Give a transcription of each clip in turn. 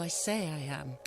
I say I am.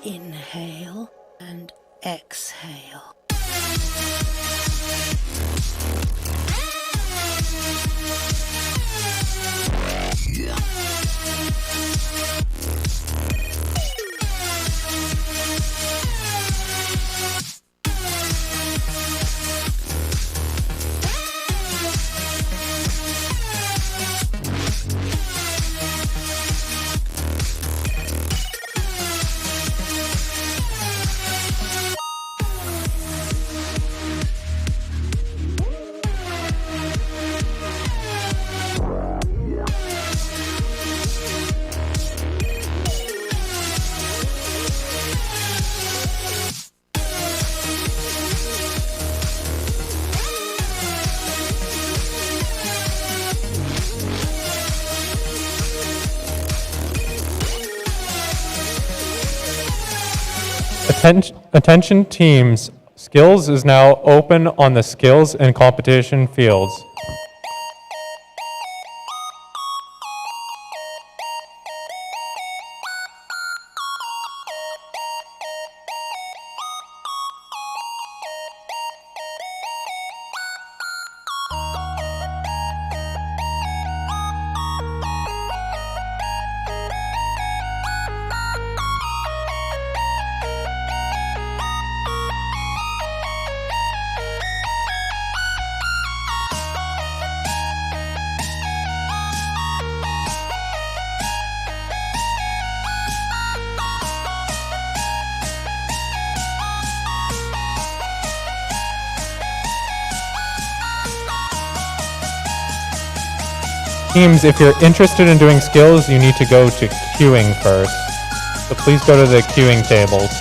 Inhale and exhale. Attention teams, skills is now open on the skills and competition fields. Teams, if you're interested in doing skills, you need to go to queuing first. So please go to the queuing tables.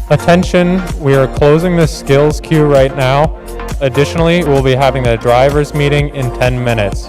Attention, we are closing the skills queue right now. Additionally, we'll be having the drivers meeting in 10 minutes.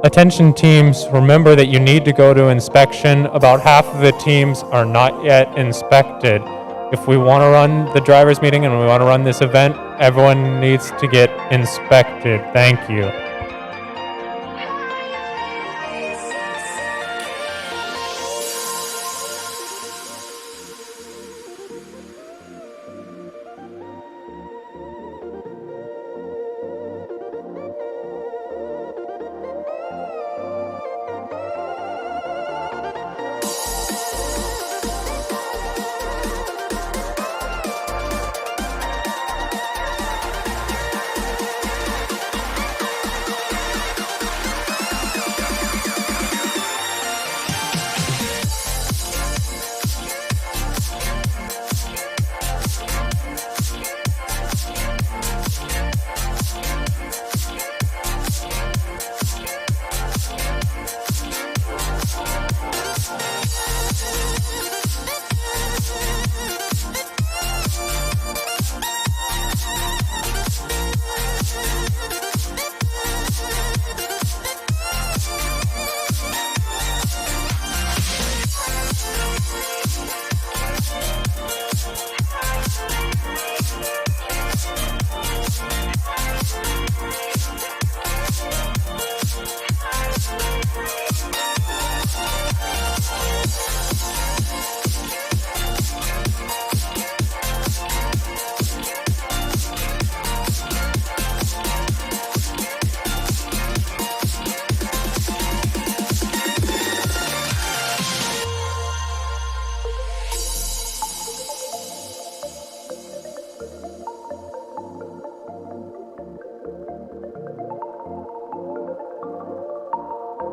Attention teams, remember that you need to go to inspection. About half of the teams are not yet inspected. If we want to run the drivers meeting and we want to run this event, everyone needs to get inspected. Thank you.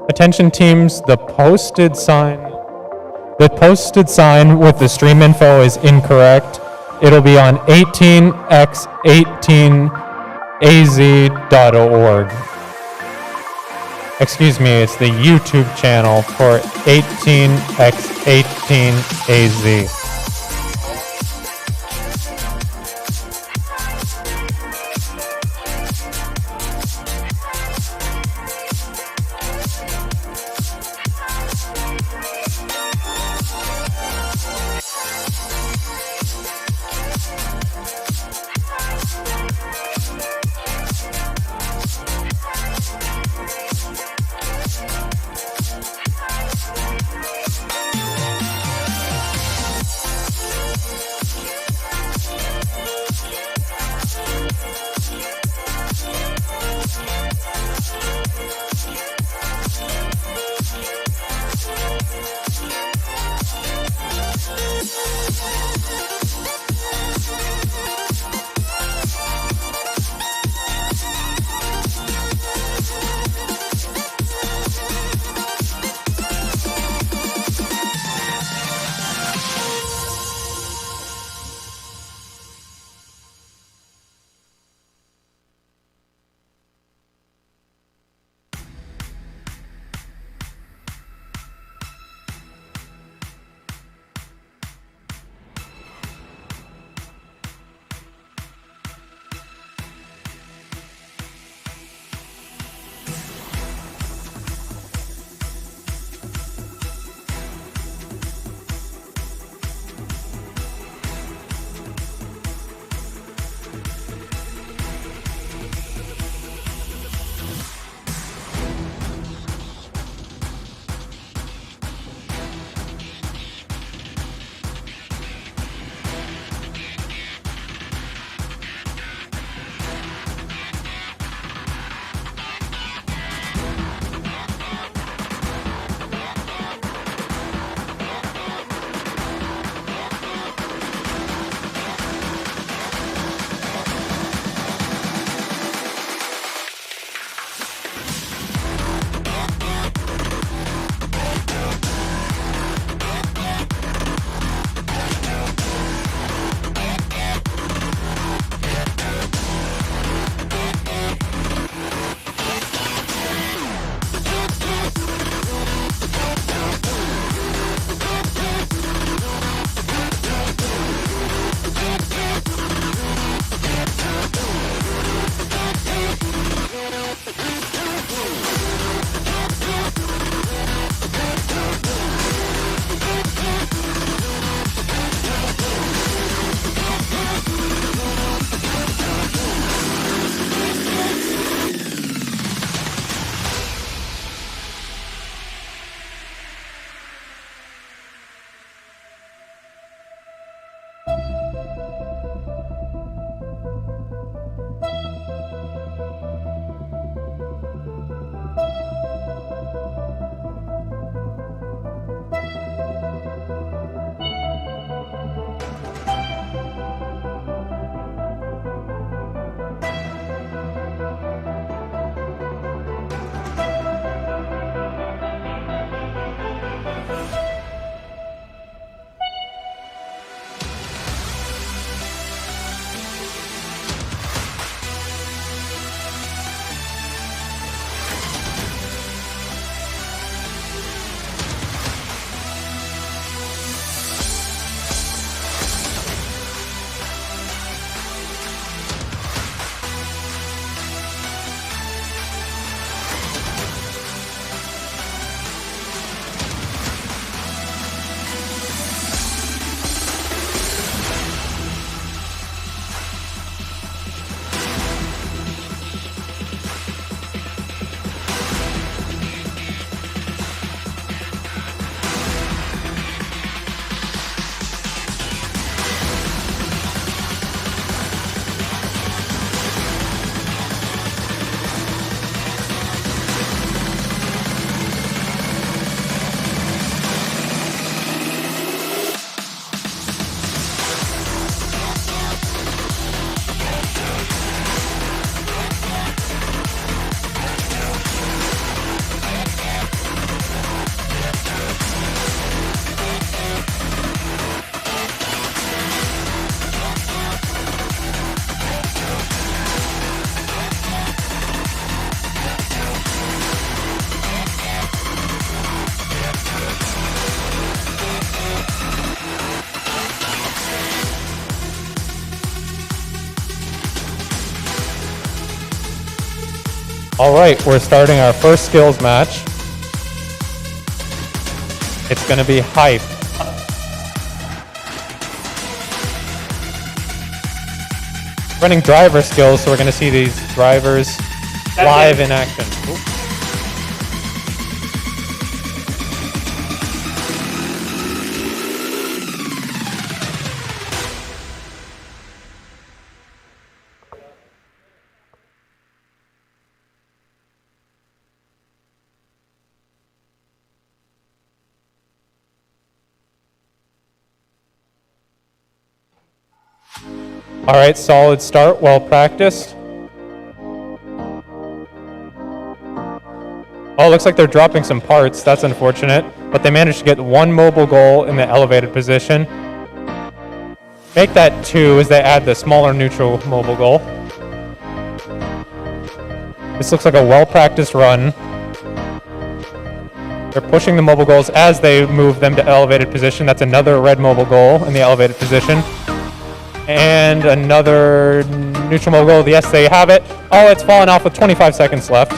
Attention teams, the posted sign with the stream info is incorrect. It'll be on 18x18az.org. Excuse me, it's the YouTube channel for 18x18az. All right, we're starting our first skills match. It's gonna be hype. Running driver skills, so we're gonna see these drivers live in action. Ooh. All right, solid start, well practiced. Oh, looks like they're dropping some parts. That's unfortunate, but they managed to get one mobile goal in the elevated position. Make that 2 as they add the smaller neutral mobile goal. This looks like a well-practiced run. They're pushing the mobile goals as they move them to elevated position. That's another red mobile goal in the elevated position. And another neutral mobile goal. Yes, they have it. Oh, it's fallen off with 25 seconds left.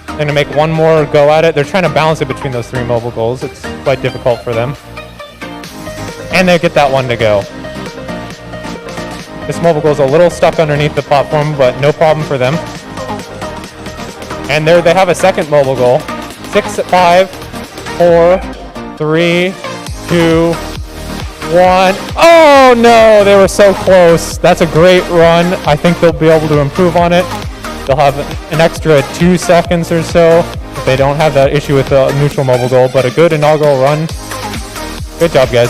They're going to make one more go at it. They're trying to balance it between those 3 mobile goals. It's quite difficult for them. And they get that one to go. This mobile goal is a little stuck underneath the platform, but no problem for them. And there they have a second mobile goal. 6, 5, 4, 3, 2, 1. Oh no, they were so close. That's a great run. I think they'll be able to improve on it. They'll have an extra 2 seconds or so if they don't have that issue with the neutral mobile goal, but a good inaugural run. Good job, guys.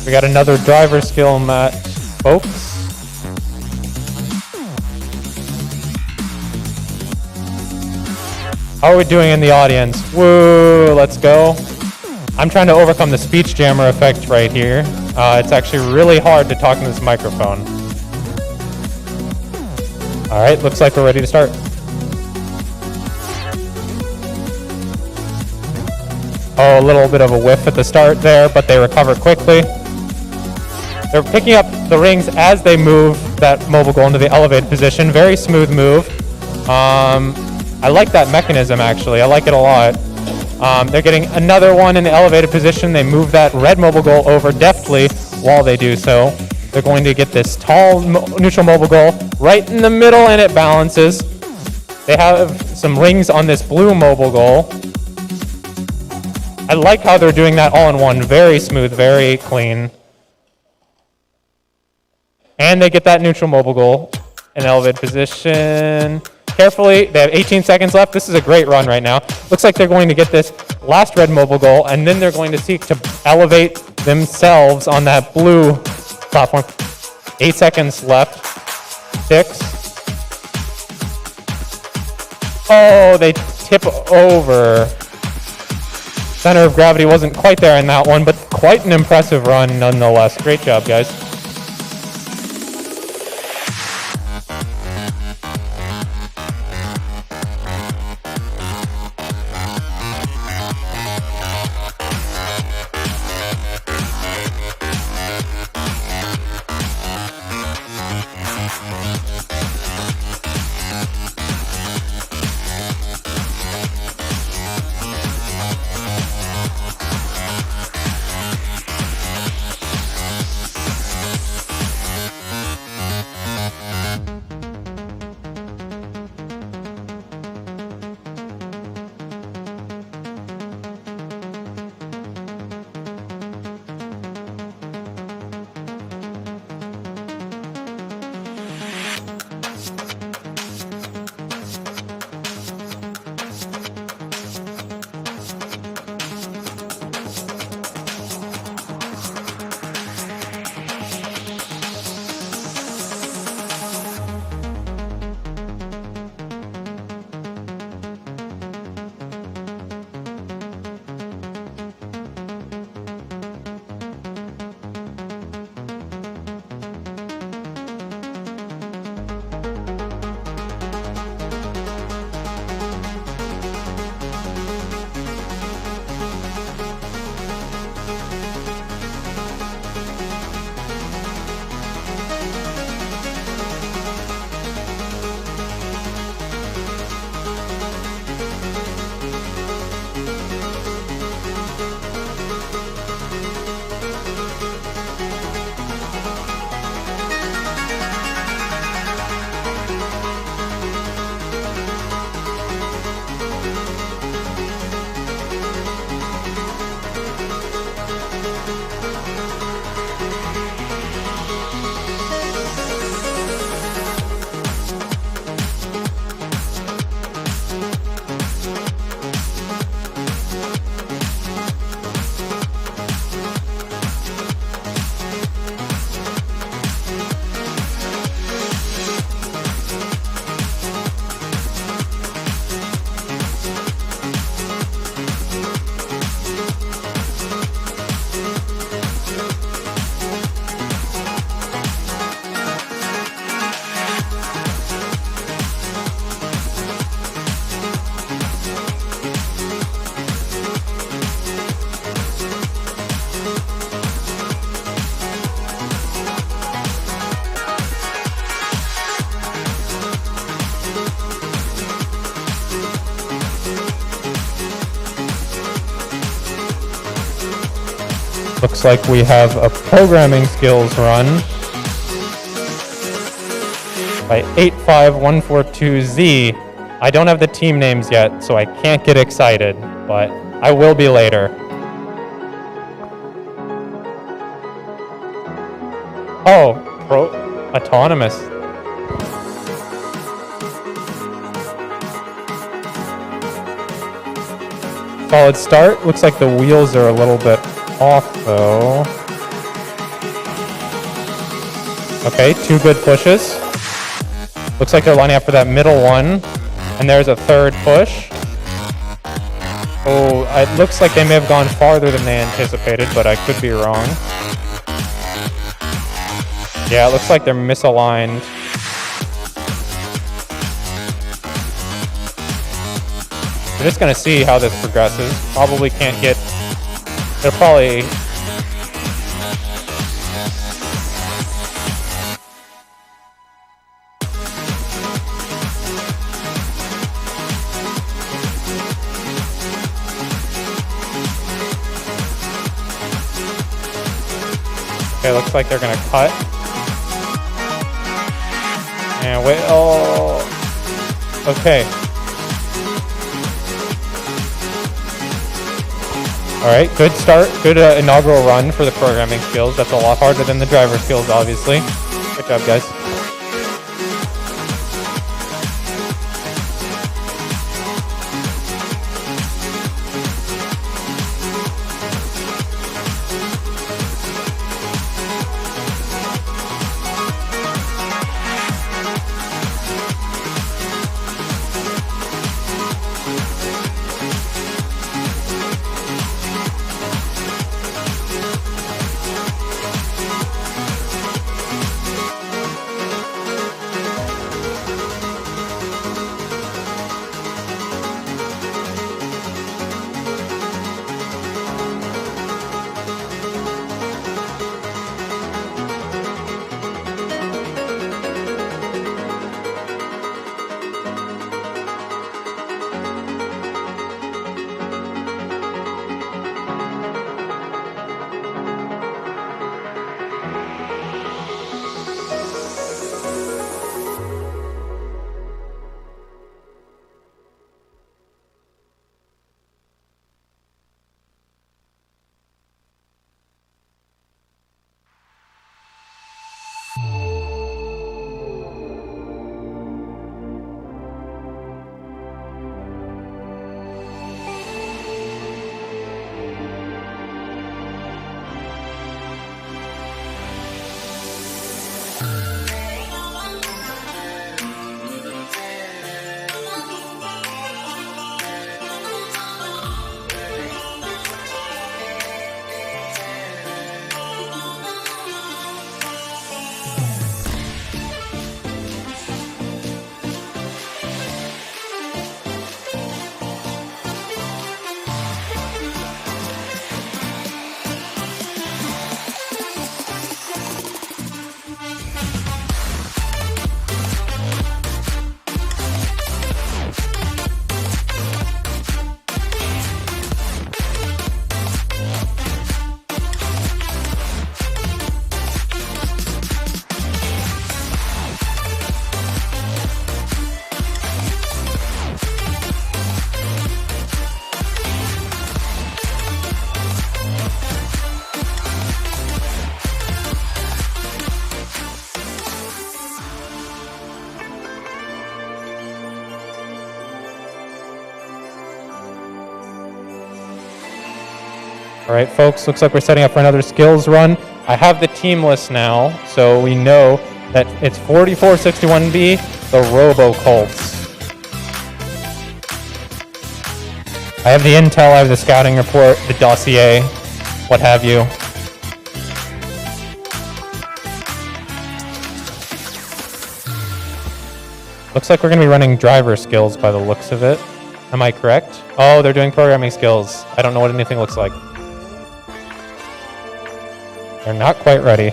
We got another driver skill match, folks. How are we doing in the audience? Woo, let's go. I'm trying to overcome the speech jammer effect right here. It's actually really hard to talk in this microphone. All right, looks like we're ready to start. Oh, a little bit of a whiff at the start there, but they recover quickly. They're picking up the rings as they move that mobile goal into the elevated position. Very smooth move. I like that mechanism, actually. I like it a lot. They're getting another one in the elevated position. They move that red mobile goal over deftly while they do so. They're going to get this tall neutral mobile goal right in the middle, and it balances. They have some rings on this blue mobile goal. I like how they're doing that all in one. Very smooth, very clean. And they get that neutral mobile goal in elevated position. Carefully, they have 18 seconds left. This is a great run right now. Looks like they're going to get this last red mobile goal, and then they're going to seek to elevate themselves on that blue platform. 8 seconds left. 6. Oh, they tip over. Center of gravity wasn't quite there in that one, but quite an impressive run nonetheless. Great job, guys. Looks like we have a programming skills run by 85142Z. I don't have the team names yet, so I can't get excited, but I will be later. Oh, autonomous. Solid start. Looks like the wheels are a little bit off though. Okay, 2 good pushes. Looks like they're lining up for that middle one. And there's a 3rd push. Oh, it looks like they may have gone farther than they anticipated, but I could be wrong. Yeah, it looks like they're misaligned. We're just gonna see how this progresses. Probably can't get... They'll probably... Okay, looks like they're gonna cut. And wait, oh... Okay. Alright, good start. Good inaugural run for the programming skills. That's a lot harder than the driver skills, obviously. Good job, guys. All right, folks, looks like we're setting up for another skills run. I have the team list now, so we know that it's 4461B, the Robo Colts. I have the intel, I have the scouting report, the dossier, what have you. Looks like we're going to be running driver skills by the looks of it. Am I correct? Oh, they're doing programming skills. I don't know what anything looks like. They're not quite ready.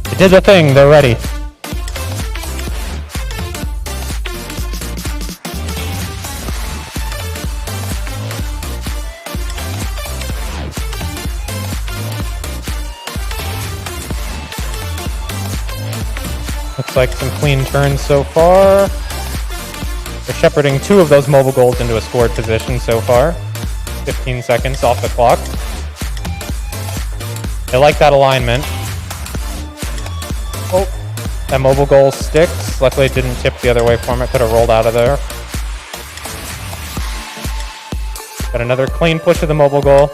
They did the thing, they're ready. Looks like some clean turns so far. They're shepherding 2 of those mobile goals into a scored position so far. 15 seconds off the clock. They like that alignment. Oh, that mobile goal sticks. Luckily it didn't tip the other way for him. It could have rolled out of there. Got another clean push of the mobile goal.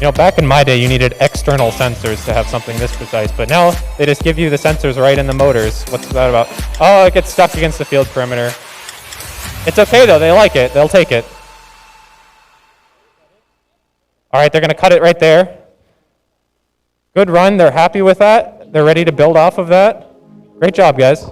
You know, back in my day, you needed external sensors to have something this precise, but now they just give you the sensors right in the motors. What's that about? Oh, it gets stuck against the field perimeter. It's okay, though. They like it. They'll take it. All right, they're going to cut it right there. Good run. They're happy with that. They're ready to build off of that. Great job, guys.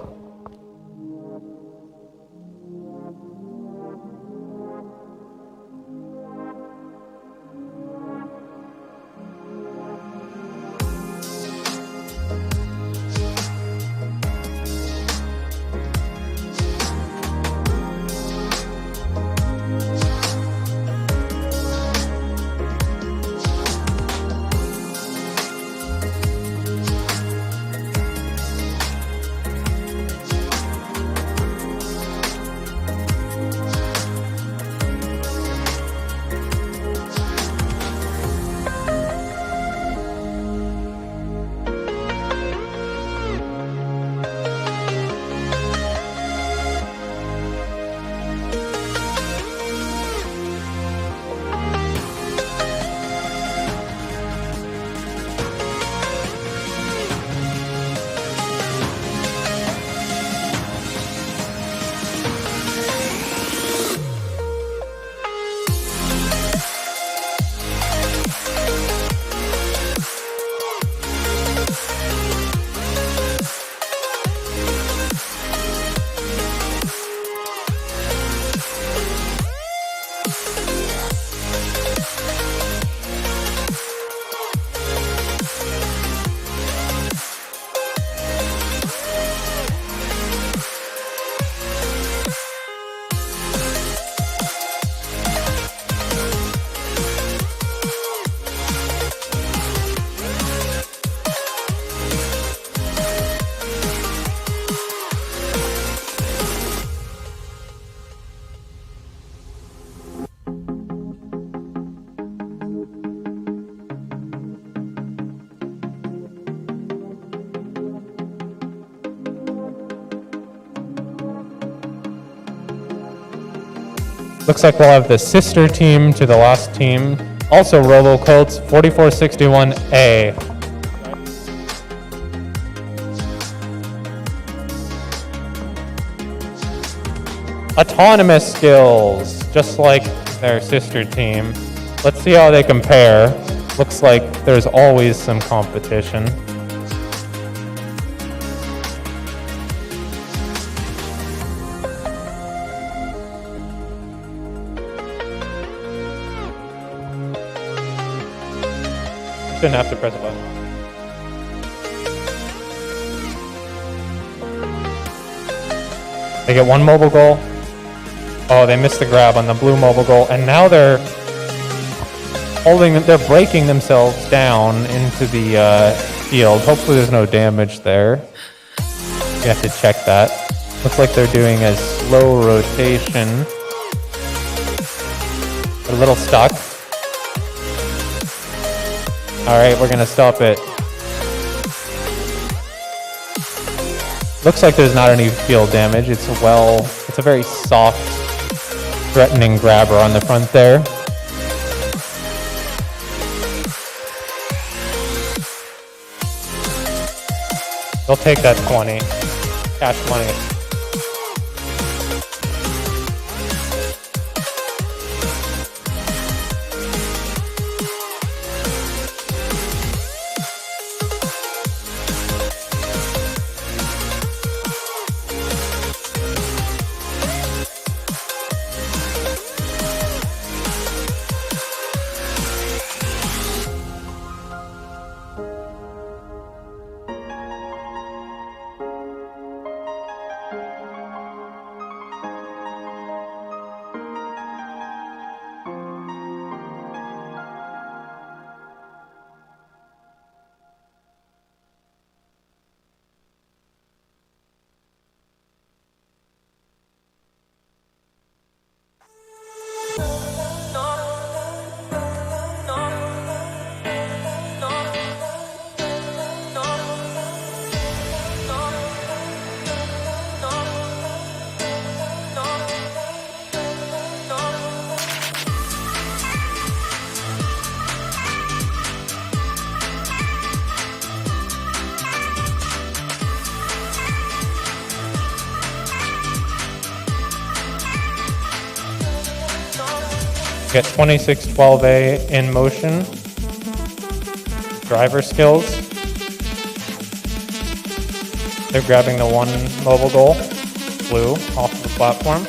Looks like we'll have the sister team to the last team. Also Robo Colts 4461A. Autonomous skills, just like their sister team. Let's see how they compare. Looks like there's always some competition. Shouldn't have to press a button. They get 1 mobile goal. Oh, they missed the grab on the blue mobile goal, and now they're breaking themselves down into the field. Hopefully there's no damage there. You have to check that. Looks like they're doing a slow rotation. A little stuck. All right, we're gonna stop it. Looks like there's not any field damage. It's a very soft, threatening grabber on the front there. They'll take that 20. Cash money. Get 2612A in motion. Driver skills. They're grabbing the one mobile goal, blue, off of the platform.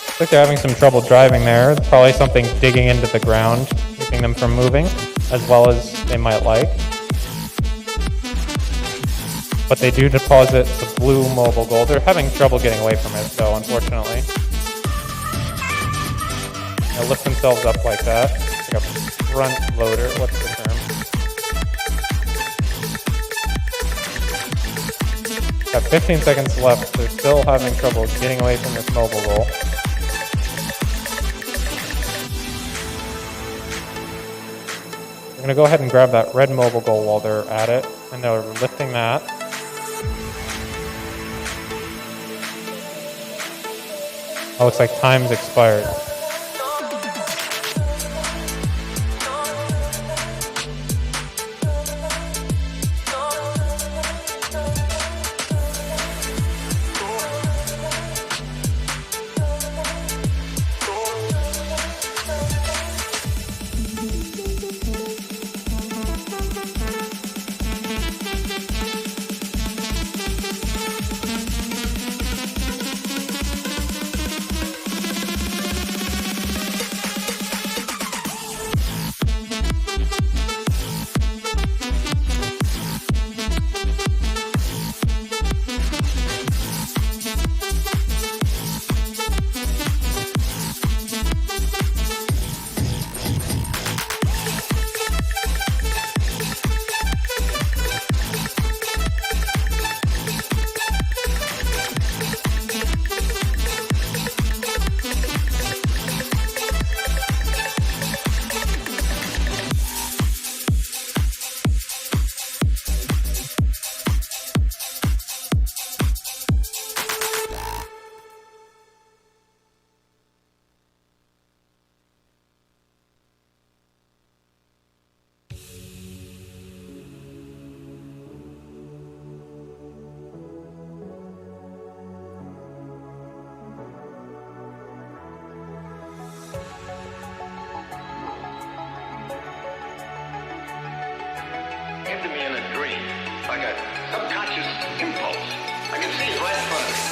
Looks like they're having some trouble driving there. Probably something digging into the ground, keeping them from moving as well as they might like. But they do deposit the blue mobile goal. They're having trouble getting away from it, though, unfortunately. They lift themselves up like that. Like a front loader. What's the term? Got 15 seconds left. They're still having trouble getting away from this mobile goal. We're going to go ahead and grab that red mobile goal while they're at it. And they're lifting that. Oh, looks like time's expired. Came to me in a dream, like a subconscious impulse. I can see it right in front of me.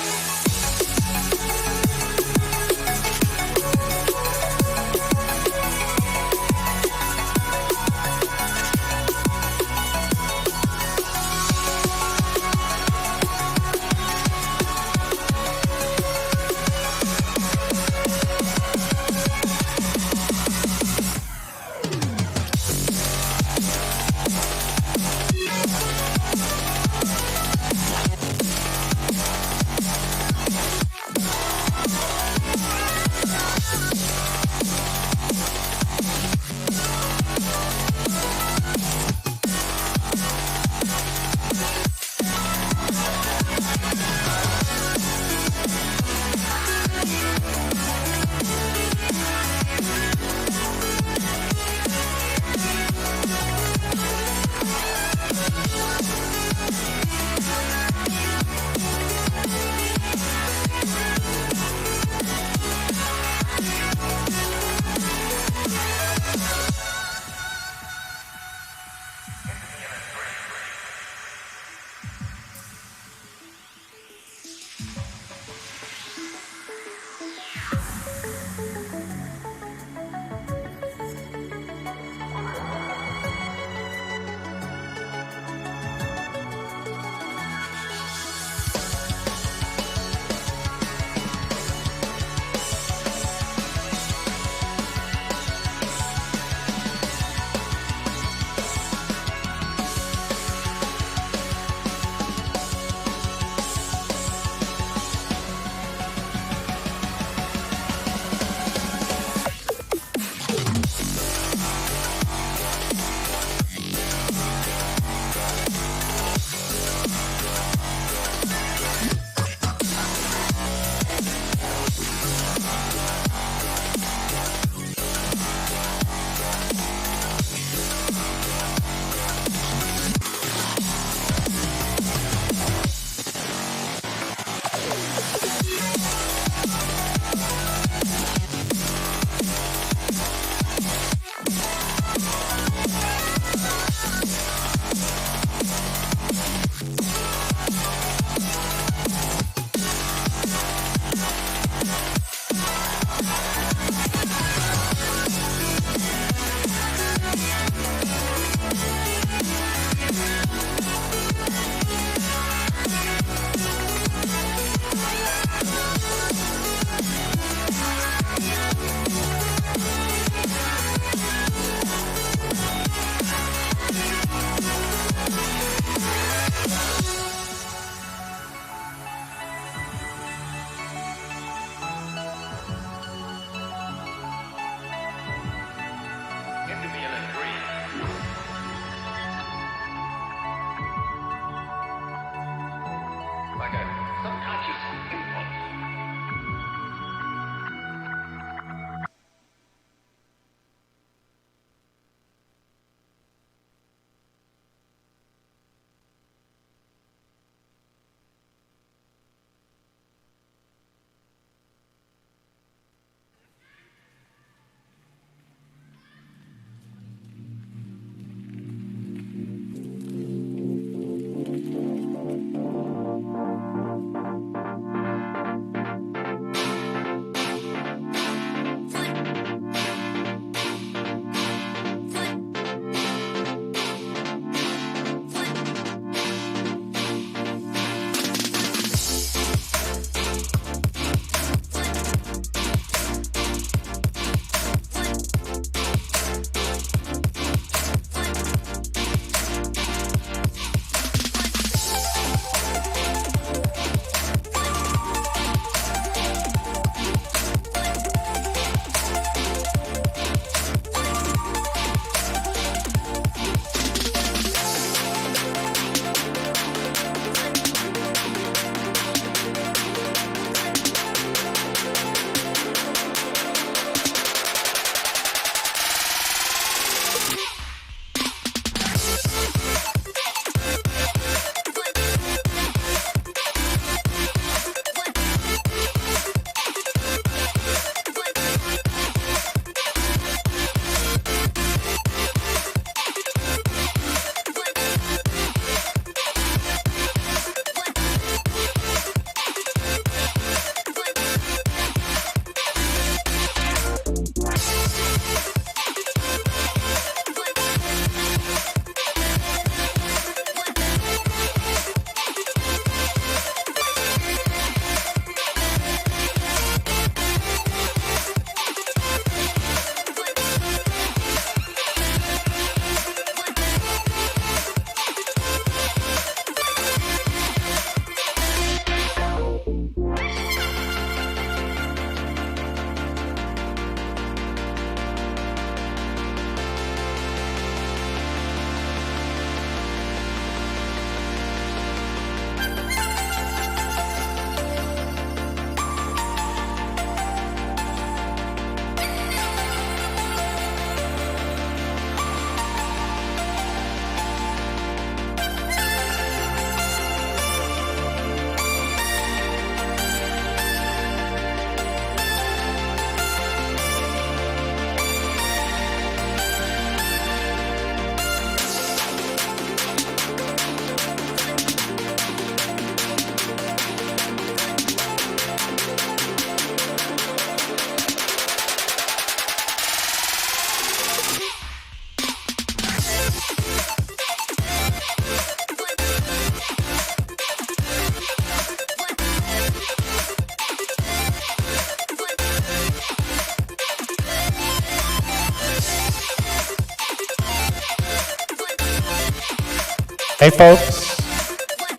Hey folks,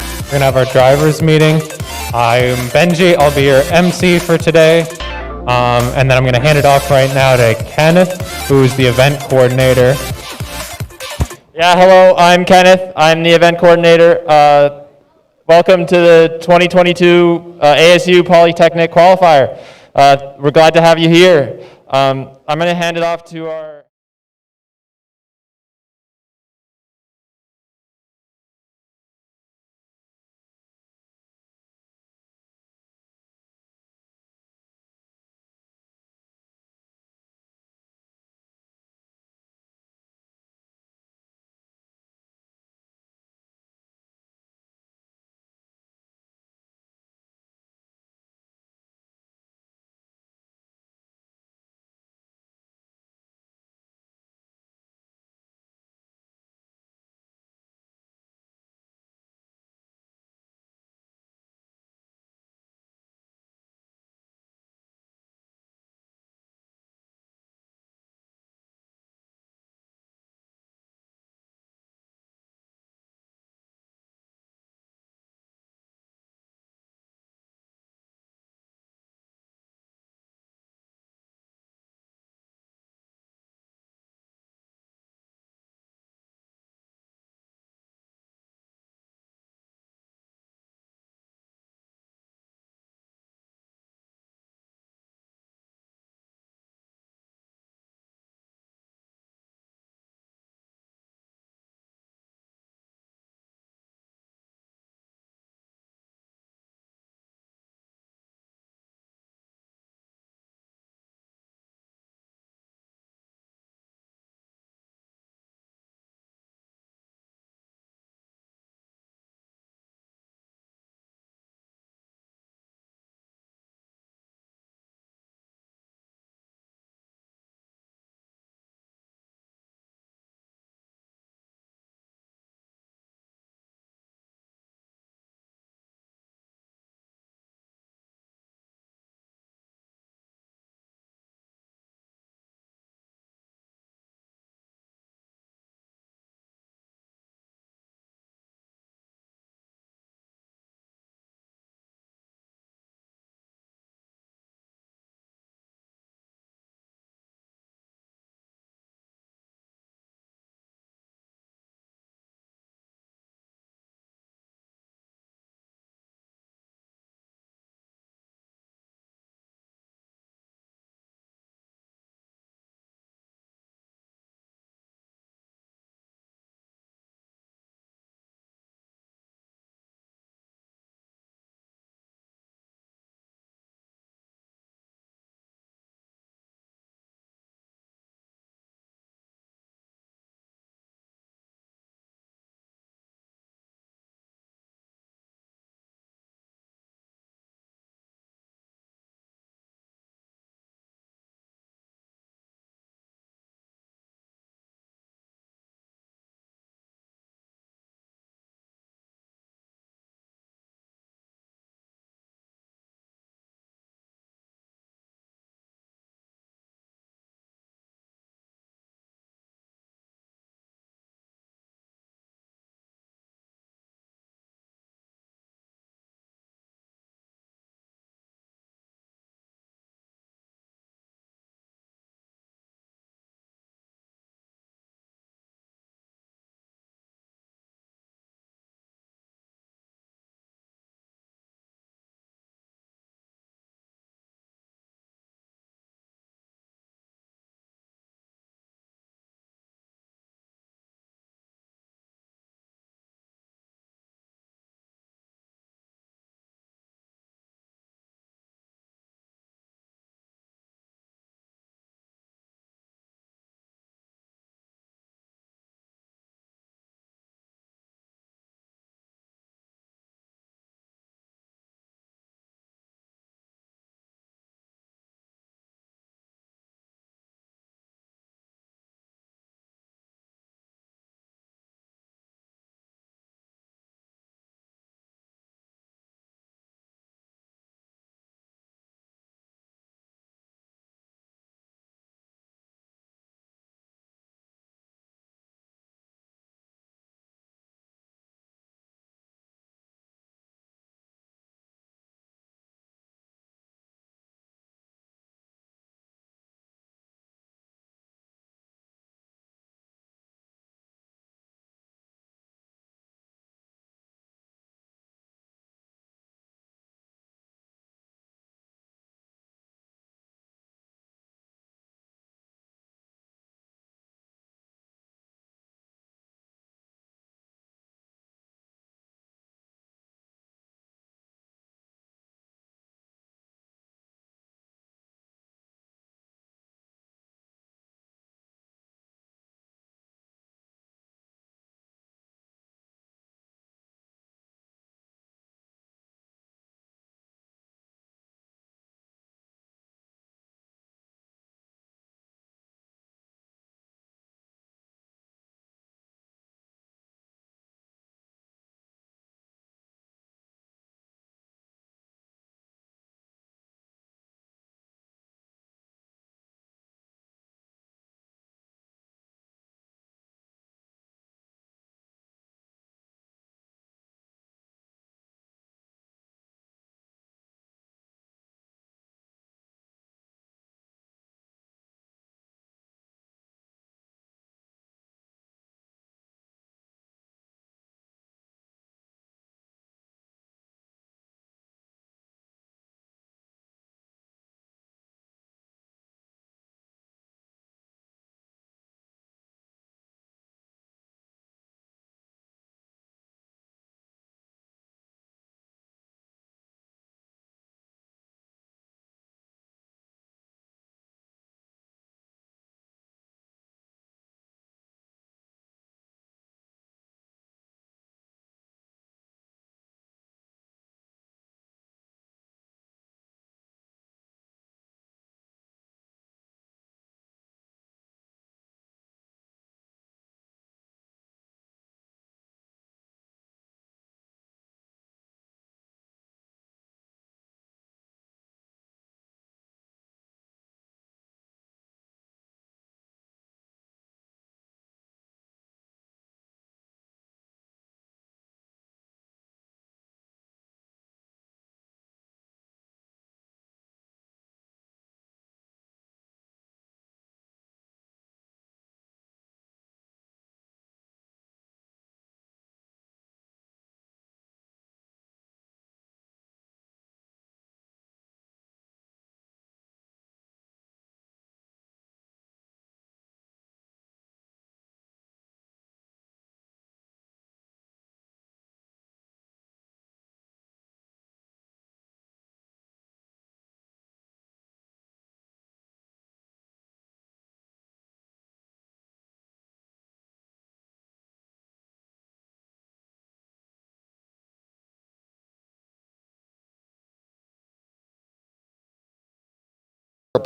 we're gonna have our drivers meeting. I'm Benji, I'll be your MC for today. And then I'm gonna hand it off right now to Kenneth, who's the event coordinator. Yeah, hello, I'm Kenneth. I'm the event coordinator. Welcome to the 2022 ASU Polytechnic Qualifier. We're glad to have you here. I'm going to hand it off to our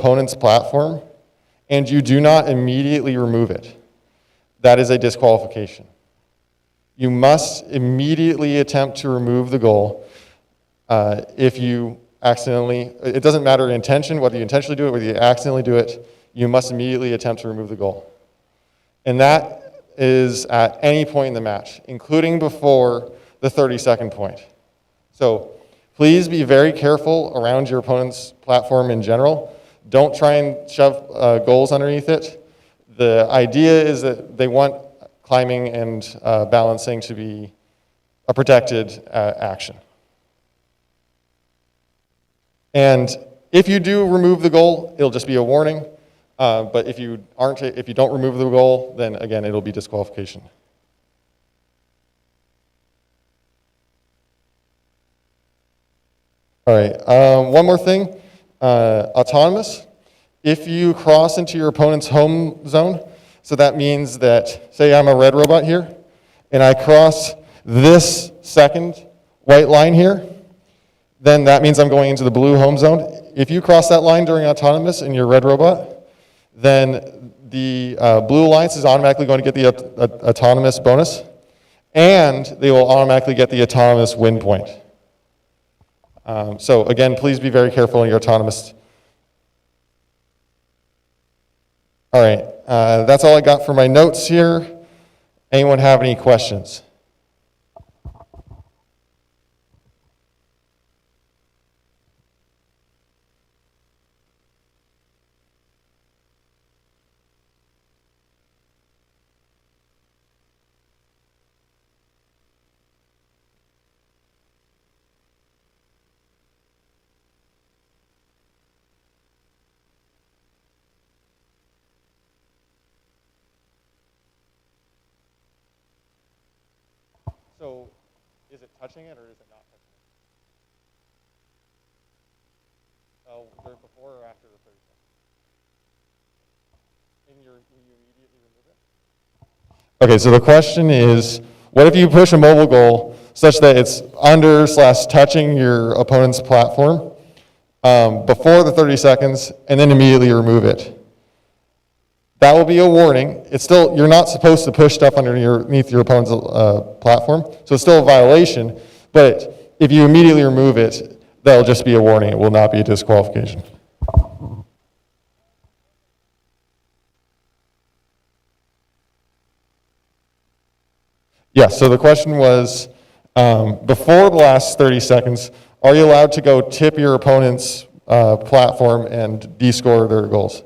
opponent's platform and you do not immediately remove it, that is a disqualification. You must immediately attempt to remove the goal if you accidentally, it doesn't matter intention, whether you intentionally do it, whether you accidentally do it, you must immediately attempt to remove the goal. And that is at any point in the match, including before the 30-second point. So please be very careful around your opponent's platform in general. Don't try and shove goals underneath it. The idea is that they want climbing and balancing to be a protected action. And if you do remove the goal, it'll just be a warning. But if you don't remove the goal, then again, it'll be disqualification. All right, one more thing, autonomous. If you cross into your opponent's home zone, so that means that, say I'm a red robot here, and I cross this second white line here, then that means I'm going into the blue home zone. If you cross that line during autonomous and you're red robot, then the blue alliance is automatically going to get the autonomous bonus, and they will automatically get the autonomous win point. So again, please be very careful in your autonomous. All right, that's all I got for my notes here. Anyone have any questions? So, is it touching it or is it not touching it? Oh, they're before or after the 30 seconds? And will you immediately remove it? Okay, so the question is, what if you push a mobile goal such that it's under/touching your opponent's platform before the 30 seconds and then immediately remove it? That will be a warning. It's still, you're not supposed to push stuff underneath your opponent's platform, so it's still a violation, but if you immediately remove it, that'll just be a warning. It will not be a disqualification. Yes, so the question was, before the last 30 seconds, are you allowed to go tip your opponent's platform and de-score their goals?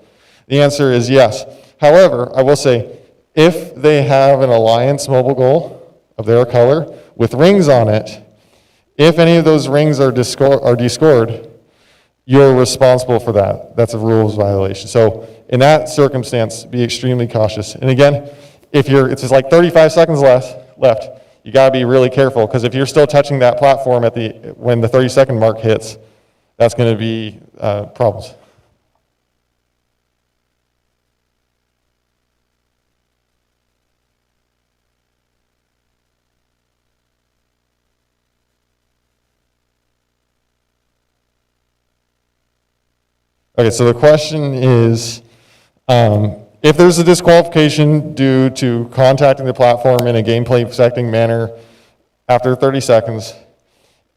The answer is yes. However, I will say, if they have an alliance mobile goal of their color with rings on it, if any of those rings are de-scored, you're responsible for that. That's a rules violation. So in that circumstance, be extremely cautious. And again, if it's just like 35 seconds left, you gotta be really careful, because if you're still touching that platform when the 30-second mark hits, that's gonna be problems. Okay, so the question is, if there's a disqualification due to contacting the platform in a gameplay affecting manner after 30 seconds,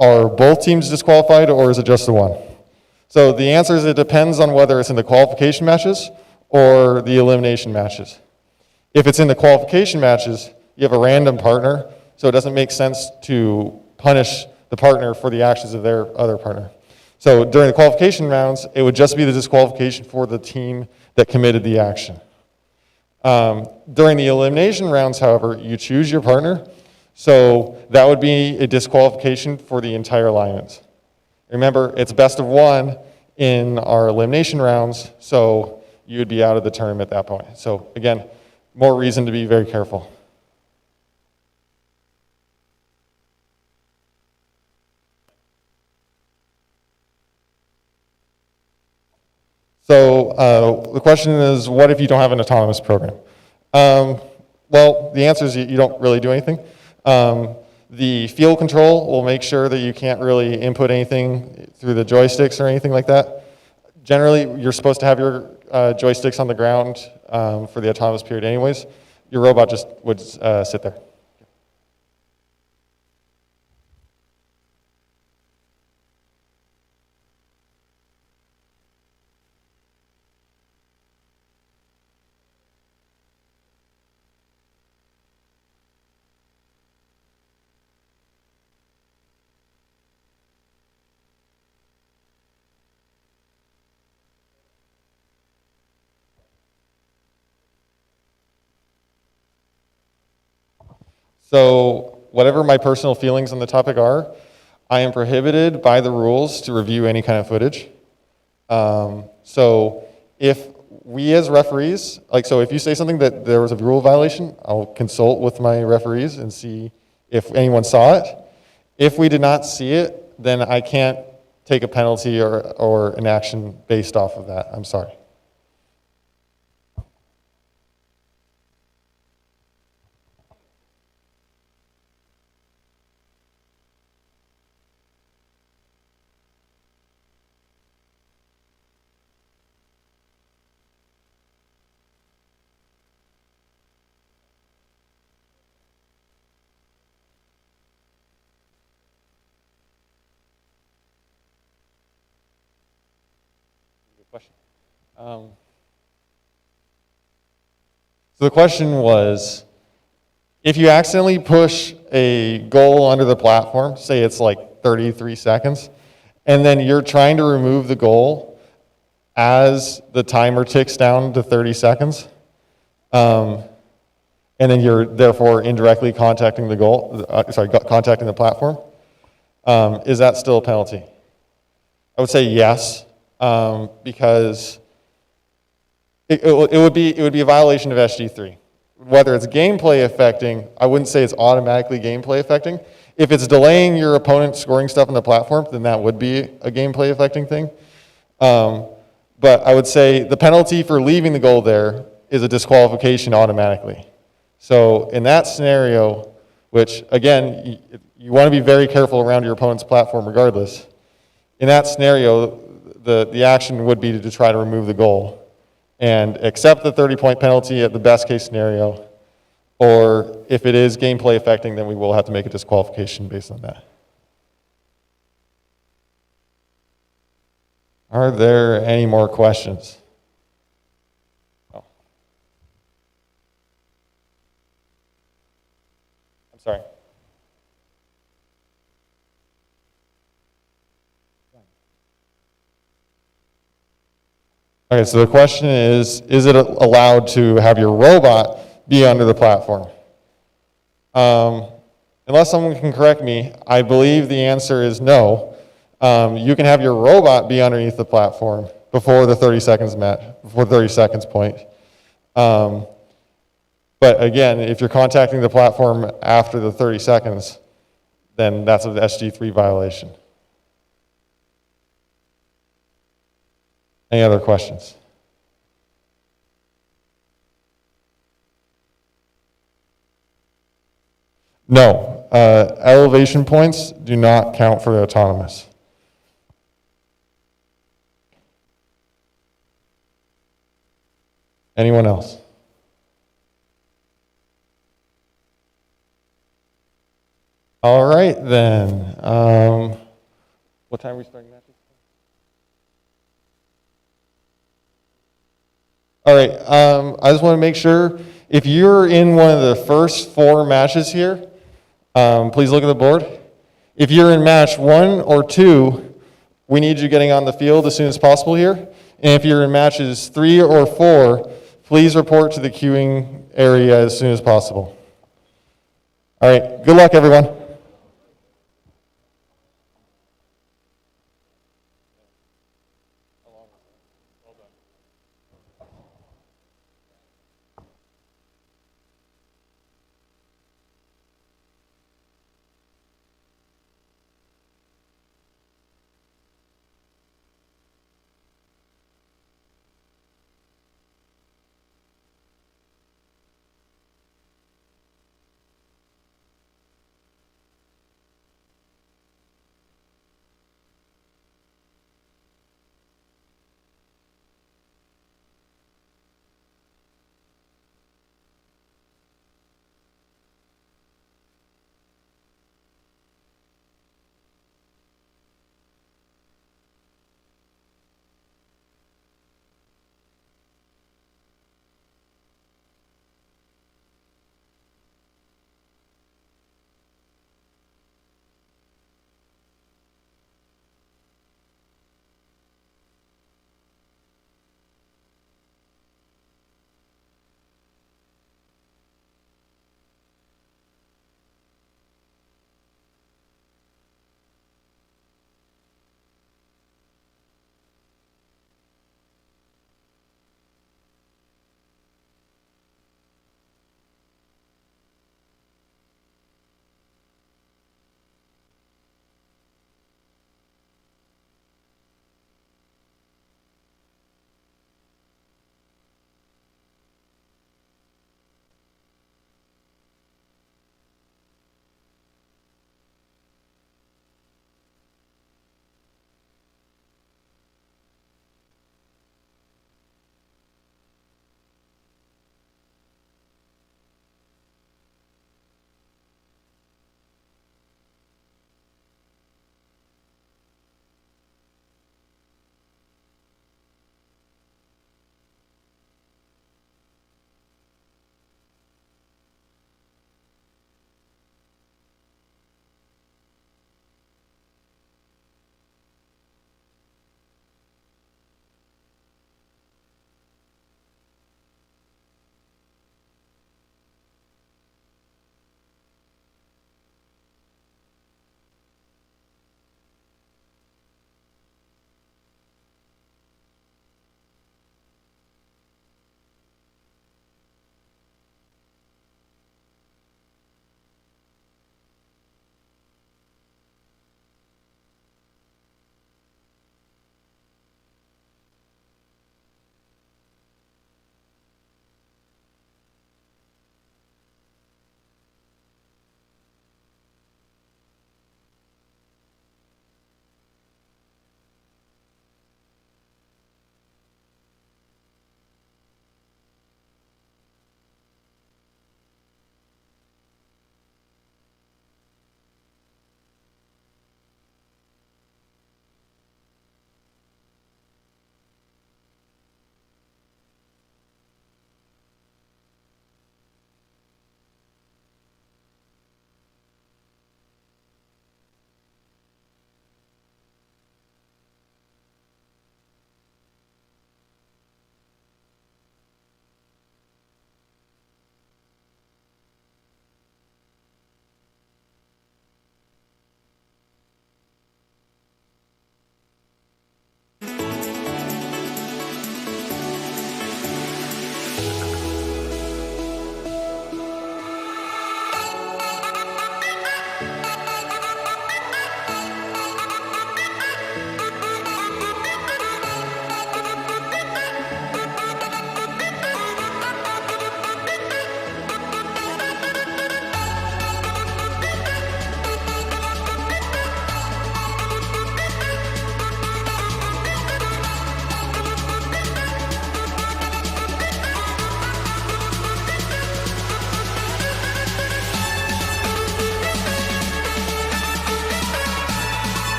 are both teams disqualified or is it just the one? So the answer is it depends on whether it's in the qualification matches or the elimination matches. If it's in the qualification matches, you have a random partner, so it doesn't make sense to punish the partner for the actions of their other partner. So during the qualification rounds, it would just be the disqualification for the team that committed the action. During the elimination rounds, however, you choose your partner, so that would be a disqualification for the entire alliance. Remember, it's best of one in our elimination rounds, so you would be out of the tournament at that point. So again, more reason to be very careful. So the question is, what if you don't have an autonomous program? Well, the answer is you don't really do anything. The field control will make sure that you can't really input anything through the joysticks or anything like that. generally, you're supposed to have your joysticks on the ground for the autonomous period anyways. Your robot just would sit there. So whatever my personal feelings on the topic are, I am prohibited by the rules to review any kind of footage. So if we as referees, so if you say something that there was a rule violation, I'll consult with my referees and see if anyone saw it. If we did not see it, then I can't take a penalty or an action based off of that. I'm sorry. Question. So the question was, if you accidentally push a goal under the platform, say it's like 33 seconds, and then you're trying to remove the goal as the timer ticks down to 30 seconds, and then you're therefore indirectly contacting the goal, contacting the platform, is that still a penalty? I would say yes. Because it would be a violation of SG3. Whether it's gameplay affecting, I wouldn't say it's automatically gameplay affecting. If it's delaying your opponent scoring stuff on the platform, then that would be a gameplay affecting thing. But I would say the penalty for leaving the goal there is a disqualification automatically. So in that scenario, which again, you want to be very careful around your opponent's platform regardless, in that scenario, the action would be to try to remove the goal and accept the 30-point penalty at the best case scenario, or if it is gameplay affecting, then we will have to make a disqualification based on that. Are there any more questions? Oh. I'm sorry. Okay, so the question is it allowed to have your robot be under the platform? Unless someone can correct me, I believe the answer is no. You can have your robot be underneath the platform before the 30 seconds point. But again, if you're contacting the platform after the 30 seconds, then that's an SG3 violation. Any other questions? No. Elevation points do not count for the autonomous. Anyone else? All right, then. What time are we starting matches? All right, I just want to make sure, if you're in one of the first 4 matches here, please look at the board. If you're in match 1 or 2, we need you getting on the field as soon as possible here. And if you're in matches 3 or 4, please report to the queuing area as soon as possible. All right, good luck, everyone.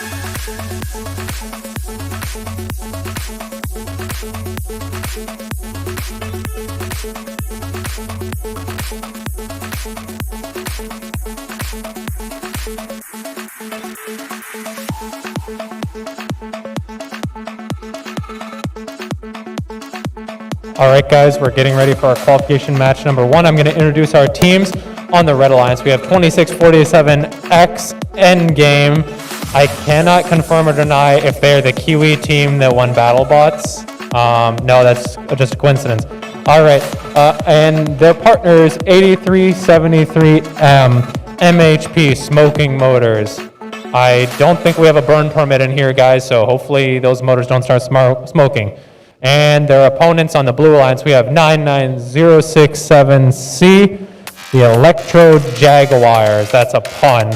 All right, guys, we're getting ready for our qualification match number 1. I'm going to introduce our teams on the Red Alliance. We have 2647X Endgame. I cannot confirm or deny if they're the Kiwi team that won BattleBots. No, that's just a coincidence. All right, and their partners, 8373M MHP Smoking Motors. I don't think we have a burn permit in here, guys, so hopefully those motors don't start smoking. And their opponents on the Blue Alliance, we have 99067C, the Electro Jaguars. That's a pun.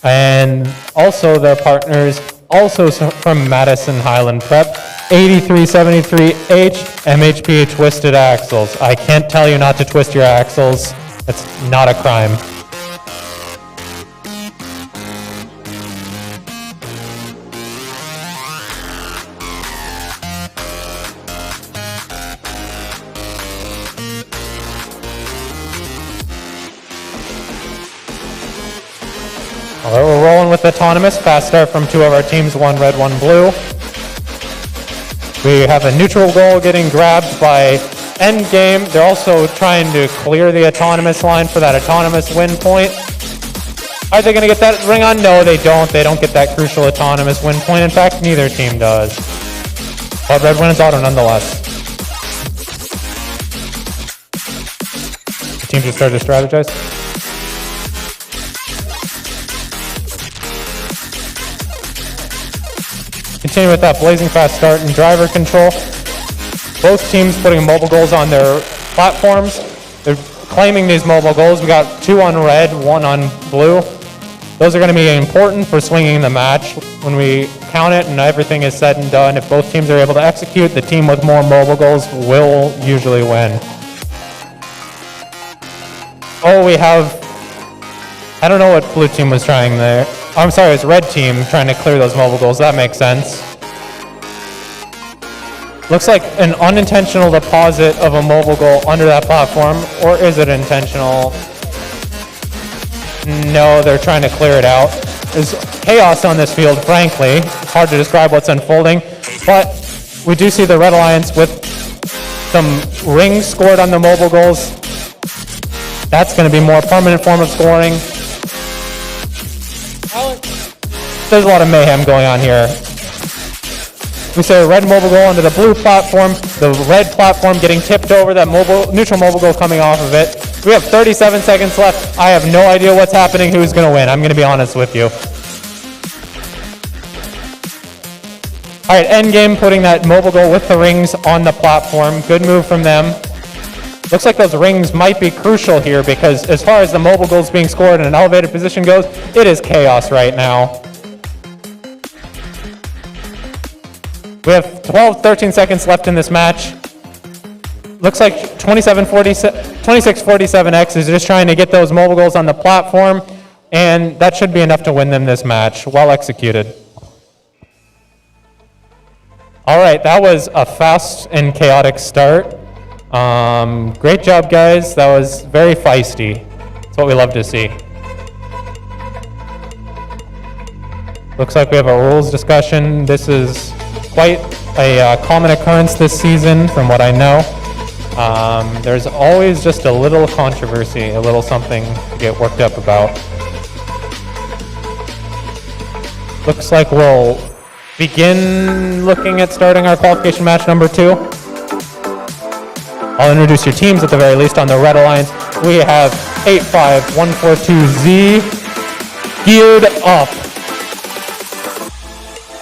And also their partners, also from Madison Highland Prep, 8373H, MHP Twisted Axles. I can't tell you not to twist your axles. It's not a crime. All right, we're rolling with autonomous. Fast start from 2 of our teams, 1 red, 1 blue. We have a neutral goal getting grabbed by Endgame. They're also trying to clear the autonomous line for that autonomous win point. Are they going to get that ring on? No, they don't. They don't get that crucial autonomous win point. In fact, neither team does. But red wins auto nonetheless. The team just started to strategize. Continue with that blazing fast start and driver control. Both teams putting mobile goals on their platforms. They're claiming these mobile goals. We got 2 on red, 1 on blue. Those are going to be important for swinging the match. When we count it and everything is said and done, if both teams are able to execute, the team with more mobile goals will usually win. Oh, we have, I don't know what blue team was trying there. I'm sorry, it was red team trying to clear those mobile goals. That makes sense. Looks like an unintentional deposit of a mobile goal under that platform, or is it intentional? No, they're trying to clear it out. There's chaos on this field, frankly. It's hard to describe what's unfolding, but we do see the Red Alliance with some rings scored on the mobile goals. That's going to be more permanent form of scoring. There's a lot of mayhem going on here. We see a red mobile goal onto the blue platform, the red platform getting tipped over, that neutral mobile goal coming off of it. We have 37 seconds left. I have no idea what's happening, who's going to win. I'm going to be honest with you. All right, Endgame putting that mobile goal with the rings on the platform. Good move from them. Looks like those rings might be crucial here because as far as the mobile goals being scored in an elevated position goes, it is chaos right now. We have 13 seconds left in this match. Looks like 2647X is just trying to get those mobile goals on the platform, and that should be enough to win them this match. Well executed. All right, that was a fast and chaotic start. Great job, guys. That was very feisty. That's what we love to see. Looks like we have a rules discussion. This is quite a common occurrence this season, from what I know. There's always just a little controversy, a little something to get worked up about. Looks like we'll begin looking at starting our qualification match number 2. I'll introduce your teams at the very least on the Red Alliance. We have 85142Z geared up.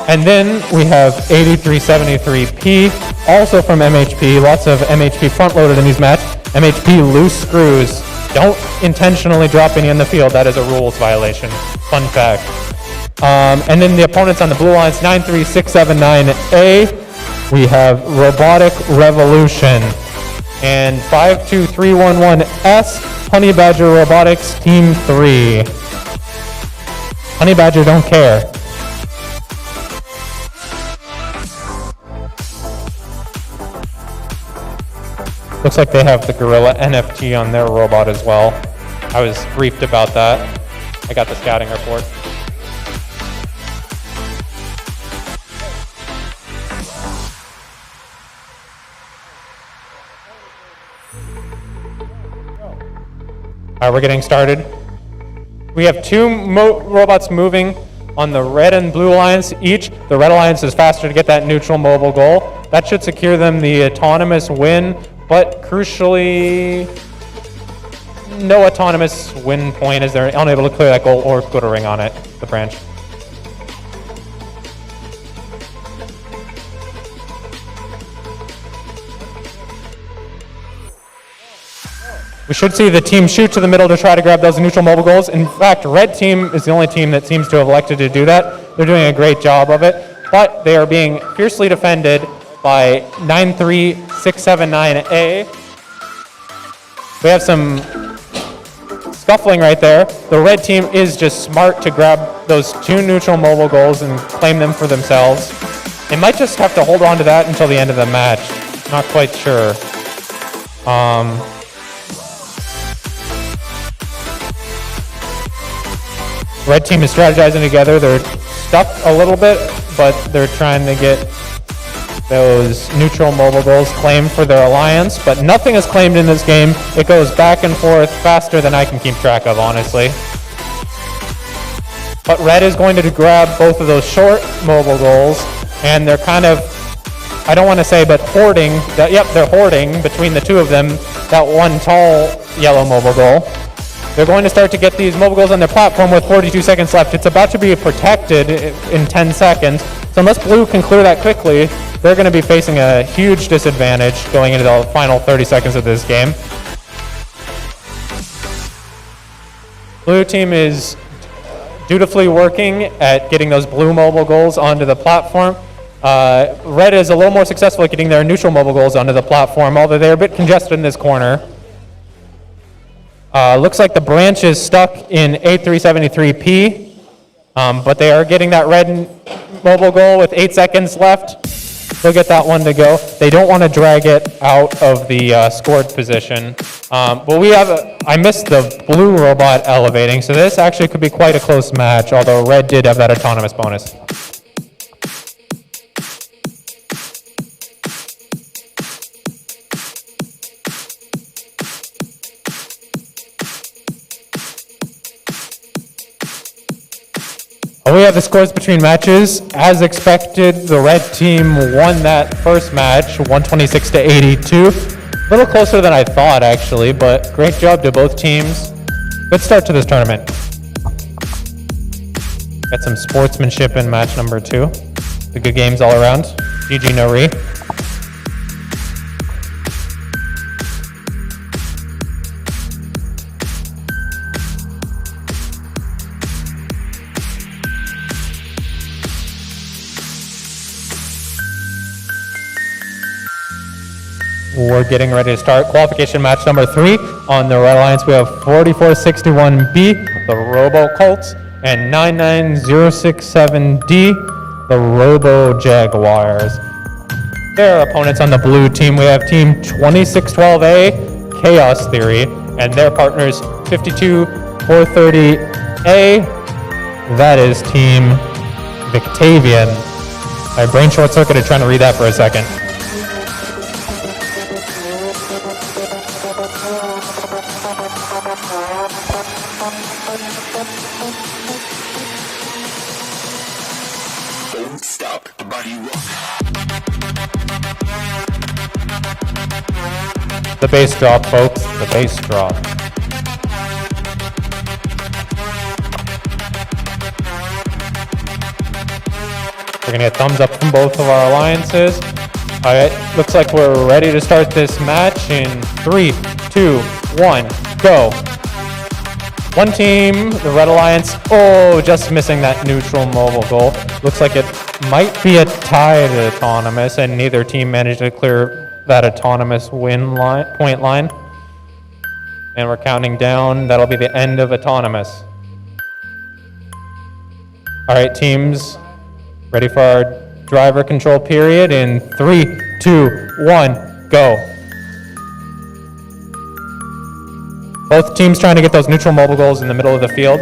And then we have 8373P, also from MHP. Lots of MHP front-loaded in these matches. MHP loose screws. Don't intentionally drop any in the field. That is a rules violation. Fun fact. And then the opponents on the Blue Alliance, 93679A. We have Robotic Revolution. And 52311S, Honey Badger Robotics Team 3. Honey Badger don't care. Looks like they have the Gorilla NFT on their robot as well. I was briefed about that. I got the scouting report. All right, we're getting started. We have two robots moving on the red and blue alliance each. The red alliance is faster to get that neutral mobile goal. That should secure them the autonomous win, but crucially, no autonomous win point as they're unable to clear that goal or put a ring on it, the branch. We should see the team shoot to the middle to try to grab those neutral mobile goals. In fact, red team is the only team that seems to have elected to do that. They're doing a great job of it, but they are being fiercely defended by 93679A. We have some scuffling right there. The red team is just smart to grab those two neutral mobile goals and claim them for themselves. They might just have to hold on to that until the end of the match. Not quite sure. Red team is strategizing together. They're stuck a little bit, but they're trying to get those neutral mobile goals claimed for their alliance, but nothing is claimed in this game. It goes back and forth faster than I can keep track of, honestly. But red is going to grab both of those short mobile goals, and they're kind of, I don't want to say, but hoarding, they're hoarding between the two of them, that one tall yellow mobile goal. They're going to start to get these mobile goals on their platform with 42 seconds left. It's about to be protected in 10 seconds. So unless blue can clear that quickly, they're going to be facing a huge disadvantage going into the final 30 seconds of this game. Blue team is dutifully working at getting those blue mobile goals onto the platform. Red is a little more successful at getting their neutral mobile goals onto the platform, although they're a bit congested in this corner. Looks like the branch is stuck in A373P, but they are getting that red mobile goal with 8 seconds left. They'll get that one to go. They don't want to drag it out of the scored position. But we have, I missed the blue robot elevating, so this actually could be quite a close match, although red did have that autonomous bonus. We have the scores between matches. As expected, the red team won that first match, 126 to 82. A little closer than I thought, actually, but great job to both teams. Good start to this tournament. Got some sportsmanship in match number 2. The good games all around. GG no re. We're getting ready to start qualification match number 3. On the Red Alliance, we have 4461B, the Robo Colts, and 99067D, the Robo Jaguars. Their opponents on the blue team, we have team 2612A, Chaos Theory, and their partners 52430A, that is team Victavian. My brain short-circuited trying to read that for a second. Don't stop the body rock. The bass drop, folks, the bass drop. We're gonna get thumbs up from both of our alliances. All right, looks like we're ready to start this match in 3, 2, 1, go. One team, the Red Alliance, just missing that neutral mobile goal. Looks like it might be a tied autonomous, and neither team managed to clear that autonomous win line, point line. And we're counting down. That'll be the end of autonomous. All right, teams, ready for our driver control period in 3, 2, 1, go. Both teams trying to get those neutral mobile goals in the middle of the field.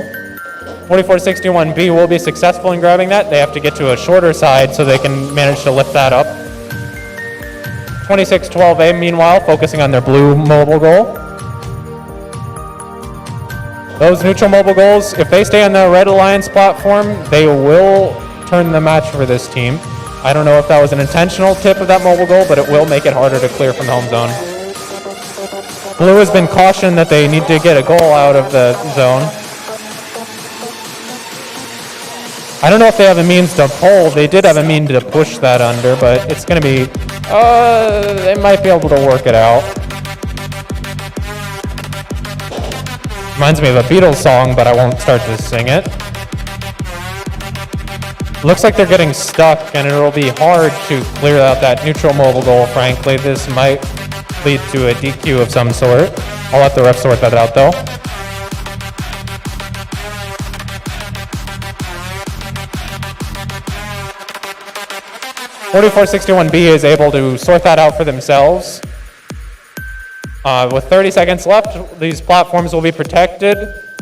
4461B will be successful in grabbing that. They have to get to a shorter side so they can manage to lift that up. 2612A, meanwhile, focusing on their blue mobile goal. Those neutral mobile goals, if they stay on the Red Alliance platform, they will turn the match for this team. I don't know if that was an intentional tip of that mobile goal, but it will make it harder to clear from the home zone. Blue has been cautioned that they need to get a goal out of the zone. I don't know if they have a means to pull. They did have a means to push that under, but it's going to be, they might be able to work it out. Reminds me of a Beatles song, but I won't start to sing it. Looks like they're getting stuck, and it'll be hard to clear out that neutral mobile goal, frankly. This might lead to a DQ of some sort. I'll let the ref sort that out, though. .4461B is able to sort that out for themselves. With 30 seconds left, these platforms will be protected,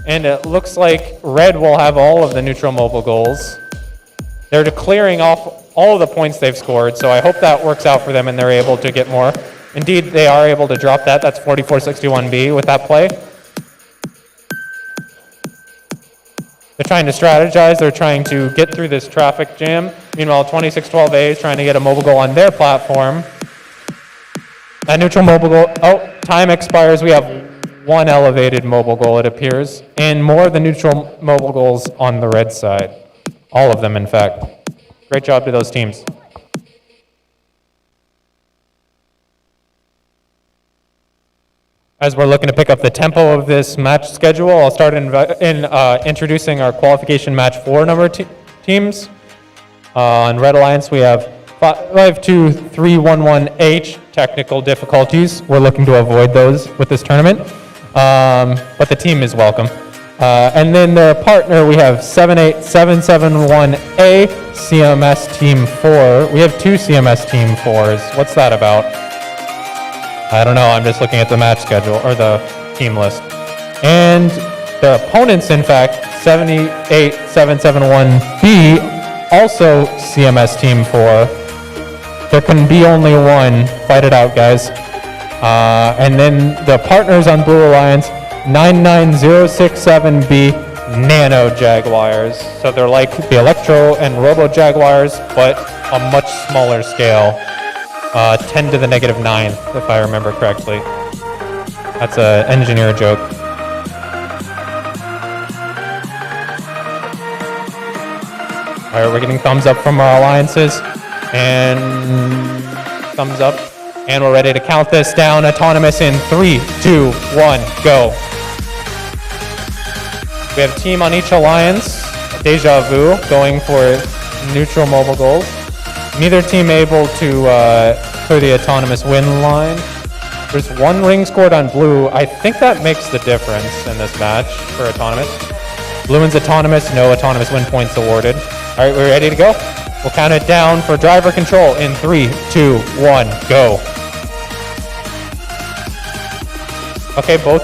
and it looks like red will have all of the neutral mobile goals. They're clearing off all of the points they've scored, so I hope that works out for them and they're able to get more. Indeed, they are able to drop that. That's 4461B with that play. They're trying to strategize. They're trying to get through this traffic jam. Meanwhile, 2612A is trying to get a mobile goal on their platform. That neutral mobile goal, time expires. We have one elevated mobile goal, it appears, and more of the neutral mobile goals on the red side. All of them, in fact. Great job to those teams. As we're looking to pick up the tempo of this match schedule, I'll start introducing our Qualification Match 4 number teams. On Red Alliance, we have 52311H technical difficulties. We're looking to avoid those with this tournament, but the team is welcome. And then their partner, we have 78771A, CMS Team 4. We have two CMS Team 4s. What's that about? I don't know. I'm just looking at the match schedule, or the team list. And their opponents, in fact, 78771B, also CMS Team 4. There can be only one. Fight it out, guys. And then the partners on Blue Alliance, 99067B, Nano Jaguars. So they're like the Electro and Robo Jaguars, but a much smaller scale. 10 to the negative 9th, if I remember correctly. That's an engineer joke. All right, we're getting thumbs up from our alliances, and thumbs up, and we're ready to count this down. Autonomous in 3, 2, 1, go. We have a team on each alliance. Deja Vu going for neutral mobile goals. Neither team able to clear the autonomous win line. There's one ring scored on blue. I think that makes the difference in this match for autonomous. Blue wins autonomous, no autonomous win points awarded. All right, we're ready to go. We'll count it down for driver control in 3, 2, 1, go. Okay, both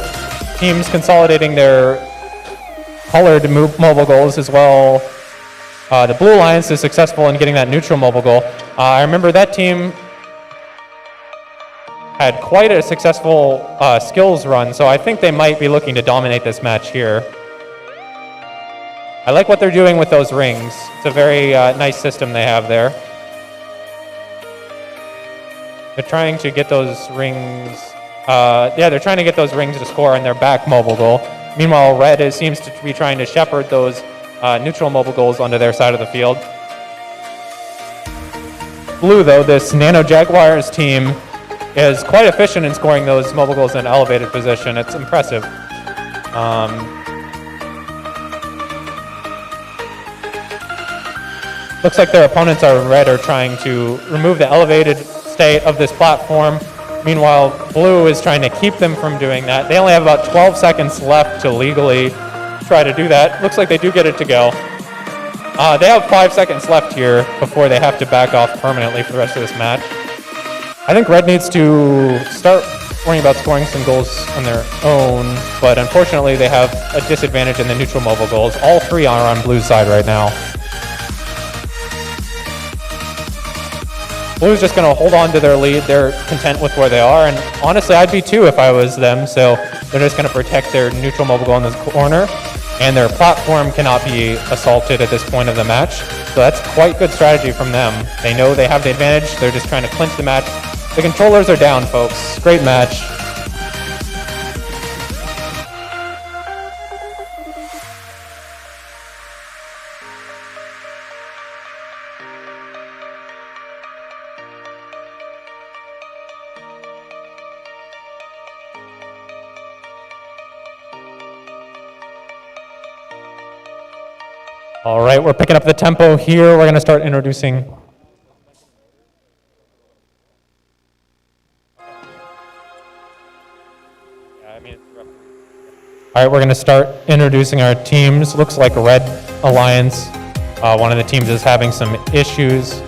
teams consolidating their colored mobile goals as well. The Blue Alliance is successful in getting that neutral mobile goal. I remember that team had quite a successful skills run, so I think they might be looking to dominate this match here. I like what they're doing with those rings. It's a very nice system they have there. They're trying to get those rings. They're trying to get those rings to score on their back mobile goal. Meanwhile, Red seems to be trying to shepherd those neutral mobile goals onto their side of the field. Blue, though, this Nano Jaguars team is quite efficient in scoring those mobile goals in an elevated position. It's impressive. Looks like their opponents are Red are trying to remove the elevated state of this platform. Meanwhile, Blue is trying to keep them from doing that. They only have about 12 seconds left to legally try to do that. Looks like they do get it to go. They have 5 seconds left here before they have to back off permanently for the rest of this match. I think Red needs to start worrying about scoring some goals on their own, but unfortunately they have a disadvantage in the neutral mobile goals. All three are on Blue's side right now. Blue's just going to hold on to their lead. They're content with where they are, and honestly, I'd be too if I was them. So they're just going to protect their neutral mobile goal in the corner, and their platform cannot be assaulted at this point of the match. So that's quite good strategy from them. They know they have the advantage. They're just trying to clinch the match. The controllers are down, folks. Great match. All right, we're picking up the tempo here. We're going to start introducing. All right, we're going to start introducing our teams. Looks like Red Alliance. One of the teams is having some issues.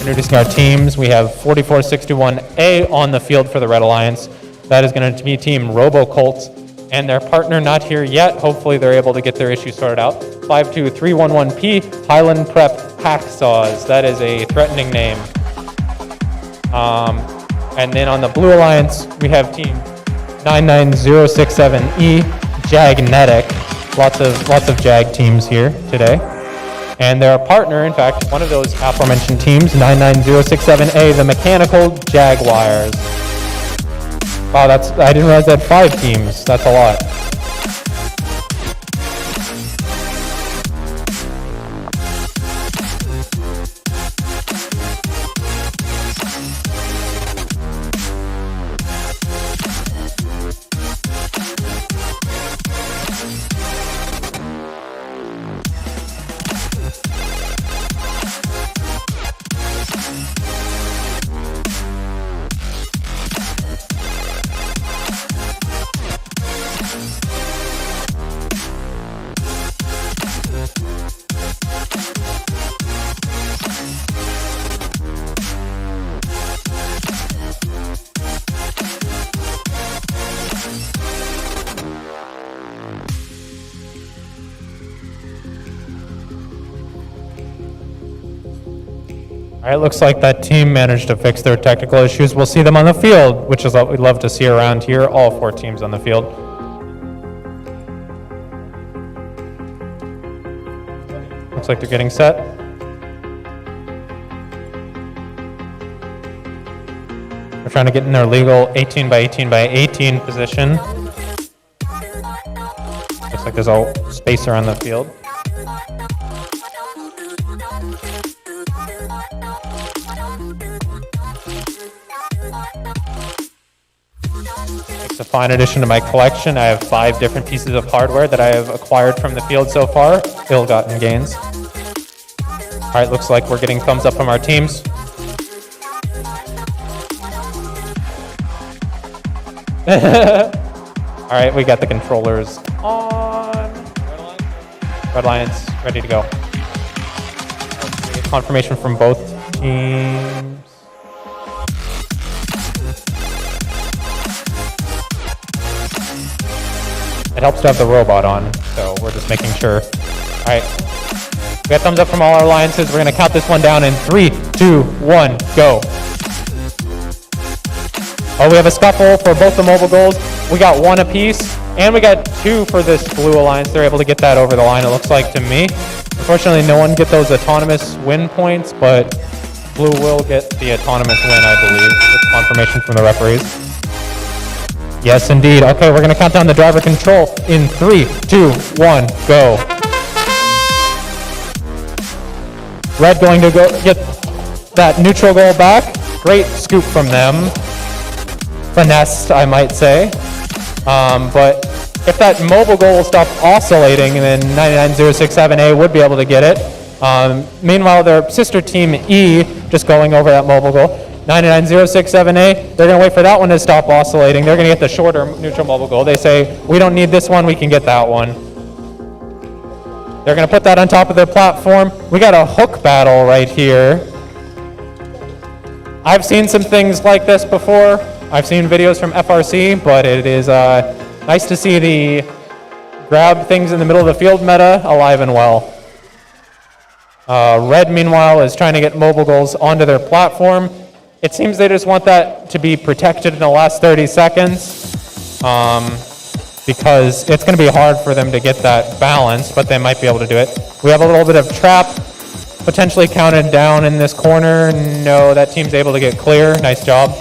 Introducing our teams, we have 4461A on the field for the Red Alliance. That is going to be Team RoboColt, and their partner not here yet. Hopefully they're able to get their issue sorted out. 52311P, Highland Prep Hacksaws. That is a threatening name. And then on the Blue Alliance, we have Team 99067E, Jagnetic. Lots of Jag teams here today. And their partner, in fact, one of those aforementioned teams, 99067A, the Mechanical Jaguars. Wow, I didn't realize they had 5 teams. That's a lot. All right, looks like that team managed to fix their technical issues. We'll see them on the field, which is what we'd love to see around here. All 4 teams on the field. Looks like they're getting set. They're trying to get in their legal 18 by 18 by 18 position. Looks like there's a spacer on the field. It's a fine addition to my collection. I have 5 different pieces of hardware that I have acquired from the field so far. Ill-gotten gains. All right, looks like we're getting thumbs up from our teams. All right, we got the controllers on. Red Alliance, ready to go. We get confirmation from both teams. It helps to have the robot on, so we're just making sure. All right, we got thumbs up from all our alliances. We're gonna count this one down in 3, 2, 1, go. Oh, we have a scuffle for both the mobile goals. We got 1 apiece, and we got 2 for this Blue Alliance. They're able to get that over the line, it looks like to me. Unfortunately, no one get those autonomous win points, but Blue will get the autonomous win, I believe, with confirmation from the referees. Yes, indeed. Okay, we're gonna count down the driver control in 3, 2, 1, go. Red going to go get that neutral goal back. Great scoop from them. Finessed, I might say. But if that mobile goal will stop oscillating, then 99067A would be able to get it. Meanwhile, their sister team E, just going over that mobile goal, 99067A, they're going to wait for that one to stop oscillating. They're going to get the shorter neutral mobile goal. They say, we don't need this one, we can get that one. They're going to put that on top of their platform. We got a hook battle right here. I've seen some things like this before. I've seen videos from FRC, but it is nice to see the grab things in the middle of the field meta alive and well. Red, meanwhile, is trying to get mobile goals onto their platform. It seems they just want that to be protected in the last 30 seconds because it's going to be hard for them to get that balance, but they might be able to do it. We have a little bit of trap potentially counted down in this corner. No, that team's able to get clear. Nice job.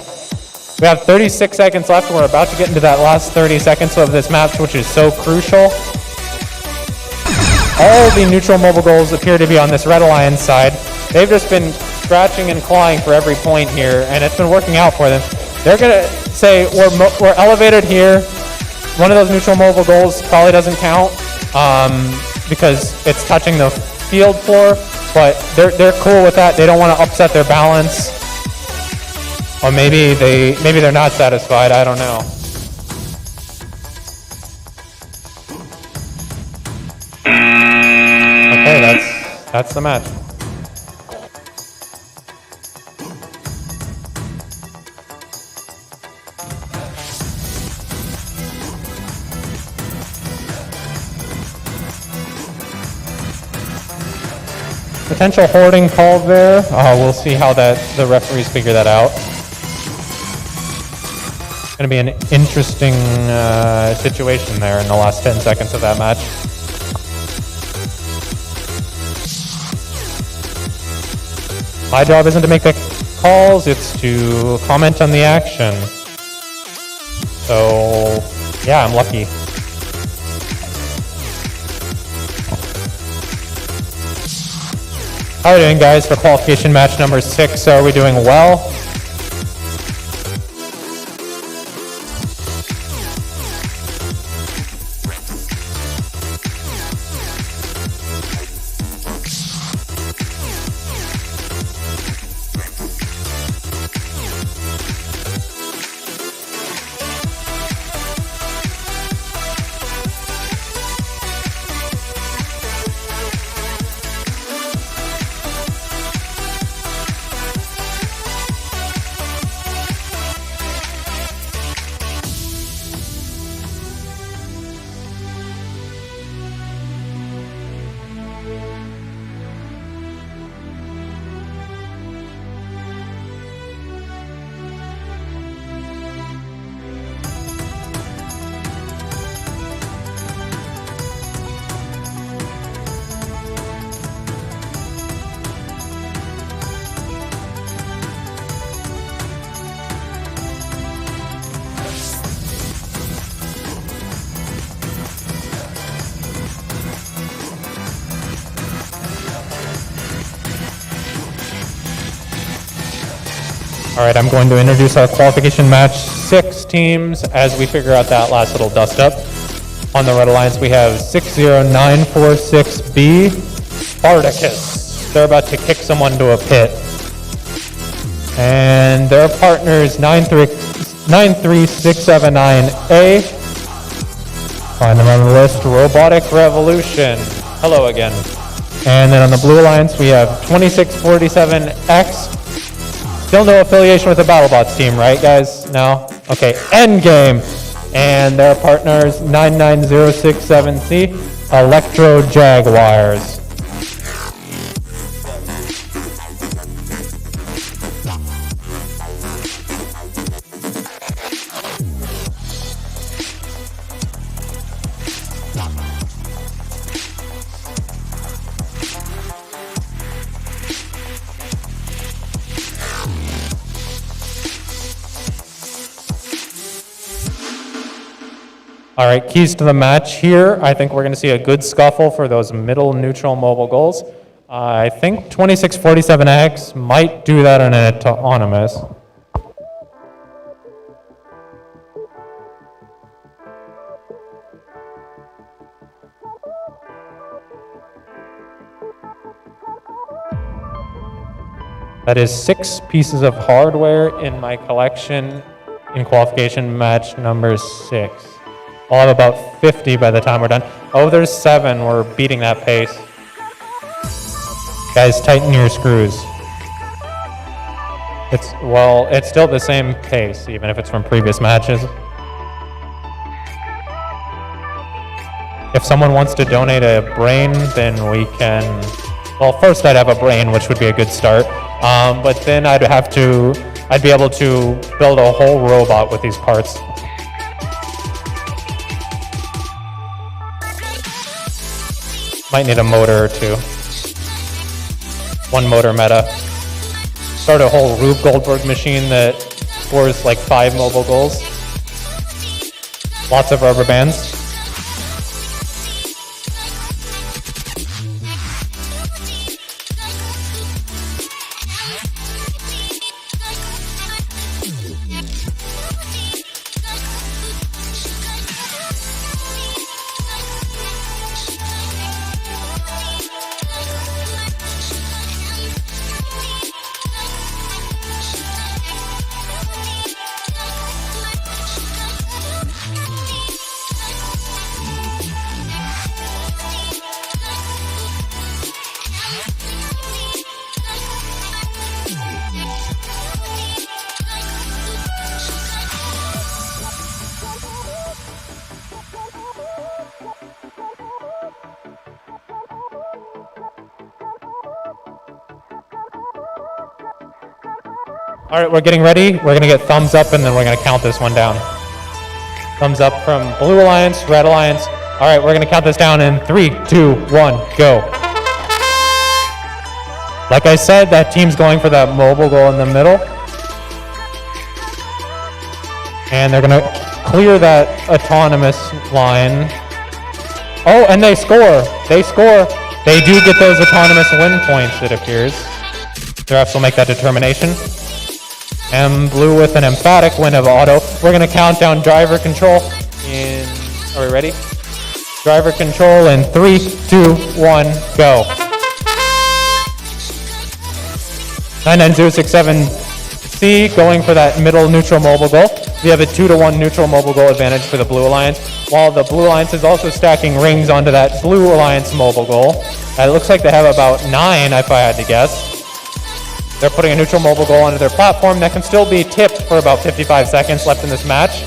We have 36 seconds left, and we're about to get into that last 30 seconds of this match, which is so crucial. All the neutral mobile goals appear to be on this Red Alliance side. They've just been scratching and clawing for every point here, and it's been working out for them. They're going to say, we're elevated here. One of those neutral mobile goals probably doesn't count because it's touching the field floor, but they're cool with that. They don't want to upset their balance. Or maybe they're not satisfied. I don't know. Okay, that's the match. Potential hoarding call there. We'll see how the referees figure that out. It's going to be an interesting situation there in the last 10 seconds of that match. My job isn't to make the calls, it's to comment on the action. So, yeah, I'm lucky. How are we doing, guys, for qualification match number 6? Are we doing well? All right, I'm going to introduce our qualification match 6 teams as we figure out that last little dust up. On the Red Alliance, we have 60946B, Spartacus. They're about to kick someone to a pit. And their partners, 93679A. Find them on the list, Robotic Revolution. Hello again. And then on the Blue Alliance, we have 2647X. Still no affiliation with the BattleBots team, right, guys? No? Okay, Endgame. And their partners, 99067C, Electro Jaguars. All right, keys to the match here. I think we're going to see a good scuffle for those middle neutral mobile goals. I think 2647X might do that in an autonomous. That is 6 pieces of hardware in my collection in qualification match number 6. I'll have about 50 by the time we're done. Oh, there's 7. We're beating that pace. Guys, tighten your screws. It's still the same pace, even if it's from previous matches. If someone wants to donate a brain, then we can, well, first I'd have a brain, which would be a good start. But then I'd be able to build a whole robot with these parts. Might need a motor or 2. 1 motor meta. Start a whole Rube Goldberg machine that scores like 5 mobile goals. Lots of rubber bands. All right, we're getting ready. We're gonna get thumbs up and then we're gonna count this one down. Thumbs up from Blue Alliance, Red Alliance. All right, we're gonna count this down in 3, 2, 1, go. Like I said, that team's going for that mobile goal in the middle. And they're gonna clear that autonomous line. Oh, and they score. They score. They do get those autonomous win points, it appears. The refs will make that determination. And Blue with an emphatic win of auto. We're gonna count down driver control in, are we ready? Driver control in 3, 2, 1, go. 99067C going for that middle neutral mobile goal. We have a 2-to-1 neutral mobile goal advantage for the Blue Alliance, while the Blue Alliance is also stacking rings onto that Blue Alliance mobile goal. It looks like they have about 9, if I had to guess. They're putting a neutral mobile goal onto their platform that can still be tipped for about 55 seconds left in this match.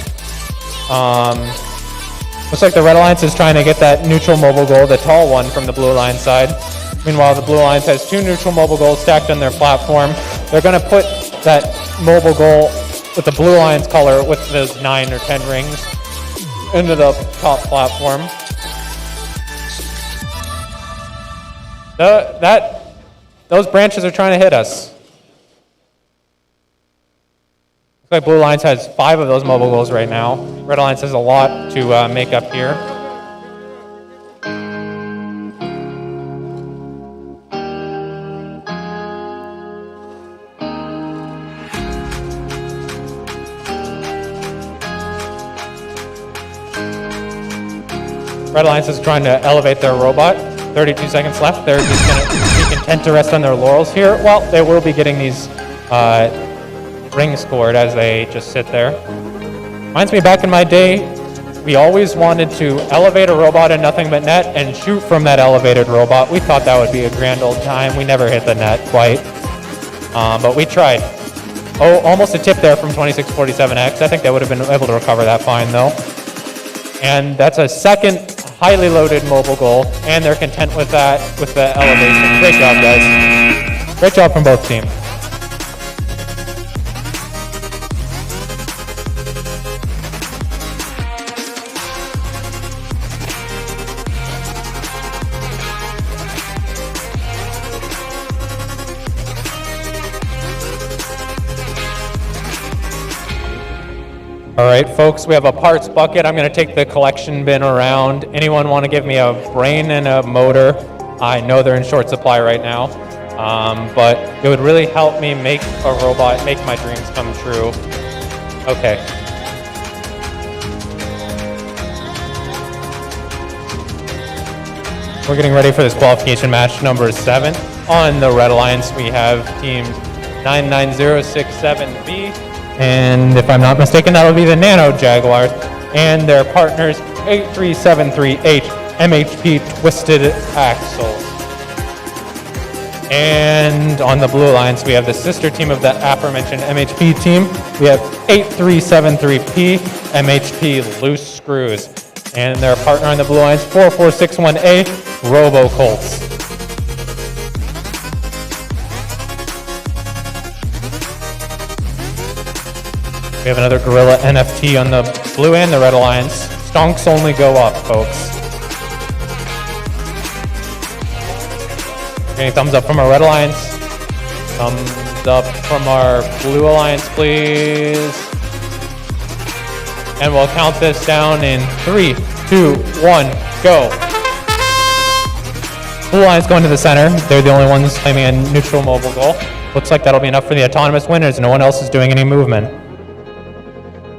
Looks like the Red Alliance is trying to get that neutral mobile goal, the tall one from the Blue Alliance side. Meanwhile, the Blue Alliance has 2 neutral mobile goals stacked on their platform. They're going to put that mobile goal with the Blue Alliance color with those 9 or 10 rings into the top platform. Those branches are trying to hit us. Looks like Blue Alliance has 5 of those mobile goals right now. Red Alliance has a lot to make up here. Red Alliance is trying to elevate their robot. 32 seconds left. They're just going to be content to rest on their laurels here. Well, they will be getting these rings scored as they just sit there. Reminds me back in my day, we always wanted to elevate a robot in nothing but net and shoot from that elevated robot. We thought that would be a grand old time. We never hit the net quite, but we tried. Oh, almost a tip there from 2647X. I think they would have been able to recover that fine though. And that's a second highly loaded mobile goal, and they're content with that, with the elevation. Great job, guys. Great job from both teams. All right, folks, we have a parts bucket. I'm going to take the collection bin around. Anyone want to give me a brain and a motor? I know they're in short supply right now, but it would really help me make a robot, make my dreams come true. Okay. We're getting ready for this qualification match number 7. On the Red Alliance, we have teams 99067B. And if I'm not mistaken, that'll be the Nano Jaguars. And their partners, 8373H, MHP Twisted Axles. And on the Blue Alliance, we have the sister team of the aforementioned MHP team. We have 8373P, MHP Loose Screws. And their partner on the Blue Alliance, 4461A, Robo Colts. We have another Gorilla NFT on the Blue and the Red Alliance. Stonks only go up, folks. Any thumbs up from our Red Alliance? Thumbs up from our Blue Alliance, please. And we'll count this down in 3, 2, 1, go. Blue Alliance going to the center. They're the only ones claiming a neutral mobile goal. Looks like that'll be enough for the autonomous winners. No one else is doing any movement.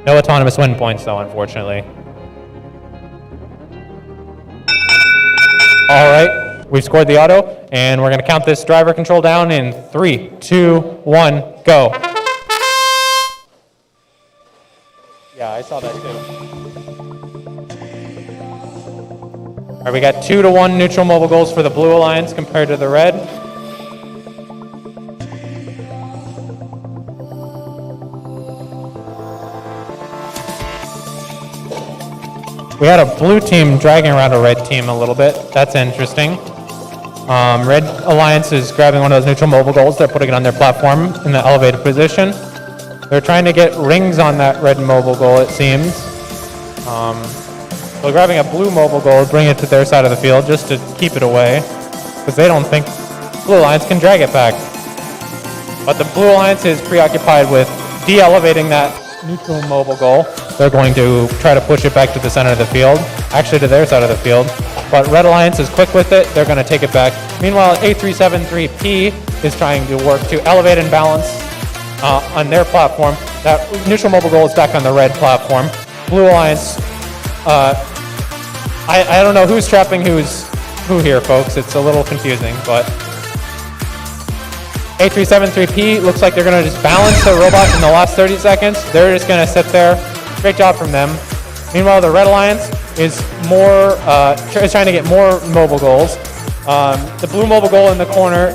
No autonomous win points, though, unfortunately. All right, we've scored the auto, and we're going to count this driver control down in 3, 2, 1, go. Yeah, I saw that too. All right, we got 2-1 neutral mobile goals for the Blue Alliance compared to the Red. We had a blue team dragging around a red team a little bit. That's interesting. Red Alliance is grabbing one of those neutral mobile goals. They're putting it on their platform in the elevated position. They're trying to get rings on that red mobile goal, it seems. So grabbing a blue mobile goal, bring it to their side of the field just to keep it away, because they don't think Blue Alliance can drag it back. But the Blue Alliance is preoccupied with de-elevating that neutral mobile goal. They're going to try to push it back to the center of the field, actually to their side of the field. But Red Alliance is quick with it. They're going to take it back. Meanwhile, A373P is trying to work to elevate and balance on their platform. That neutral mobile goal is back on the red platform. Blue Alliance, I don't know who's trapping who here, folks. It's a little confusing, but A373P looks like they're going to just balance the robot in the last 30 seconds. They're just going to sit there. Great job from them. Meanwhile, the Red Alliance is trying to get more mobile goals. The blue mobile goal in the corner.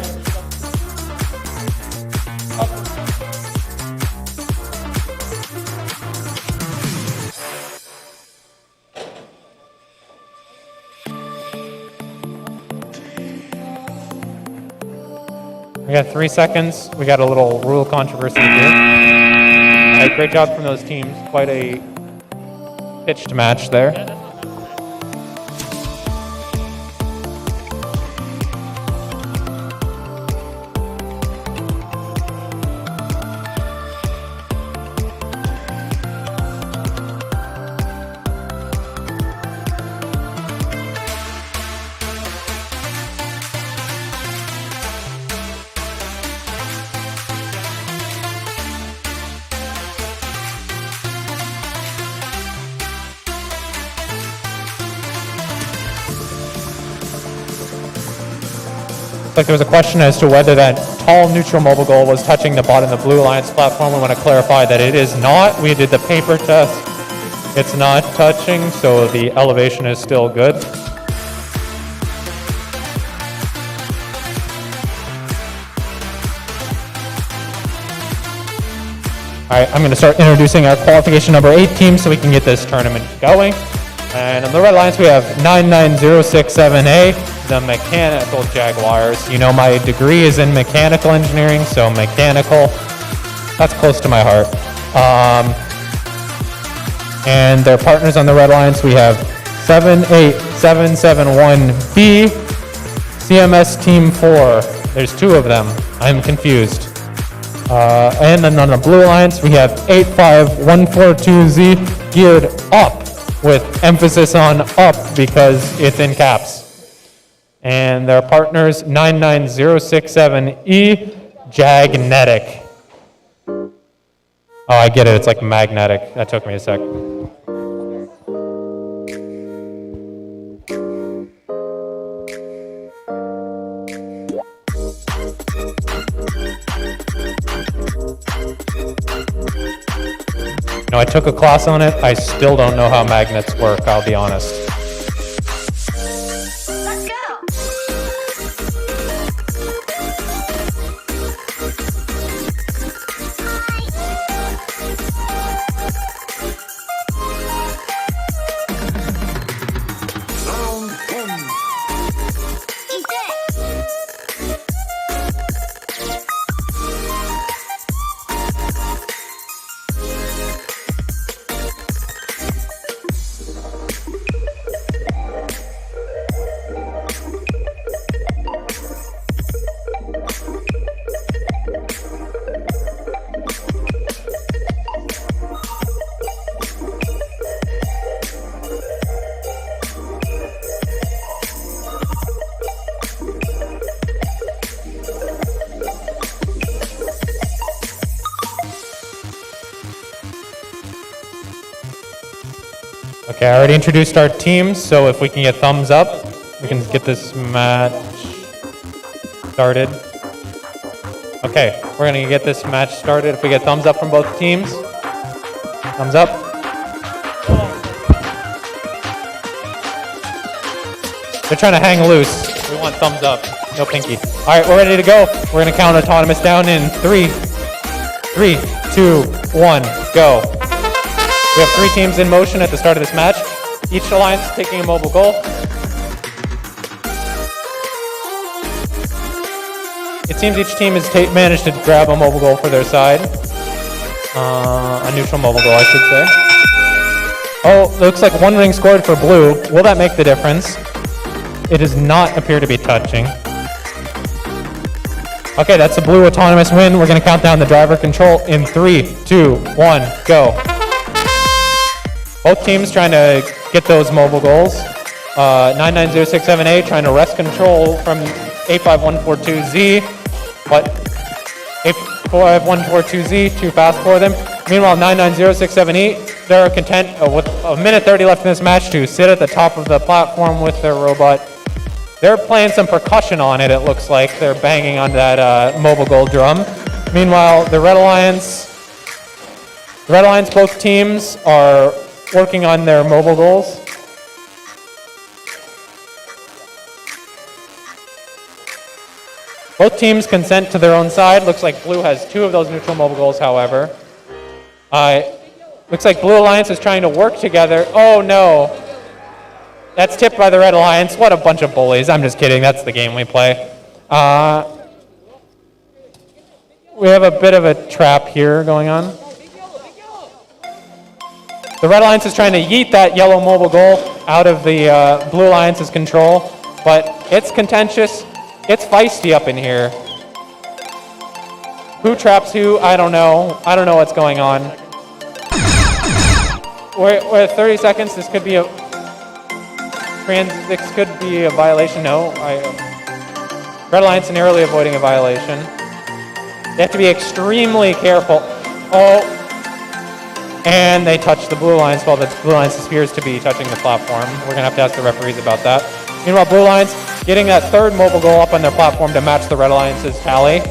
We got 3 seconds. We got a little rule controversy here. All right, great job from those teams. Quite a pitched match there. Like there was a question as to whether that tall neutral mobile goal was touching the bottom of the Blue Alliance platform. We want to clarify that it is not. We did the paper test. It's not touching, so the elevation is still good. All right, I'm going to start introducing our qualification number 8 team so we can get this tournament going. And on the Red Alliance, we have 99067A, the Mechanical Jaguars. You know, my degree is in mechanical engineering, so mechanical, that's close to my heart. And their partners on the Red Alliance, we have 78771B, CMS Team 4. There's 2 of them. I'm confused. And then on the Blue Alliance, we have 85142Z, geared up, with emphasis on up because it's in caps. And their partners, 99067E, Jagnetic. Oh, I get it. It's like magnetic. That took me a sec. I took a class on it. I still don't know how magnets work, I'll be honest. Let's go! Round 10. Eat that! Okay, I already introduced our teams, so if we can get thumbs up, we can get this match started. Okay, we're gonna get this match started. If we get thumbs up from both teams, thumbs up. They're trying to hang loose. We want thumbs up, no pinky. All right, we're ready to go. We're gonna count autonomous down in 3, 2, 1, go. We have 3 teams in motion at the start of this match. Each alliance is taking a mobile goal. It seems each team has managed to grab a mobile goal for their side. A neutral mobile goal, I should say. Oh, looks like 1 ring scored for blue. Will that make the difference? It does not appear to be touching. Okay, that's a blue autonomous win. We're gonna count down the driver control in 3, 2, 1, go. Both teams trying to get those mobile goals. 99067A trying to wrest control from 85142Z, but 85142Z too fast for them. Meanwhile, 99067E, they're content with a minute 30 left in this match to sit at the top of the platform with their robot. They're playing some percussion on it, it looks like. They're banging on that mobile goal drum. Meanwhile, the Red Alliance, both teams are working on their mobile goals. Both teams consent to their own side. Looks like blue has 2 of those neutral mobile goals, however. Looks like Blue Alliance is trying to work together. Oh no. That's tipped by the Red Alliance. What a bunch of bullies. I'm just kidding. That's the game we play. We have a bit of a trap here going on. The Red Alliance is trying to yeet that yellow mobile goal out of the Blue Alliance's control, but it's contentious. It's feisty up in here. Who traps who? I don't know. I don't know what's going on. We're at 30 seconds. This could be a violation. No, Red Alliance narrowly avoiding a violation. They have to be extremely careful. Oh, and they touch the Blue Alliance while the Blue Alliance appears to be touching the platform. We're gonna have to ask the referees about that. Meanwhile, Blue Alliance getting that 3rd mobile goal up on their platform to match the Red Alliance's tally.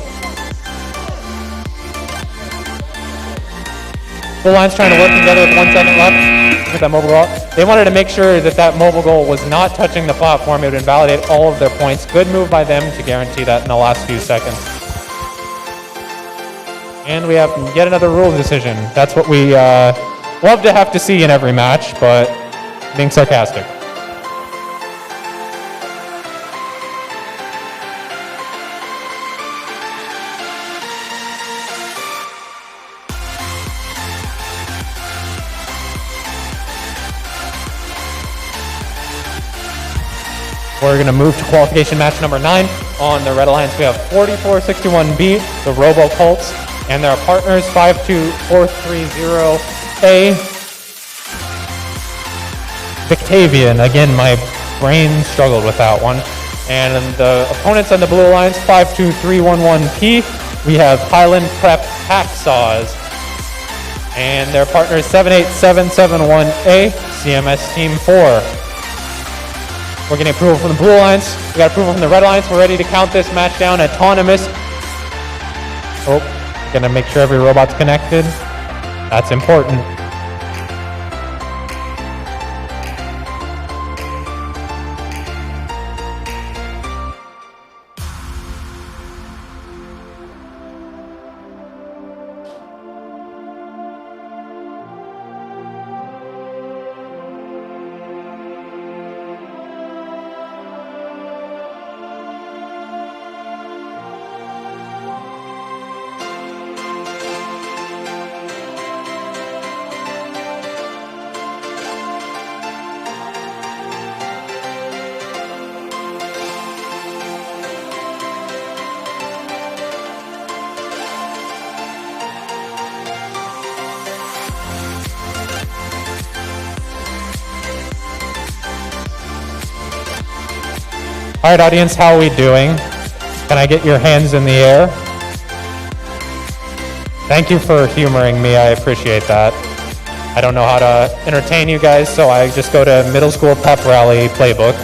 Blue Alliance trying to work together with 1 second left. Look at that mobile goal. They wanted to make sure that that mobile goal was not touching the platform. It would invalidate all of their points. Good move by them to guarantee that in the last few seconds. And we have yet another rule decision. That's what we love to have to see in every match, but being sarcastic. We're going to move to qualification match number 9. On the Red Alliance, we have 4461B, the Robo Colts, and their partners 52430A, Victavian. Again, my brain struggled with that one. And the opponents on the Blue Alliance, 52311P, we have Highland Prep Hacksaws, and their partners 78771A, CMS Team 4. We're getting approval from the Blue Alliance. We got approval from the Red Alliance. We're ready to count this match down. Autonomous. Oh, gonna make sure every robot's connected. That's important. All right, audience, how are we doing? Can I get your hands in the air? Thank you for humoring me. I appreciate that. I don't know how to entertain you guys, so I just go to middle school pep rally playbook.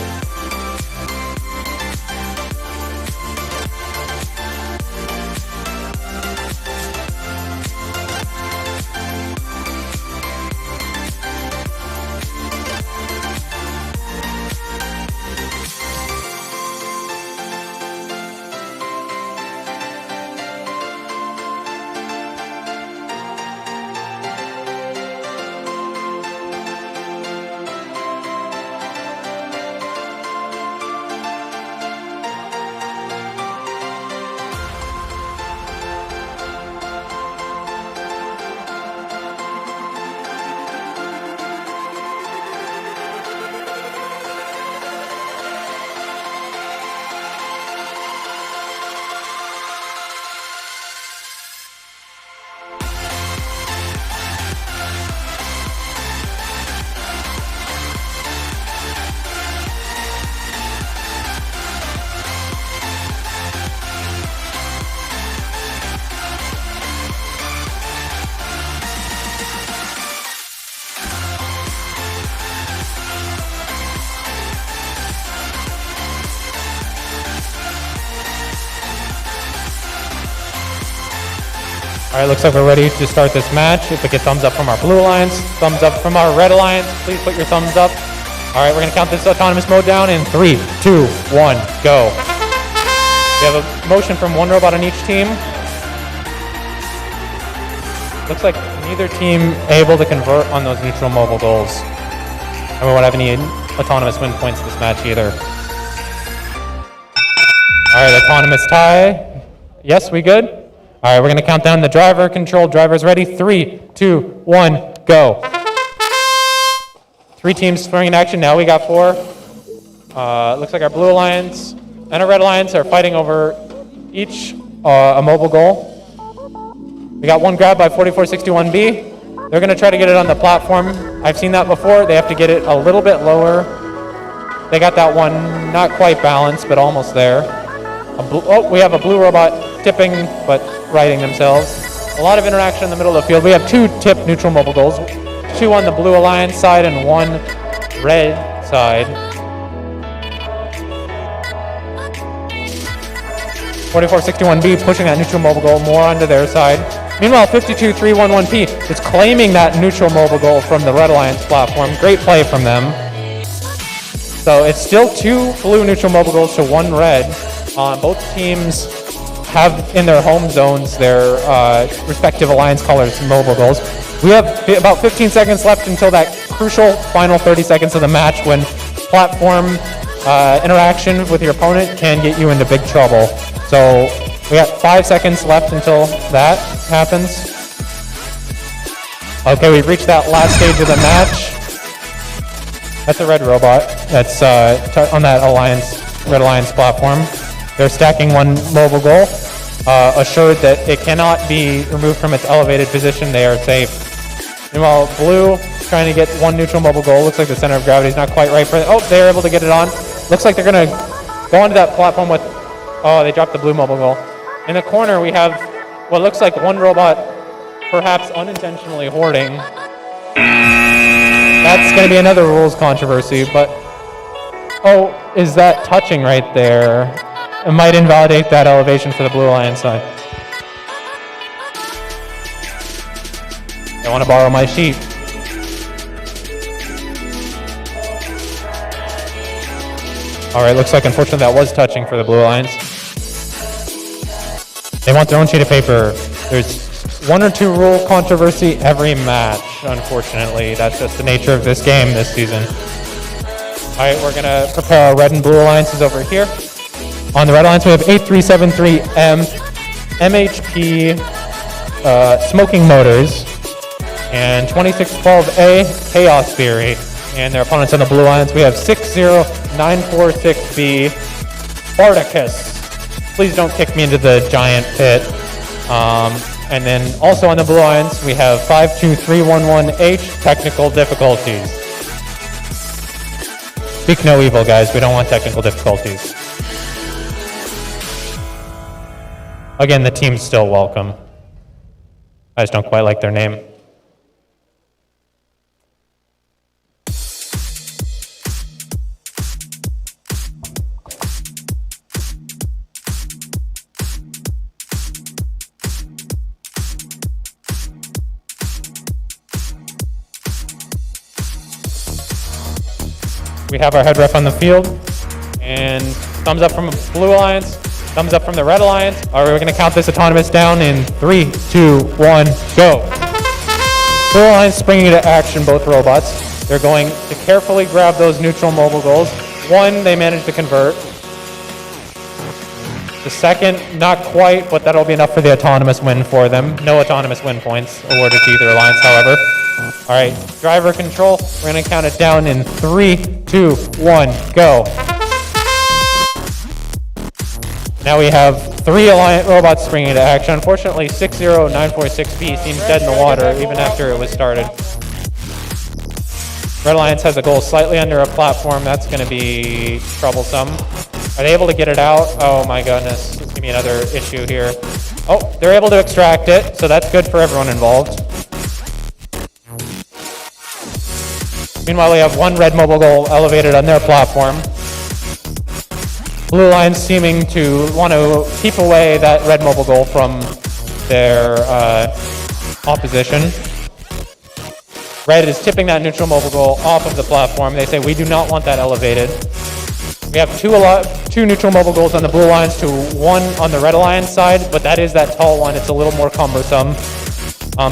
All right, looks like we're ready to start this match. If we get thumbs up from our blue alliance, thumbs up from our red alliance, please put your thumbs up. All right, we're gonna count this autonomous mode down in 3, 2, 1, go. We have a motion from one robot on each team. Looks like neither team able to convert on those neutral mobile goals. And we won't have any autonomous win points this match either. All right, autonomous tie. Yes, we good? All right, we're gonna count down the driver control. Drivers ready? 3, 2, 1, go. 3 teams sprung in action. Now we got 4. Looks like our blue alliance and our red alliance are fighting over each a mobile goal. We got one grab by 4461B. They're gonna try to get it on the platform. I've seen that before. They have to get it a little bit lower. They got that one not quite balanced, but almost there. We have a blue robot tipping, but righting themselves. A lot of interaction in the middle of the field. We have 2 tip neutral mobile goals. 2 on the blue alliance side and 1 red side. 4461B pushing that neutral mobile goal more onto their side. Meanwhile, 52311P is claiming that neutral mobile goal from the red alliance platform. Great play from them. So it's still 2 blue neutral mobile goals to 1 red. Both teams have in their home zones their respective alliance colors mobile goals. We have about 15 seconds left until that crucial final 30 seconds of the match when platform interaction with your opponent can get you into big trouble. So we got 5 seconds left until that happens. Okay, we've reached that last stage of the match. That's a red robot that's on that red alliance platform. They're stacking 1 mobile goal, assured that it cannot be removed from its elevated position. They are safe. Meanwhile, blue trying to get 1 neutral mobile goal. Looks like the center of gravity is not quite right for it. Oh, they're able to get it on. Looks like they're going to go onto that platform with... Oh, they dropped the blue mobile goal. In the corner, we have what looks like 1 robot perhaps unintentionally hoarding. That's going to be another rules controversy, but... Oh, is that touching right there? It might invalidate that elevation for the blue alliance side. I want to borrow my sheet. All right, looks like unfortunately that was touching for the blue alliance. They want their own sheet of paper. There's 1 or 2 rule controversy every match, unfortunately. That's just the nature of this game this season. All right, we're gonna prepare our red and blue alliances over here. On the red alliance, we have 8373M, MHP, Smoking Motors, and 2612A, Chaos Theory. And their opponents on the blue alliance, we have 60946B, Spartacus. Please don't kick me into the giant pit. And then also on the blue alliance, we have 52311H, Technical Difficulties. Speak no evil, guys. We don't want technical difficulties. Again, the team's still welcome. I just don't quite like their name. We have our head ref on the field, and thumbs up from Blue Alliance, thumbs up from the Red Alliance. All right, we're going to count this autonomous down in 3, 2, 1, go. Blue Alliance springing into action, both robots. They're going to carefully grab those neutral mobile goals. One, they managed to convert. The second, not quite, but that'll be enough for the autonomous win for them. No autonomous win points awarded to either alliance, however. All right, driver control. We're going to count it down in 3, 2, 1, go. Now we have 3 Alliant robots springing into action. Unfortunately, 60946B seems dead in the water even after it was started. Red Alliance has a goal slightly under a platform. That's going to be troublesome. Are they able to get it out? Oh my goodness. It's going to be another issue here. Oh, they're able to extract it, so that's good for everyone involved. Meanwhile, we have 1 red mobile goal elevated on their platform. Blue Alliance seeming to want to keep away that red mobile goal from their opposition. Red is tipping that neutral mobile goal off of the platform. They say, we do not want that elevated. We have 2 neutral mobile goals on the Blue Alliance to 1 on the Red Alliance side, but that is that tall one. It's a little more cumbersome.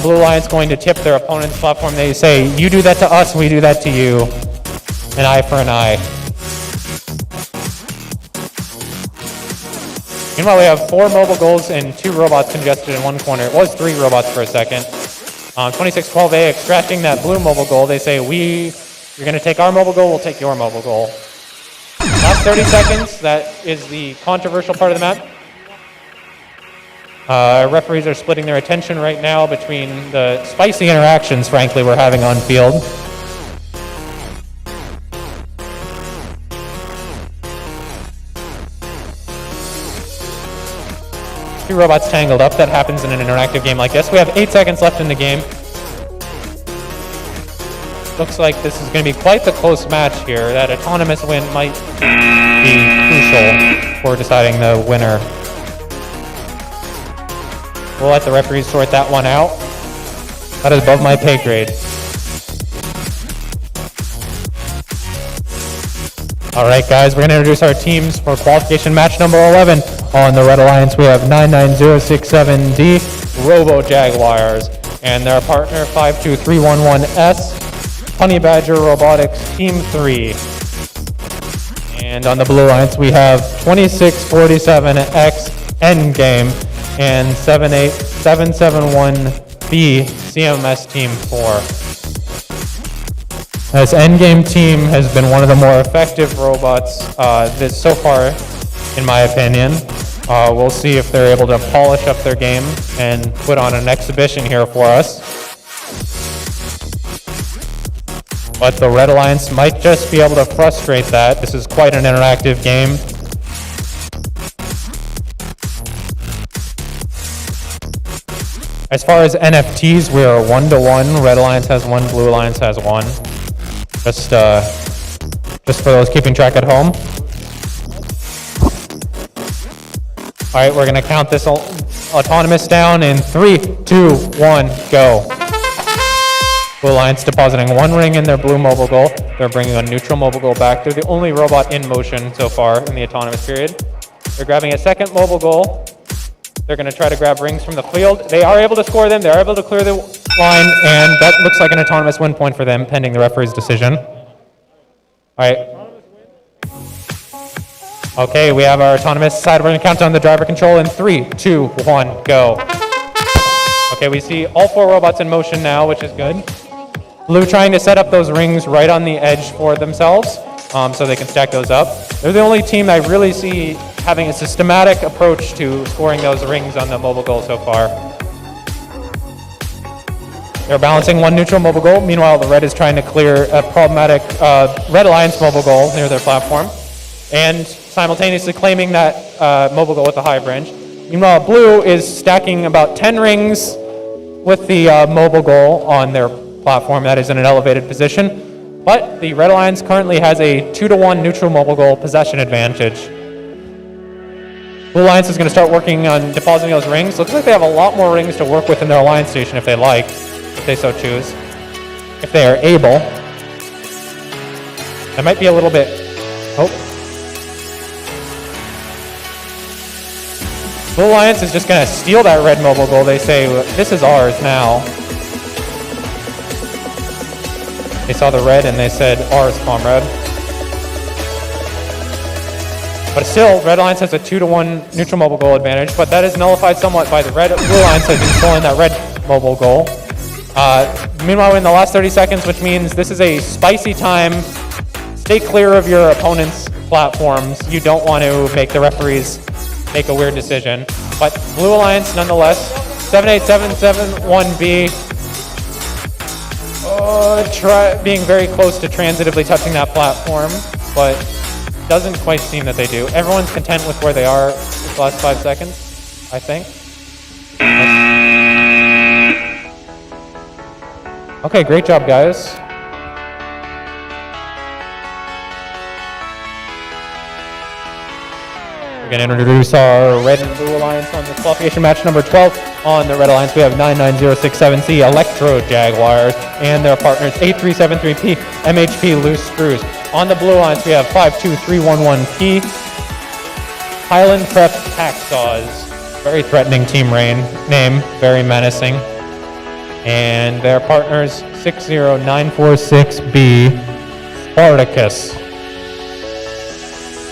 Blue Alliance going to tip their opponent's platform. They say, you do that to us, we do that to you. An eye for an eye. Meanwhile, we have 4 mobile goals and 2 robots congested in one corner. It was 3 robots for a second. 2612A extracting that blue mobile goal. They say, you're going to take our mobile goal, we'll take your mobile goal. Last 30 seconds, that is the controversial part of the map. Referees are splitting their attention right now between the spicy interactions, frankly, we're having on field. Two robots tangled up. That happens in an interactive game like this. We have 8 seconds left in the game. Looks like this is going to be quite the close match here. That autonomous win might be crucial for deciding the winner. We'll let the referees sort that one out. That is above my pay grade. All right, guys, we're going to introduce our teams for qualification match number 11. On the Red Alliance, we have 99067D, Robo Jaguars, and their partner 52311S, Honey Badger Robotics Team 3. And on the Blue Alliance, we have 2647X Endgame and 78771B CMS Team 4. This Endgame team has been one of the more effective robots so far, in my opinion. We'll see if they're able to polish up their game and put on an exhibition here for us. But the Red Alliance might just be able to frustrate that. This is quite an interactive game. As far as NFTs, we are 1-to-1. Red Alliance has 1, Blue Alliance has 1. Just for those keeping track at home. All right, we're going to count this autonomous down in 3, 2, 1, go. Blue Alliance depositing 1 ring in their blue mobile goal. They're bringing a neutral mobile goal back. They're the only robot in motion so far in the autonomous period. They're grabbing a second mobile goal. They're going to try to grab rings from the field. They are able to score them. They're able to clear the line, and that looks like an autonomous win point for them, pending the referee's decision. All right. Okay, we have our autonomous side. We're going to count down the driver control in 3, 2, 1, go. Okay, we see all 4 robots in motion now, which is good. Blue trying to set up those rings right on the edge for themselves so they can stack those up. They're the only team I really see having a systematic approach to scoring those rings on the mobile goal so far. They're balancing 1 neutral mobile goal. Meanwhile, the red is trying to clear a problematic Red Alliance mobile goal near their platform, and simultaneously claiming that mobile goal with the high branch. Meanwhile, blue is stacking about 10 rings with the mobile goal on their platform that is in an elevated position. But the Red Alliance currently has a 2-to-1 neutral mobile goal possession advantage. Blue Alliance is going to start working on depositing those rings. Looks like they have a lot more rings to work with in their Alliance station if they like, if they so choose. If they are able. That might be a little bit... Oh. Blue Alliance is just going to steal that red mobile goal. They say, this is ours now. They saw the red and they said, ours, comrade. But still, Red Alliance has a 2-to-1 neutral mobile goal advantage, but that is nullified somewhat by the Blue Alliance having stolen that red mobile goal. Meanwhile, we're in the last 30 seconds, which means this is a spicy time. Stay clear of your opponent's platforms. You don't want to make the referees make a weird decision. But Blue Alliance, nonetheless, 78771B, try being very close to transitively touching that platform, but doesn't quite seem that they do. Everyone's content with where they are these last 5 seconds, I think. Okay, great job, guys. We're going to introduce our Red and Blue Alliance on the qualification match number 12. On the Red Alliance, we have 99067C Electro Jaguars and their partners 8373P MHP Loose Screws. On the Blue Alliance, we have 52311P Highland Prep Hacksaws. Very threatening team name, very menacing. And their partners 60946B Spartacus.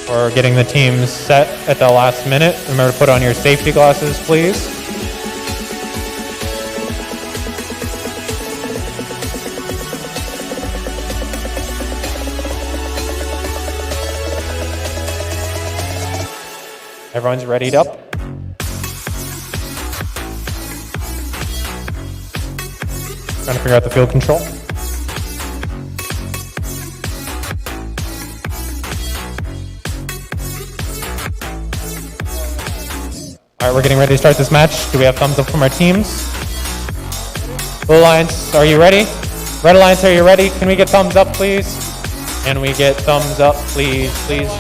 We're getting the teams set at the last minute. Remember to put on your safety glasses, please. Everyone's readied up. Trying to figure out the field control. All right, we're getting ready to start this match. Do we have thumbs up from our teams? Blue Alliance, are you ready? Red Alliance, are you ready? Can we get thumbs up, please? Can we get thumbs up, please? Please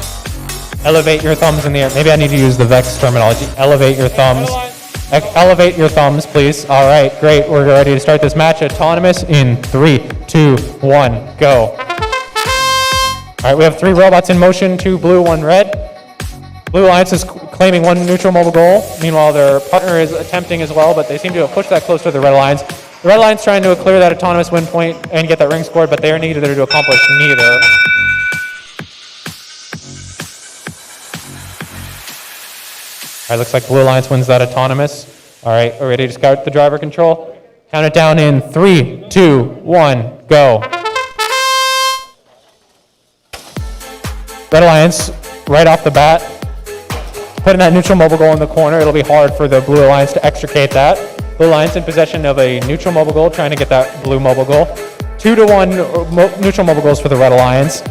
elevate your thumbs in the air. Maybe I need to use the Vex terminology. Elevate your thumbs. Elevate your thumbs, please. All right, great. We're ready to start this match. Autonomous in 3, 2, 1, go. All right, we have 3 robots in motion, 2 blue, 1 red. Blue Alliance is claiming 1 neutral mobile goal. Meanwhile, their partner is attempting as well, but they seem to have pushed that close to the Red Alliance. The Red Alliance trying to clear that autonomous win point and get that ring scored, but they are neither to accomplish neither. All right, looks like Blue Alliance wins that autonomous. All right, we're ready to start the driver control. Count it down in 3, 2, 1, go. Red Alliance, right off the bat, putting that neutral mobile goal in the corner. It'll be hard for the Blue Alliance to extricate that. Blue Alliance in possession of a neutral mobile goal, trying to get that blue mobile goal. 2-to-1 neutral mobile goals for the Red Alliance.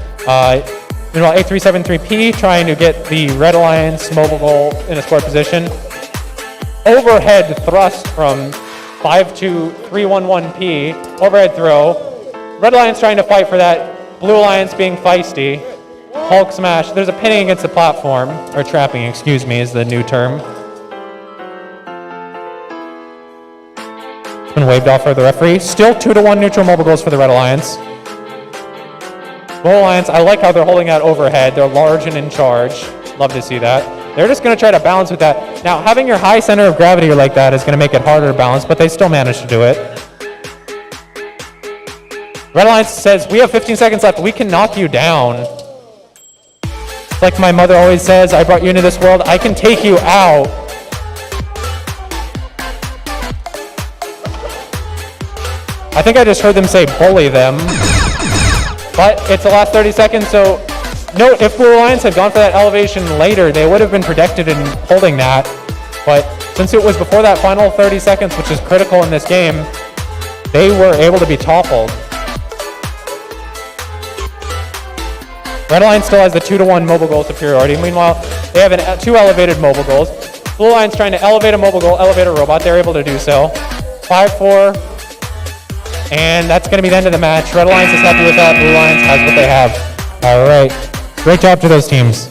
Meanwhile, 8373P trying to get the Red Alliance mobile goal in a score position. Overhead thrust from 52311P. Overhead throw. Red Alliance trying to fight for that. Blue Alliance being feisty. Hulk smash. There's a pinning against the platform, or trapping, excuse me, is the new term. It's been waved off for the referee. Still 2-to-1 neutral mobile goals for the Red Alliance. Blue Alliance, I like how they're holding out overhead. They're large and in charge. Love to see that. They're just going to try to balance with that. Now, having your high center of gravity like that is going to make it harder to balance, but they still manage to do it. Red Alliance says, we have 15 seconds left. We can knock you down. Like my mother always says, I brought you into this world. I can take you out. I think I just heard them say bully them. But it's the last 30 seconds, so note, if Blue Alliance had gone for that elevation later, they would have been protected in holding that. But since it was before that final 30 seconds, which is critical in this game, they were able to be toppled. Red Alliance still has the 2-to-1 mobile goal superiority. Meanwhile, they have 2 elevated mobile goals. Blue Alliance trying to elevate a mobile goal, elevate a robot. They're able to do so. 5-4. And that's going to be the end of the match. Red Alliance is happy with that. Blue Alliance has what they have. All right. Great job to those teams.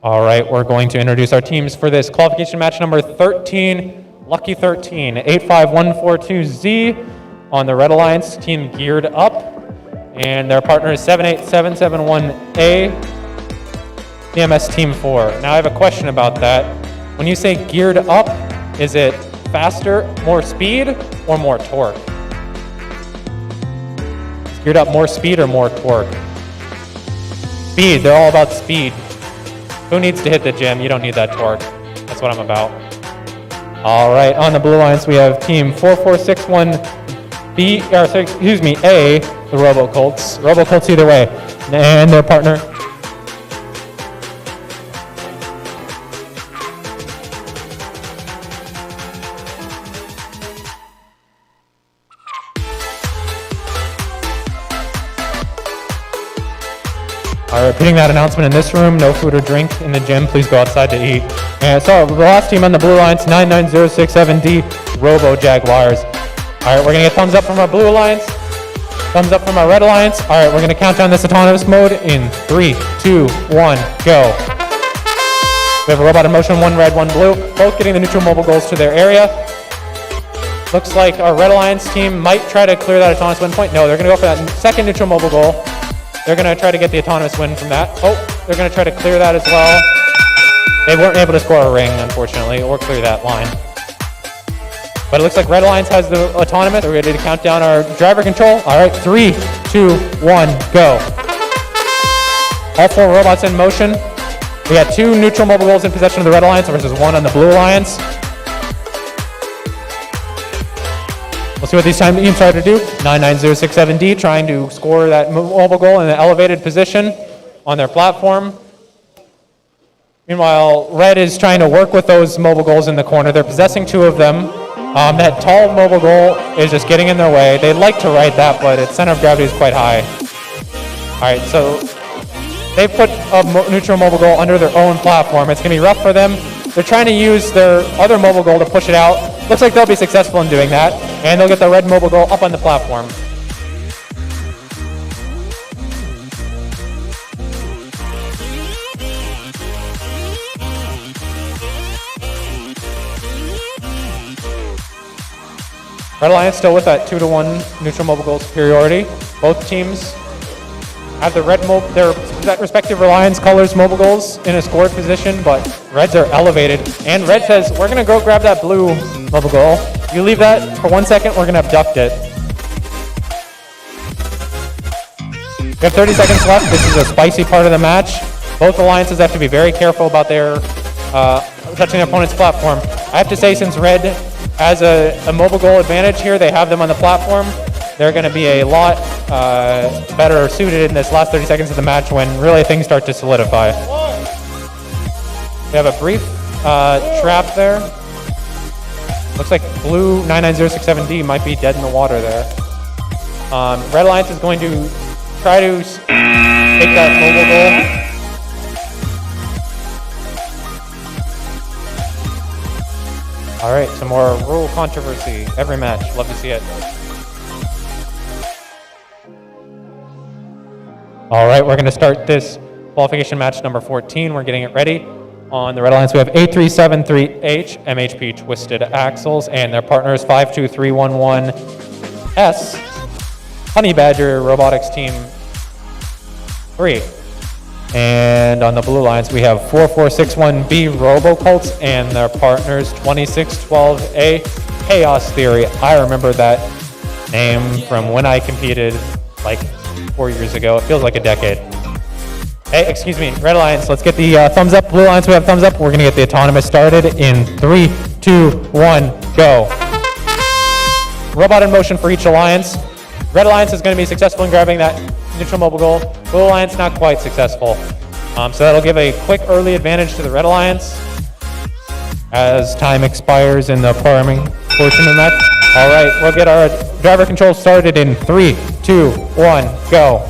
All right, we're going to introduce our teams for this qualification match number 13, Lucky 13, 85142Z on the Red Alliance, team geared up, and their partner is 78771A, CMS Team 4. Now I have a question about that. When you say geared up, is it faster, more speed, or more torque? Is geared up more speed or more torque? Speed, they're all about speed. Who needs to hit the gym? You don't need that torque. That's what I'm about. All right, on the Blue Alliance, we have team 4461B, or excuse me, A, the RoboColts. RoboColts either way, and their partner. All right, repeating that announcement in this room, no food or drink in the gym, please go outside to eat. And so the last team on the Blue Alliance, 99067D, Robo Jaguars. All right, we're gonna get thumbs up from our Blue Alliance, thumbs up from our Red Alliance. All right, we're gonna count down this autonomous mode in 3, 2, 1, go. We have a robot in motion, one red, one blue, both getting the neutral mobile goals to their area. Looks like our Red Alliance team might try to clear that autonomous win point. No, they're gonna go for that second neutral mobile goal. They're going to try to get the autonomous win from that. Oh, they're going to try to clear that as well. They weren't able to score a ring, unfortunately, or clear that line. But it looks like Red Alliance has the autonomous. We're ready to count down our driver control. All right, 3, 2, 1, go. All 4 robots in motion. We got 2 neutral mobile goals in possession of the Red Alliance versus 1 on the Blue Alliance. We'll see what these teams try to do. 99067D trying to score that mobile goal in an elevated position on their platform. Meanwhile, Red is trying to work with those mobile goals in the corner. They're possessing 2 of them. That tall mobile goal is just getting in their way. They'd like to right that, but its center of gravity is quite high. All right, so they put a neutral mobile goal under their own platform. It's going to be rough for them. They're trying to use their other mobile goal to push it out. Looks like they'll be successful in doing that, and they'll get the red mobile goal up on the platform. Red Alliance still with that 2-to-1 neutral mobile goal superiority. Both teams have their respective Alliance colors mobile goals in a scored position, but Reds are elevated. And Red says, we're gonna go grab that blue mobile goal. You leave that for 1 second, we're gonna abduct it. We have 30 seconds left. This is a spicy part of the match. Both alliances have to be very careful about their touching their opponent's platform. I have to say, since Red has a mobile goal advantage here, they have them on the platform. They're going to be a lot better suited in this last 30 seconds of the match when really things start to solidify. We have a brief trap there. Looks like blue 99067D might be dead in the water there. Red Alliance is going to try to take that mobile goal. All right, some more rule controversy. Every match, love to see it. All right, we're going to start this qualification match number 14. We're getting it ready. On the Red Alliance, we have 8373H, MHP Twisted Axles, and their partners 52311S, Honey Badger Robotics Team 3. And on the Blue Alliance, we have 4461B RoboColts and their partners 2612A Chaos Theory. I remember that name from when I competed like 4 years ago. It feels like a decade. Hey, excuse me, Red Alliance, let's get the thumbs up. Blue Alliance, we have thumbs up. We're gonna get the autonomous started in 3, 2, 1, go. Robot in motion for each alliance. Red Alliance is gonna be successful in grabbing that neutral mobile goal. Blue Alliance, not quite successful. So that'll give a quick early advantage to the Red Alliance as time expires in the farming portion of the match. All right, we'll get our driver control started in 3, 2, 1, go.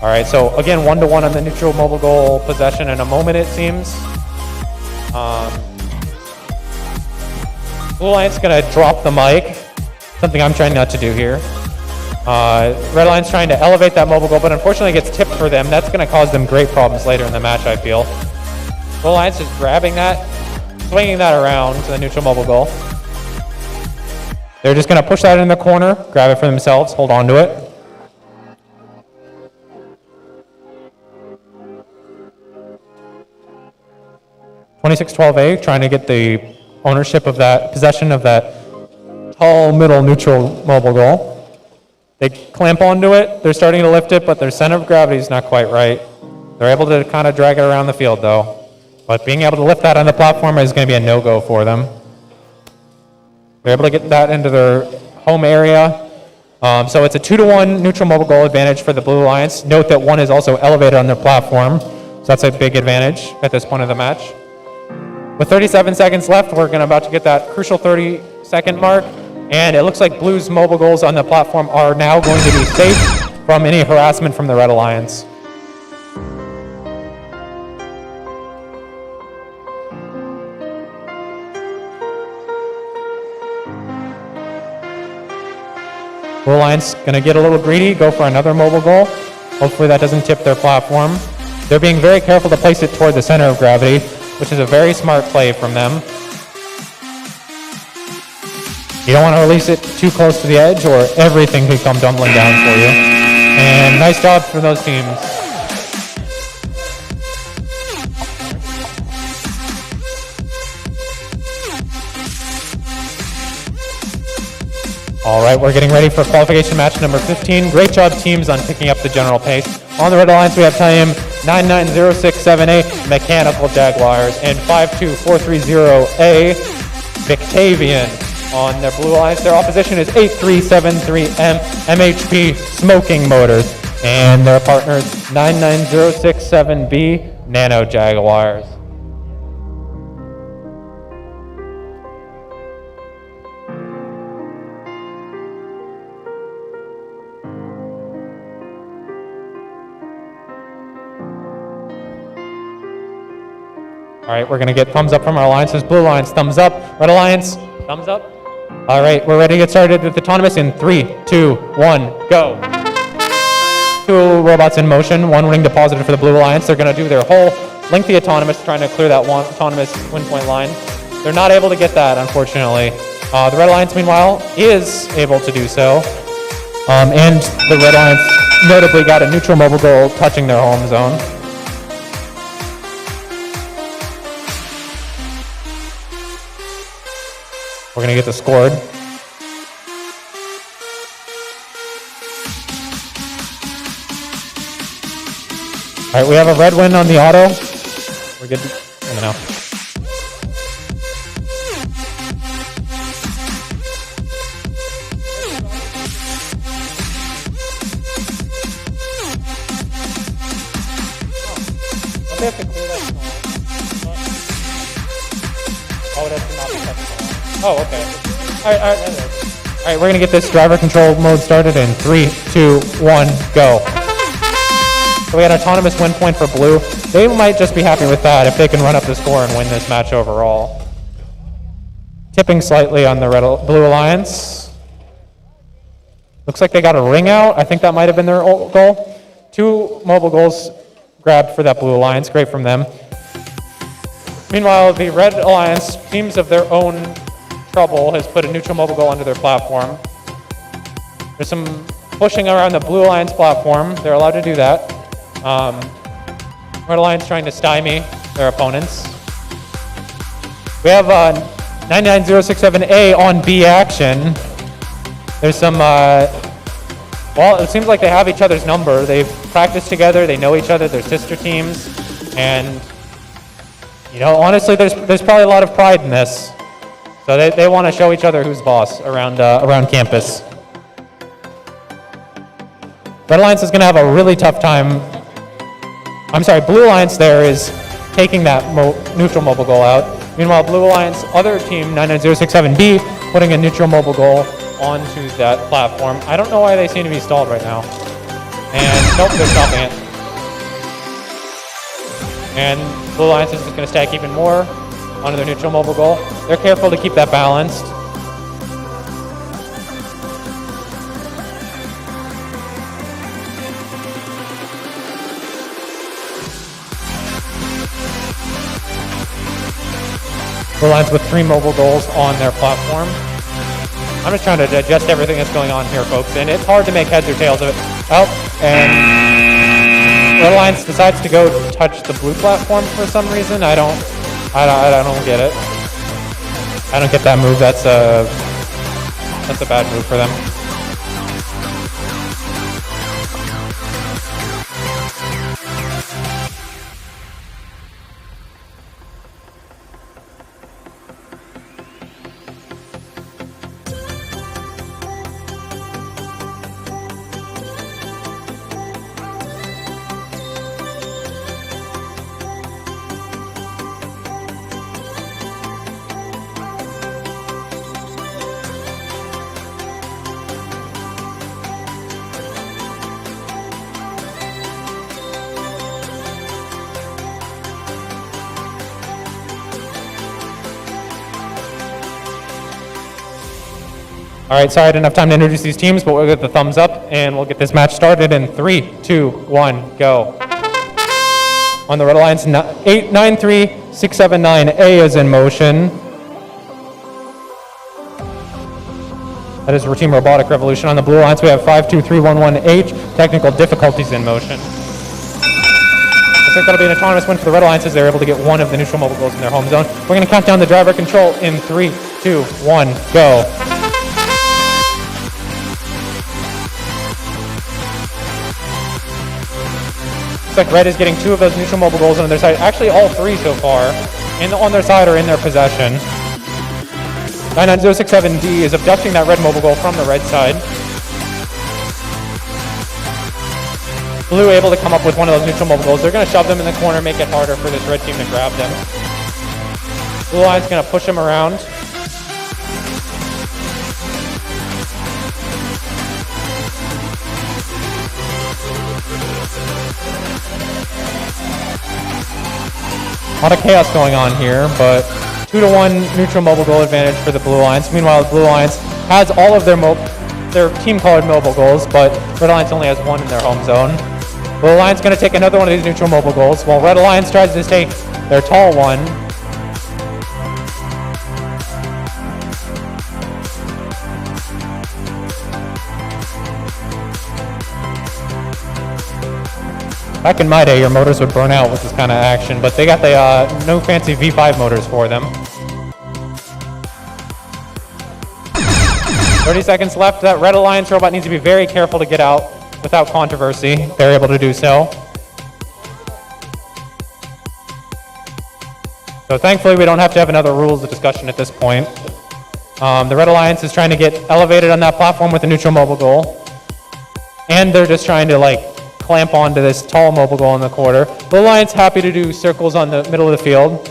All right, so again, 1-to-1 on the neutral mobile goal possession in a moment, it seems. Blue Alliance gonna drop the mic, something I'm trying not to do here. Red Alliance trying to elevate that mobile goal, but unfortunately gets tipped for them. That's gonna cause them great problems later in the match, I feel. Blue Alliance is grabbing that, swinging that around to the neutral mobile goal. They're just gonna push that in the corner, grab it for themselves, hold on to it. (26-12A) trying to get the ownership of that, possession of that tall middle neutral mobile goal. They clamp onto it, they're starting to lift it, but their center of gravity is not quite right. They're able to kind of drag it around the field though. But being able to lift that on the platform is going to be a no-go for them. They're able to get that into their home area. So it's a 2-to-1 neutral mobile goal advantage for the Blue Alliance. Note that one is also elevated on their platform, so that's a big advantage at this point of the match. With 37 seconds left, we're about to get that crucial 30-second mark, and it looks like Blue's mobile goals on the platform are now going to be safe from any harassment from the Red Alliance. Blue Alliance gonna get a little greedy, go for another mobile goal. Hopefully that doesn't tip their platform. They're being very careful to place it toward the center of gravity, which is a very smart play from them. You don't want to release it too close to the edge or everything could come tumbling down for you. And nice job for those teams. All right, we're getting ready for qualification match number 15. Great job, teams, on picking up the general pace. On the Red Alliance, we have time 99067A, Mechanical Jaguars, and 52430A, Victavian. On their Blue Alliance, their opposition is 8373M, MHP Smoking Motors, and their partners 99067B, Nano Jaguars. All right, we're gonna get thumbs up from our alliances. Blue Alliance, thumbs up. Red Alliance, thumbs up. All right, we're ready to get started with autonomous in 3, 2, 1, go. 2 robots in motion, 1 ring deposited for the Blue Alliance. They're gonna do their whole lengthy autonomous, trying to clear that one autonomous win point line. They're not able to get that, unfortunately. The Red Alliance, meanwhile, is able to do so. And the Red Alliance notably got a neutral mobile goal touching their home zone. We're gonna get this scored. All right, we have a red win on the auto. We're good. Let me know. Don't they have to clear that? Oh, it has to not be touched. Oh, okay. All right, we're gonna get this driver control mode started in 3, 2, 1, go. So we had an autonomous win point for Blue. They might just be happy with that if they can run up the score and win this match overall. Tipping slightly on the Blue Alliance. Looks like they got a ring out. I think that might have been their goal. 2 mobile goals grabbed for that Blue Alliance. Great from them. Meanwhile, the Red Alliance, teams of their own trouble, has put a neutral mobile goal onto their platform. There's some pushing around the Blue Alliance platform. They're allowed to do that. Red Alliance trying to stymie their opponents. We have 99067A on B action. There's some, well, it seems like they have each other's number. They've practiced together, they know each other, they're sister teams, and you know, honestly, there's probably a lot of pride in this. So they want to show each other who's boss around campus. Red Alliance is going to have a really tough time I'm sorry, Blue Alliance there is taking that neutral mobile goal out. Meanwhile, Blue Alliance other team 99067B putting a neutral mobile goal onto that platform. I don't know why they seem to be stalled right now. And nope, they're stopping it. And Blue Alliance is just going to stack even more onto their neutral mobile goal. They're careful to keep that balanced. Blue Alliance with 3 mobile goals on their platform. I'm just trying to digest everything that's going on here, folks, and it's hard to make heads or tails of it. Oh, and Red Alliance decides to go touch the blue platform for some reason. I don't get it. I don't get that move. That's a bad move for them. All right, sorry I didn't have time to introduce these teams, but we'll get the thumbs up and we'll get this match started in 3, 2, 1, go. On the Red Alliance, 893679A is in motion. That is Team Robotic Revolution. On the Blue Alliance, we have 52311H, technical difficulties in motion. Looks like that'll be an autonomous win for the Red Alliance as they're able to get one of the neutral mobile goals in their home zone. We're going to count down the driver control in 3, 2, 1, go. Looks like Red is getting 2 of those neutral mobile goals on their side. Actually, all 3 so far on their side or in their possession. 99067D is abducting that red mobile goal from the red side. Blue able to come up with one of those neutral mobile goals. They're going to shove them in the corner, make it harder for this red team to grab them. Blue Alliance going to push them around. A lot of chaos going on here, but 2-1 neutral mobile goal advantage for the Blue Alliance. Meanwhile, the Blue Alliance has all of their team-colored mobile goals, but Red Alliance only has 1 in their home zone. Blue Alliance going to take another one of these neutral mobile goals, while Red Alliance tries to take their tall one. Back in my day, your motors would burn out with this kind of action, but they got the no fancy V5 motors for them. 30 seconds left. That Red Alliance robot needs to be very careful to get out without controversy. They're able to do so. So thankfully, we don't have to have another rules discussion at this point. The Red Alliance is trying to get elevated on that platform with a neutral mobile goal. And they're just trying to clamp onto this tall mobile goal in the quarter. Blue Alliance happy to do circles on the middle of the field.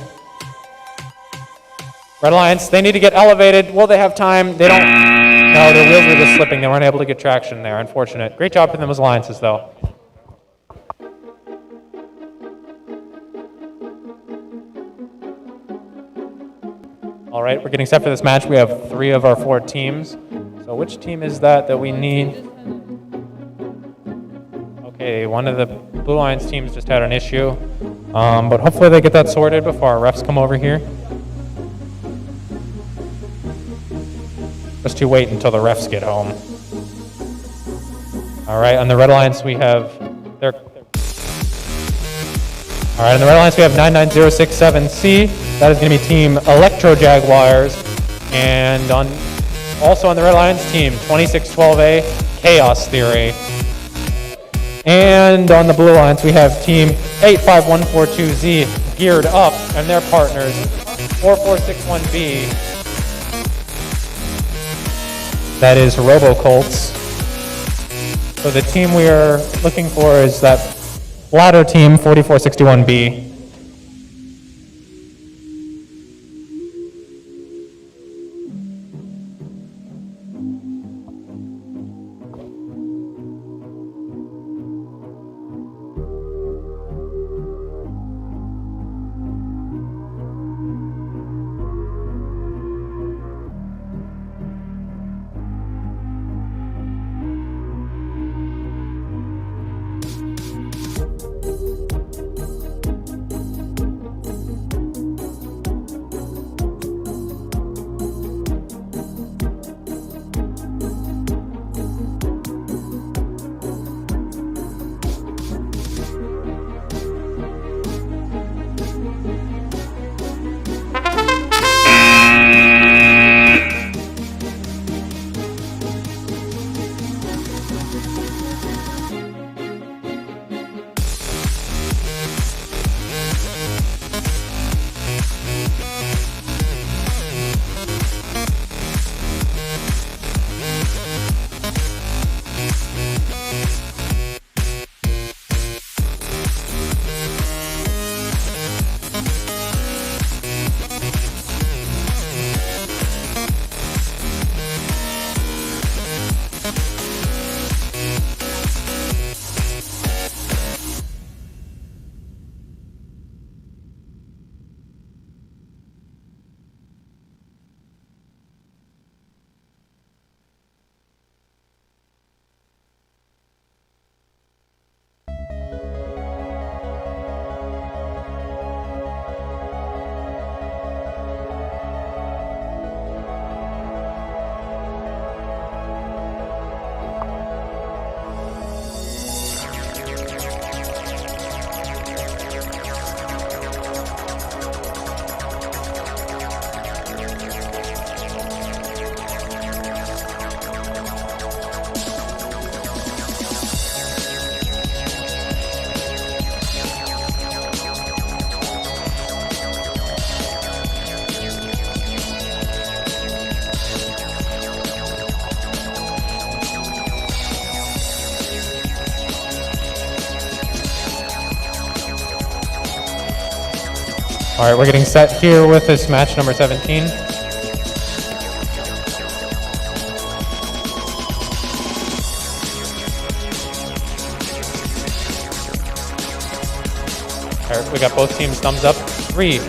Red Alliance, they need to get elevated. Will they have time? They don't. No, their wheels were just slipping. They weren't able to get traction there. Unfortunate. Great job for them as alliances, though. All right, we're getting set for this match. We have 3 of our 4 teams. So which team is that we need? Okay, one of the Blue Alliance teams just had an issue, but hopefully they get that sorted before our refs come over here. Just to wait until the refs get home. All right, on the Red Alliance we have All right, on the Red Alliance we have 99067C. That is going to be Team Electro Jaguars, and also on the Red Alliance team 2612A Chaos Theory. And on the Blue Alliance, we have Team 85142Z Geared Up and their partners 4461B. That is Robo Colts. So the team we are looking for is that Ladder team 4461B. All right, we're getting set here with this match number 17. All right, we got both teams thumbs up. 3,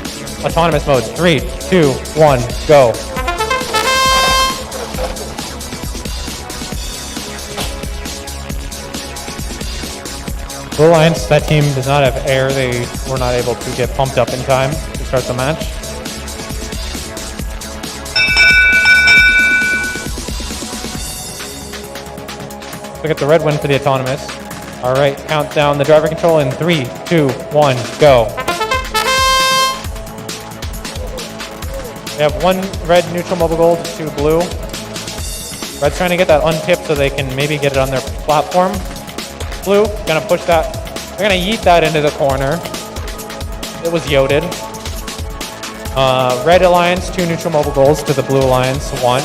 autonomous mode. 3, 2, 1, go. Blue Alliance, that team does not have air. They were not able to get pumped up in time to start the match. Look at the red win for the autonomous. All right, count down the driver control in 3, 2, 1, go. We have 1 red neutral mobile gold, 2 blue. Red's trying to get that untipped so they can maybe get it on their platform. Blue, gonna push that. They're gonna yeet that into the corner. It was yoded. Red Alliance, 2 neutral mobile goals to the Blue Alliance, 1.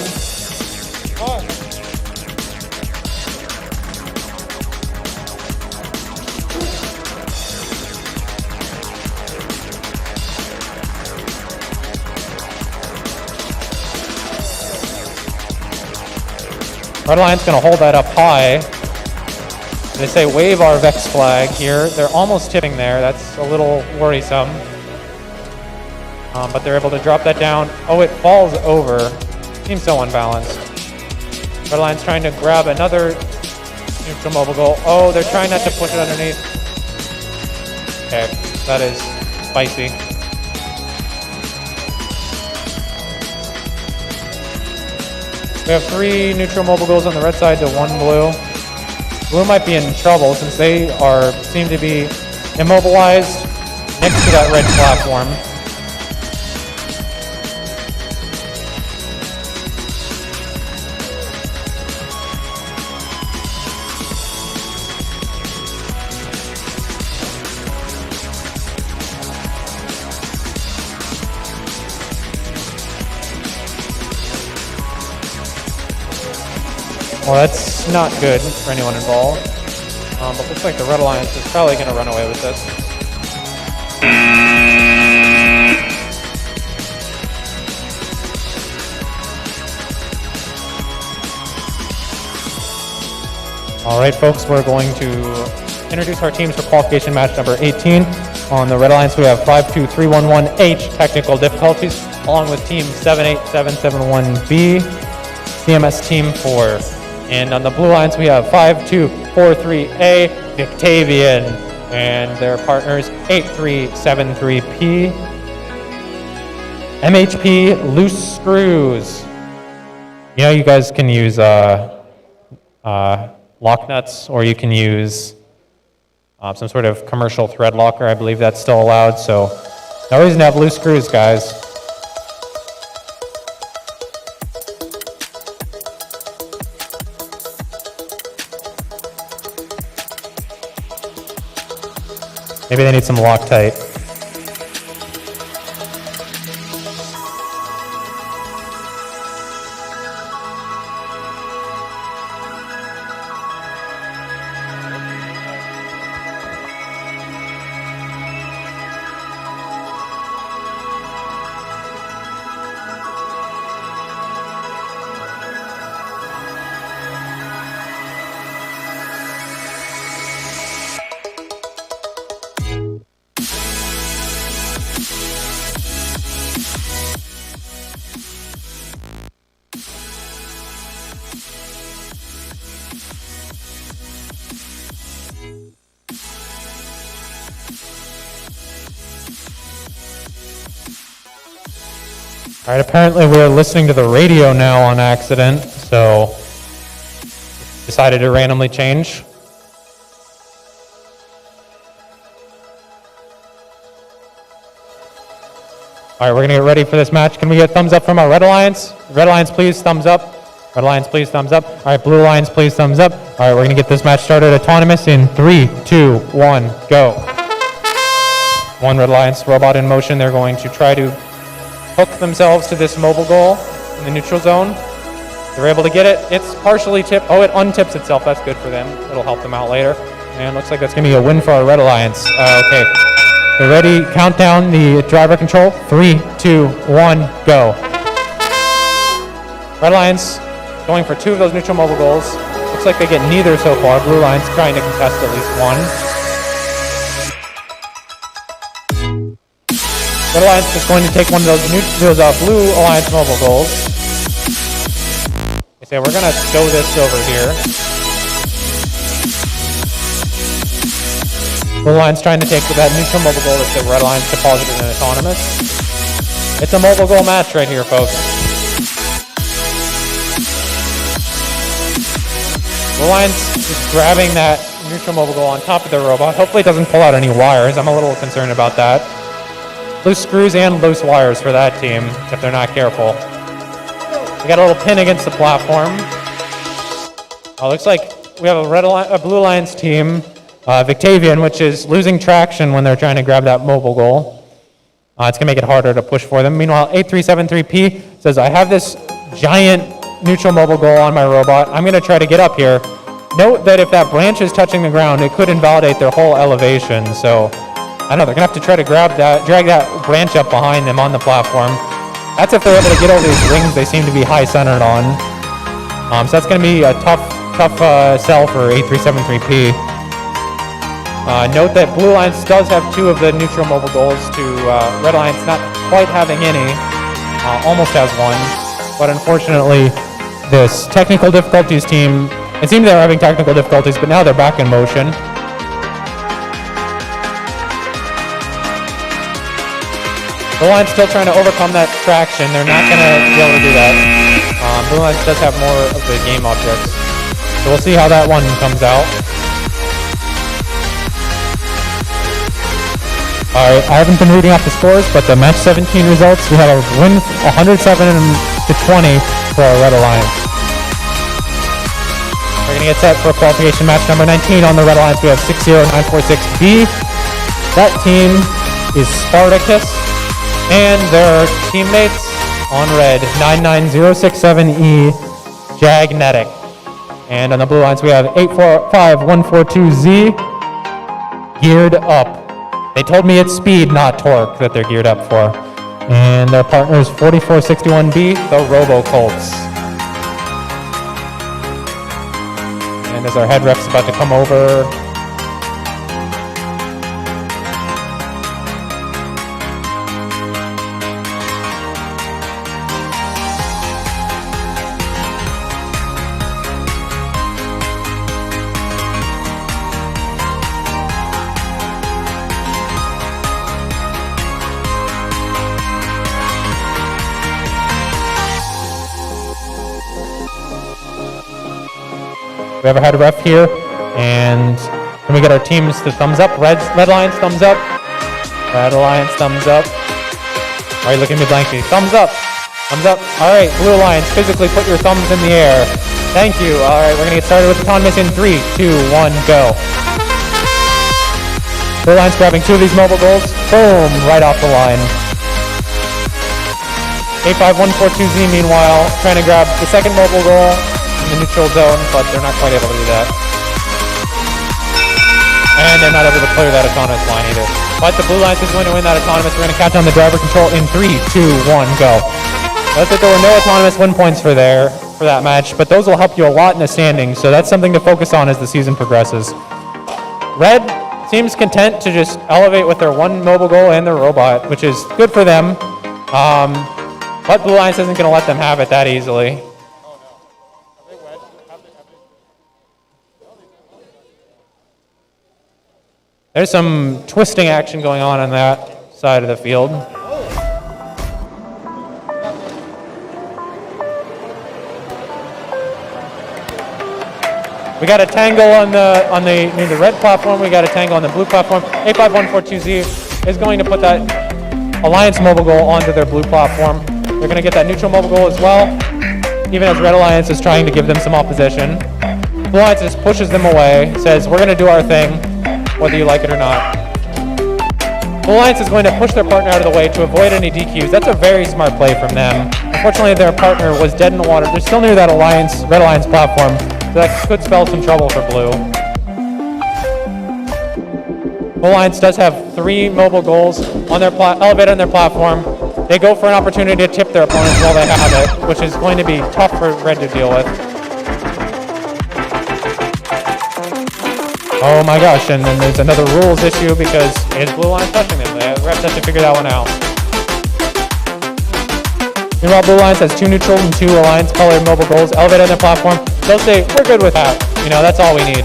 Red Alliance gonna hold that up high. They say wave our Vex flag here. They're almost tipping there. That's a little worrisome. But they're able to drop that down. Oh, it falls over. Seems so unbalanced. Red Alliance trying to grab another neutral mobile goal. Oh, they're trying not to push it underneath. Okay, that is spicy. We have 3 neutral mobile goals on the red side to 1 blue. Blue might be in trouble since they seem to be immobilized next to that red platform. Well, that's not good for anyone involved. But looks like the Red Alliance is probably going to run away with this. All right, folks, we're going to introduce our teams for qualification match number 18. On the Red Alliance, we have 52311H technical difficulties, along with team 78771B, CMS team 4. And on the Blue Alliance, we have 5243A, Victavian, and their partners 8373P, MHP Loose Screws. You know, you guys can use lock nuts, or you can use some sort of commercial thread locker. I believe that's still allowed, so no reason to have loose screws, guys. Maybe they need some Loctite. All right, apparently we're listening to the radio now on accident, so decided to randomly change. All right, we're gonna get ready for this match. Can we get thumbs up from our Red Alliance? Red Alliance, please, thumbs up. Red Alliance, please, thumbs up. All right, Blue Alliance, please, thumbs up. All right, we're gonna get this match started autonomous in 3, 2, 1, go. One Red Alliance robot in motion. They're going to try to hook themselves to this mobile goal in the neutral zone. They're able to get it. It's partially tipped. Oh, it untips itself. That's good for them. It'll help them out later. And looks like that's going to be a win for our Red Alliance. Okay. They're ready. Count down the driver control. 3, 2, 1, go. Red Alliance going for 2 of those neutral mobile goals. Looks like they get neither so far. Blue Alliance trying to contest at least one. Red Alliance is going to take one of those Blue Alliance mobile goals. They say we're going to show this over here. Blue Alliance trying to take that neutral mobile goal that the Red Alliance deposited in autonomous. It's a mobile goal match right here, folks. Blue Alliance is grabbing that neutral mobile goal on top of the robot. Hopefully it doesn't pull out any wires. I'm a little concerned about that. Loose screws and loose wires for that team, if they're not careful. We got a little pin against the platform. Looks like we have a Blue Alliance team, Victavian, which is losing traction when they're trying to grab that mobile goal. It's going to make it harder to push for them. Meanwhile, 8373P says, I have this giant neutral mobile goal on my robot. I'm going to try to get up here. Note that if that branch is touching the ground, it could invalidate their whole elevation, so I don't know, they're going to have to try to drag that branch up behind them on the platform. That's if they're able to get over these rings they seem to be high-centered on. So that's going to be a tough sell for 8373P. Note that Blue Alliance does have 2 of the neutral mobile goals to Red Alliance not quite having any. Almost has 1. But unfortunately, this technical difficulties team, it seemed they were having technical difficulties, but now they're back in motion. Blue Alliance still trying to overcome that traction. They're not going to be able to do that. Blue Alliance does have more of the game objects. So we'll see how that one comes out. Alright, I haven't been reading off the scores, but the match 17 results, we have a win 107-20 for our Red Alliance. We're going to get set for qualification match number 19 on the Red Alliance. We have 60946B. That team is Spartacus. And their teammates on red, 99067E, Jagnetic. And on the blue lines, we have 845142Z geared up. They told me it's speed, not torque, that they're geared up for. And their partner is 4461B, the Robo Colts. And as our head ref's about to come over, we have a head ref here, and can we get our teams to thumbs up? Red Alliance, thumbs up. Red Alliance, thumbs up. Why are you looking at me blankly? Thumbs up. Thumbs up. All right, Blue Alliance, physically put your thumbs in the air. Thank you. All right, we're going to get started with autonomous in 3, 2, 1, go. Blue Alliance grabbing 2 of these mobile goals. Boom, right off the line. 85142Z, meanwhile, trying to grab the second mobile goal in the neutral zone, but they're not quite able to do that. And they're not able to clear that autonomous line either. But the Blue Alliance is going to win that autonomous. We're going to count down the driver control in 3, 2, 1, go. Notice that there were no autonomous win points for that match, but those will help you a lot in the standings, so that's something to focus on as the season progresses. Red seems content to just elevate with their 1 mobile goal and their robot, which is good for them. But Blue Alliance isn't going to let them have it that easily. There's some twisting action going on that side of the field. We got a tangle on the red platform. We got a tangle on the blue platform. 85142Z is going to put that Alliance mobile goal onto their blue platform. They're going to get that neutral mobile goal as well, even as Red Alliance is trying to give them some opposition. Blue Alliance just pushes them away, says, we're going to do our thing, whether you like it or not. Blue Alliance is going to push their partner out of the way to avoid any DQs. That's a very smart play from them. Unfortunately, their partner was dead in the water. They're still near that Red Alliance platform, so that could spell some trouble for Blue. Blue Alliance does have 3 mobile goals on their elevated on their platform. They go for an opportunity to tip their opponents while they have it, which is going to be tough for Red to deal with. Oh my gosh, and then there's another rules issue because it's Blue Alliance touching them. The refs have to figure that one out. Meanwhile, Blue Alliance has 2 neutral and 2 Alliance colored mobile goals elevated on their platform. They'll say, we're good with that. You know, that's all we need.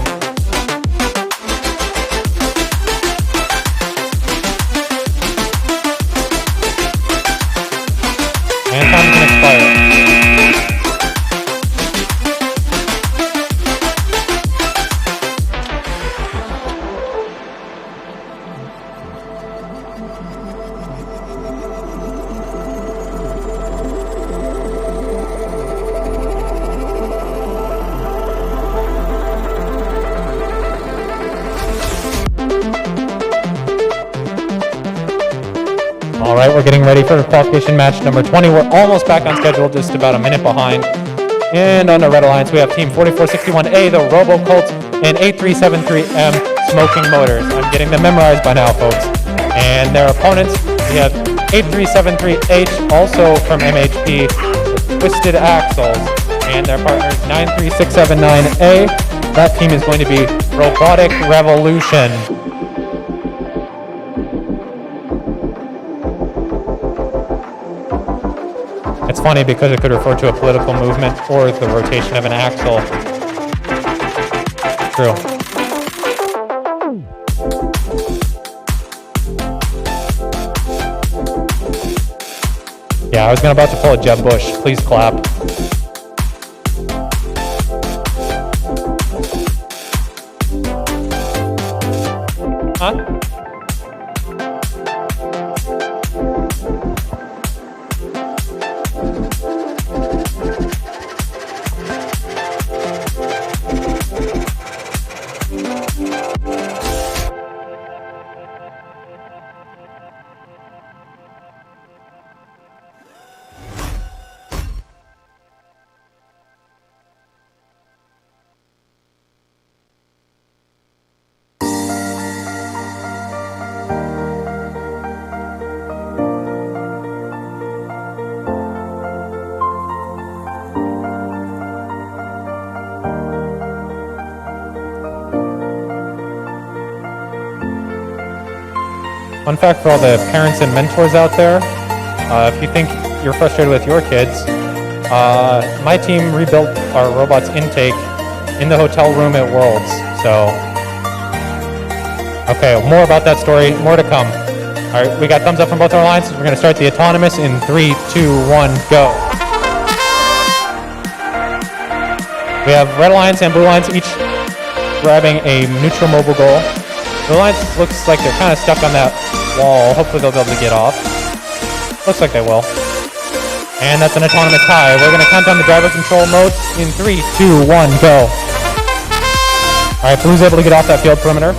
And time can expire. All right, we're getting ready for qualification match number 20. We're almost back on schedule, just about a minute behind. And on the Red Alliance, we have team 4461A, the Robo Colts, and 8373M, Smoking Motors. I'm getting them memorized by now, folks. And their opponents, we have 8373H, also from MHP, the Twisted Axles, and their partners 93679A. That team is going to be Robotic Revolution. It's funny because it could refer to a political movement or the rotation of an axle. True. Yeah, I was about to pull a Jeb Bush. Please clap. Huh? Fun fact for all the parents and mentors out there, if you think you're frustrated with your kids, my team rebuilt our robots intake in the hotel room at Worlds. So, okay, more about that story, more to come. All right, we got thumbs up from both our lines. We're going to start the autonomous in 3, 2, 1, go. We have red alliance and blue alliance each grabbing a neutral mobile goal. Blue alliance looks like they're kind of stuck on that wall. Hopefully they'll be able to get off. Looks like they will. And that's an autonomous tie. We're going to count down the driver control modes in 3, 2, 1, go. All right, blue's able to get off that field perimeter.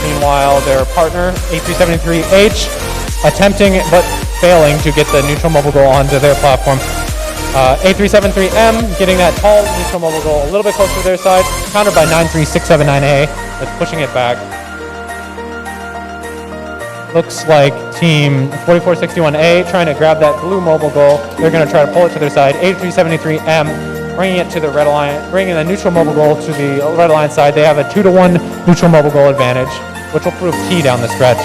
Meanwhile, their partner, A373H, attempting but failing to get the neutral mobile goal onto their platform. A373M getting that tall neutral mobile goal a little bit closer to their side, countered by 93679A, that's pushing it back. Looks like team 4461A trying to grab that blue mobile goal. They're going to try to pull it to their side. A373M bringing it to the red alliance, bringing the neutral mobile goal to the red alliance side. They have a 2-1 neutral mobile goal advantage, which will prove key down the stretch.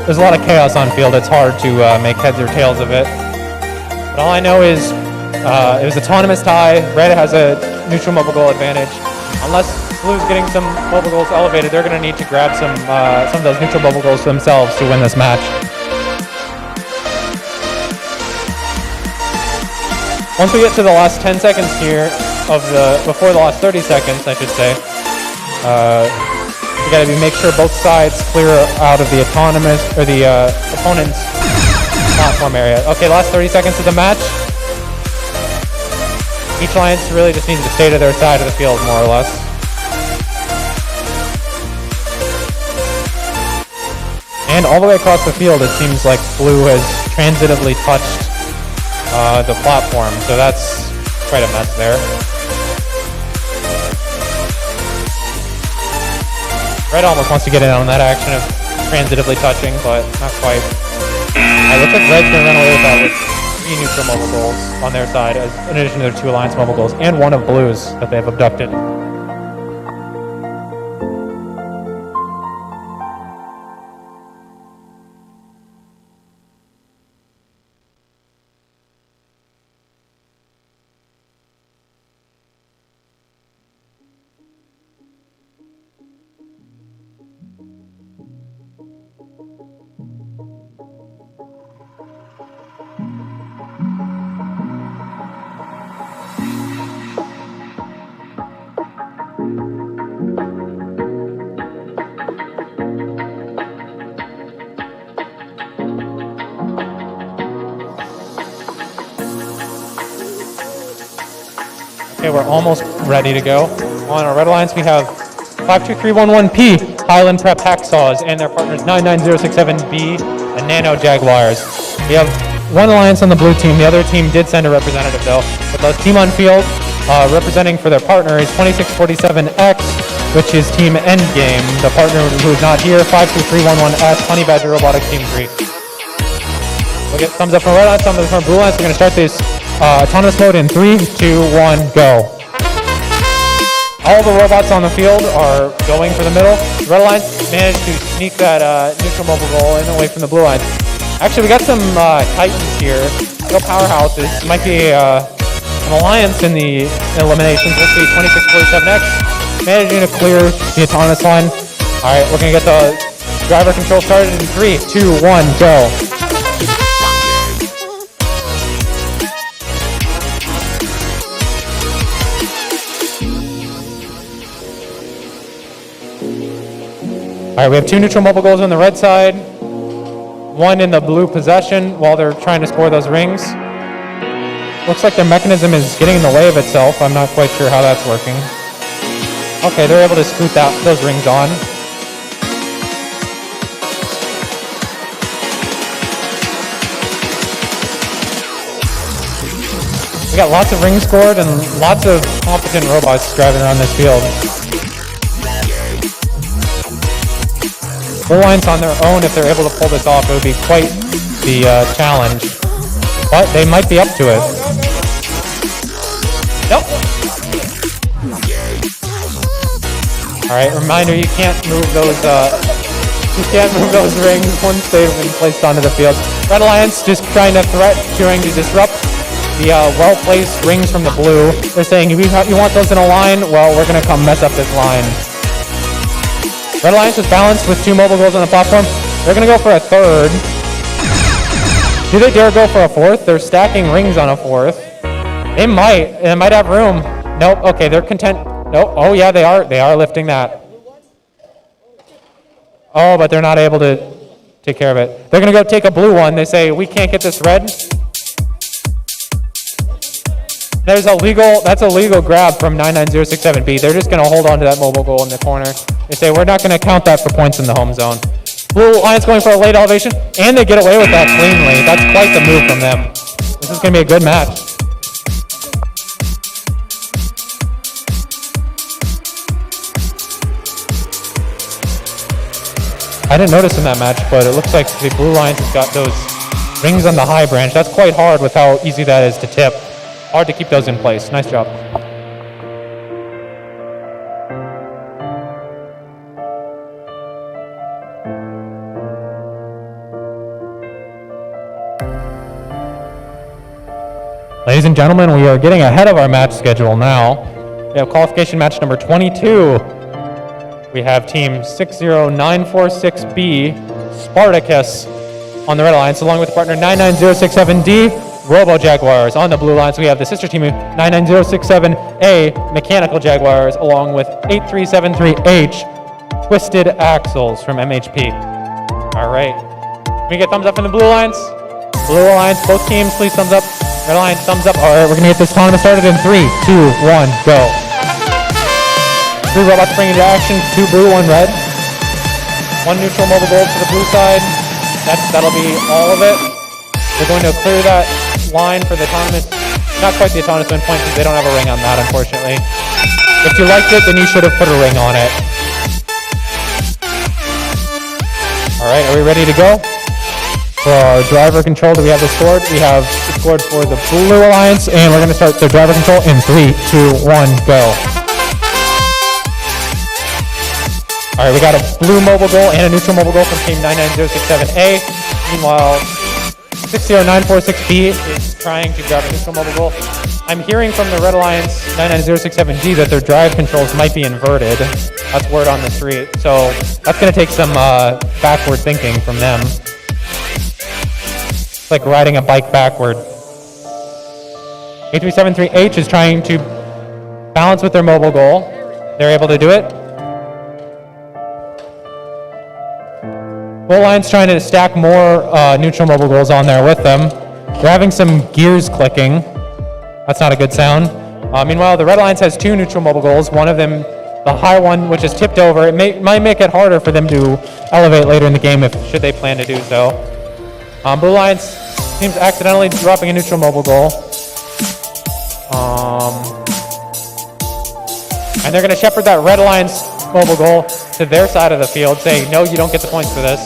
There's a lot of chaos on field. It's hard to make heads or tails of it. But all I know is it was autonomous tie. Red has a neutral mobile goal advantage. Unless blue's getting some mobile goals elevated, they're going to need to grab some of those neutral mobile goals themselves to win this match. Once we get to the last 10 seconds here before the last 30 seconds, I should say, we got to make sure both sides clear out of the autonomous or the opponent's platform area. Okay, last 30 seconds of the match. Each alliance really just needs to stay to their side of the field, more or less. And all the way across the field, it seems like blue has transitively touched the platform, so that's quite a mess there. Red almost wants to get in on that action of transitively touching, but not quite. It looks like Red's going to run away with that with 3 neutral mobile goals on their side, in addition to their 2 alliance mobile goals, and 1 of blue's that they've abducted. Okay, we're almost ready to go. On our red alliance, we have 52311P, Highland Prep Hacksaws, and their partners 99067B and Nano Jaguars. We have 1 alliance on the blue team. The other team did send a representative, though. But the team on field, representing for their partner, is 2647X, which is Team Endgame. The partner who is not here, 52311S, Honey Badger Robotics Team 3. We'll get thumbs up from red alliance, thumbs up from blue alliance. We're going to start this autonomous mode in 3, 2, 1, go. All the robots on the field are going for the middle. The red alliance managed to sneak that neutral mobile goal in away from the blue alliance. Actually, we got some titans here, real powerhouses. Might be an alliance in the eliminations. Let's see, 2647X managing to clear the autonomous line. All right, we're gonna get the driver control started in 3, 2, 1, go. All right, we have 2 neutral mobile goals on the red side, 1 in the blue possession while they're trying to score those rings. Looks like their mechanism is getting in the way of itself. I'm not quite sure how that's working. Okay, they're able to scoot those rings on. We got lots of rings scored and lots of competent robots driving around this field. Blue alliance on their own, if they're able to pull this off, it would be quite the challenge. But they might be up to it. Nope. All right, reminder, you can't move those rings once they've been placed onto the field. Red Alliance just trying to disrupt the well-placed rings from the blue. They're saying, if you want those in a line, well, we're gonna come mess up this line. Red Alliance is balanced with 2 mobile goals on the platform. They're gonna go for a third. Do they dare go for a fourth? They're stacking rings on a fourth. They might have room. Nope, okay, they're content. Nope, oh yeah, they are lifting that. Oh, but they're not able to take care of it. They're gonna go take a blue one. They say, we can't get this red. That's a legal grab from 99067B. They're just gonna hold on to that mobile goal in the corner. They say, we're not gonna count that for points in the home zone. Blue Alliance going for a late elevation, and they get away with that cleanly. That's quite the move from them. This is gonna be a good match. I didn't notice in that match, but it looks like the Blue Alliance has got those rings on the high branch. That's quite hard with how easy that is to tip. Hard to keep those in place. Nice job. Ladies and gentlemen, we are getting ahead of our match schedule now. We have qualification match number 22. We have team 60946B, Spartacus, on the Red Alliance, along with partner 99067D, Robo Jaguars. On the Blue Alliance, we have the sister team 99067A, Mechanical Jaguars, along with 8373H, Twisted Axles from MHP. All right. Can we get thumbs up from the Blue Alliance? Blue Alliance, both teams, please thumbs up. Red Alliance, thumbs up. All right, we're going to get this tournament started in 3, 2, 1, go. 3 robots bringing into action, 2 blue, 1 red. 1 neutral mobile gold to the blue side. That'll be all of it. We're going to clear that line for the autonomous, not quite the autonomous win point because they don't have a ring on that, unfortunately. If you liked it, then you should have put a ring on it. All right, are we ready to go? For our driver control, do we have this scored? We have it scored for the Blue Alliance, and we're going to start the driver control in 3, 2, 1, go. All right, we got a blue mobile goal and a neutral mobile goal from team 99067A. Meanwhile, 60946B is trying to grab a neutral mobile goal. I'm hearing from the Red Alliance 99067D that their drive controls might be inverted. That's word on the street. So that's going to take some backward thinking from them. It's like riding a bike backward. 8373H is trying to balance with their mobile goal. They're able to do it. Blue Alliance trying to stack more neutral mobile goals on there with them. They're having some gears clicking. That's not a good sound. Meanwhile, the Red Alliance has 2 neutral mobile goals. One of them, the high one, which is tipped over. It might make it harder for them to elevate later in the game should they plan to do so. Blue Alliance seems accidentally dropping a neutral mobile goal. And they're going to shepherd that Red Alliance mobile goal to their side of the field, saying, no, you don't get the points for this.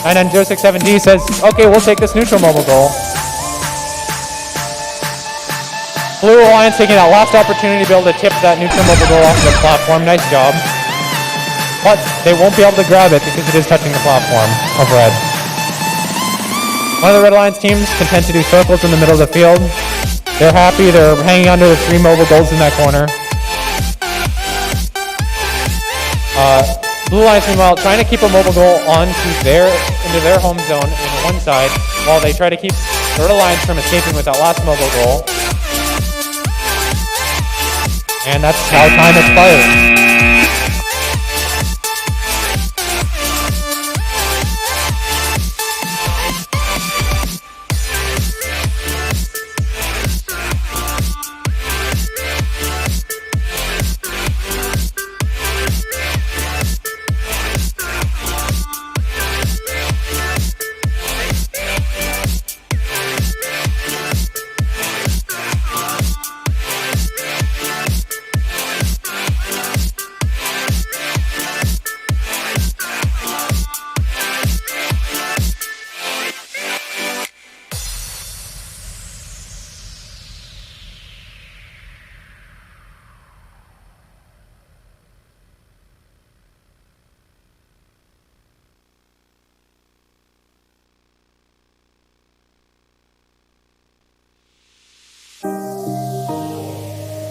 99067D says, okay, we'll take this neutral mobile goal. Blue Alliance taking that last opportunity to be able to tip that neutral mobile goal off the platform. Nice job. But they won't be able to grab it because it is touching the platform of red. One of the Red Alliance teams content to do circles in the middle of the field. They're happy. They're hanging onto the 3 mobile goals in that corner. Blue Alliance, meanwhile, trying to keep a mobile goal into their home zone in one side, while they try to keep the Red Alliance from escaping with that last mobile goal. And that's how time expires.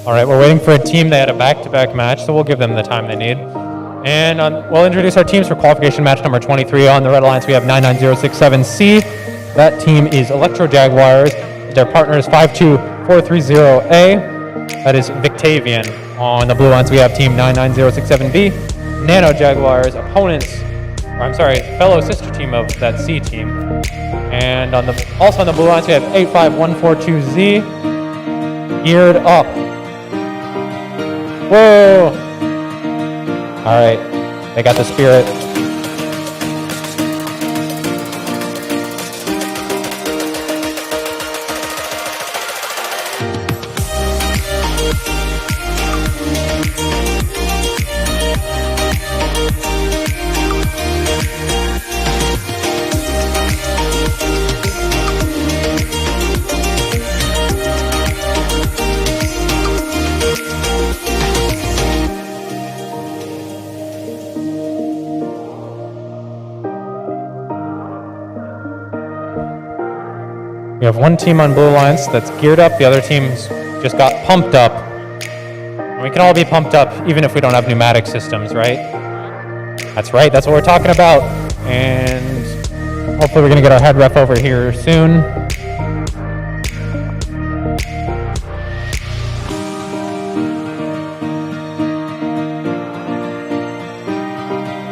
All right, we're waiting for a team that had a back-to-back match, so we'll give them the time they need. And we'll introduce our teams for qualification match number 23. On the Red Alliance, we have 99067C. That team is Electro Jaguars. Their partner is 52430A. That is Victavian. On the Blue Alliance, we have team 99067B. Nano Jaguars, fellow sister team of that C team. And also on the Blue Alliance, we have 85142Z. Geared up. Whoa! All right, they got the spirit. We have one team on Blue Alliance that's geared up. The other team's just got pumped up. And we can all be pumped up even if we don't have pneumatic systems, right? That's right. That's what we're talking about. And hopefully we're going to get our head ref over here soon.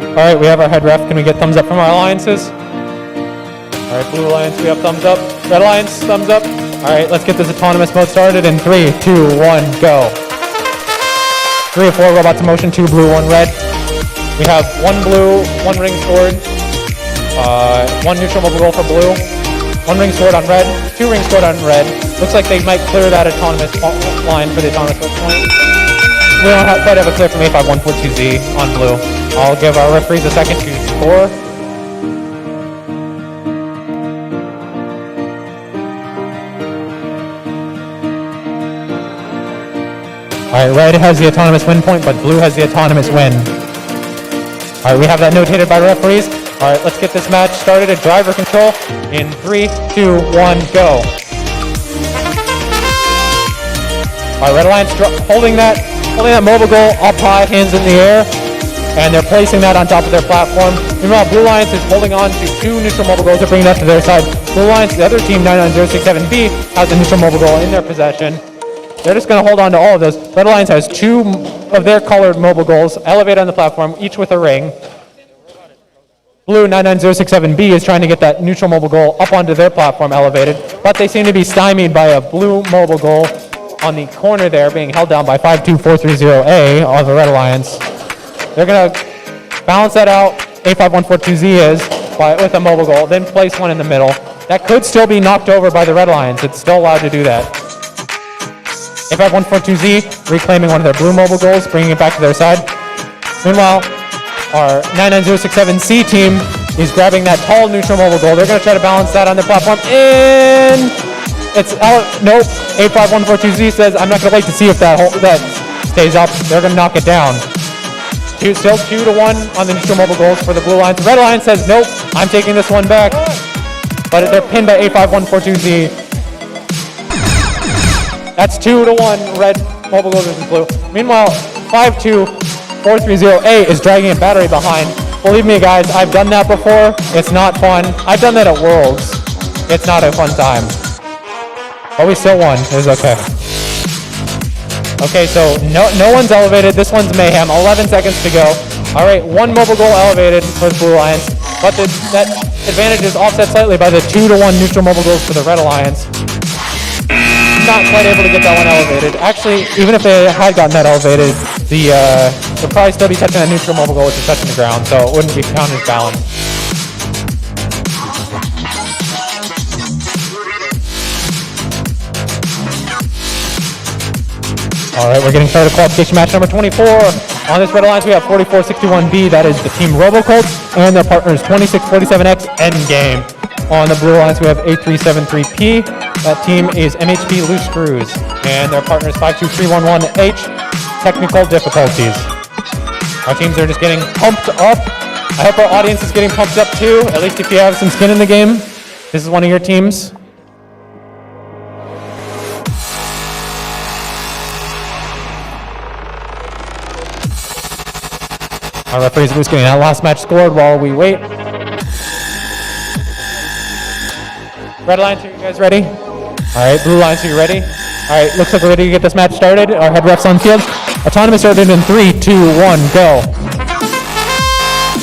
All right, we have our head ref. Can we get thumbs up from our alliances? All right, Blue Alliance, we have thumbs up. Red Alliance, thumbs up. All right, let's get this autonomous mode started in 3, 2, 1, go. 3 or 4 robots in motion, 2 blue, 1 red. We have 1 blue, 1 ring sword, 1 neutral mobile goal for blue, 1 ring sword on red, 2 ring sword on red. Looks like they might clear that autonomous line for the autonomous mode point. We don't quite have a clear from A5142Z on blue. I'll give our referees a second to score. All right, red has the autonomous win point, but blue has the autonomous win. All right, we have that notated by referees. All right, let's get this match started at driver control in 3, 2, 1, go. All right, Red Alliance holding that mobile goal up high, hands in the air, and they're placing that on top of their platform. Meanwhile, Blue Alliance is holding on to 2 neutral mobile goals. They're bringing that to their side. Blue Alliance, the other team, 99067B, has a neutral mobile goal in their possession. They're just going to hold on to all of those. Red Alliance has 2 of their colored mobile goals elevated on the platform, each with a ring. Blue 99067B is trying to get that neutral mobile goal up onto their platform elevated, but they seem to be stymied by a blue mobile goal on the corner there, being held down by 52430A of the Red Alliance. They're going to balance that out, A5142Z is, with a mobile goal, then place one in the middle. That could still be knocked over by the Red Alliance. It's still allowed to do that. A5142Z reclaiming one of their blue mobile goals, bringing it back to their side. Meanwhile, our 99067C team is grabbing that tall neutral mobile goal. They're going to try to balance that on the platform, and it's out. Nope. A5142Z says, I'm not going to wait to see if that stays up. They're going to knock it down. Still 2-1 on the neutral mobile goals for the Blue Alliance. Red Alliance says, nope, I'm taking this one back. But they're pinned by A5142Z. That's 2-1 red mobile goals versus blue. Meanwhile, 52430A is dragging a battery behind. Believe me, guys, I've done that before. It's not fun. I've done that at Worlds. It's not a fun time. But we still won. It was okay. Okay, so no one's elevated. This one's mayhem. 11 seconds to go. All right, 1 mobile goal elevated for the Blue Alliance, but that advantage is offset slightly by the 2-1 neutral mobile goals for the Red Alliance. Not quite able to get that one elevated. Actually, even if they had gotten that elevated, they'll probably still be touching that neutral mobile goal, which is touching the ground, so it wouldn't be counted as balanced. All right, we're getting started. Qualification match number 24. On this Red Alliance, we have 4461B. That is the team RoboColt, and their partners 2647X Endgame. On the Blue Alliance, we have 8373P. That team is MHP Loose Screws, and their partners 52311H. Technical difficulties. Our teams are just getting pumped up. I hope our audience is getting pumped up too, at least if you have some skin in the game. This is one of your teams. Our referee's just getting that last match scored while we wait. Red lines, are you guys ready? All right, blue lines, are you ready? All right, looks like we're ready to get this match started. Our head ref's on field. Autonomous started in 3, 2, 1, go.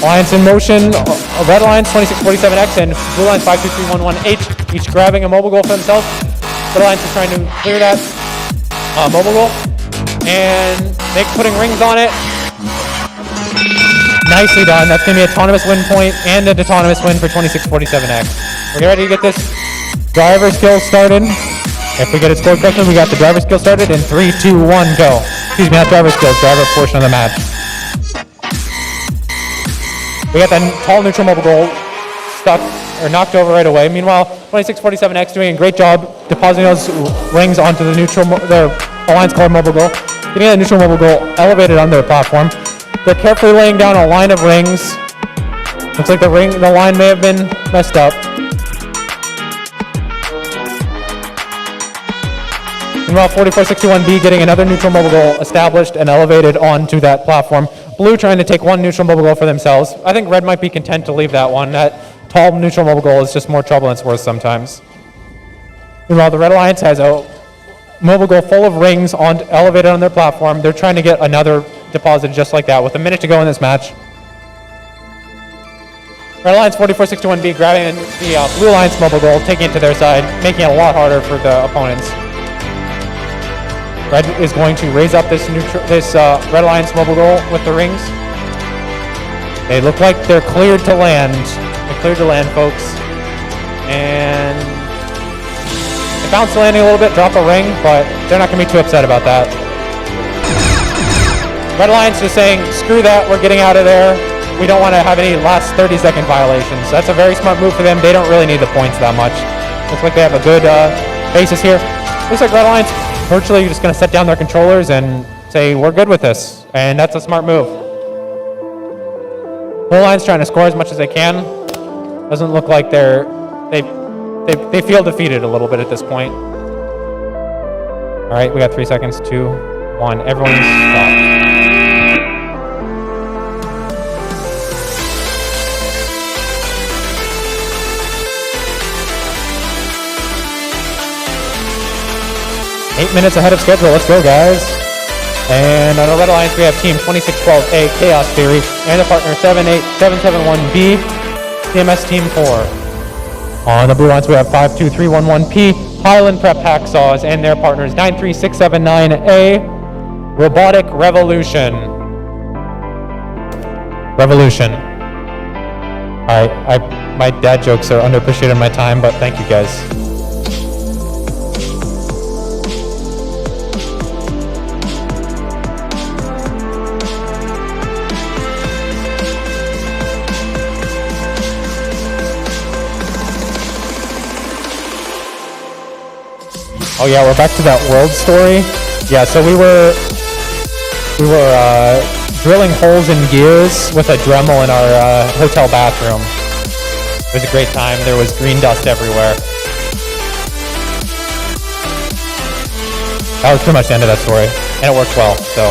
Alliance in motion. Red lines 2647X and blue lines 52311H, each grabbing a mobile goal for themselves. Red lines is trying to clear that mobile goal and putting rings on it. Nicely done. That's going to be an autonomous win point and an autonomous win for 2647X. We're ready to get this driver skill started. If we get it scored correctly, we got the driver skill started in 3, 2, 1, go. Excuse me, not driver skills, driver portion of the match. We got that tall neutral mobile goal stuck or knocked over right away. Meanwhile, 2647X doing a great job depositing those rings onto the neutral, the Alliance colored mobile goal, getting that neutral mobile goal elevated on their platform. They're carefully laying down a line of rings. Looks like the line may have been messed up. Meanwhile, 4461B getting another neutral mobile goal established and elevated onto that platform. Blue trying to take one neutral mobile goal for themselves. I think red might be content to leave that one. That tall neutral mobile goal is just more trouble than it's worth sometimes. Meanwhile, the Red Alliance has a mobile goal full of rings elevated on their platform. They're trying to get another deposit just like that with a minute to go in this match. Red Alliance 4461B grabbing the Blue Alliance mobile goal, taking it to their side, making it a lot harder for the opponents. Red is going to raise up this Red Alliance mobile goal with the rings. They look like they're cleared to land. They're cleared to land, folks. And they bounce the landing a little bit, drop a ring, but they're not going to be too upset about that. Red Alliance is saying, screw that, we're getting out of there. We don't want to have any last 30-second violations. So that's a very smart move for them. They don't really need the points that much. Looks like they have a good basis here. Looks like Red Alliance virtually just going to set down their controllers and say, we're good with this. And that's a smart move. Blue Alliance trying to score as much as they can. Doesn't look like they feel defeated a little bit at this point. All right, we got 3 seconds, 2, 1. Everyone's stopped. Eight minutes ahead of schedule. Let's go, guys. And on our Red Alliance, we have team 2612A, Chaos Theory, and the partner 78771B, CMS Team 4. On the Blue Alliance, we have 52311P, Highland Prep Hacksaws, and their partners 93679A, Robotic Revolution. All right, my dad jokes are underappreciated in my time, but thank you guys. Oh yeah, we're back to that world story. Yeah, so we were drilling holes in gears with a Dremel in our hotel bathroom. It was a great time. There was green dust everywhere. That was pretty much the end of that story, and it worked well. So.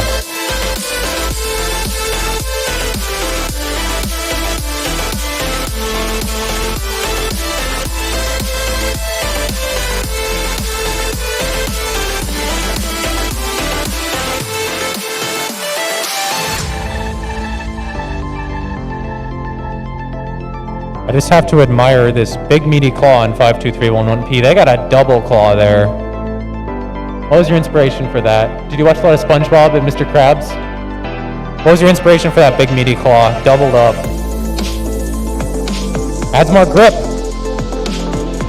I just have to admire this big meaty claw on 52311P. They got a double claw there. What was your inspiration for that? Did you watch a lot of SpongeBob and Mr. Krabs? What was your inspiration for that big meaty claw? Doubled up. Adds more grip.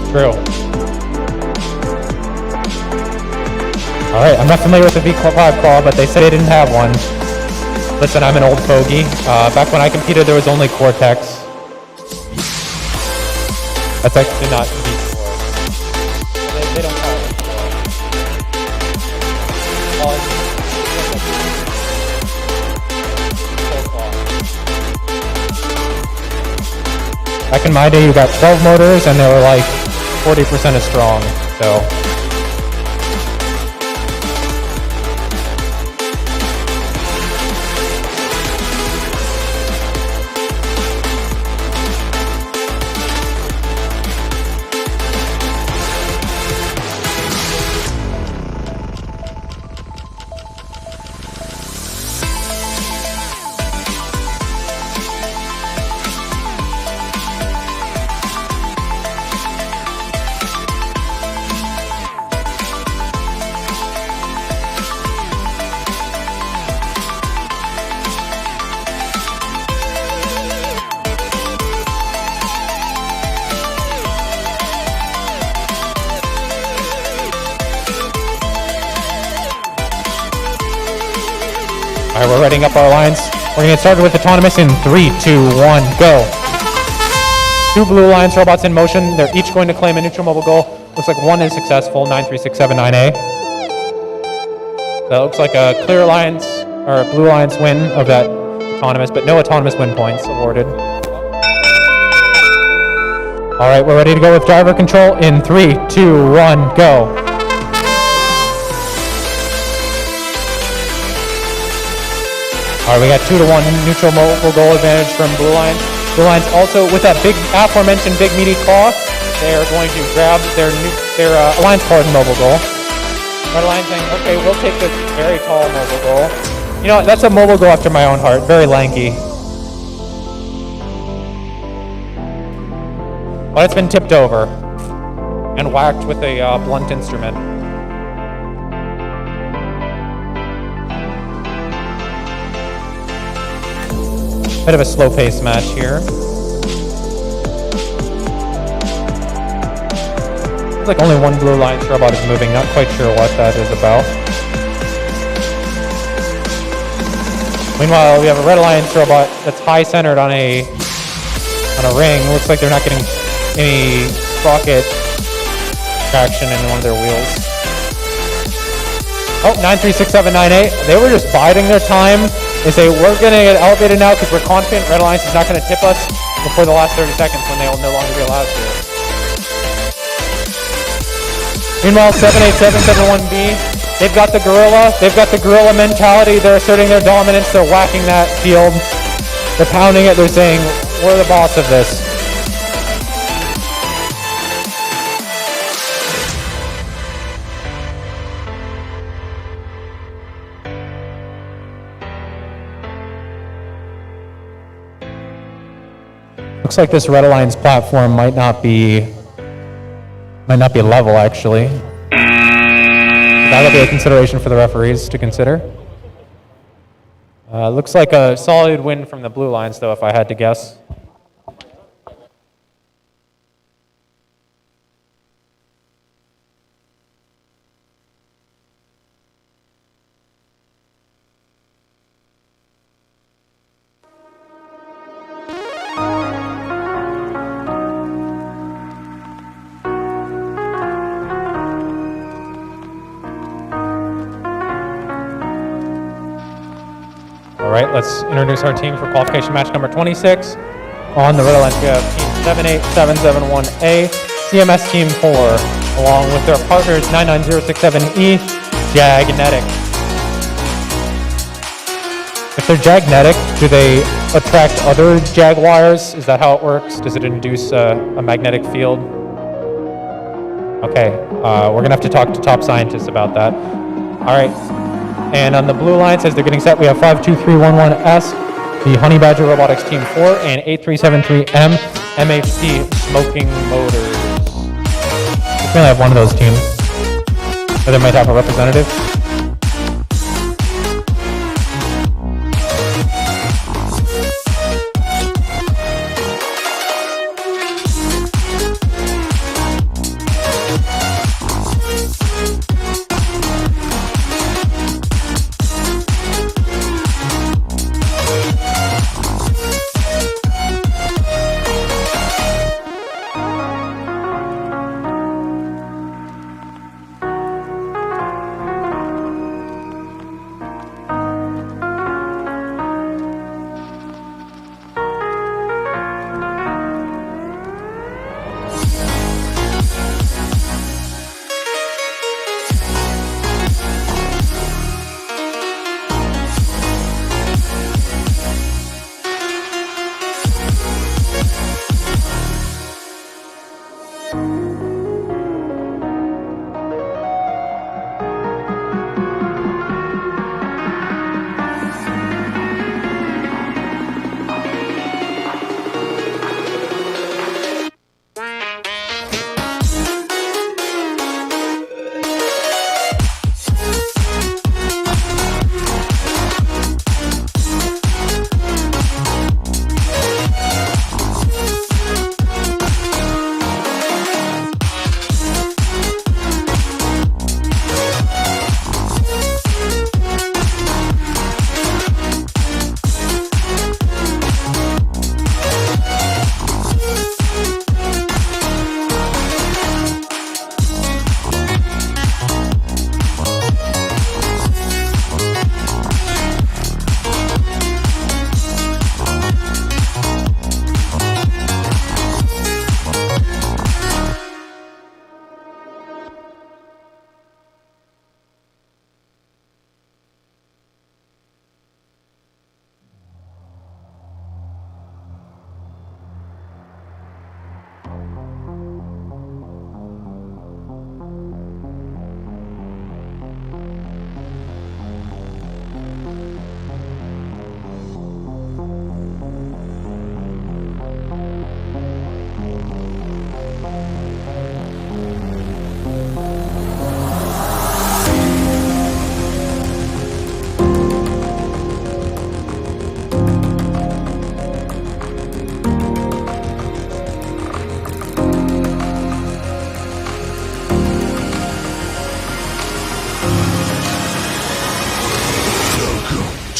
True. Alright, I'm not familiar with the V5 claw, but they said they didn't have one. Listen, I'm an old fogey. Back when I competed, there was only Cortex. That's actually not V4. They don't call it V4. Back in my day, you got 12 motors, and they were like 40% as strong, so. All right, we're readying up our lines. We're gonna get started with autonomous in 3, 2, 1, go. 2 blue lines robots in motion. They're each going to claim a neutral mobile goal. Looks like one is successful, 93679A. That looks like a clear alliance, or a blue alliance win of that autonomous, but no autonomous win points awarded. All right, we're ready to go with driver control in 3, 2, 1, go. All right, we got 2 to 1 neutral mobile goal advantage from Blue Lions. Blue Lions also, with that big aforementioned big meaty claw, they are going to grab their alliance card mobile goal. Red Lions saying, okay, we'll take this very tall mobile goal. You know what, that's a mobile goal after my own heart, very lanky. But it's been tipped over and whacked with a blunt instrument. Bit of a slow-paced match here. Looks like only one blue alliance robot is moving. Not quite sure what that is about. Meanwhile, we have a red alliance robot that's high-centered on a ring. Looks like they're not getting any sprocket traction in one of their wheels. Oh, 93679A. They were just biding their time. They say, we're going to get elevated now because we're confident Red Alliance is not going to tip us before the last 30 seconds when they will no longer be allowed to. Meanwhile, 78771B, they've got the gorilla. They've got the gorilla mentality. They're asserting their dominance. They're whacking that field. They're pounding it. They're saying, we're the boss of this. Looks like this Red Alliance platform might not be level, actually. That'll be a consideration for the referees to consider. Looks like a solid win from the Blue Lions, though, if I had to guess. All right, let's introduce our team for qualification match number 26. On the Red Alliance, we have Team 78771A, CMS Team 4, along with their partners 99067E, Jagnetic. If they're Jagnetic, do they attract other Jaguars? Is that how it works? Does it induce a magnetic field? Okay, we're gonna have to talk to top scientists about that. All right. And on the Blue Alliance, as they're getting set, we have 52311S, the Honey Badger Robotics Team 4, and 8373M, MHP Smoking Motors. We only have one of those teams, but they might have a representative.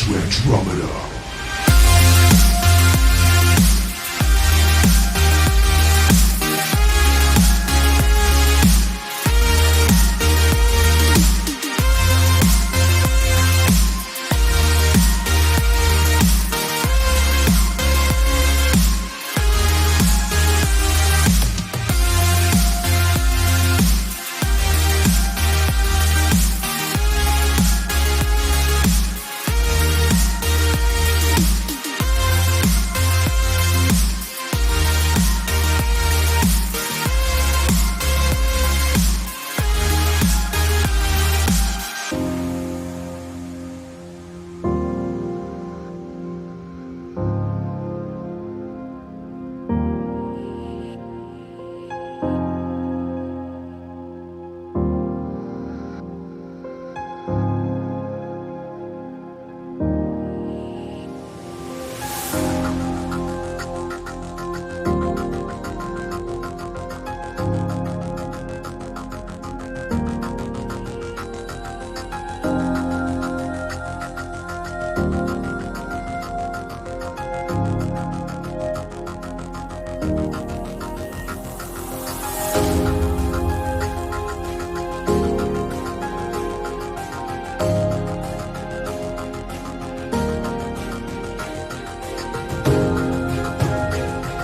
Spectrometer.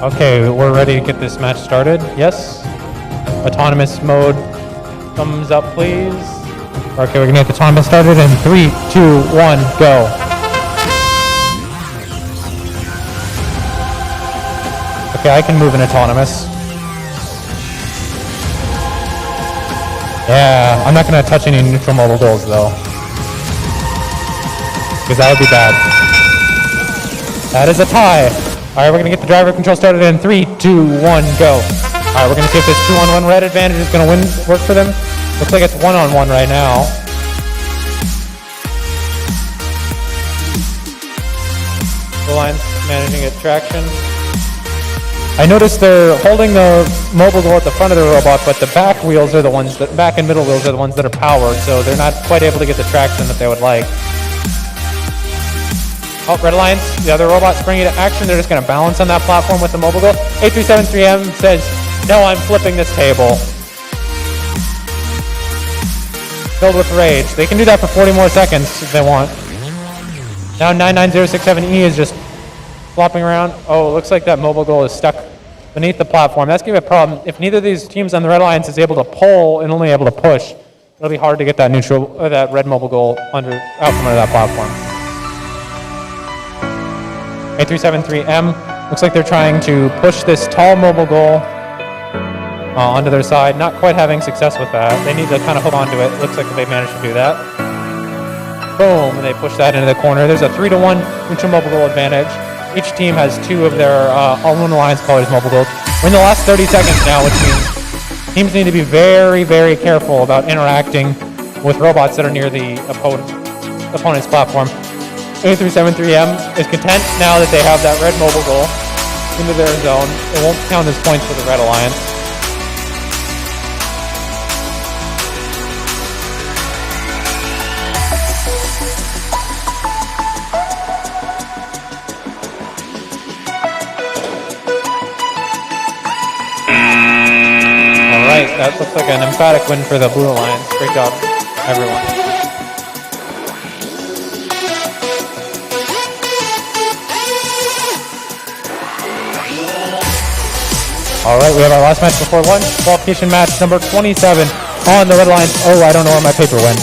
Okay, we're ready to get this match started. Yes? Autonomous mode, thumbs up, please. Okay, we're gonna get the autonomous started in 3, 2, 1, go. Okay, I can move in autonomous. Yeah, I'm not gonna touch any neutral mobile goals though, because that would be bad. That is a tie. All right, we're gonna get the driver control started in 3, 2, 1, go. All right, we're gonna see if this 2-on-1 red advantage is gonna work for them. Looks like it's 1-on-1 right now. The line's managing its traction. I noticed they're holding the mobile goal at the front of the robot, but the back wheels are the ones that, back and middle wheels are the ones that are powered, so they're not quite able to get the traction that they would like. Oh, Red Alliance, the other robot springing into action. They're just going to balance on that platform with the mobile goal. 8373M says, no, I'm flipping this table. Filled with rage. They can do that for 40 more seconds if they want. Now 99067E is just flopping around. Oh, it looks like that mobile goal is stuck beneath the platform. That's going to be a problem. If neither of these teams on the Red Alliance is able to pull and only able to push, it'll be hard to get that neutral, or that red mobile goal out from under that platform. 8373M, looks like they're trying to push this tall mobile goal onto their side, not quite having success with that. They need to kind of hook onto it. Looks like they managed to do that. Boom, and they push that into the corner. There's a 3-1 neutral mobile goal advantage. Each team has 2 of their All-in Alliance colors mobile goals. We're in the last 30 seconds now, which means teams need to be very, very careful about interacting with robots that are near the opponent's platform. 8373M is content now that they have that red mobile goal into their zone. It won't count as points for the Red Alliance. All right, that looks like an emphatic win for the Blue Alliance. Great job, everyone. All right, we have our last match before lunch. Qualification match number 27 on the Red Alliance. Oh, I don't know where my paper went.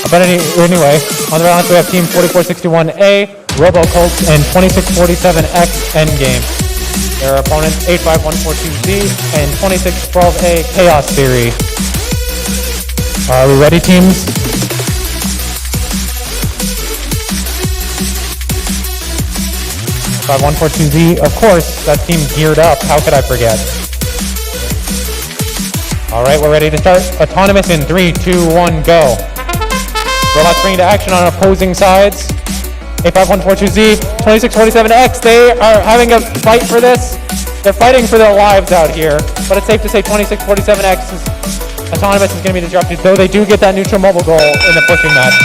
But anyway, on the Red Alliance we have team 4461A, RoboColts, and 2647X Endgame. Their opponents 85142Z and 2612A Chaos Theory. Are we ready, teams? Five 142Z, of course, that team geared up. How could I forget? All right, we're ready to start. Autonomous in 3, 2, 1, go. Robots bringing to action on opposing sides. A5142Z, 2647X, they are having a fight for this. They're fighting for their lives out here, but it's safe to say 2647X's autonomous is going to be disrupted, though they do get that neutral mobile goal in the pushing match.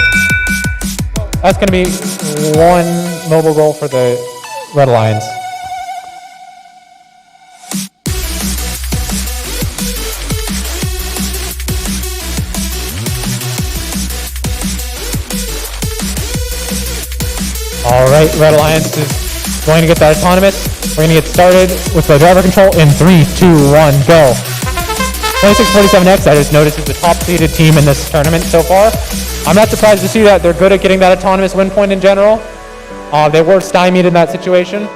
That's going to be one mobile goal for the Red Alliance. All right, Red Alliance is going to get that autonomous. We're going to get started with the driver control in 3, 2, 1, go. 2647X, I just noticed, is the top-seeded team in this tournament so far. I'm not surprised to see that. They're good at getting that autonomous win point in general. They were stymied in that situation.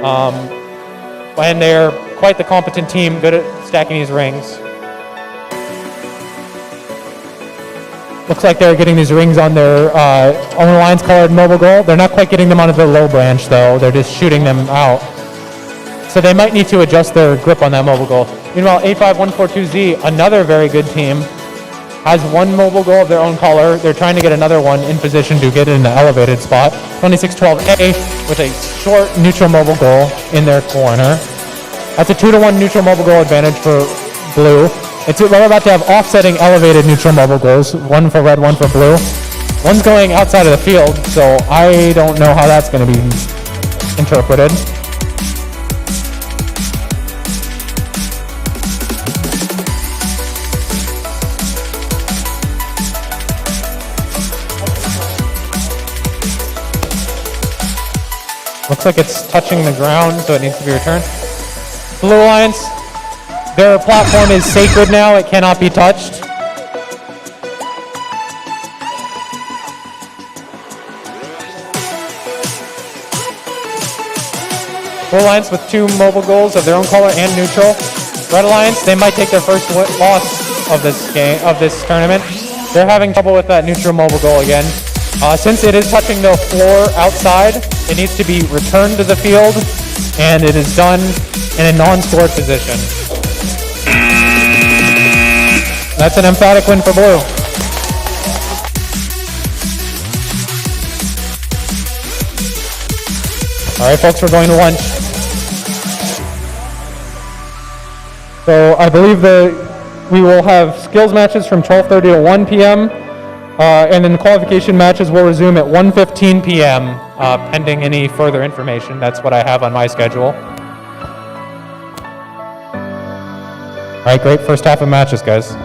And they're quite the competent team, good at stacking these rings. Looks like they're getting these rings on their own alliance-colored mobile goal. They're not quite getting them onto the low branch, though. They're just shooting them out. So they might need to adjust their grip on that mobile goal. Meanwhile, A5142Z, another very good team, has one mobile goal of their own color. They're trying to get another one in position to get in the elevated spot. 2612A with a short neutral mobile goal in their corner. That's a 2-to-1 neutral mobile goal advantage for blue. We're about to have offsetting elevated neutral mobile goals, one for red, one for blue. One's going outside of the field, so I don't know how that's going to be interpreted. Looks like it's touching the ground, so it needs to be returned. Blue Alliance, their platform is sacred now. It cannot be touched. Blue Alliance with 2 mobile goals of their own color and neutral. Red Alliance, they might take their first loss of this game, of this tournament. They're having trouble with that neutral mobile goal again. Since it is touching the floor outside, it needs to be returned to the field, and it is done in a non-scored position. That's an emphatic win for blue. All right, folks, we're going to lunch. So I believe that we will have skills matches from 12:30 to 1 p.m. And then the qualification matches will resume at 1:15 p.m. Pending any further information. That's what I have on my schedule. All right, great first half of matches, guys.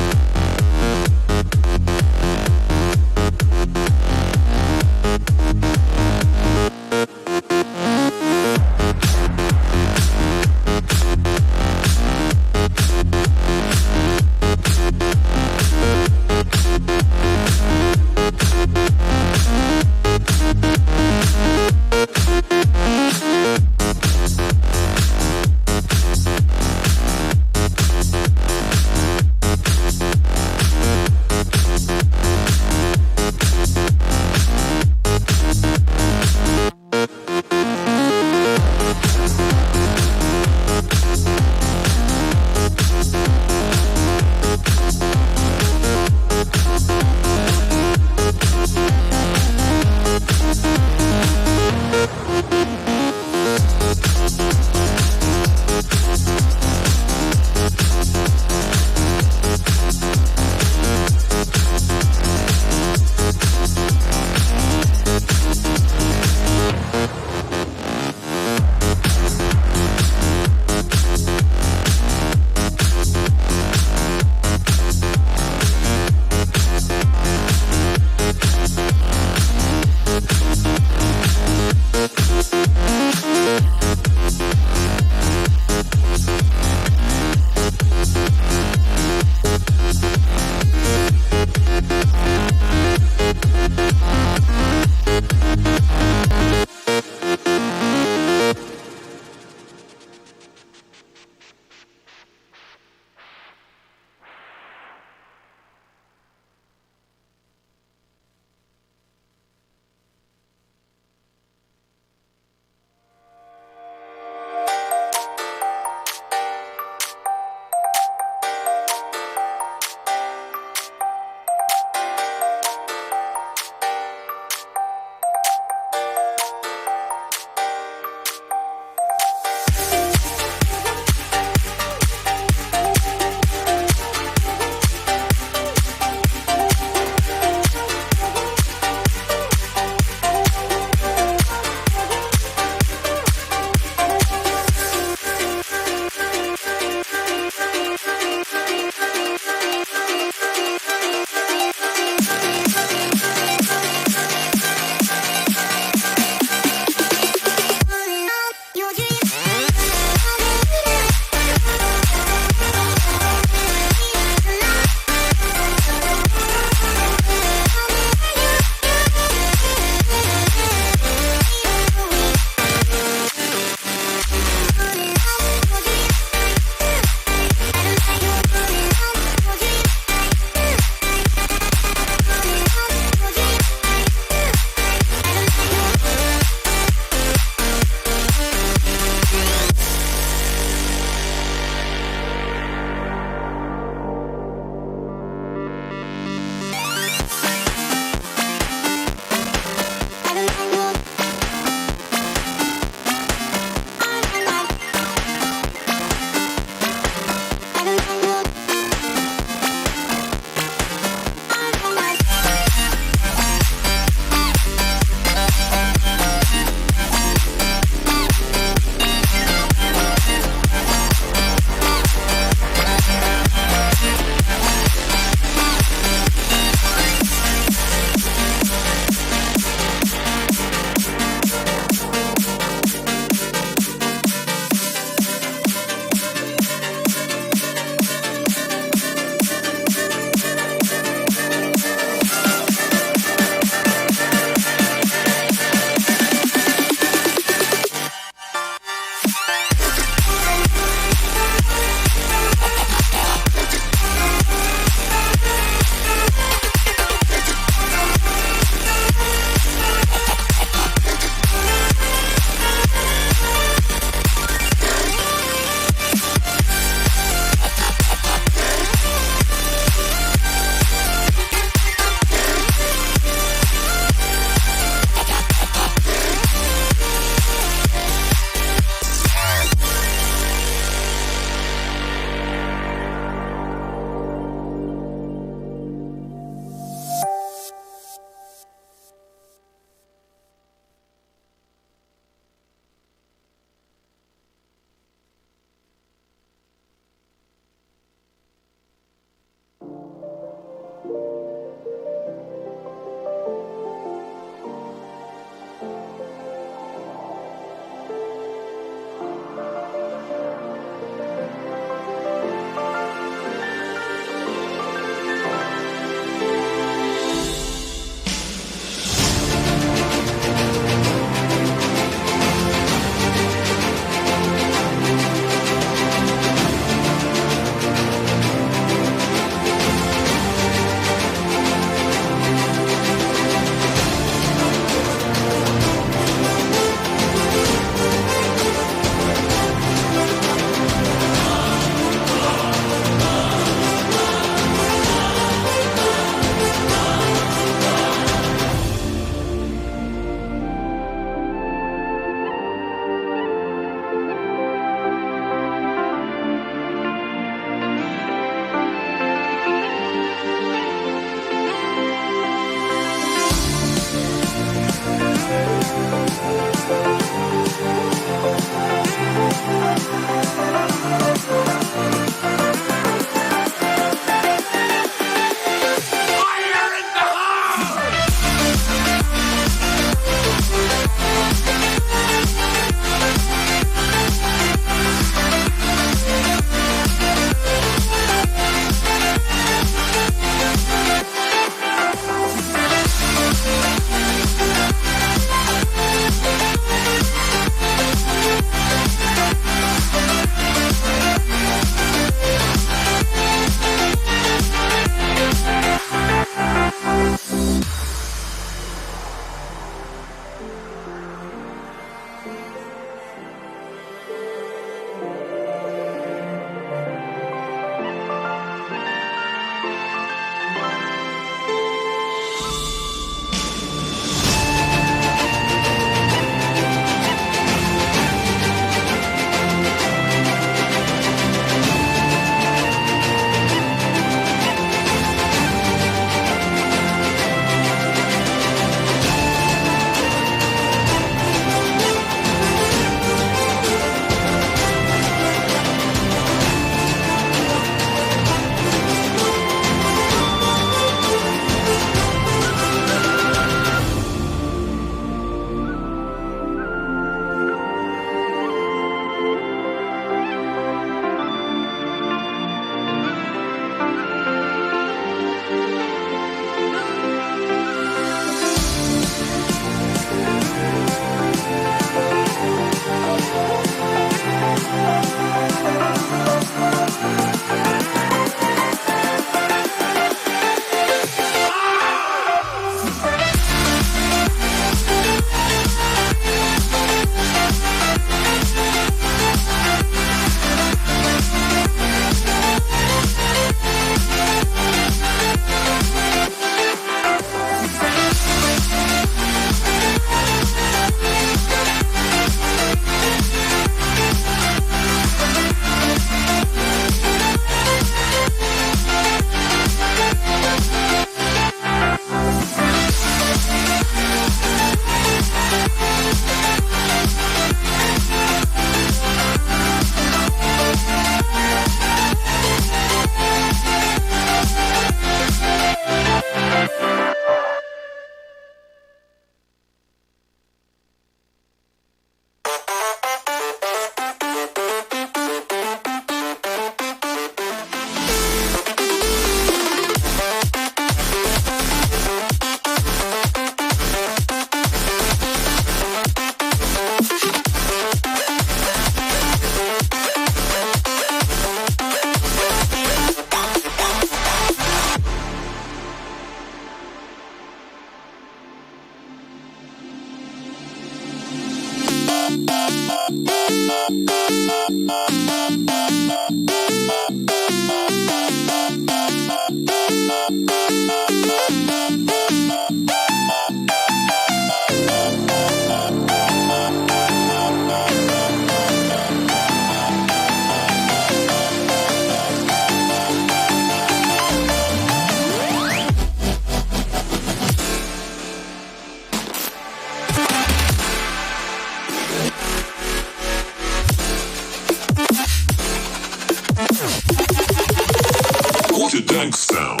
What a dank sound.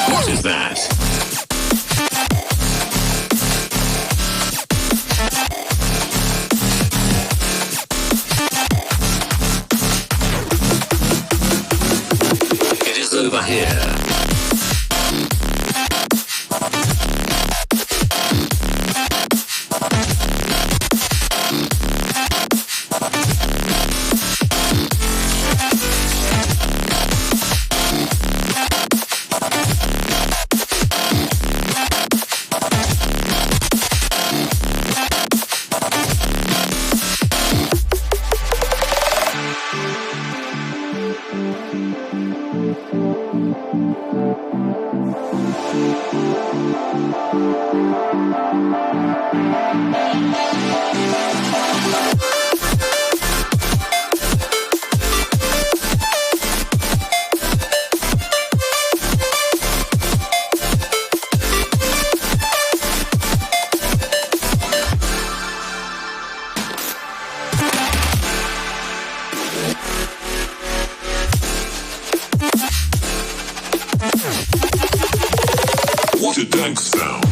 What is that? It is over here. What a dank sound.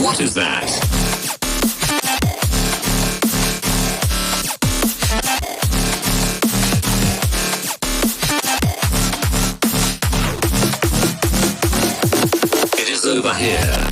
What is that? here.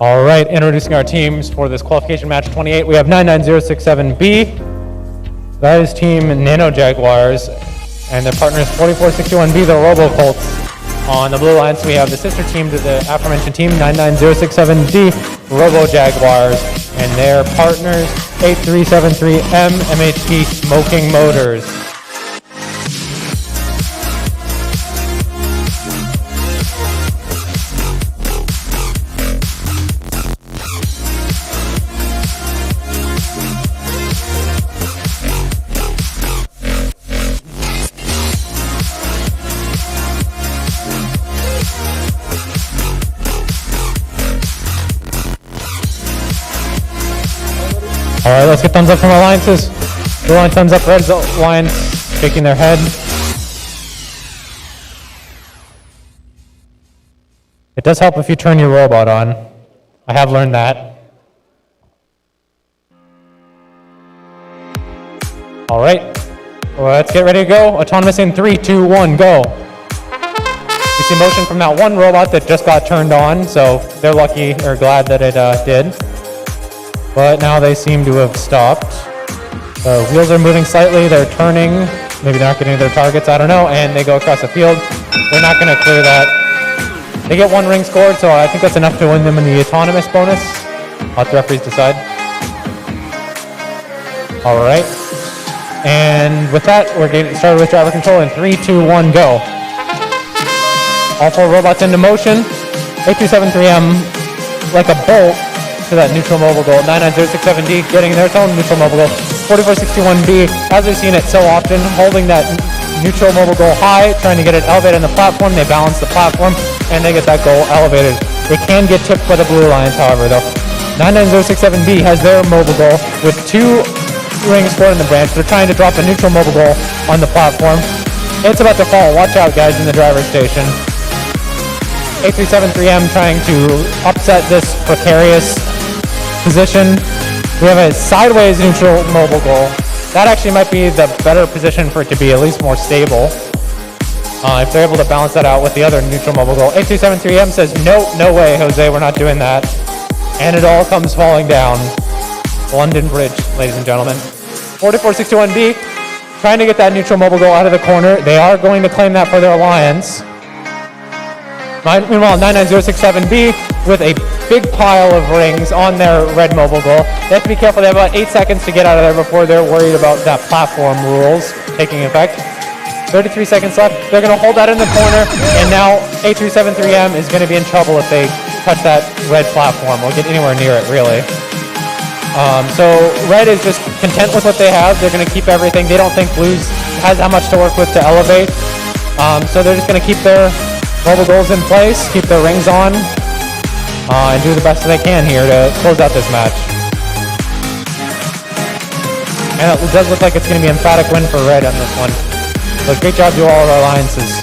All right, introducing our teams for this qualification match 28. We have 99067B. That is team Nano Jaguars, and their partners 4461B, the Robo Colts. On the blue line, so we have the sister team to the aforementioned team, 99067D, Robo Jaguars, and their partners 8373M, MHT Smoking Motors. All right, let's get thumbs up from our alliances. Blue line, thumbs up. Red line, shaking their head. It does help if you turn your robot on. I have learned that. All right, well, let's get ready to go. Autonomous in 3, 2, 1, go. You see motion from that one robot that just got turned on, so they're lucky or glad that it did. But now they seem to have stopped. The wheels are moving slightly, they're turning, maybe they're not getting to their targets, I don't know, and they go across the field. They're not gonna clear that. They get 1 ring scored, so I think that's enough to win them in the autonomous bonus. Let the referees decide. All right. And with that, we're getting started with driver control in 3, 2, 1, go. All 4 robots into motion. 8273M, like a bolt, to that neutral mobile goal. 99067D getting their own neutral mobile goal. 4461B, as we've seen it so often, holding that neutral mobile goal high, trying to get it elevated on the platform. They balance the platform, and they get that goal elevated. They can get tipped by the blue lines, however, though. 99067B has their mobile goal with 2 rings scored in the branch. They're trying to drop a neutral mobile goal on the platform. It's about to fall. Watch out, guys, in the driver's station. 8373M trying to upset this precarious position. We have a sideways neutral mobile goal. That actually might be the better position for it to be, at least more stable. If they're able to balance that out with the other neutral mobile goal. 8273M says, no way, Jose, we're not doing that. And it all comes falling down. London Bridge, ladies and gentlemen. 4461B, trying to get that neutral mobile goal out of the corner. They are going to claim that for their alliance. Meanwhile, 99067B with a big pile of rings on their red mobile goal. They have to be careful. They have about 8 seconds to get out of there before they're worried about that platform rules taking effect. 33 seconds left. They're going to hold that in the corner, and now 8373M is going to be in trouble if they touch that red platform or get anywhere near it, really. So red is just content with what they have. They're going to keep everything. They don't think blues has that much to work with to elevate. So they're just going to keep their mobile goals in place, keep their rings on, and do the best they can here to close out this match. And it does look like it's going to be an emphatic win for red on this one. So great job to all of our alliances.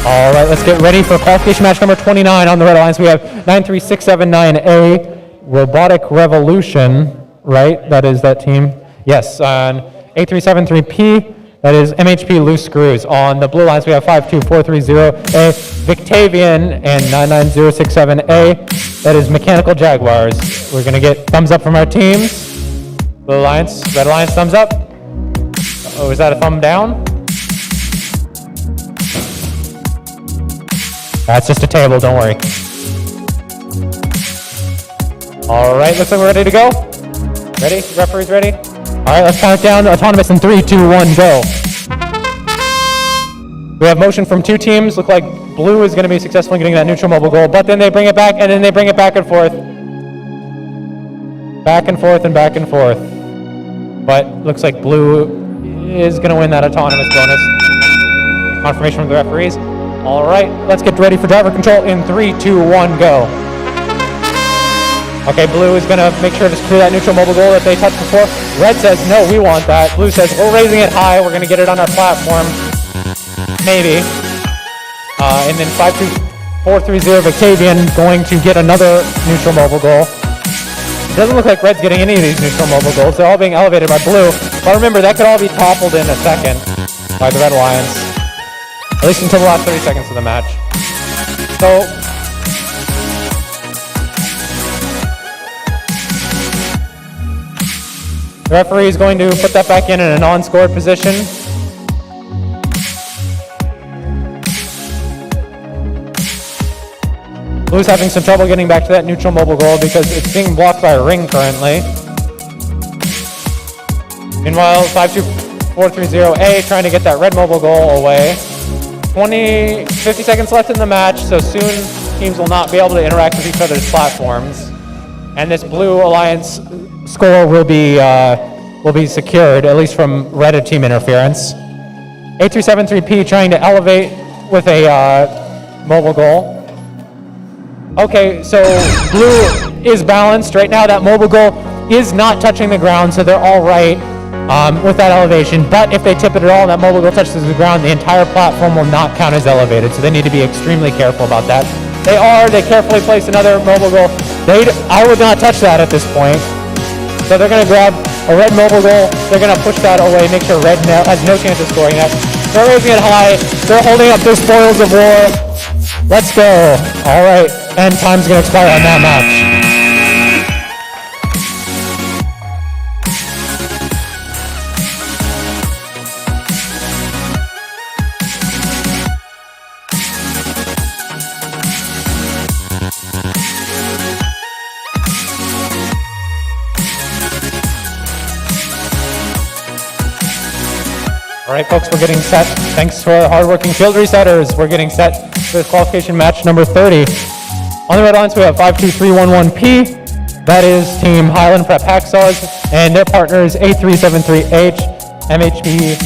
All right, let's get ready for qualification match number 29 on the red alliance. We have 93679A, Robotic Revolution, right? That is that team. Yes, on 8373P, that is MHP Loose Screws. On the blue alliance, we have 52430A, Victavian, and 99067A, that is Mechanical Jaguars. We're going to get thumbs up from our teams. Blue alliance, red alliance, thumbs up. Oh, is that a thumb down? That's just a table, don't worry. All right, looks like we're ready to go. Ready? Referees ready? All right, let's count it down. Autonomous in 3, 2, 1, go. We have motion from two teams. Look like blue is going to be successful in getting that neutral mobile goal, but then they bring it back, and then they bring it back and forth. Back and forth and back and forth. But looks like blue is going to win that autonomous bonus. Confirmation from the referees. All right, let's get ready for driver control in 3, 2, 1, go. Okay, blue is going to make sure to clear that neutral mobile goal that they touched before. Red says, no, we want that. Blue says, we're raising it high. We're going to get it on our platform. Maybe. And then 52430 Victavian going to get another neutral mobile goal. It doesn't look like red's getting any of these neutral mobile goals. They're all being elevated by blue. But remember, that could all be toppled in a second by the red alliance. At least until the last 30 seconds of the match. So, the referee is going to put that back in a non-scored position. Blue's having some trouble getting back to that neutral mobile goal because it's being blocked by a ring currently. Meanwhile, 52430A trying to get that red mobile goal away. 50 seconds left in the match, so soon teams will not be able to interact with each other's platforms. And this blue alliance score will be secured, at least from red team interference. 8373P trying to elevate with a mobile goal. Okay, so blue is balanced. Right now that mobile goal is not touching the ground, so they're all right with that elevation. But if they tip it at all and that mobile goal touches the ground, the entire platform will not count as elevated, so they need to be extremely careful about that. They carefully place another mobile goal. I would not touch that at this point. So they're going to grab a red mobile goal. They're going to push that away, make sure red has no chance of scoring that. They're raising it high. They're holding up their spoils of war. Let's go. All right, and time's going to expire on that match. All right, folks, we're getting set. Thanks for our hardworking field resetters. We're getting set for qualification match number 30. On the red alliance, we have 52311P. That is Team Highland Prep Hacksaws, and their partner is A373H, MHP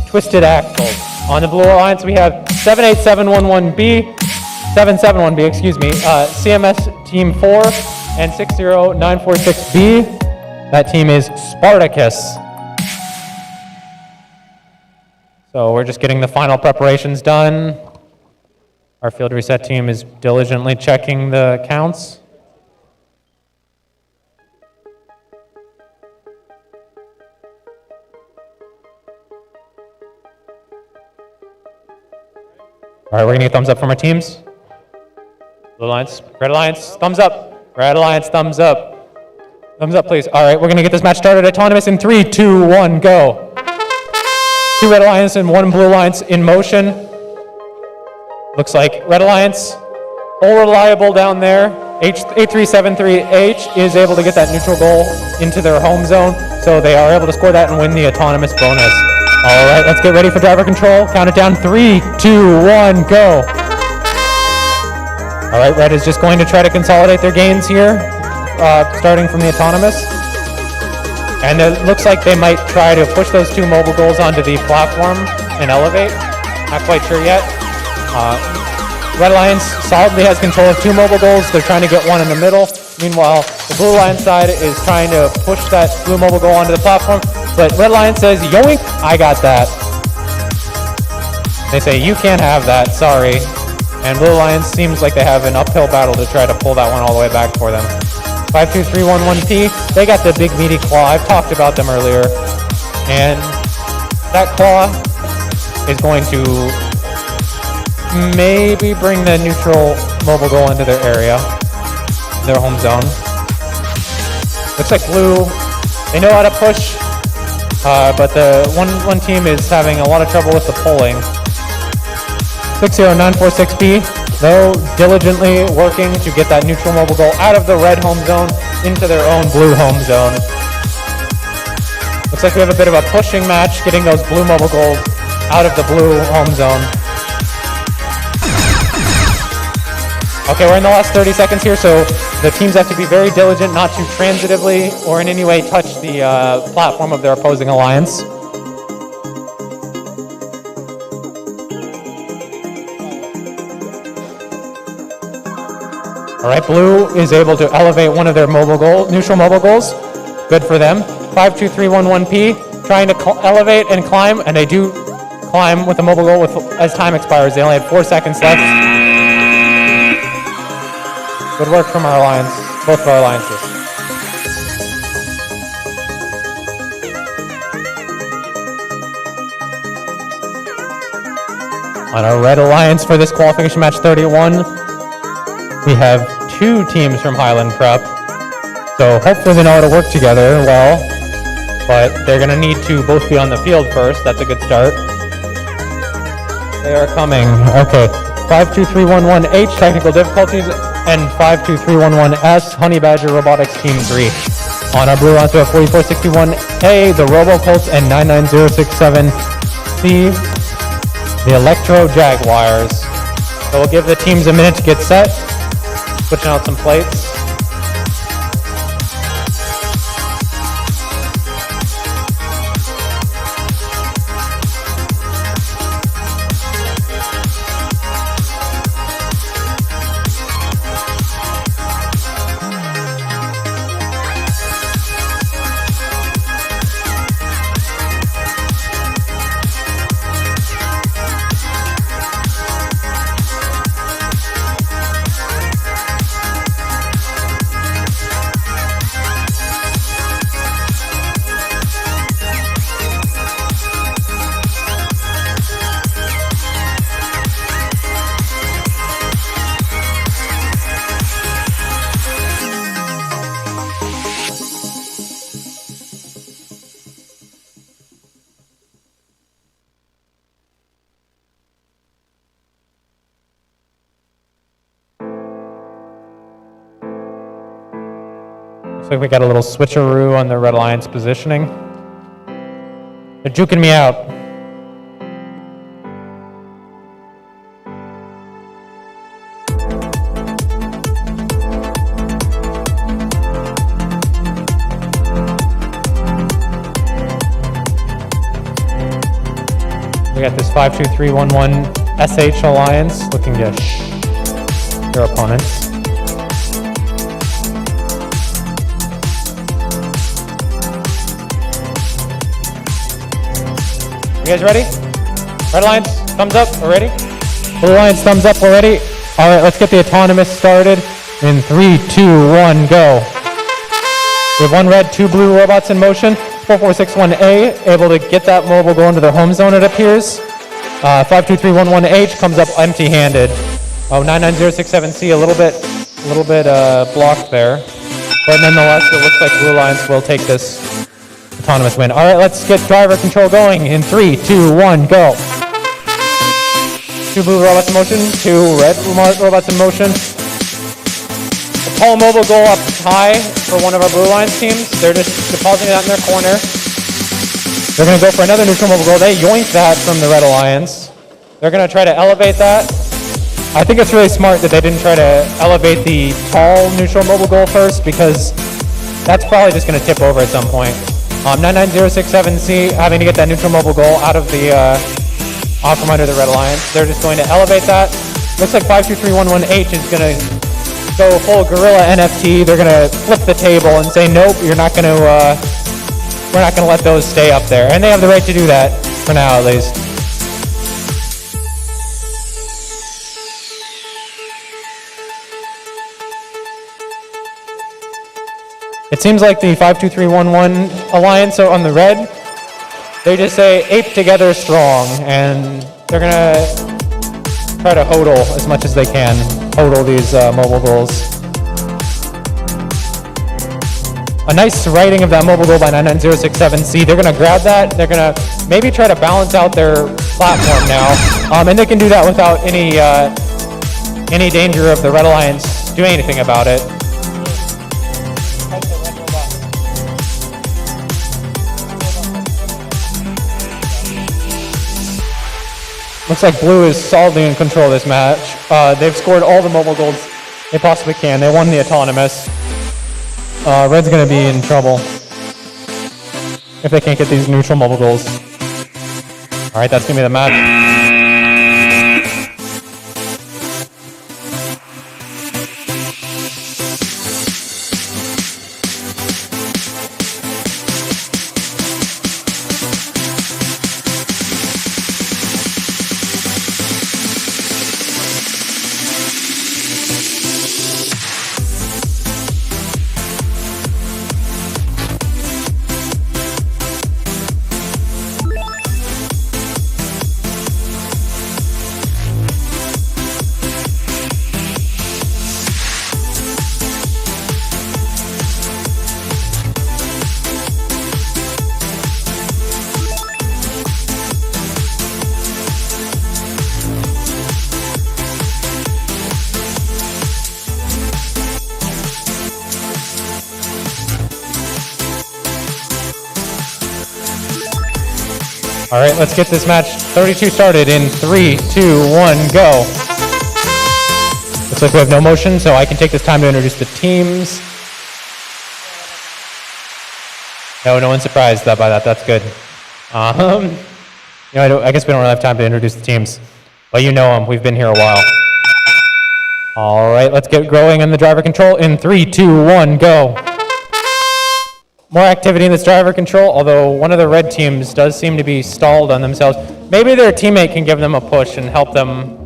Twisted Axles. On the blue alliance, we have 77111B, CMS Team 4, and 60946B. That team is Spartacus. So we're just getting the final preparations done. Our field reset team is diligently checking the counts. All right, we're gonna get thumbs up from our teams. Blue Alliance, Red Alliance, thumbs up. Red Alliance, thumbs up. Thumbs up, please. All right, we're gonna get this match started. Autonomous in 3, 2, 1, go. 2 Red Alliance and 1 Blue Alliance in motion. Looks like Red Alliance, all reliable down there. A373H is able to get that neutral goal into their home zone, so they are able to score that and win the autonomous bonus. All right, let's get ready for driver control. Count it down, 3, 2, 1, go. All right, Red is just going to try to consolidate their gains here, starting from the autonomous. And it looks like they might try to push those 2 mobile goals onto the platform and elevate. Not quite sure yet. Red Alliance solidly has control of 2 mobile goals. They're trying to get 1 in the middle. Meanwhile, the Blue Alliance side is trying to push that blue mobile goal onto the platform. But Red Alliance says, yoink, I got that. They say, you can't have that, sorry. And Blue Alliance seems like they have an uphill battle to try to pull that one all the way back for them. 52311P, they got the big meaty claw. I've talked about them earlier. And that claw is going to maybe bring the neutral mobile goal into their area, their home zone. Looks like Blue, they know how to push, but the one team is having a lot of trouble with the pulling. 60946B, though diligently working to get that neutral mobile goal out of the red home zone into their own blue home zone. Looks like we have a bit of a pushing match, getting those blue mobile goals out of the blue home zone. Okay, we're in the last 30 seconds here, so the teams have to be very diligent not to transitively or in any way touch the platform of their opposing alliance. All right, Blue is able to elevate one of their neutral mobile goals. Good for them. 52311P trying to elevate and climb, and they do climb with the mobile goal as time expires. They only had 4 seconds left. Good work from our alliance, both of our alliances. On our red alliance for this qualification match 31, we have 2 teams from Highland Prep. So hopefully they know how to work together well, but they're gonna need to both be on the field first. That's a good start. They are coming. Okay, 52311H, technical difficulties, and 52311S, Honey Badger Robotics Team 3. On our blue alliance, we have 4461A, the RoboColts, and 99067C, the Electro Jaguars. So we'll give the teams a minute to get set, switching out some plates. Looks like we got a little switcheroo on the Red Alliance positioning. They're juking me out. We got this 52311 SH Alliance looking to their opponents. guys ready? Red Alliance, thumbs up, we're ready? Blue Alliance, thumbs up, we're ready? All right, let's get the autonomous started. In 3, 2, 1, go. We have 1 red, 2 blue robots in motion. 4461A, able to get that mobile goal into their home zone, it appears. 52311H comes up empty-handed. Oh, 99067C, a little bit blocked there. But nonetheless, it looks like Blue Alliance will take this autonomous win. All right, let's get driver control going in 3, 2, 1, go. 2 blue robots in motion, 2 red robots in motion. A tall mobile goal up high for one of our Blue Alliance teams. They're just depositing that in their corner. They're going to go for another neutral mobile goal. They yoinked that from the Red Alliance. They're going to try to elevate that. I think it's really smart that they didn't try to elevate the tall neutral mobile goal first, because that's probably just going to tip over at some point. 99067C having to get that neutral mobile goal out of the off from under the Red Alliance. They're just going to elevate that. Looks like 52311H is going to go full gorilla NFT. They're going to flip the table and say, nope, you're not going to, we're not going to let those stay up there. And they have the right to do that, for now at least. It seems like the 52311 Alliance on the red, they just say ape together strong, and they're gonna try to hodl as much as they can, hodl these mobile goals. A nice writing of that mobile goal by 99067C. They're gonna grab that, they're gonna maybe try to balance out their platform now, and they can do that without any danger of the Red Alliance doing anything about it. Looks like Blue is solidly in control of this match. They've scored all the mobile goals they possibly can. They won the autonomous. Red's going to be in trouble if they can't get these neutral mobile goals. All right, that's going to be the match. All right, let's get this match 32 started in 3, 2, 1, go. Looks like we have no motion, so I can take this time to introduce the teams. No one's surprised by that. That's good. I guess we don't really have time to introduce the teams, but you know them. We've been here a while. All right, let's get going in the driver control in 3, 2, 1, go. More activity in this driver control, although one of the red teams does seem to be stalled on themselves. Maybe their teammate can give them a push and help them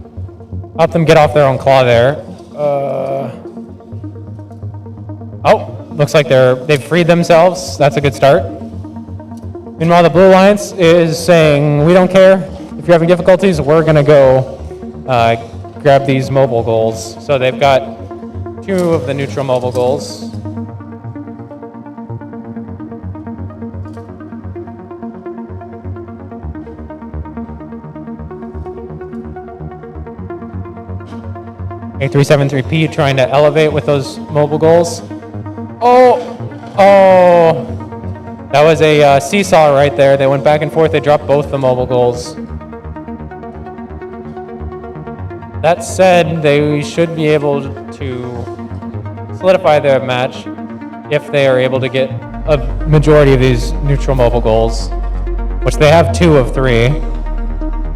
get off their own claw there. Oh, looks like they've freed themselves. That's a good start. Meanwhile, the Blue Alliance is saying, we don't care. If you're having difficulties, we're going to go grab these mobile goals. So they've got 2 of the neutral mobile goals. A373P trying to elevate with those mobile goals. Oh, that was a seesaw right there. They went back and forth. They dropped both the mobile goals. That said, they should be able to solidify their match if they are able to get a majority of these neutral mobile goals, which they have 2 of 3.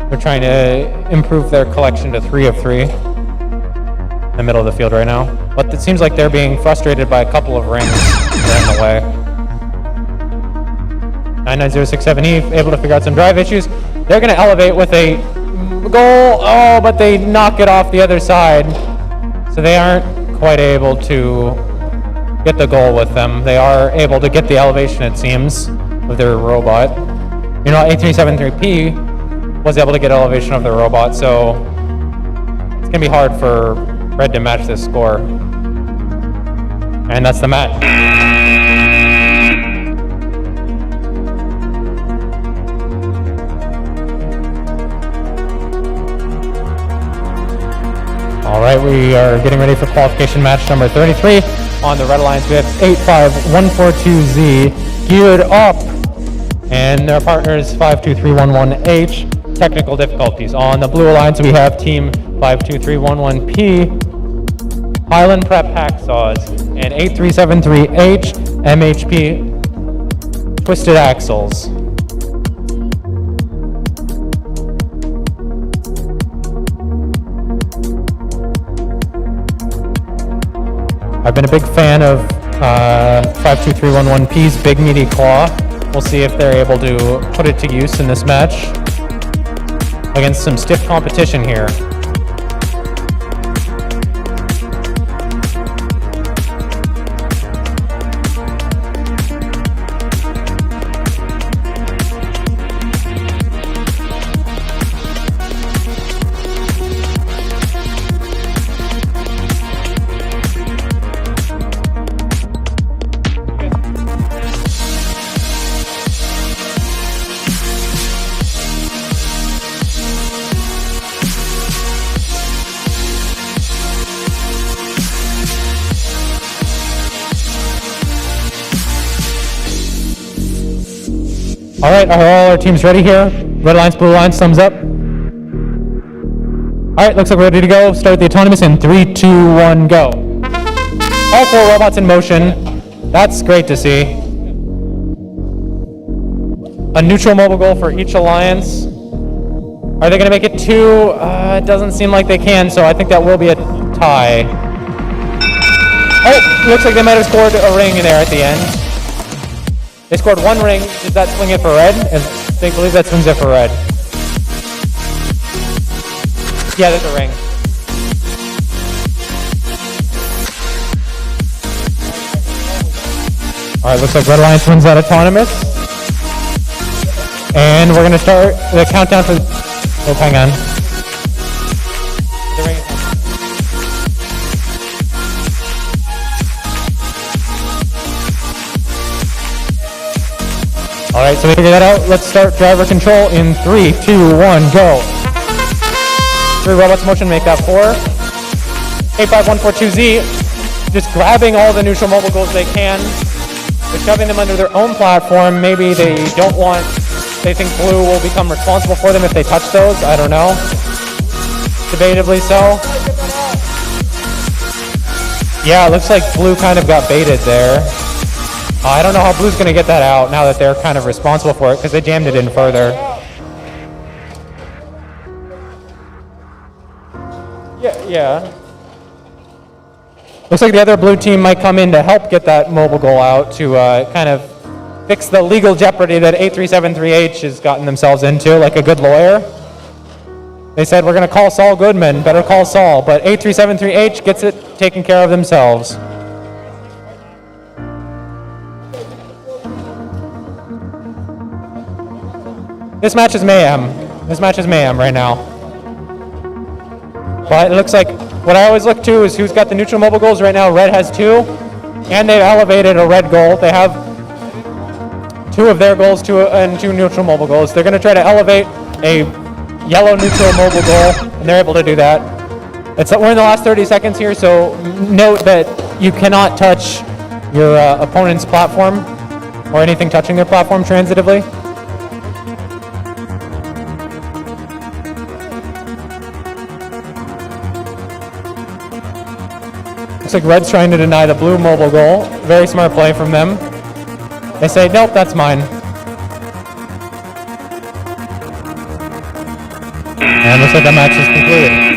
They're trying to improve their collection to 3 of 3. In the middle of the field right now, but it seems like they're being frustrated by a couple of rings that are in the way. 99067E able to figure out some drive issues. They're going to elevate with a goal. Oh, but they knock it off the other side. So they aren't quite able to get the goal with them. They are able to get the elevation, it seems, with their robot. You know, A373P was able to get elevation of their robot, so it's going to be hard for Red to match this score. And that's the match. All right, we are getting ready for qualification match number 33. On the Red Alliance, we have 85142Z geared up, and their partners 52311H. Technical difficulties. On the Blue Alliance, we have team 52311P, Highland Prep Hacksaws, and 8373H, MHP, Twisted Axles. I've been a big fan of 52311P's Big Meaty Claw. We'll see if they're able to put it to use in this match against some stiff competition here. All right, are all our teams ready here? Red Alliance, Blue Alliance, thumbs up. All right, looks like we're ready to go. Start the autonomous in 3, 2, 1, go. All 4 robots in motion. That's great to see. A neutral mobile goal for each alliance. Are they going to make it 2? It doesn't seem like they can, so I think that will be a tie. Oh, looks like they might have scored a ring there at the end. They scored 1 ring. Does that swing it for red? I believe that swings it for red. Yeah, there's a ring. All right, looks like Red Alliance wins that autonomous. And we're going to start the countdown for... Oh, hang on. The ring is on. All right, so we figured that out. Let's start driver control in 3, 2, 1, go. 3 robots in motion make that 4. 85142Z, just grabbing all the neutral mobile goals they can. They're shoving them under their own platform. Maybe they don't want, they think Blue will become responsible for them if they touch those. I don't know. Debatably so. Yeah, it looks like Blue kind of got baited there. I don't know how Blue's going to get that out now that they're kind of responsible for it because they jammed it in further. Yeah. Looks like the other Blue team might come in to help get that mobile goal out to kind of fix the legal jeopardy that 8373H has gotten themselves into, like a good lawyer. They said, we're going to call Saul Goodman, better call Saul, but 8373H gets it taken care of themselves. This match is mayhem. This match is mayhem right now. But it looks like what I always look to is who's got the neutral mobile goals right now. Red has 2, and they've elevated a red goal. They have 2 of their goals and 2 neutral mobile goals. They're going to try to elevate a yellow neutral mobile goal, and they're able to do that. We're in the last 30 seconds here, so note that you cannot touch your opponent's platform or anything touching their platform transitively. Looks like Red's trying to deny the Blue mobile goal. Very smart play from them. They say, nope, that's mine. And looks like the match is concluded.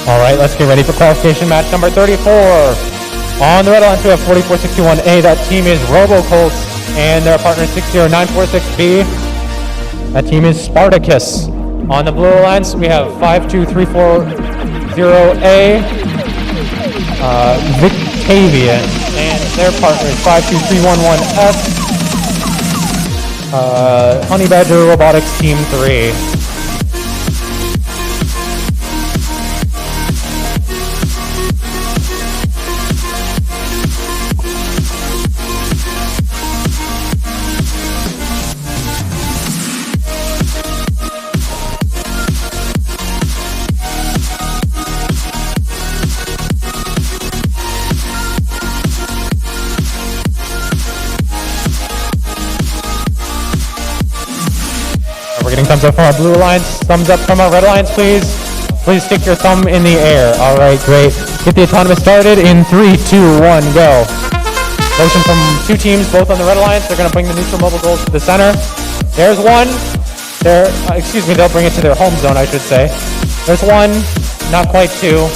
All right, let's get ready for qualification match number 34. On the red lines, we have 4461A. That team is RoboColts, and their partner 60946B. That team is Spartacus. On the blue lines, we have 52340A, Victavian, and their partner is 52311F, Honey Badger Robotics Team 3. We're getting thumbs up from our blue lines, thumbs up from our red lines, please. Please stick your thumb in the air. All right, great. Get the autonomous started in 3, 2, 1, go. Motion from two teams, both on the red lines. They're going to bring the neutral mobile goals to the center. There's one. They'll bring it to their home zone, I should say. There's one, not quite two.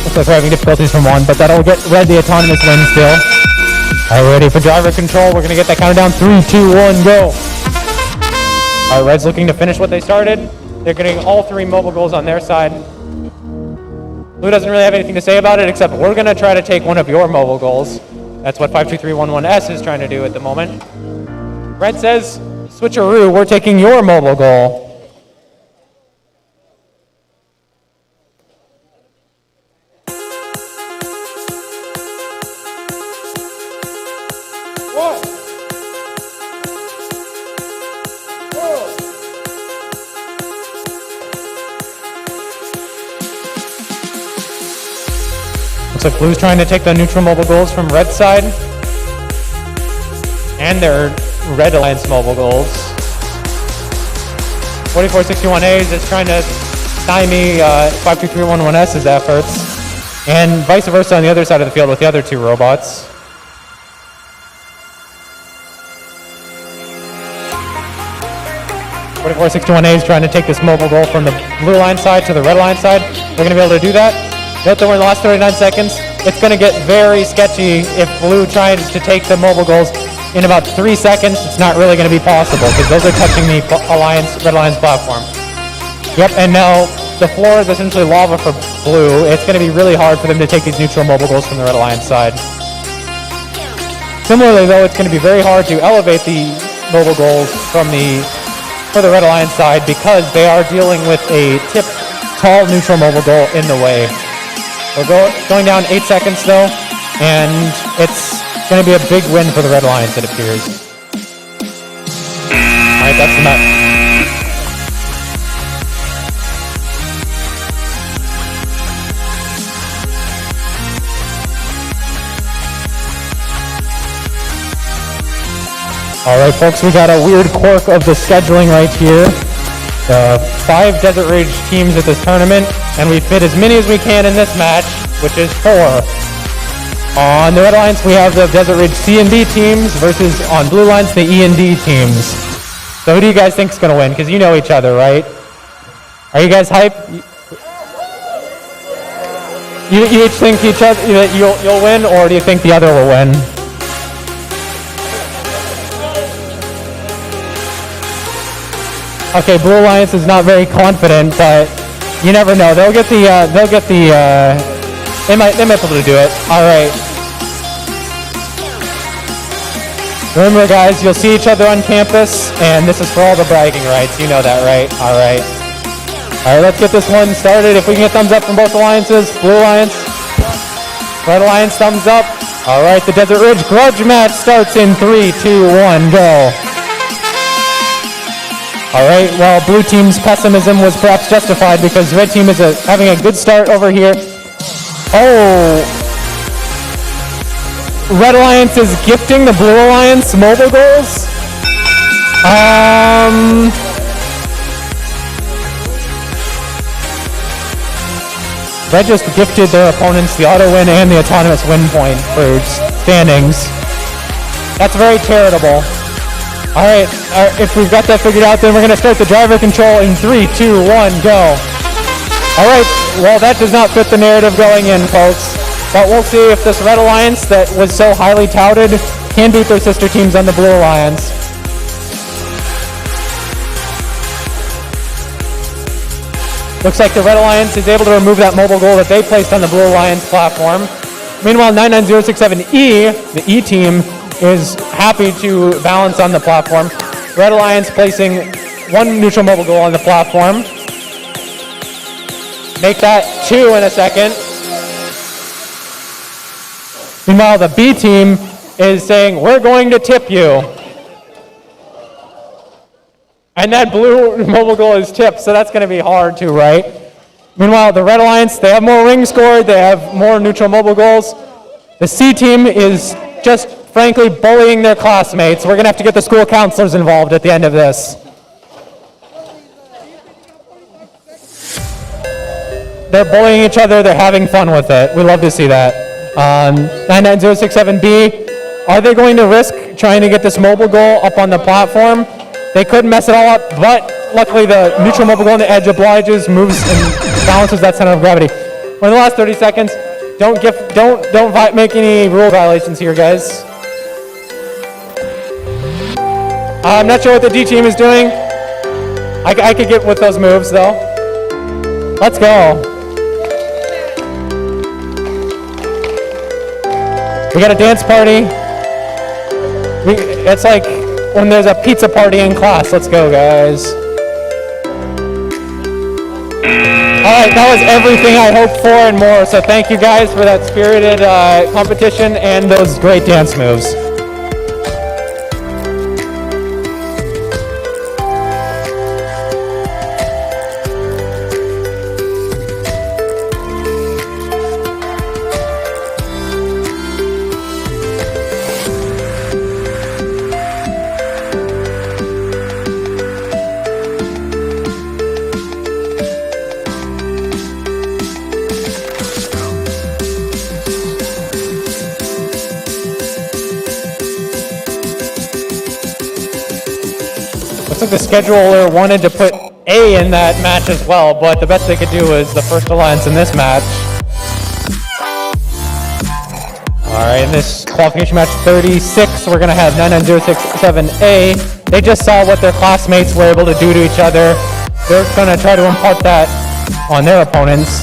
Looks like we're having difficulties from one, but that'll get red the autonomous win still. All right, ready for driver control. We're going to get that counter down. 3, 2, 1, go. All right, red's looking to finish what they started. They're getting all three mobile goals on their side. Blue doesn't really have anything to say about it, except we're going to try to take one of your mobile goals. That's what 52311S is trying to do at the moment. Red says, switcheroo, we're taking your mobile goal. Looks like blue's trying to take the neutral mobile goals from red side. And their red alliance mobile goals. 4461A is just trying to stymie 52311S's efforts. And vice versa on the other side of the field with the other two robots. Forty-four 61A is trying to take this mobile goal from the blue line side to the red line side. We're going to be able to do that. Note that we're in the last 39 seconds. It's going to get very sketchy if blue tries to take the mobile goals in about 3 seconds. It's not really going to be possible because those are touching the red alliance platform. Yep, and now the floor is essentially lava for blue. It's going to be really hard for them to take these neutral mobile goals from the red alliance side. Similarly, though, it's going to be very hard to elevate the mobile goals for the red alliance side because they are dealing with a tipped tall neutral mobile goal in the way. We're going down 8 seconds though, and it's going to be a big win for the red alliance, it appears. All right, that's the match. All right, folks, we got a weird quirk of the scheduling right here. 5 Desert Rage teams at this tournament, and we fit as many as we can in this match, which is 4. On the red lines, we have the Desert Rage C and D teams versus on blue lines, the E and D teams. So who do you guys think is going to win? Because you know each other, right? Are you guys hyped? You each think you'll win, or do you think the other will win? Okay, Blue Alliance is not very confident, but you never know. They might be able to do it. All right. Remember, guys, you'll see each other on campus, and this is for all the bragging rights. You know that, right? All right. All right, let's get this one started. If we can get thumbs up from both alliances. Blue Alliance, Red Alliance, thumbs up. All right, the Desert Ridge grudge match starts in 3, 2, 1, go. All right, well, blue team's pessimism was perhaps justified because red team is having a good start over here. Oh, Red Alliance is gifting the Blue Alliance mobile goals. Red just gifted their opponents the auto win and the autonomous win point for standings. That's very charitable. All right, if we've got that figured out, then we're going to start the driver control in 3, 2, 1, go. All right, well, that does not fit the narrative going in, folks. But we'll see if this Red Alliance that was so highly touted can beat their sister teams on the Blue Alliance. Looks like the Red Alliance is able to remove that mobile goal that they placed on the Blue Alliance platform. Meanwhile, 99067E, the E team, is happy to balance on the platform. Red Alliance placing one neutral mobile goal on the platform. Make that 2 in a second. Meanwhile, the B team is saying, we're going to tip you. And that blue mobile goal is tipped, so that's going to be hard too, right? Meanwhile, the Red Alliance, they have more rings scored, they have more neutral mobile goals. The C team is just frankly bullying their classmates. We're going to have to get the school counselors involved at the end of this. They're bullying each other, they're having fun with it. We love to see that. 99067B, are they going to risk trying to get this mobile goal up on the platform? They could mess it all up, but luckily the neutral mobile goal on the edge obliges, moves, and balances that center of gravity. We're in the last 30 seconds. Don't make any rule violations here, guys. I'm not sure what the D team is doing. I could get with those moves though. Let's go. We got a dance party. It's like when there's a pizza party in class. Let's go, guys. All right, that was everything I hoped for and more. So thank you guys for that spirited competition and those great dance moves. Looks like the scheduler wanted to put A in that match as well, but the best they could do is the first alliance in this match. All right, in this qualification match 36, we're gonna have 99067A. They just saw what their classmates were able to do to each other. They're gonna try to impart that on their opponents.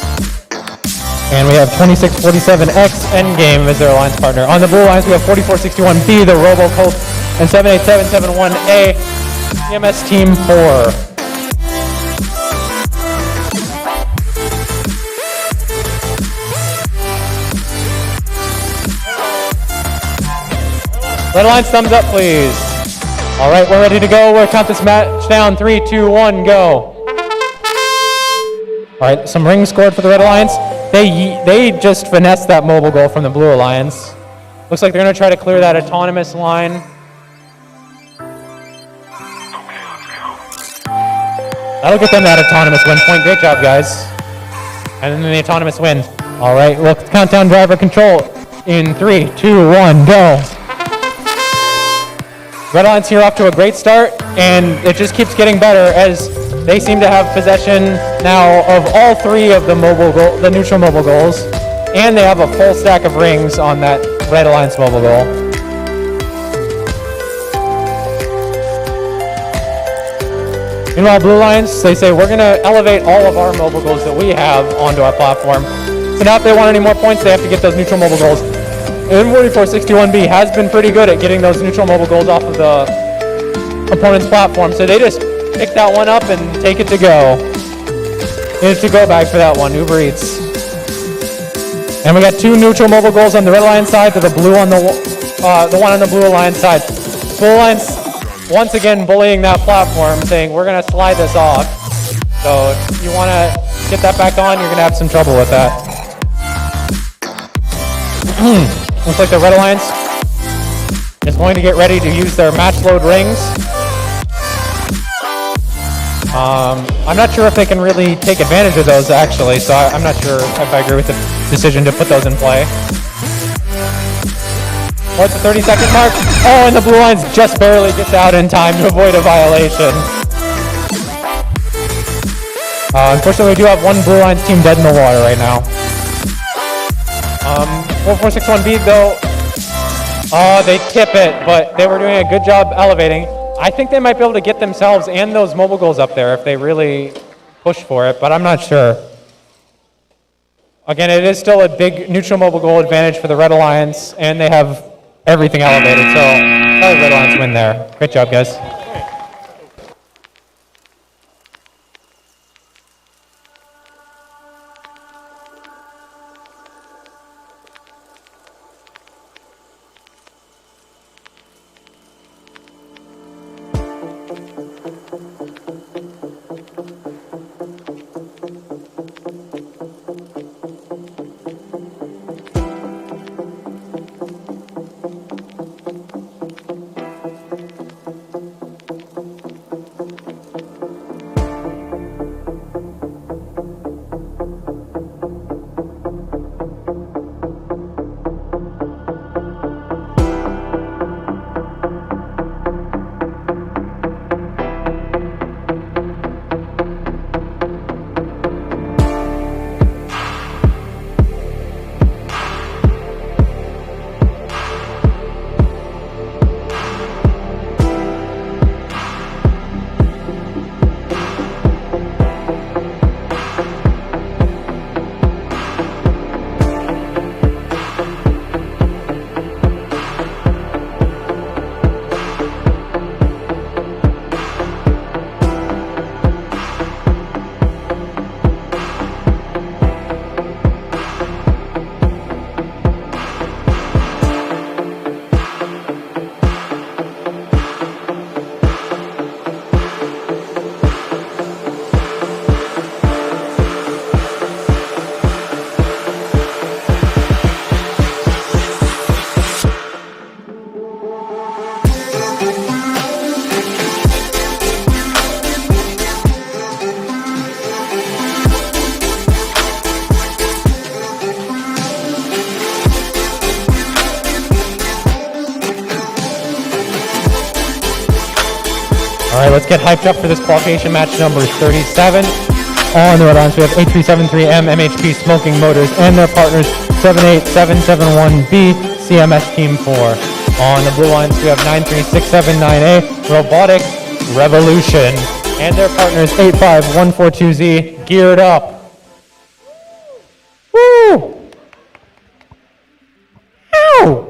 And we have 2647X Endgame as their alliance partner. On the blue alliance, we have 4461B, the RoboColt, and 78771A. EMS Team 4. Red Alliance, thumbs up, please. All right, we're ready to go. We'll count this match down. 3, 2, 1, go. All right, some rings scored for the Red Alliance. They just finessed that mobile goal from the Blue Alliance. Looks like they're going to try to clear that autonomous line. That'll get them that autonomous win point. Great job, guys. And then the autonomous win. All right, we'll count down driver control in 3, 2, 1, go. Red Alliance here off to a great start, and it just keeps getting better as they seem to have possession now of all 3 of the neutral mobile goals, and they have a full stack of rings on that Red Alliance mobile goal. Meanwhile, Blue Alliance, they say, we're going to elevate all of our mobile goals that we have onto our platform. So now if they want any more points, they have to get those neutral mobile goals. And 4461B has been pretty good at getting those neutral mobile goals off of the opponent's platform. So they just pick that one up and take it to go. It's a go bag for that one, Uber Eats. And we got 2 neutral mobile goals on the Red Alliance side to the blue on the one on the Blue Alliance side. Blue Alliance once again bullying that platform, saying we're going to slide this off. So if you want to get that back on, you're going to have some trouble with that. Looks like the Red Alliance is going to get ready to use their match load rings. I'm not sure if they can really take advantage of those actually, so I'm not sure if I agree with the decision to put those in play. What's the 30-second mark? Oh, and the Blue Alliance just barely gets out in time to avoid a violation. Unfortunately, we do have one Blue Lions team dead in the water right now. 4461B though, they tip it, but they were doing a good job elevating. I think they might be able to get themselves and those mobile goals up there if they really push for it, but I'm not sure. Again, it is still a big neutral mobile goal advantage for the Red Alliance, and they have everything elevated, so probably Red Alliance win there. Great job, guys. All right, let's get hyped up for this qualification match number 37. On the Red Alliance, we have 8373M MHP Smoking Motors and their partners 78771B CMS Team 4. On the Blue Alliance, we have 93679A Robotic Revolution and their partners 85142Z Geared Up. Woo! Ow!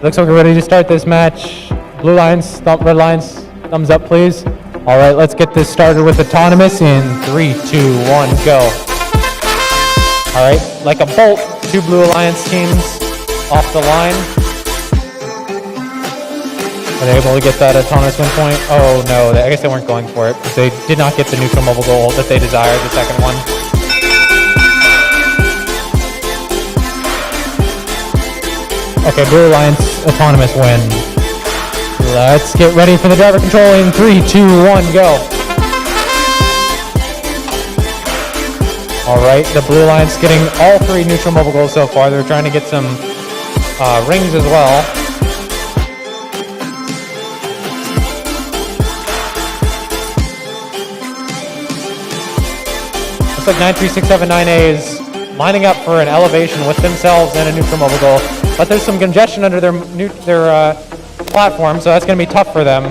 Looks like we're ready to start this match. Blue Lions, Red Lions, thumbs up please. All right, let's get this started with autonomous in 3, 2, 1, go. All right, like a bolt, 2 Blue Alliance teams off the line. Are they able to get that autonomous win point? Oh no, I guess they weren't going for it. They did not get the neutral mobile goal that they desired, the second one. Okay, Blue Alliance autonomous win. Let's get ready for the driver control in 3, 2, 1, go. All right, the Blue Alliance getting all 3 neutral mobile goals so far. They're trying to get some rings as well. Looks like 93679A is lining up for an elevation with themselves and a neutral mobile goal. But there's some congestion under their platform, so that's going to be tough for them.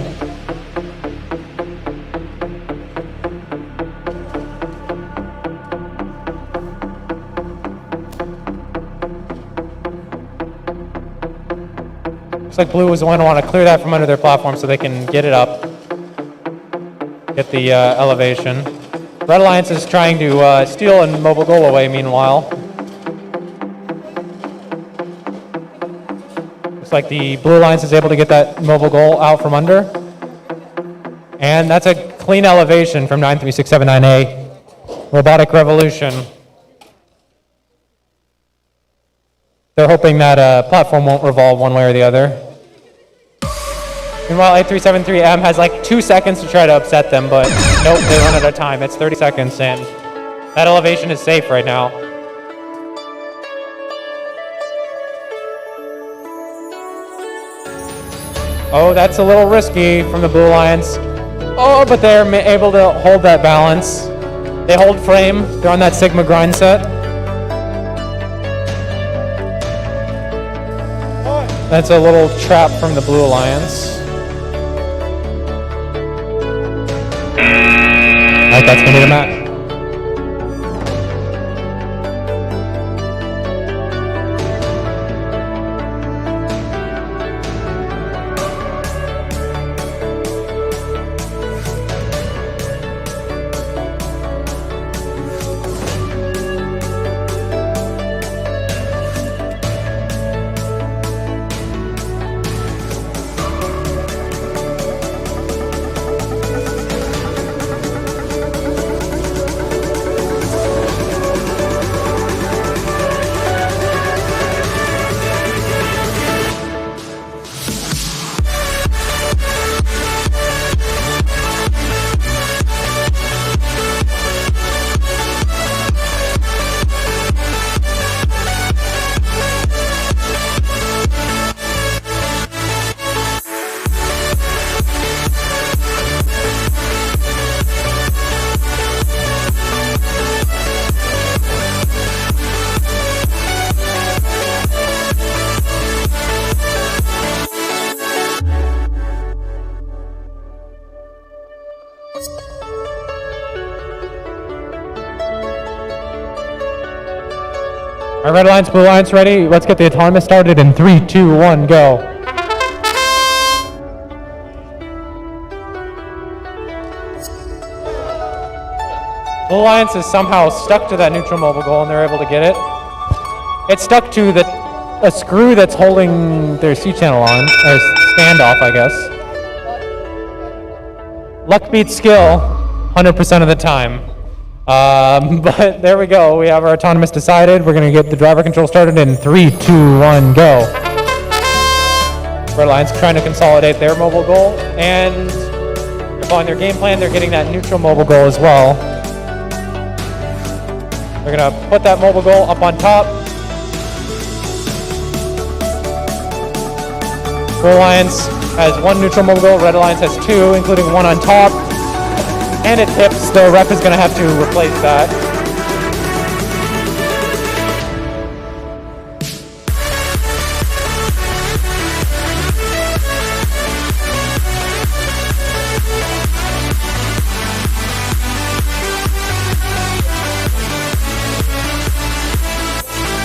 Looks like blue was the one who want to clear that from under their platform so they can get it up. Get the elevation. Red Alliance is trying to steal a mobile goal away meanwhile. Looks like the Blue Alliance is able to get that mobile goal out from under. And that's a clean elevation from 93679A. Robotic Revolution. They're hoping that platform won't revolve one way or the other. Meanwhile, 8373M has like 2 seconds to try to upset them, but nope, they run out of time. It's 30 seconds, and that elevation is safe right now. Oh, that's a little risky from the Blue Alliance. Oh, but they're able to hold that balance. They hold frame. They're on that Sigma grind set. That's a little trap from the Blue Alliance. All right, that's gonna be the match. All right, Red Alliance, Blue Alliance ready? Let's get the autonomous started in 3, 2, 1, go. Blue Alliance is somehow stuck to that neutral mobile goal and they're able to get it. It's stuck to a screw that's holding their C-channel on, or standoff, I guess. Luck beats skill 100% of the time. But there we go. We have our autonomous decided. We're going to get the driver control started in 3, 2, 1, go. Red Alliance trying to consolidate their mobile goal, and they're following their game plan. They're getting that neutral mobile goal as well. They're going to put that mobile goal up on top. Blue Alliance has 1 neutral mobile goal. Red Alliance has 2, including 1 on top. And it tips. The ref is going to have to replace that.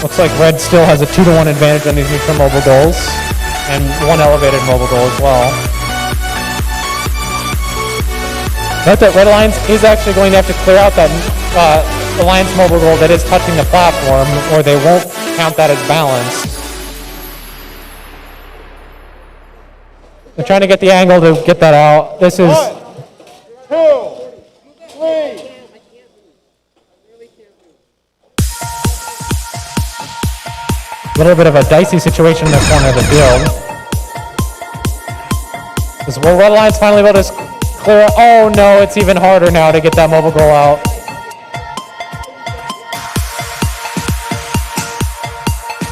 Looks like Red still has a 2-to-1 advantage on these neutral mobile goals, and 1 elevated mobile goal as well. Note that Red Alliance is actually going to have to clear out that Alliance mobile goal that is touching the platform, or they won't count that as balanced. They're trying to get the angle to get that out. This is... 1, 2, 3. a little bit of a dicey situation in the corner of the field. This will Red Alliance finally able to clear. Oh no, it's even harder now to get that mobile goal out.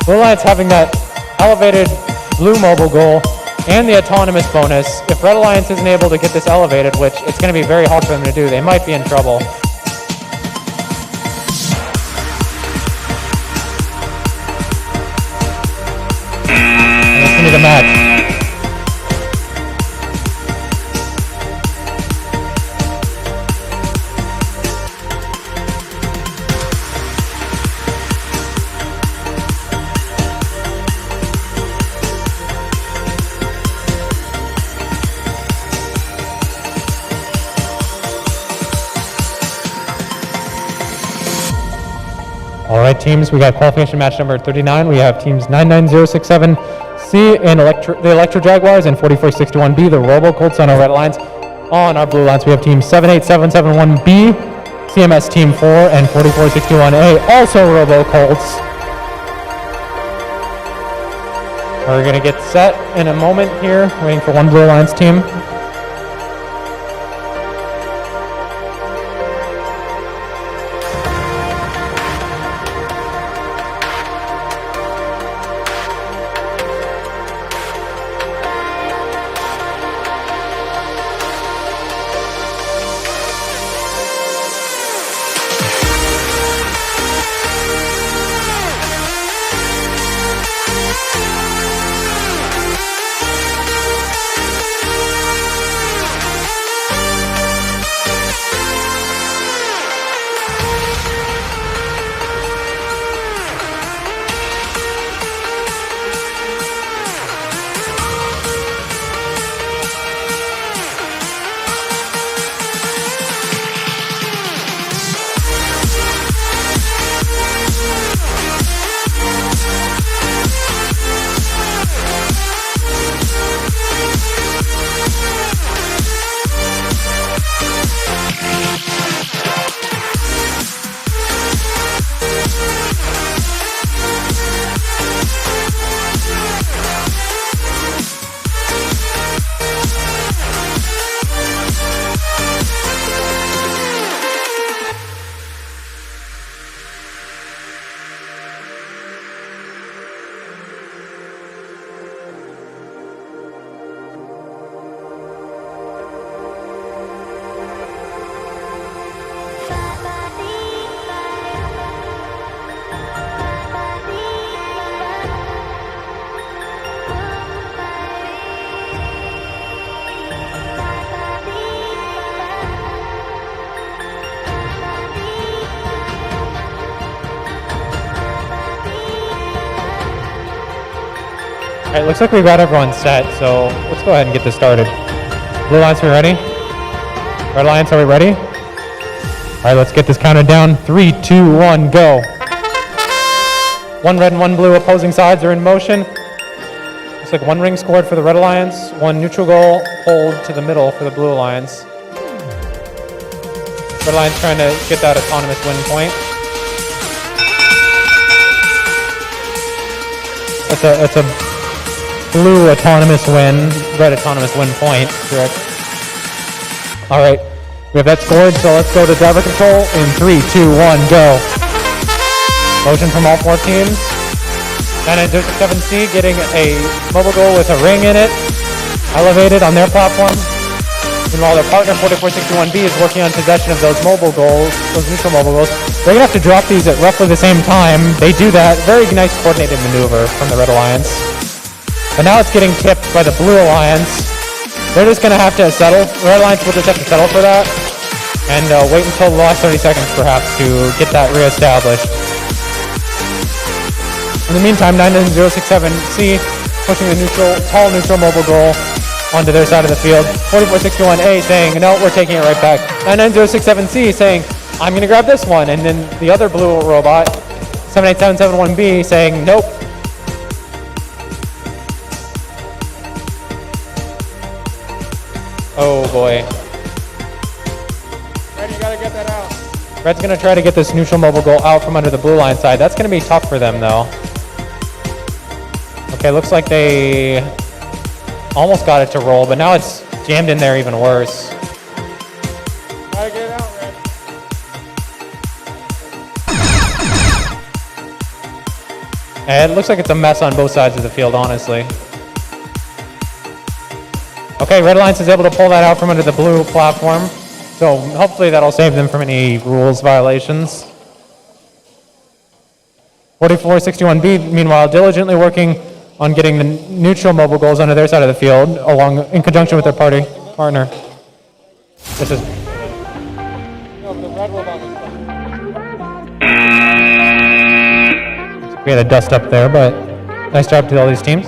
Blue Alliance having that elevated blue mobile goal and the autonomous bonus. If Red Alliance isn't able to get this elevated, which it's going to be very hard for them to do, they might be in trouble. And it's going to be the match. right, teams, we got qualification match number 39. We have teams 99067C and the Electro Jaguars and 4461B, the Robo Colts on our red lines. On our blue lines, we have team 78771B, CMS Team 4, and 4461A, also Robo Colts. We're going to get set in a moment here, waiting for one blue lines team. All right, looks like we got everyone set, so let's go ahead and get this started. Blue Lions, are we ready? Red Lions, are we ready? All right, let's get this counted down. 3, 2, 1, go. One red and one blue opposing sides are in motion. Looks like one ring scored for the Red Alliance, one neutral goal hold to the middle for the Blue Alliance. Red Alliance trying to get that autonomous win point. That's a blue autonomous win, red autonomous win point, correct? All right, we have that scored, so let's go to driver control in 3, 2, 1, go. Motion from all four teams. 997C getting a mobile goal with a ring in it, elevated on their platform. Meanwhile, their partner 4461B is working on possession of those mobile goals, those neutral mobile goals. They're gonna have to drop these at roughly the same time. They do that. Very nice coordinated maneuver from the Red Alliance. But now it's getting tipped by the Blue Alliance. They're just gonna have to settle. The Red Alliance will just have to settle for that and wait until the last 30 seconds perhaps to get that reestablished. In the meantime, 99067C pushing the tall neutral mobile goal onto their side of the field. 4461A saying, no, we're taking it right back. 99067C saying, I'm gonna grab this one. And then the other blue robot, 78771B saying, nope. Oh boy. Red, you gotta get that out. Red's gonna try to get this neutral mobile goal out from under the blue line side. That's gonna be tough for them though. Okay, looks like they almost got it to roll, but now it's jammed in there even worse. Gotta get it out, Red. And it looks like it's a mess on both sides of the field, honestly. Okay, Red Alliance is able to pull that out from under the blue platform. So hopefully that'll save them from any rules violations. 4461B, meanwhile, diligently working on getting the neutral mobile goals onto their side of the field, in conjunction with their partner. This is. No, the red robot was We had a dust up there, but nice job to all these teams.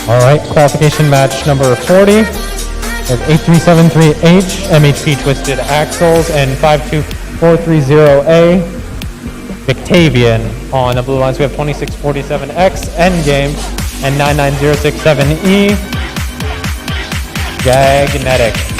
All right, qualification match number 40. We have 8373H, MHP Twisted Axles, and 52430A, Victavian. On the blue lines, we have 2647X, Endgame, and 99067E, Gagnetic.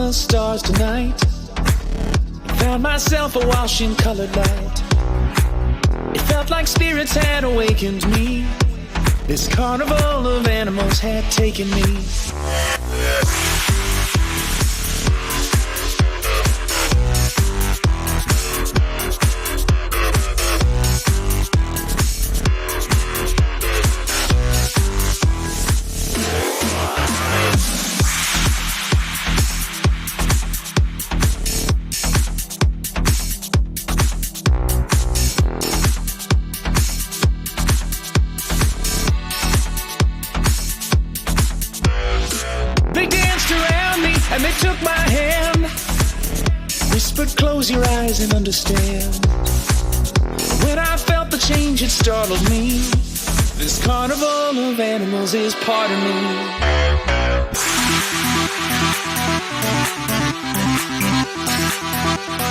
the stars tonight. Found myself a washing colored light. It felt like spirits had awakened me. This carnival of animals had taken me. And they took my hand, whispered, close your eyes and understand. When I felt the change, it startled me. This carnival of animals is part of me.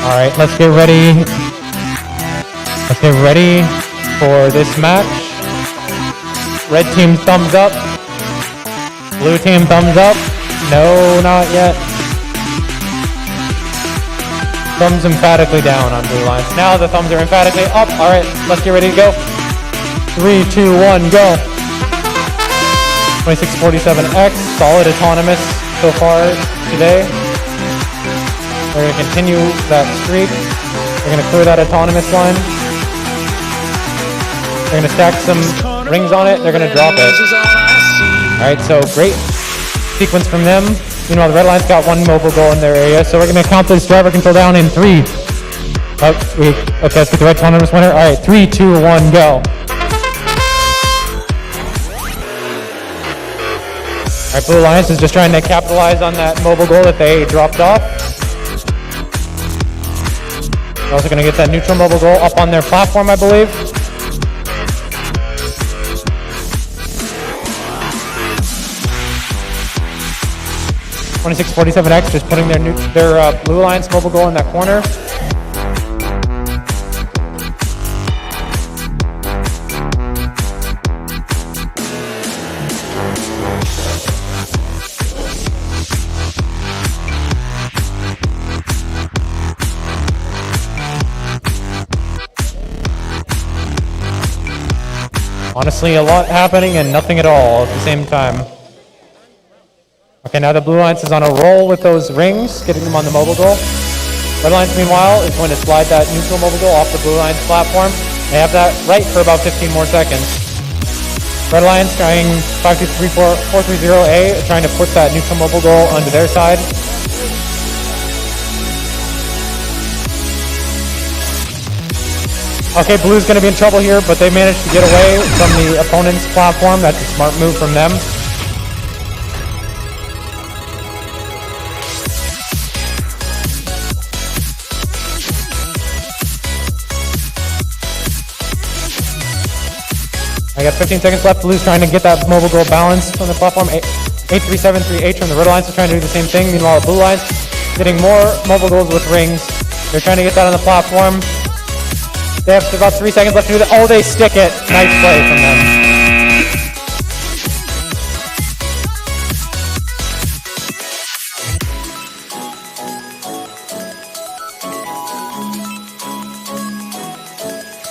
All right, let's get ready. Let's get ready for this match. Red team, thumbs up. Blue team, thumbs up. No, not yet. Thumbs emphatically down on blue lines. Now the thumbs are emphatically up. All right, let's get ready to go. 3, 2, 1, go. 2647X, solid autonomous so far today. We're going to continue that streak. We're going to clear that autonomous line. They're going to stack some rings on it. They're going to drop it. All right, so great sequence from them. Meanwhile, the red line's got one mobile goal in their area, so we're going to count this driver control down in 3. Okay, let's get the red autonomous winner. All right, 3, 2, 1, go. All right, Blue Alliance is just trying to capitalize on that mobile goal that they dropped off. They're also going to get that neutral mobile goal up on their platform, I believe. (2647X) just putting their Blue Alliance mobile goal in that corner. Honestly, a lot happening and nothing at all at the same time. Okay, now the Blue Alliance is on a roll with those rings, getting them on the mobile goal. Red Alliance, meanwhile, is going to slide that neutral mobile goal off the Blue Alliance platform. They have that right for about 15 more seconds. Red Alliance trying 5-2-3-4-4-3-0A, trying to put that neutral mobile goal onto their side. Okay, Blue's going to be in trouble here, but they managed to get away from the opponent's platform. That's a smart move from them. I got 15 seconds left. Blue's trying to get that mobile goal balanced on the platform. 8373H from the Red Alliance is trying to do the same thing. Meanwhile, Blue Alliance getting more mobile goals with rings. They're trying to get that on the platform. They have about 3 seconds left to do that. Oh, they stick it. Nice play from them.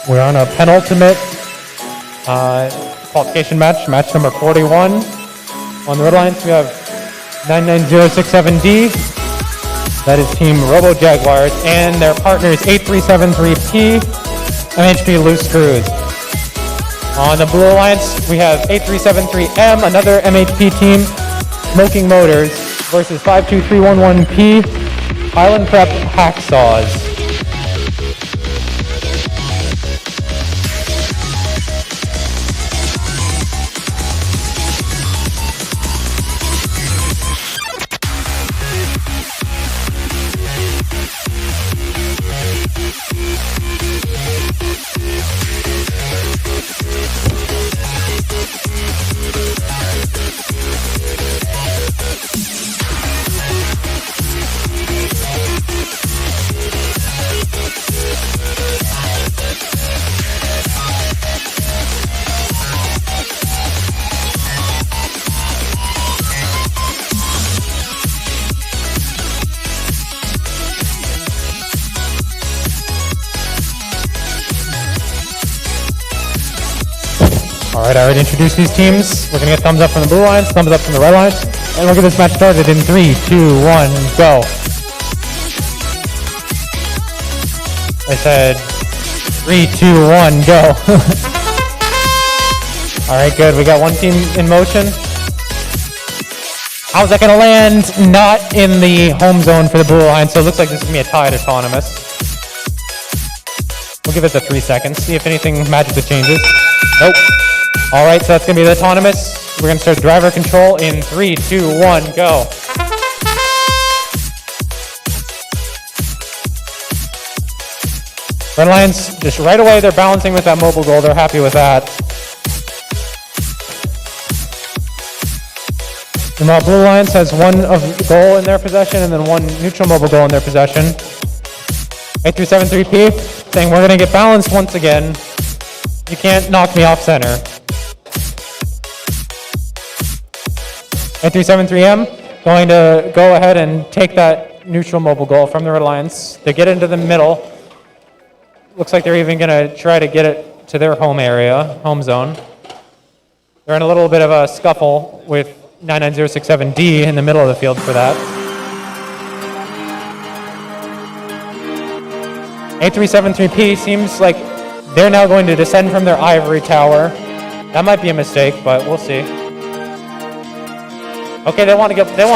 We're on a penultimate qualification match, match number 41. On the Red Alliance, we have 99067D. That is Team Robo Jaguars, and their partner is 8373P. MHP Loose Screws. On the Blue Alliance, we have 8373M, another MHP team, Smoking Motors, versus 52311P, Island Prep Hacksaws. All right, I already introduced these teams. We're going to get thumbs up from the Blue Alliance, thumbs up from the Red Alliance, and we'll get this match started in 3, 2, 1, go. I said 3, 2, 1, go. All right, good. We got one team in motion. How's that going to land? Not in the home zone for the Blue Alliance, so it looks like this is going to be a tied autonomous. We'll give it the 3 seconds, see if anything magically changes. Nope. All right, so that's going to be the autonomous. We're going to start driver control in 3, 2, 1, go. Red Alliance, just right away, they're balancing with that mobile goal. They're happy with that. And while Blue Alliance has one goal in their possession and then one neutral mobile goal in their possession. 8373P saying we're going to get balanced once again. You can't knock me off center. 8373M going to go ahead and take that neutral mobile goal from the Red Alliance. They get into the middle. Looks like they're even going to try to get it to their home area, home zone. They're in a little bit of a scuffle with 99067D in the middle of the field for that. 8373P seems like they're now going to descend from their ivory tower. That might be a mistake, but we'll see. Okay, they want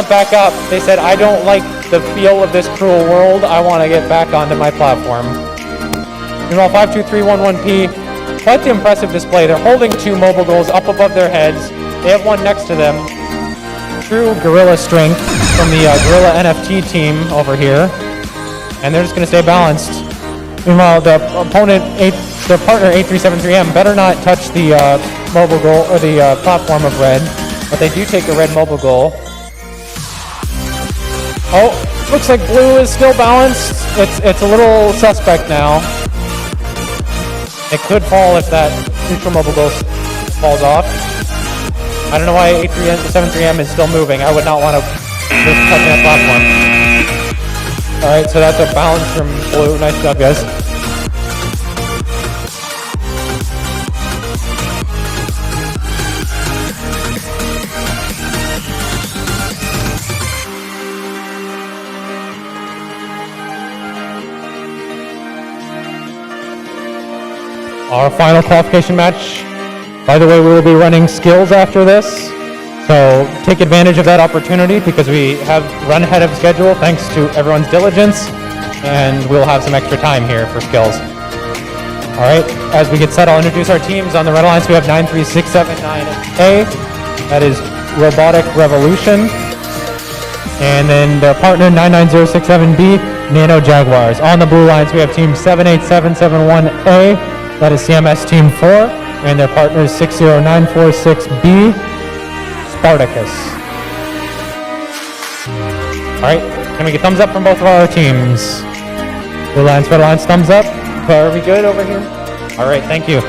back up. They said, I don't like the feel of this cruel world. I want to get back onto my platform. Meanwhile, 52311P, quite the impressive display. They're holding 2 mobile goals up above their heads. They have one next to them. True gorilla strength from the Gorilla NFT team over here. And they're just going to stay balanced. Meanwhile, the opponent, their partner 8373M, better not touch the mobile goal or the platform of red. But they do take a red mobile goal. Oh, looks like blue is still balanced. It's a little suspect now. It could fall if that neutral mobile goal falls off. I don't know why 8373M is still moving. I would not want to risk touching that platform. Alright, so that's a balance from blue. Nice job, guys. Our final qualification match. By the way, we will be running skills after this, so take advantage of that opportunity because we have run ahead of schedule thanks to everyone's diligence, and we'll have some extra time here for skills. All right, as we get set, I'll introduce our teams. On the Red Alliance, we have 93679A, that is Robotic Revolution, and then their partner 99067B, Nano Jaguars. On the Blue Alliance, we have team 78771A, that is CMS Team 4, and their partners 60946B, Spartacus. Alright, can we get thumbs up from both of our teams? Blue Alliance, Red Alliance, thumbs up. Are we good over here? Alright, thank you.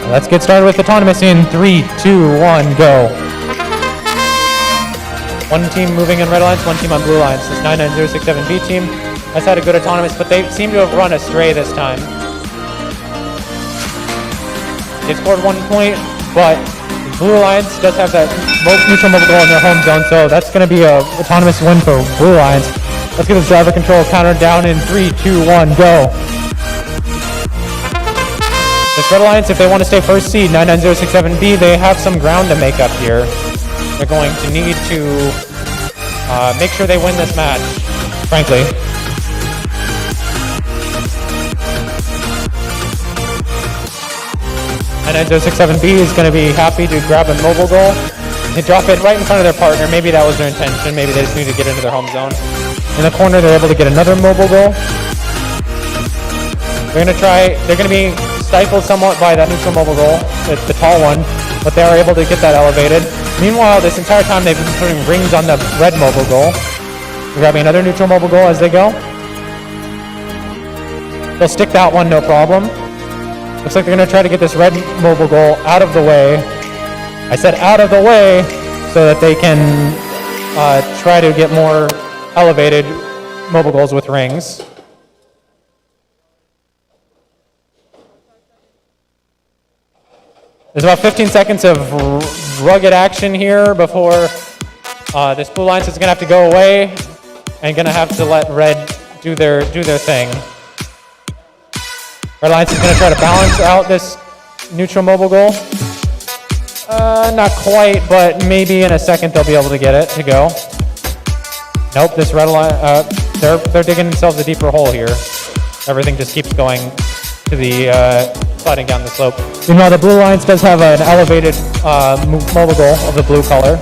Let's get started with autonomous in 3, 2, 1, go. One team moving in Red Alliance, one team on Blue Alliance. This 99067B team has had a good autonomous, but they seem to have run astray this time. They scored 1 point, but the Blue Alliance does have that neutral mobile goal in their home zone, so that's going to be a autonomous win for Blue Alliance. Let's get this driver control counter down in 3, 2, 1, go. This Red Alliance, if they want to stay first seed, 99067B, they have some ground to make up here. They're going to need to make sure they win this match, frankly. 99067B is going to be happy to grab a mobile goal. They drop it right in front of their partner. Maybe that was their intention. Maybe they just need to get into their home zone. In the corner, they're able to get another mobile goal. They're going to be stifled somewhat by that neutral mobile goal. It's the tall one, but they are able to get that elevated. Meanwhile, this entire time, they've been putting rings on the red mobile goal. They're grabbing another neutral mobile goal as they go. They'll stick that one, no problem. Looks like they're going to try to get this red mobile goal out of the way. I said out of the way so that they can try to get more elevated mobile goals with rings. There's about 15 seconds of rugged action here before this Blue Alliance is going to have to go away and going to have to let red do their thing. Red Alliance is going to try to balance out this neutral mobile goal. Not quite, but maybe in a second they'll be able to get it to go. Nope, this Red Alliance, they're digging themselves a deeper hole here. Everything just keeps going to the, sliding down the slope. Meanwhile, the Blue Alliance does have an elevated mobile goal of the blue color.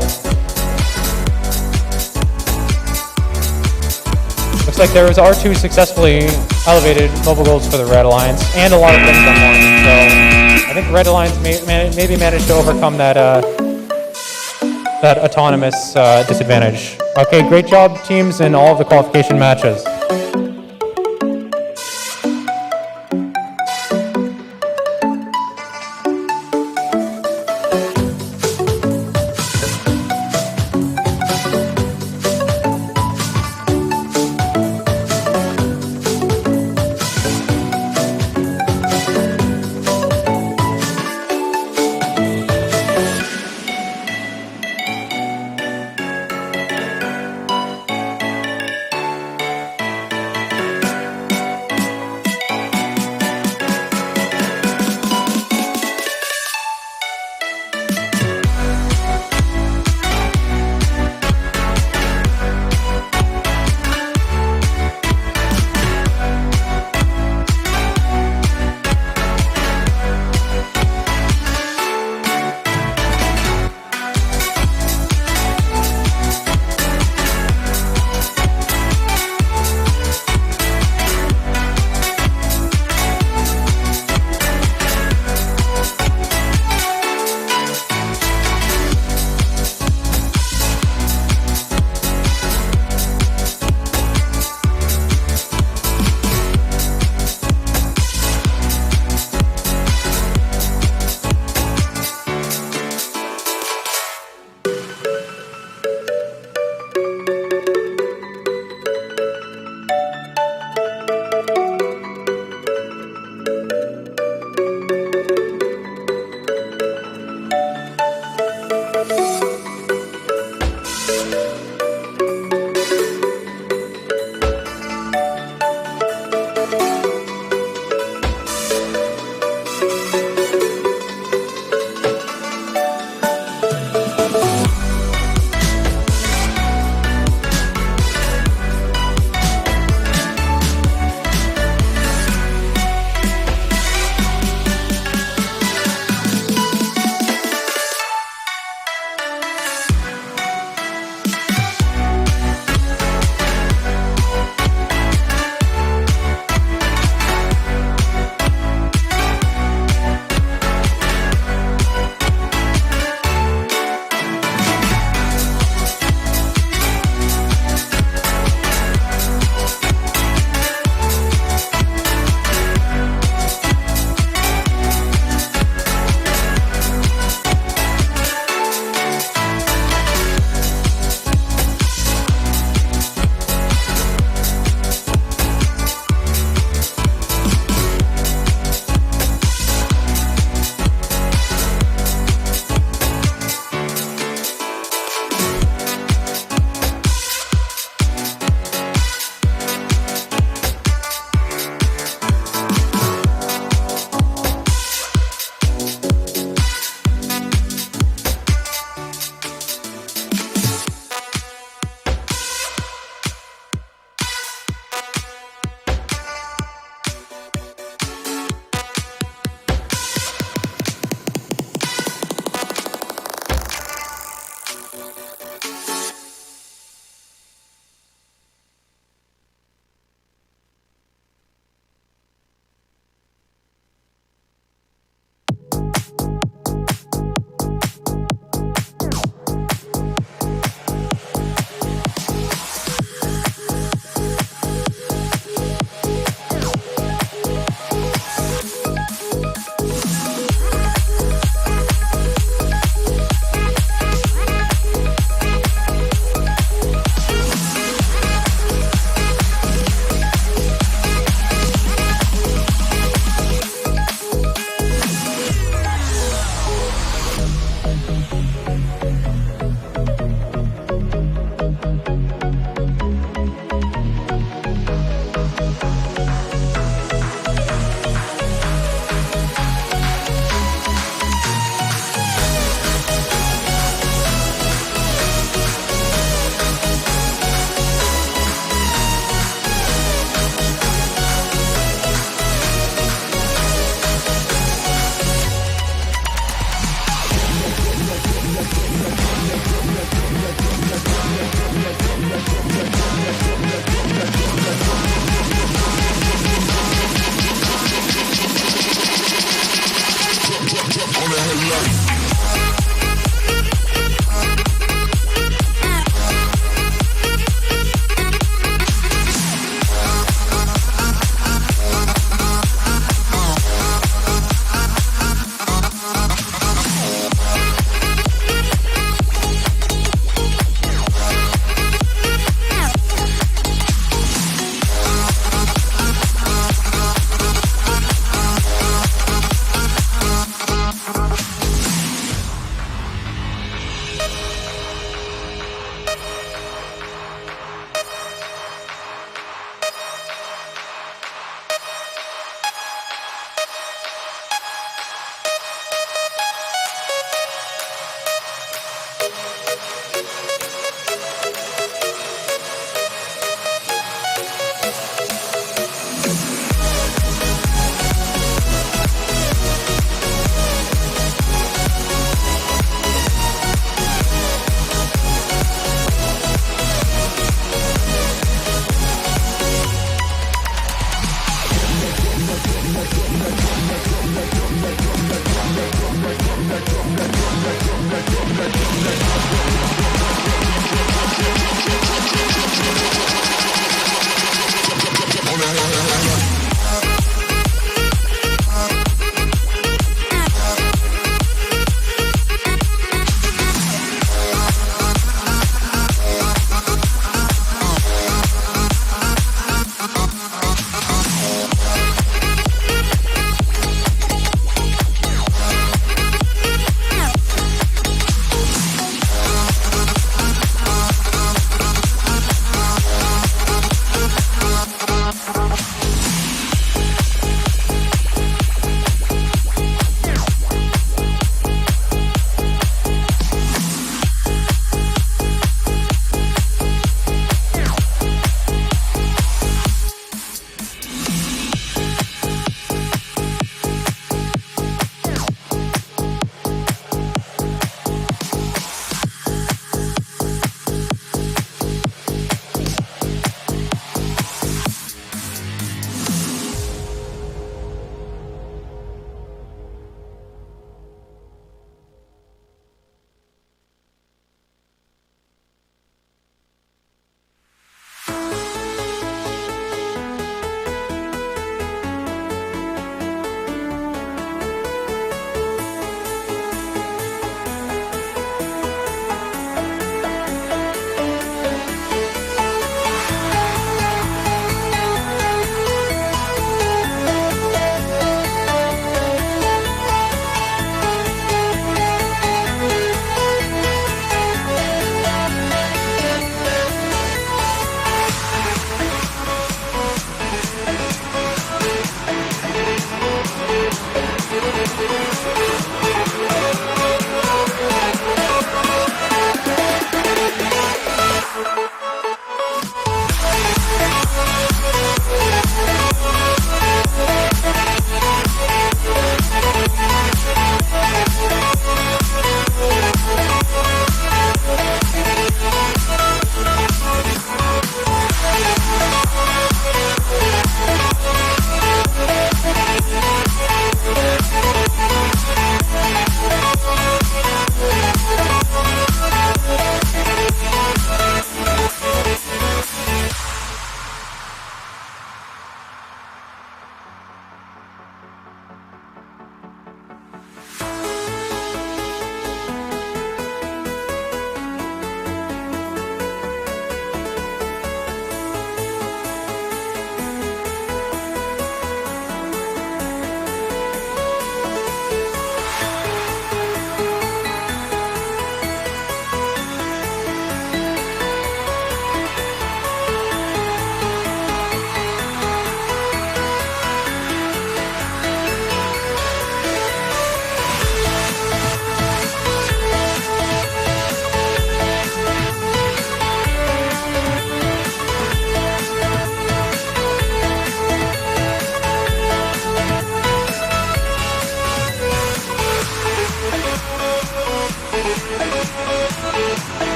Looks like there are 2 successfully elevated mobile goals for the Red Alliance, and a lot of things on one. So I think Red Alliance maybe managed to overcome that that autonomous disadvantage. Okay, great job, teams, in all of the qualification matches.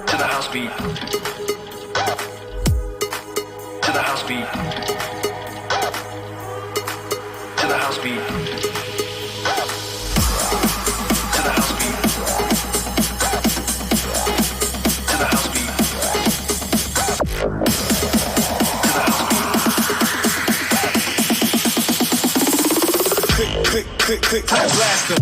To the house beat. To the house beat. To the house beat. To the house beat. To the house beat. To the house beat. Quick, blast them.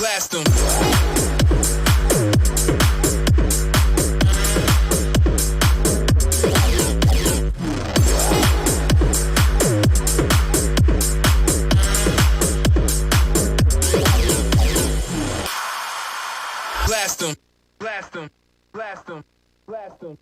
Blast them. Blast them. Blast them. Blast them. Blast them.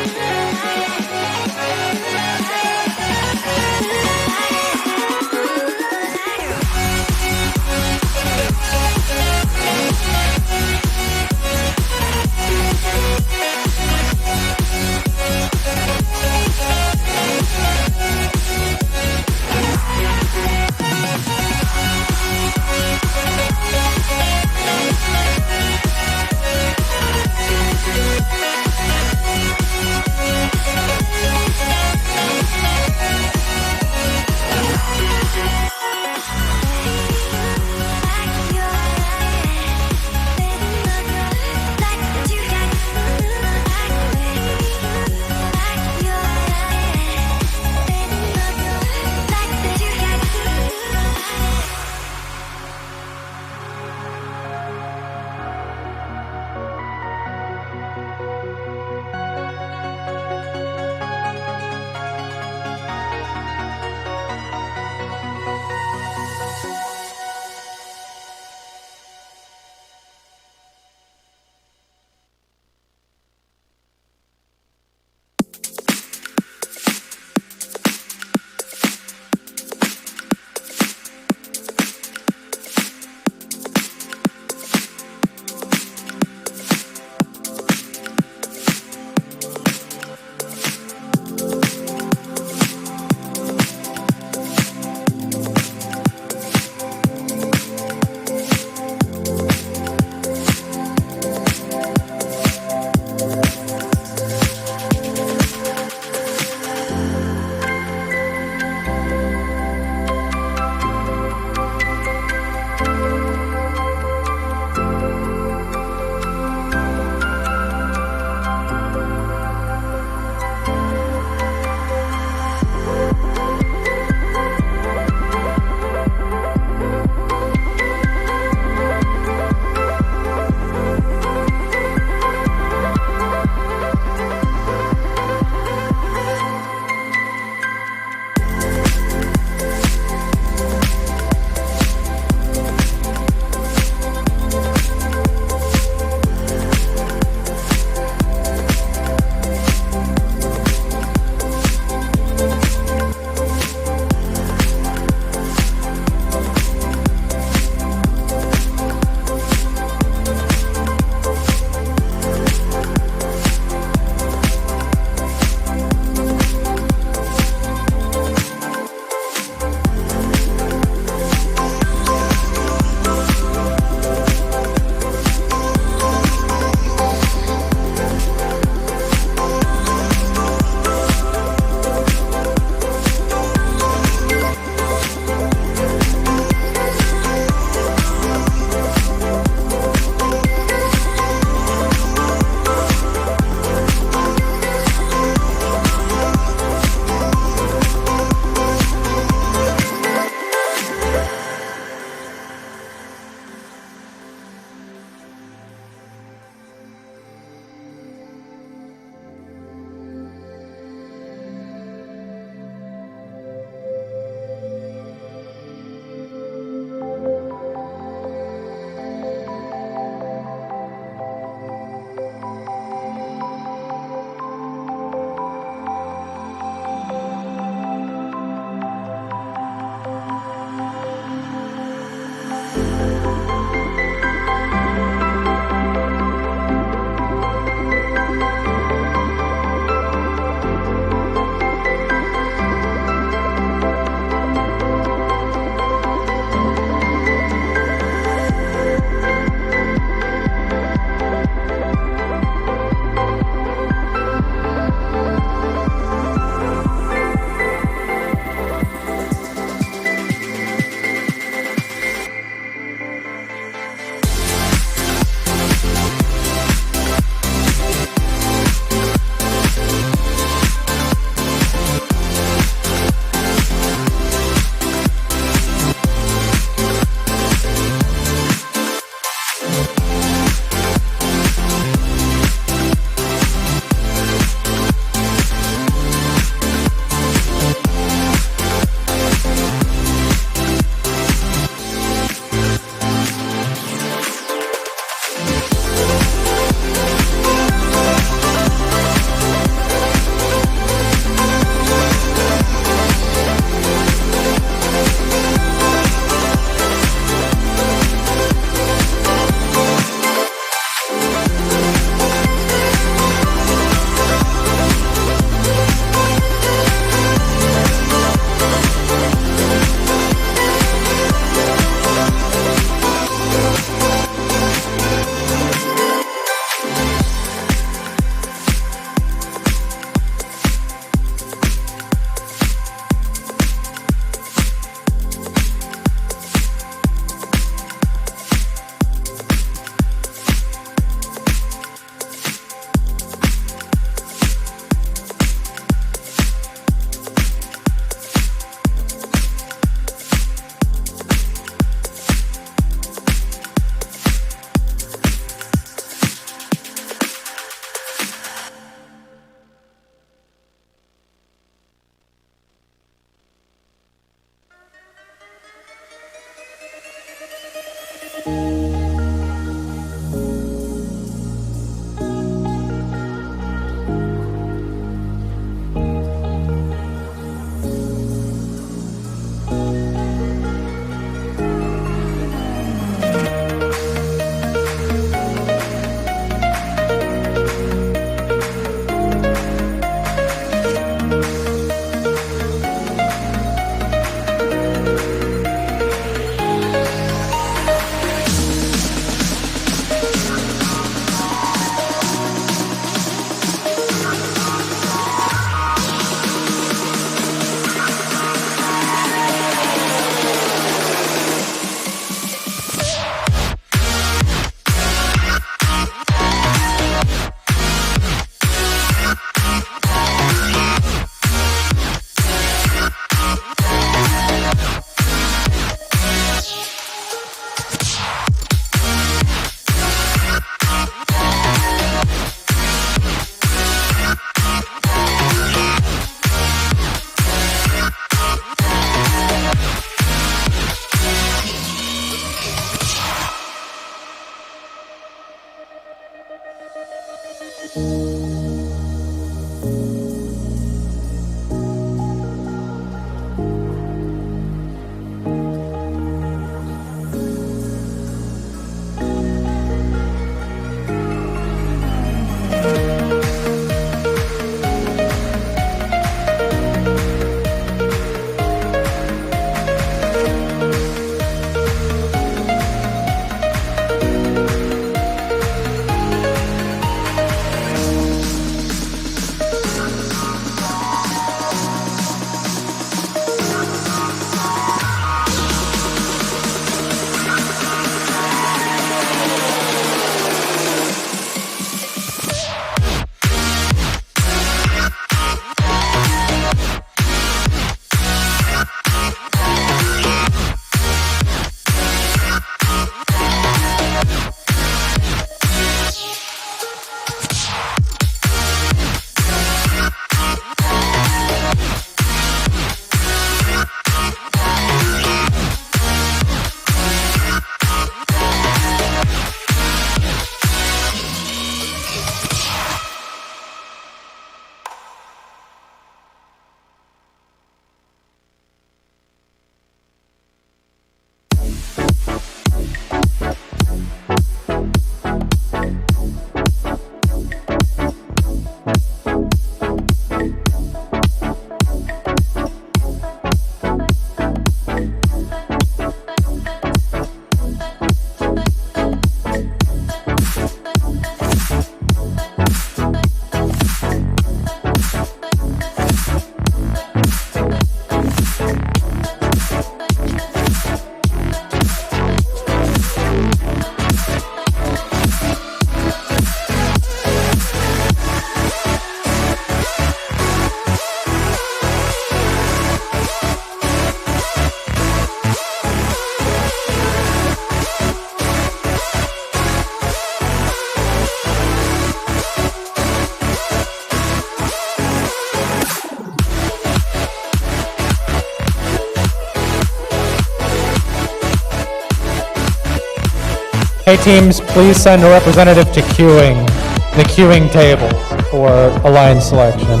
Hey teams, please send a representative to the queuing tables for alliance selection.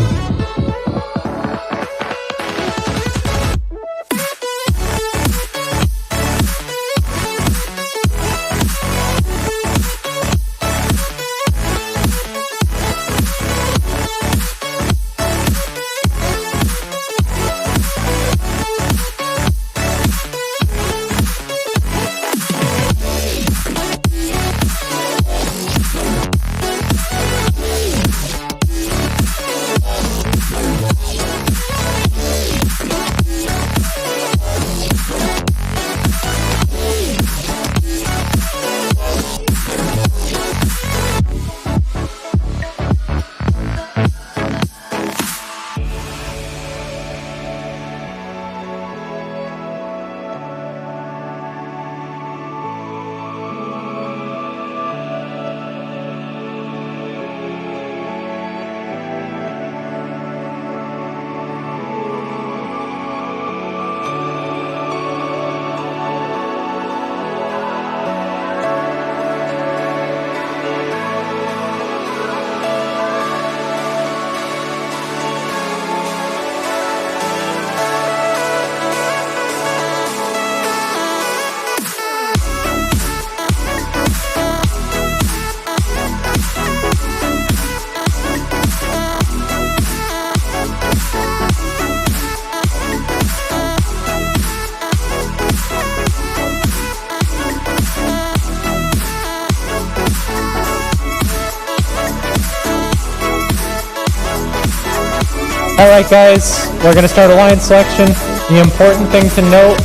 All right, guys, we're going to start alliance selection. The important thing to note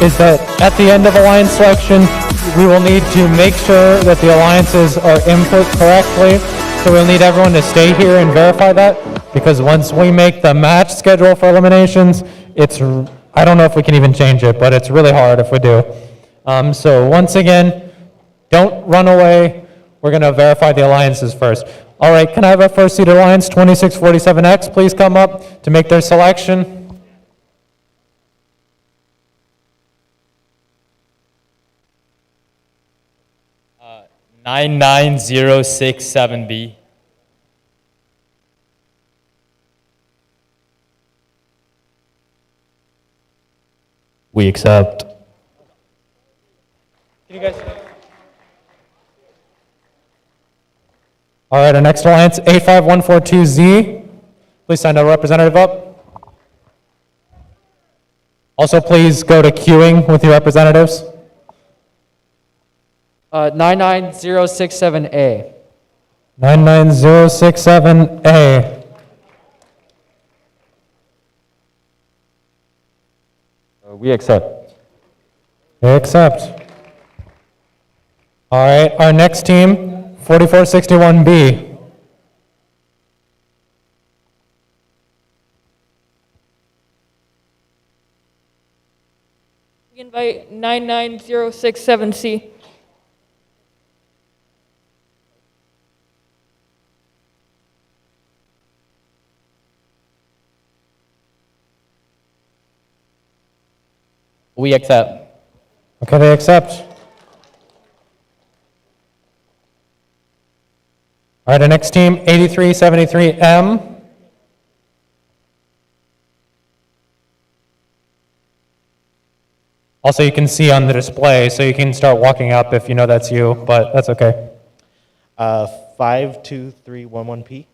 is that at the end of alliance selection, we will need to make sure that the alliances are input correctly. So we'll need everyone to stay here and verify that, because once we make the match schedule for eliminations, I don't know if we can even change it, but it's really hard if we do. So once again, don't run away. We're going to verify the alliances first. All right, can I have our first seed alliance, 2647X, please come up to make their selection? Uh, 99067B. We accept. Can you guys? All right, our next alliance, 85142Z. Please send a representative up. Also, please go to queuing with your representatives. 99067A. 99067A. We accept. They accept. All right, our next team, 4461B. We invite 99067C. We accept. Okay, they accept. All right, our next team, 8373M. Also, you can see on the display, so you can start walking up if you know that's you, but that's okay. 52311P.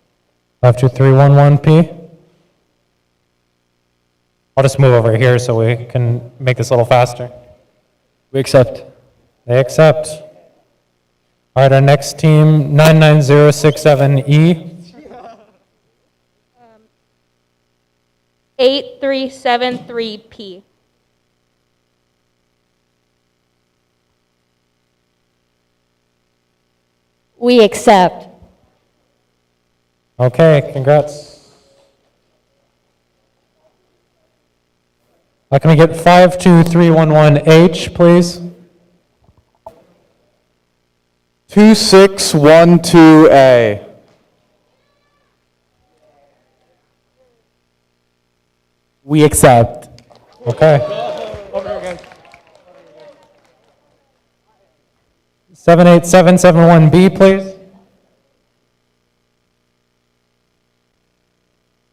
52311P. I'll just move over here so we can make this a little faster. We accept. They accept. All right, our next team, 99067E. 8373P. We accept. Okay, congrats. Can we get 52311H, please? 2612A. We accept. Okay. 78771B, please.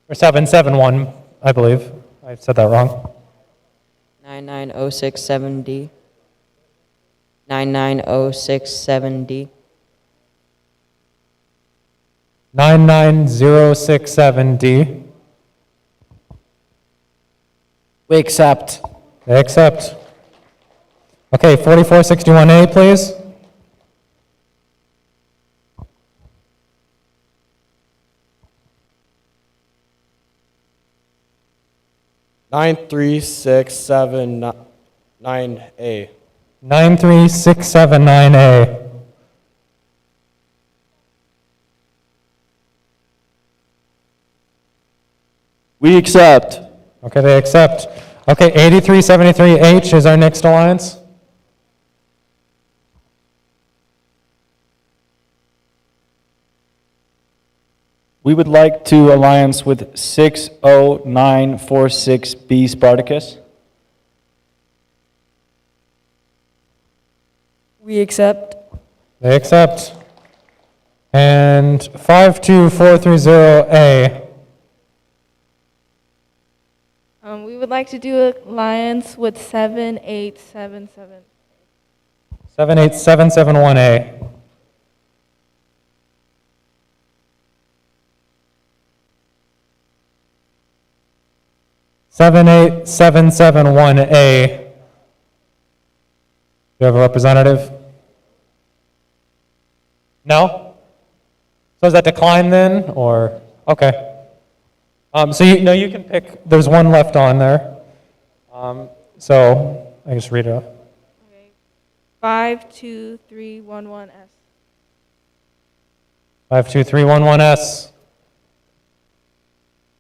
Or 771, I believe. I said that wrong. 99067D. 99067D. 99067D. We accept. They accept. Okay, 4461A, please. Nine 9367A. 93679A. We accept. Okay, they accept. Okay, 8373H is our next alliance. We would like to alliance with 60946B Spartacus. We accept. They accept. And 52430A. We would like to do alliance with 7877. 78771A. 78771A. Do you have a representative? No? So is that decline then, or, okay. So you can pick, there's one left on there. So I just read it off. Okay. 52311S. 52311S.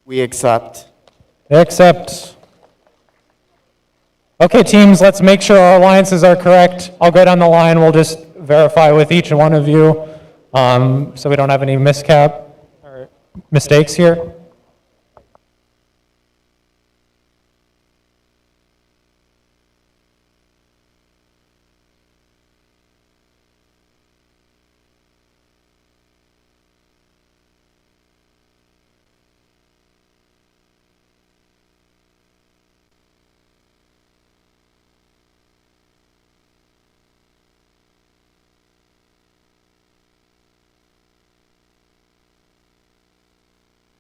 We accept. They accept. Okay, teams, let's make sure our alliances are correct. I'll go down the line. We'll just verify with each one of you so we don't have any miscap or mistakes here.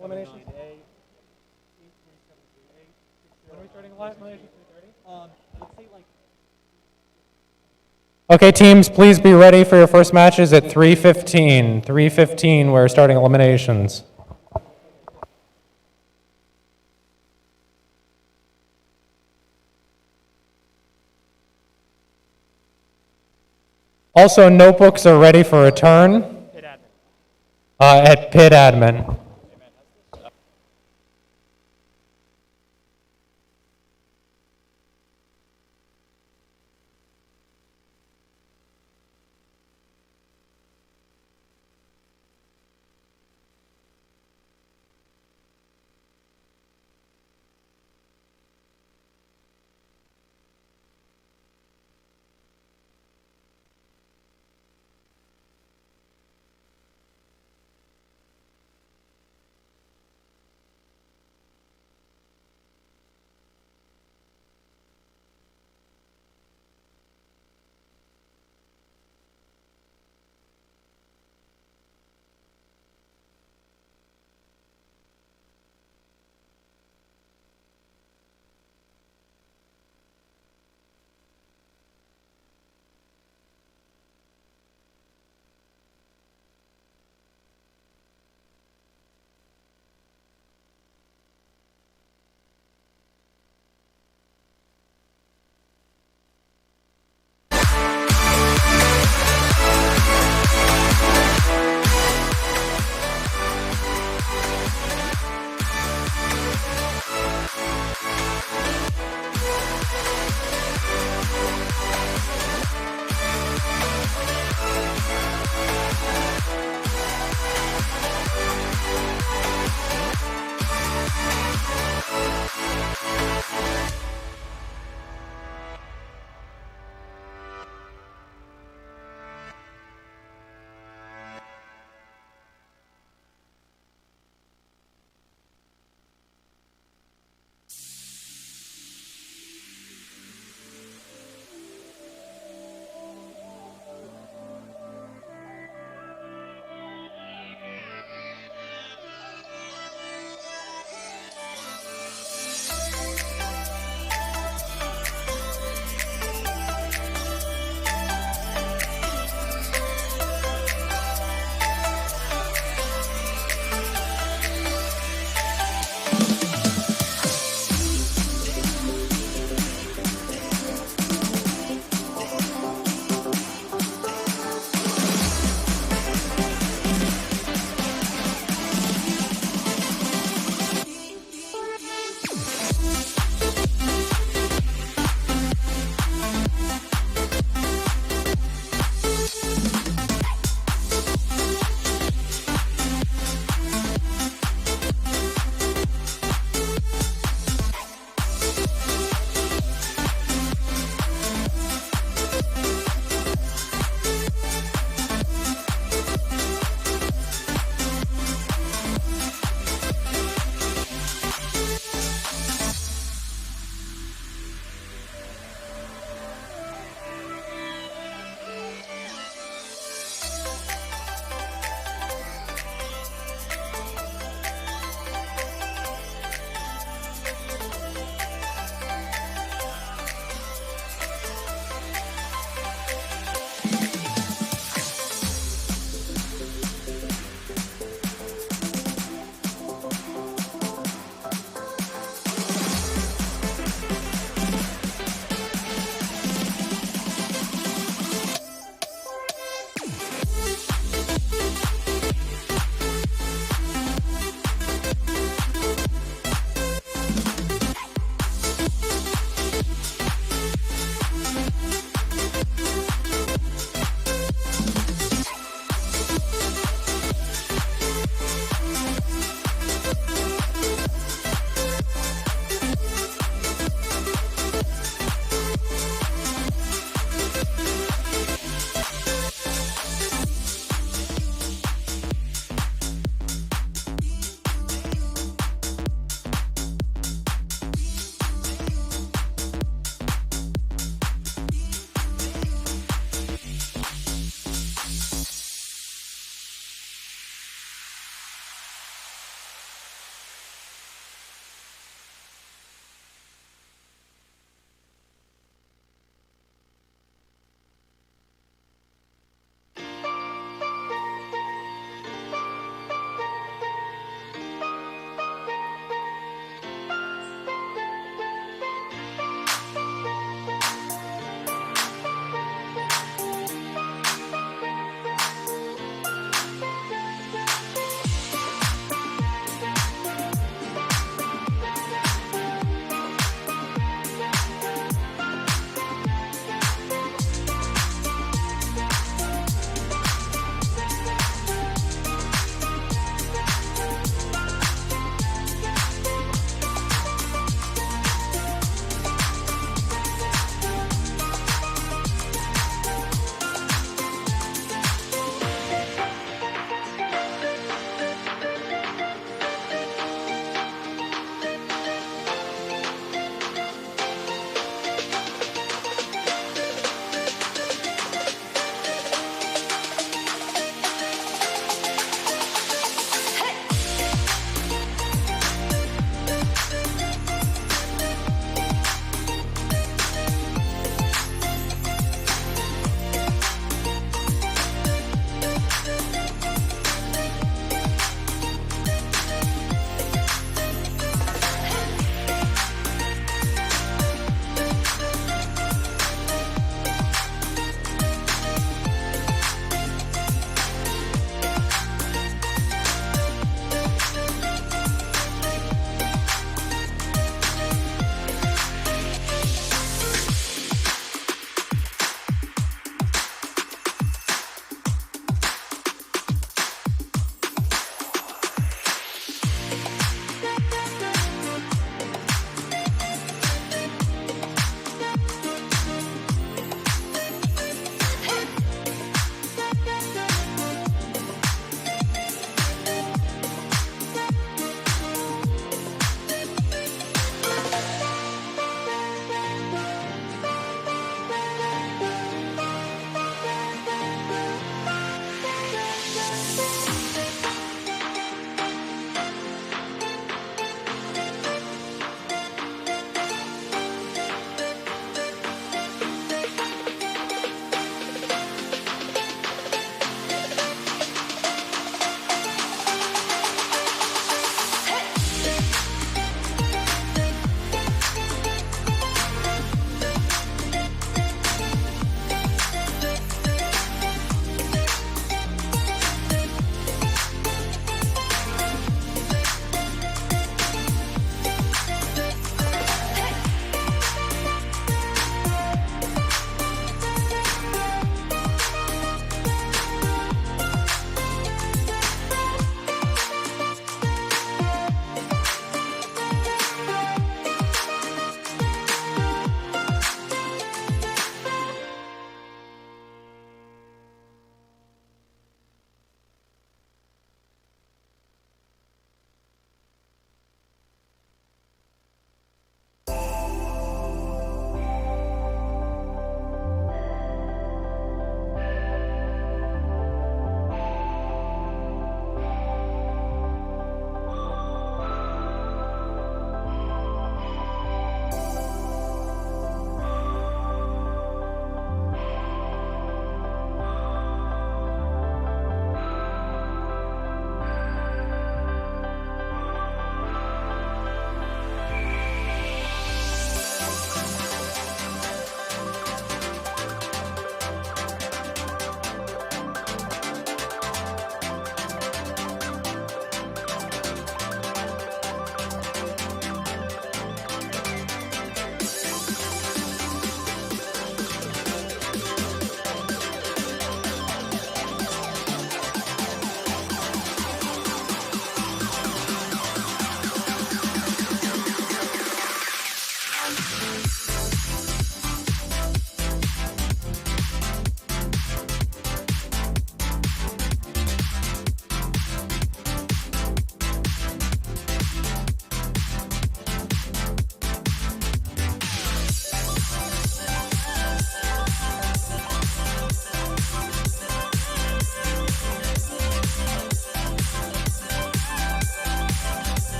eliminations? When are we starting eliminations? 3:30? Let's say like. Okay, teams, please be ready for your first matches at 3:15. 3:15, we're starting eliminations. Also, notebooks are ready for return at Pit Admin.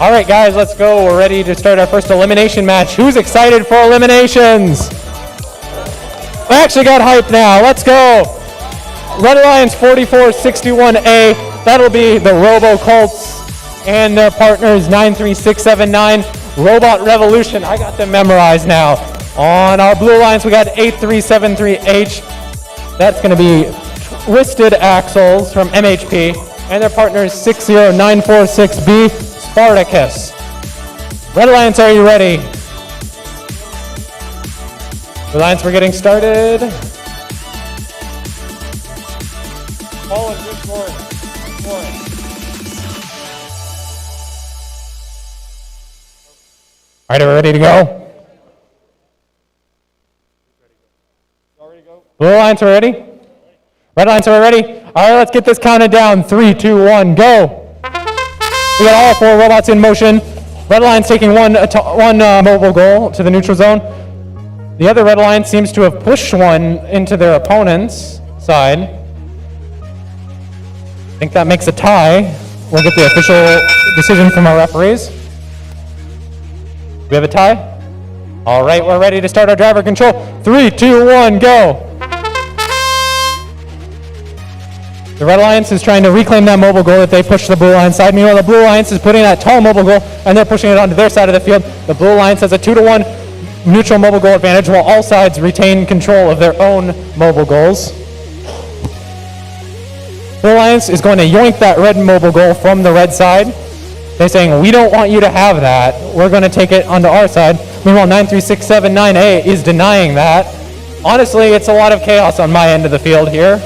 All right, guys, let's go. We're ready to start our first elimination match. Who's excited for eliminations? We actually got hype now. Let's go. Red Alliance 4461A. That'll be the Robo Colts and their partners 93679. Robot Revolution. I got them memorized now. On our Blue Alliance, we got 8373H. That's going to be Twisted Axles from MHP. And their partners 60946B, Spartacus. Red Alliance, are you ready? Red Alliance, we're getting started. All in good scoring. All right, are we ready to go? Blue Alliance, are we ready? Red Alliance, are we ready? All right, let's get this counted down. 3, 2, 1, go. We got all 4 robots in motion. Red Alliance taking one mobile goal to the neutral zone. The other Red Alliance seems to have pushed one into their opponent's side. I think that makes a tie. We'll get the official decision from our referees. We have a tie? All right, we're ready to start our driver control. 3, 2, 1, go. The Red Alliance is trying to reclaim that mobile goal that they pushed the Blue Alliance side. Meanwhile, the Blue Alliance is putting that tall mobile goal, and they're pushing it onto their side of the field. The Blue Alliance has a 2-1 neutral mobile goal advantage, while all sides retain control of their own mobile goals. Blue Alliance is going to yoink that red mobile goal from the red side. They're saying, we don't want you to have that. We're going to take it onto our side. Meanwhile, 93679A is denying that. Honestly, it's a lot of chaos on my end of the field here.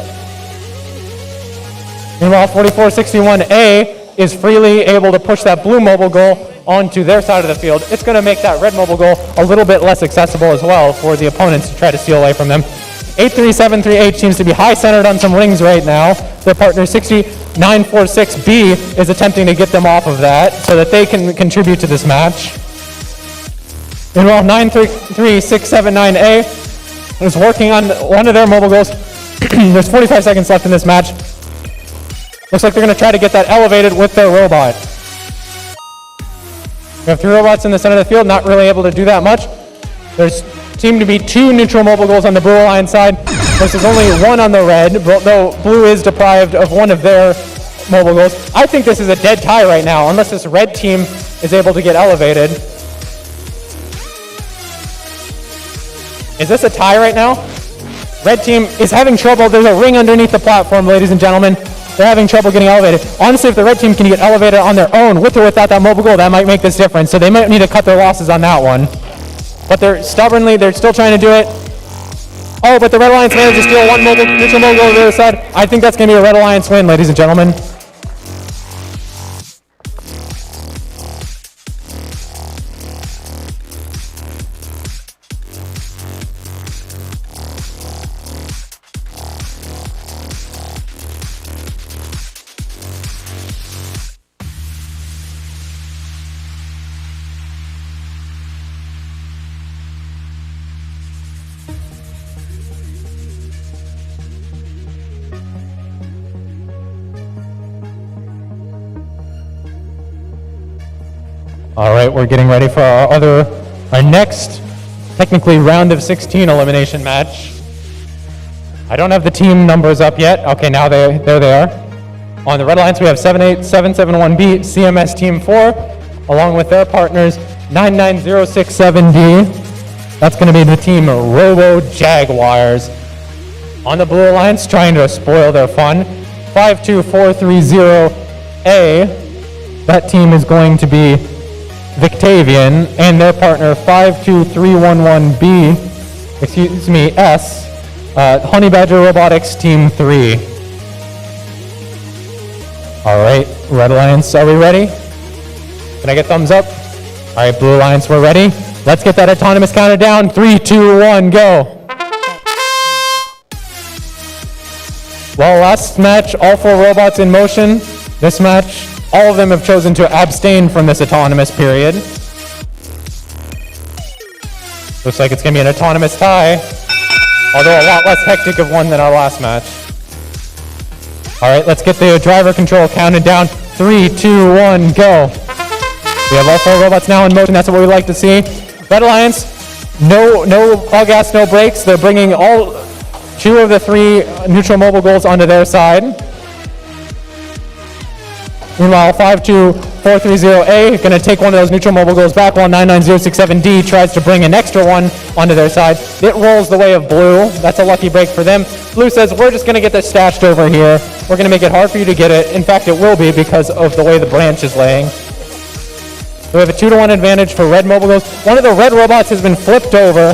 Meanwhile, 4461A is freely able to push that blue mobile goal onto their side of the field. It's going to make that red mobile goal a little bit less accessible as well for the opponents to try to steal away from them. 83738 seems to be high-centered on some rings right now. Their partner 6946B is attempting to get them off of that so that they can contribute to this match. Meanwhile, 93679A is working on one of their mobile goals. There's 45 seconds left in this match. Looks like they're going to try to get that elevated with their robot. We have 3 robots in the center of the field, not really able to do that much. There's seem to be 2 neutral mobile goals on the Blue Alliance side versus only 1 on the red, though Blue is deprived of one of their mobile goals. I think this is a dead tie right now, unless this red team is able to get elevated. Is this a tie right now? Red team is having trouble. There's a ring underneath the platform, ladies and gentlemen. They're having trouble getting elevated. Honestly, if the red team can get elevated on their own, with or without that mobile goal, that might make this difference. So they might need to cut their losses on that one. But they're still trying to do it. Oh, but the Red Alliance managed to steal one neutral mobile goal to the other side. I think that's going to be a Red Alliance win, ladies and gentlemen. All right, we're getting ready for our next, technically round of 16 elimination match. I don't have the team numbers up yet. Okay, now there they are. On the Red Alliance, we have 78771B, CMS Team 4, along with their partners 99067D. That's going to be the team Robo Jaguars. On the Blue Alliance, trying to spoil their fun, 52430A. That team is going to be Victavian, and their partner 52311B, S, Honey Badger Robotics Team 3. All right, Red Alliance, are we ready? Can I get thumbs up? All right, Blue Alliance, we're ready. Let's get that autonomous counted down. 3, 2, 1, go. Well, last match, all 4 robots in motion. This match, all of them have chosen to abstain from this autonomous period. Looks like it's going to be an autonomous tie, although a lot less hectic of one than our last match. All right, let's get the driver control counted down. 3, 2, 1, go. We have all 4 robots now in motion. That's what we like to see. Red Alliance, no all gas, no brakes. They're bringing all 2 of the 3 neutral mobile goals onto their side. Meanwhile, 52430A going to take one of those neutral mobile goals back while 99067D tries to bring an extra one onto their side. It rolls the way of Blue. That's a lucky break for them. Blue says, we're just going to get this stashed over here. We're going to make it hard for you to get it. In fact, it will be because of the way the branch is laying. We have a 2-to-1 advantage for red mobile goals. One of the red robots has been flipped over.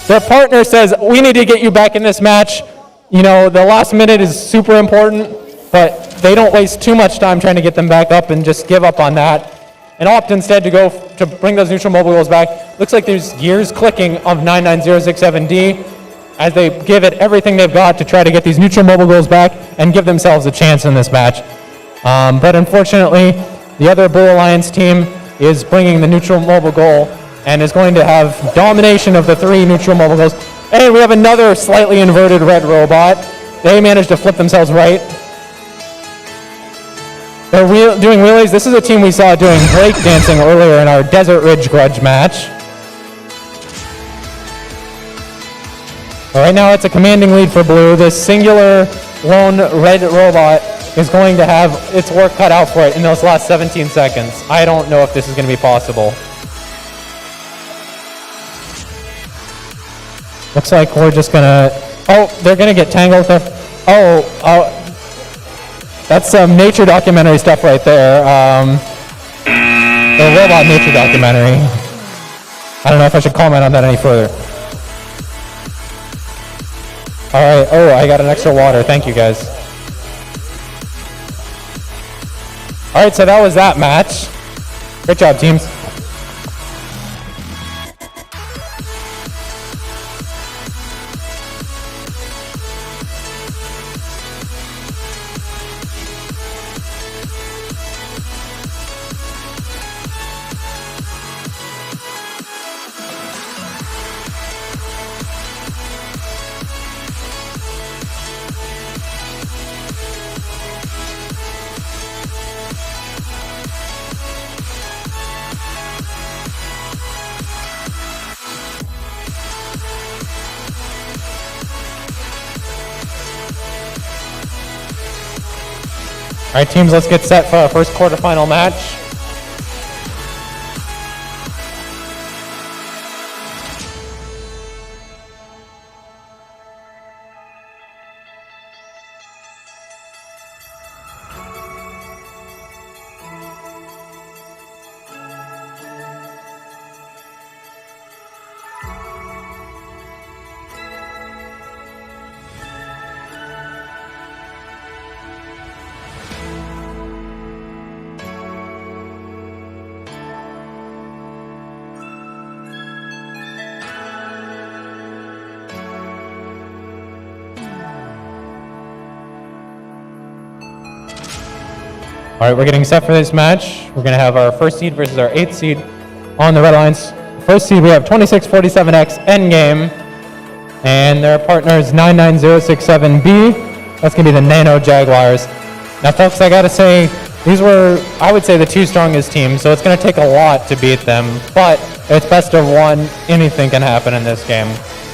Their partner says, we need to get you back in this match. You know, the last minute is super important, but they don't waste too much time trying to get them back up and just give up on that and opt instead to go to bring those neutral mobile goals back. Looks like there's gears clicking of 99067D as they give it everything they've got to try to get these neutral mobile goals back and give themselves a chance in this match. But unfortunately, the other Blue Alliance team is bringing the neutral mobile goal and is going to have domination of the 3 neutral mobile goals. And we have another slightly inverted red robot. They managed to flip themselves right. They're doing wheelies. This is a team we saw doing breakdancing earlier in our Desert Ridge Grudge match. But right now it's a commanding lead for Blue. This singular lone red robot is going to have its work cut out for it in those last 17 seconds. I don't know if this is going to be possible. Looks like we're just going to... Oh, they're going to get tangled there. Oh, that's some nature documentary stuff right there. The robot nature documentary. I don't know if I should comment on that any further. All right. Oh, I got an extra water. Thank you, guys. All right, so that was that match. Great job, teams. All right, teams, let's get set for our first quarterfinal match. All right, we're getting set for this match. We're going to have our first seed versus our 8th seed on the Red Alliance. First seed, we have 2647X Endgame, and their partner is 99067B. That's going to be the Nano Jaguars. Now, folks, I got to say, these were, I would say, the 2 strongest teams, so it's going to take a lot to beat them, but it's best of 1. Anything can happen in this game,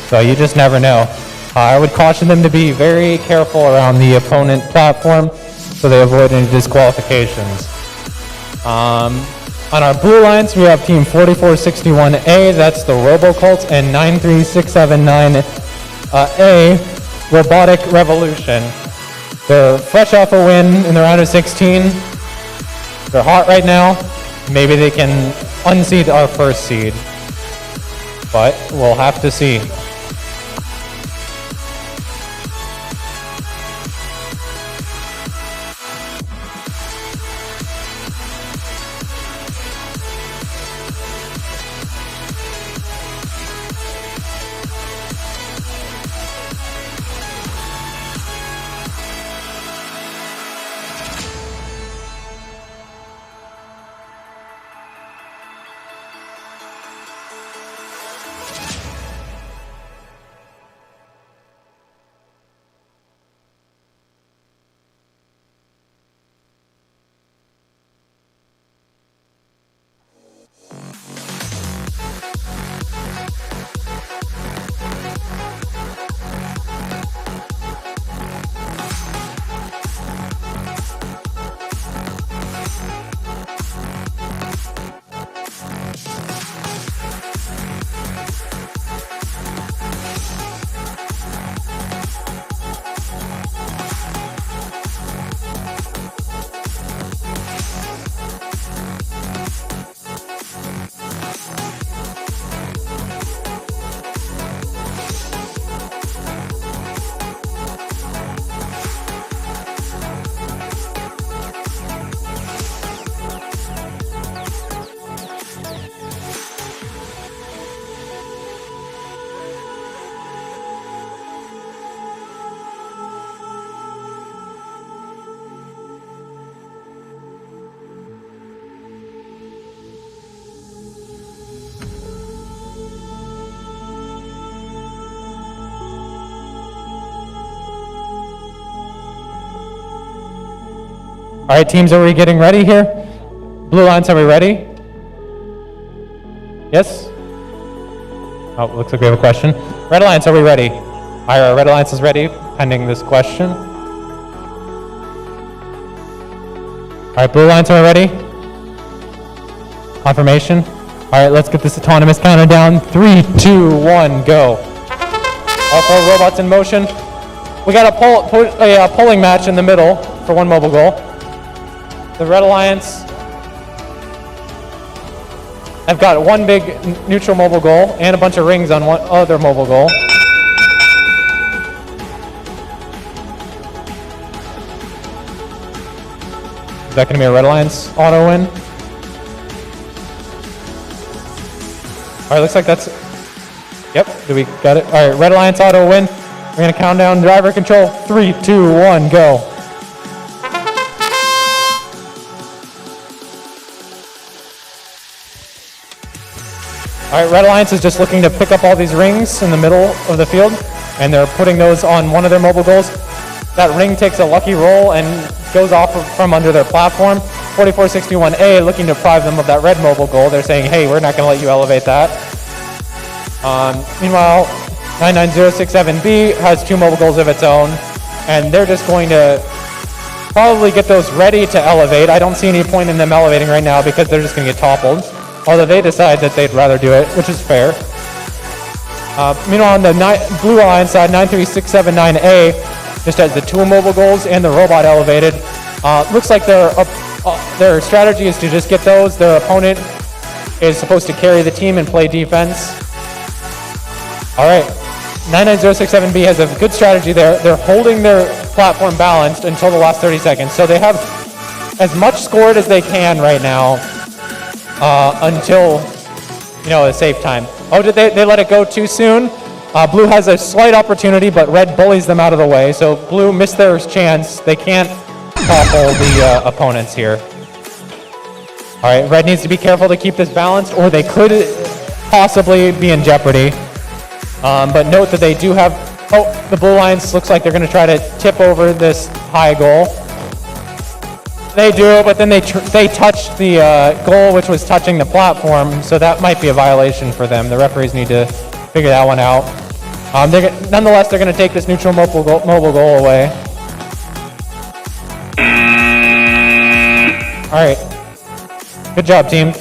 so you just never know. I would caution them to be very careful around the opponent platform so they avoid any disqualifications. On our Blue Alliance, we have team 4461A, that's the RoboCult, and 93679A, Robotic Revolution. They're fresh off a win in the round of 16. They're hot right now. Maybe they can unseed our first seed, but we'll have to see. All right, teams, are we getting ready here? Blue Alliance, are we ready? Yes? Oh, looks like we have a question. Red Alliance, are we ready? All right, Red Alliance is ready, pending this question. All right, Blue Alliance, are we ready? Confirmation. All right, let's get this autonomous counter down. 3, 2, 1, go. All 4 robots in motion. We got a polling match in the middle for 1 mobile goal. The Red Alliance have got 1 big neutral mobile goal and a bunch of rings on 1 other mobile goal. Is that going to be a Red Alliance auto win? All right, looks like that's, yep, we got it. All right, Red Alliance auto win. We're gonna count down driver control. 3, 2, 1, go. All right, Red Alliance is just looking to pick up all these rings in the middle of the field, and they're putting those on one of their mobile goals. That ring takes a lucky roll and goes off from under their platform. 4461A looking to deprive them of that red mobile goal. They're saying, hey, we're not going to let you elevate that. Meanwhile, 99067B has 2 mobile goals of its own, and they're just going to probably get those ready to elevate. I don't see any point in them elevating right now because they're just going to get toppled, although they decide that they'd rather do it, which is fair. Meanwhile, on the Blue Alliance side, 93679A just has the 2 mobile goals and the robot elevated. Looks like their strategy is to just get those. Their opponent is supposed to carry the team and play defense. All right, 99067B has a good strategy there. They're holding their platform balanced until the last 30 seconds. So they have as much scored as they can right now until, a safe time. Oh, did they let it go too soon? Blue has a slight opportunity, but Red bullies them out of the way. So Blue missed their chance. They can't topple the opponents here. All right, Red needs to be careful to keep this balanced, or they could possibly be in jeopardy. But note that they do have, the Blue Alliance looks like they're going to try to tip over this high goal. They do, but then they touched the goal, which was touching the platform, so that might be a violation for them. The referees need to figure that one out. Nonetheless, they're going to take this neutral mobile goal away. All right. Good job, team.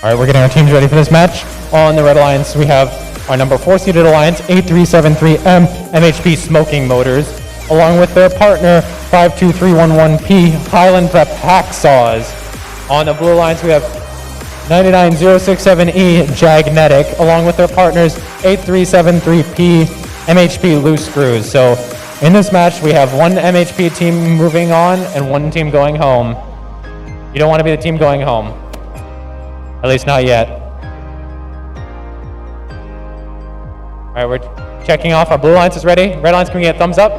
All right, we're getting our teams ready for this match. On the Red Alliance, we have our number 4 seeded Alliance, 8373M MHP Smoking Motors, along with their partner, 52311P Highland Prep Hacksaws. On the Blue Alliance, we have 99067E Jagnetic, along with their partners, 8373P MHP Loose Screws. So in this match, we have 1 MHP team moving on and 1 team going home. You don't want to be the team going home. At least not yet. All right, we're checking off. Our Blue Alliance is ready. Red Alliance, can we get a thumbs up?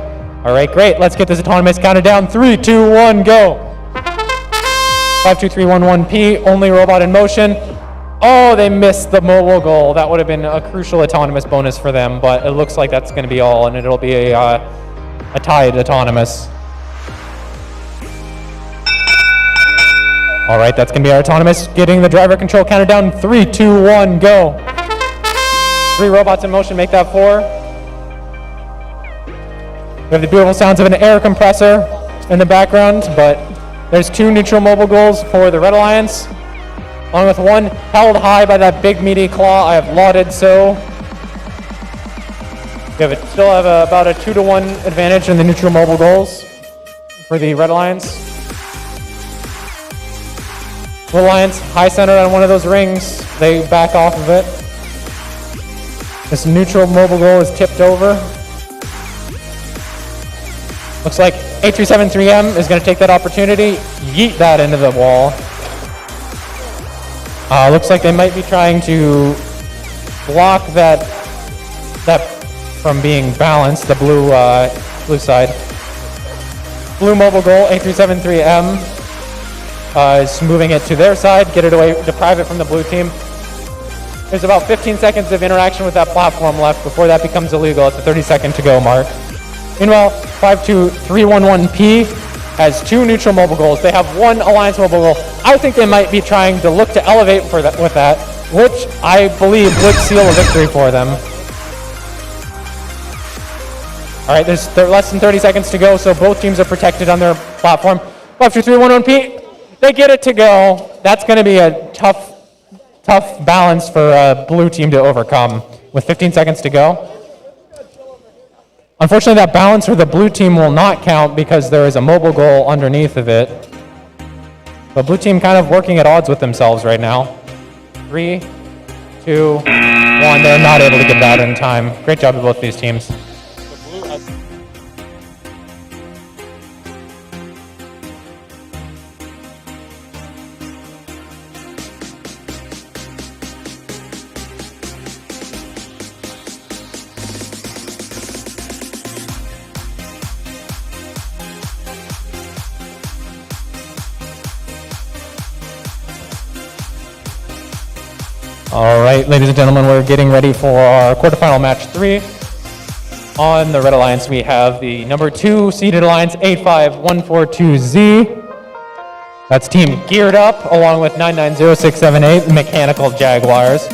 All right, great. Let's get this autonomous counted down. 3, 2, 1, go. 52311P, only robot in motion. Oh, they missed the mobile goal. That would have been a crucial autonomous bonus for them, but it looks like that's going to be all, and it'll be a tied autonomous. All right, that's going to be our autonomous. Getting the driver control counted down. 3, 2, 1, go. 3 robots in motion, make that 4. We have the beautiful sounds of an air compressor in the background, but there's 2 neutral mobile goals for the Red Alliance, along with 1 held high by that big meaty claw. I have lauded so. We still have about a 2-to-1 advantage in the neutral mobile goals for the Red Alliance. Blue Alliance high centered on one of those rings. They back off of it. This neutral mobile goal is tipped over. Looks like 8373M is going to take that opportunity, yeet that into the wall. Looks like they might be trying to block that from being balanced, the blue side. Blue mobile goal, 8373M. Is moving it to their side, get it away, deprive it from the blue team. There's about 15 seconds of interaction with that platform left before that becomes illegal at the 30-second to go mark. Meanwhile, 52311P has 2 neutral mobile goals. They have 1 alliance mobile goal. I think they might be trying to look to elevate with that, which I believe would seal a victory for them. All right, there's less than 30 seconds to go, so both teams are protected on their platform. 52311P. They get it to go. That's going to be a tough balance for a blue team to overcome with 15 seconds to go. Unfortunately, that balance for the blue team will not count because there is a mobile goal underneath of it. The blue team kind of working at odds with themselves right now. 3, 2, 1. They're not able to get that in time. Great job of both these teams. All right, ladies and gentlemen, we're getting ready for our quarterfinal match 3. On the Red Alliance, we have the number 2 seeded alliance, 85142Z. That's team Geared Up, along with 990678, Mechanical Jaguars.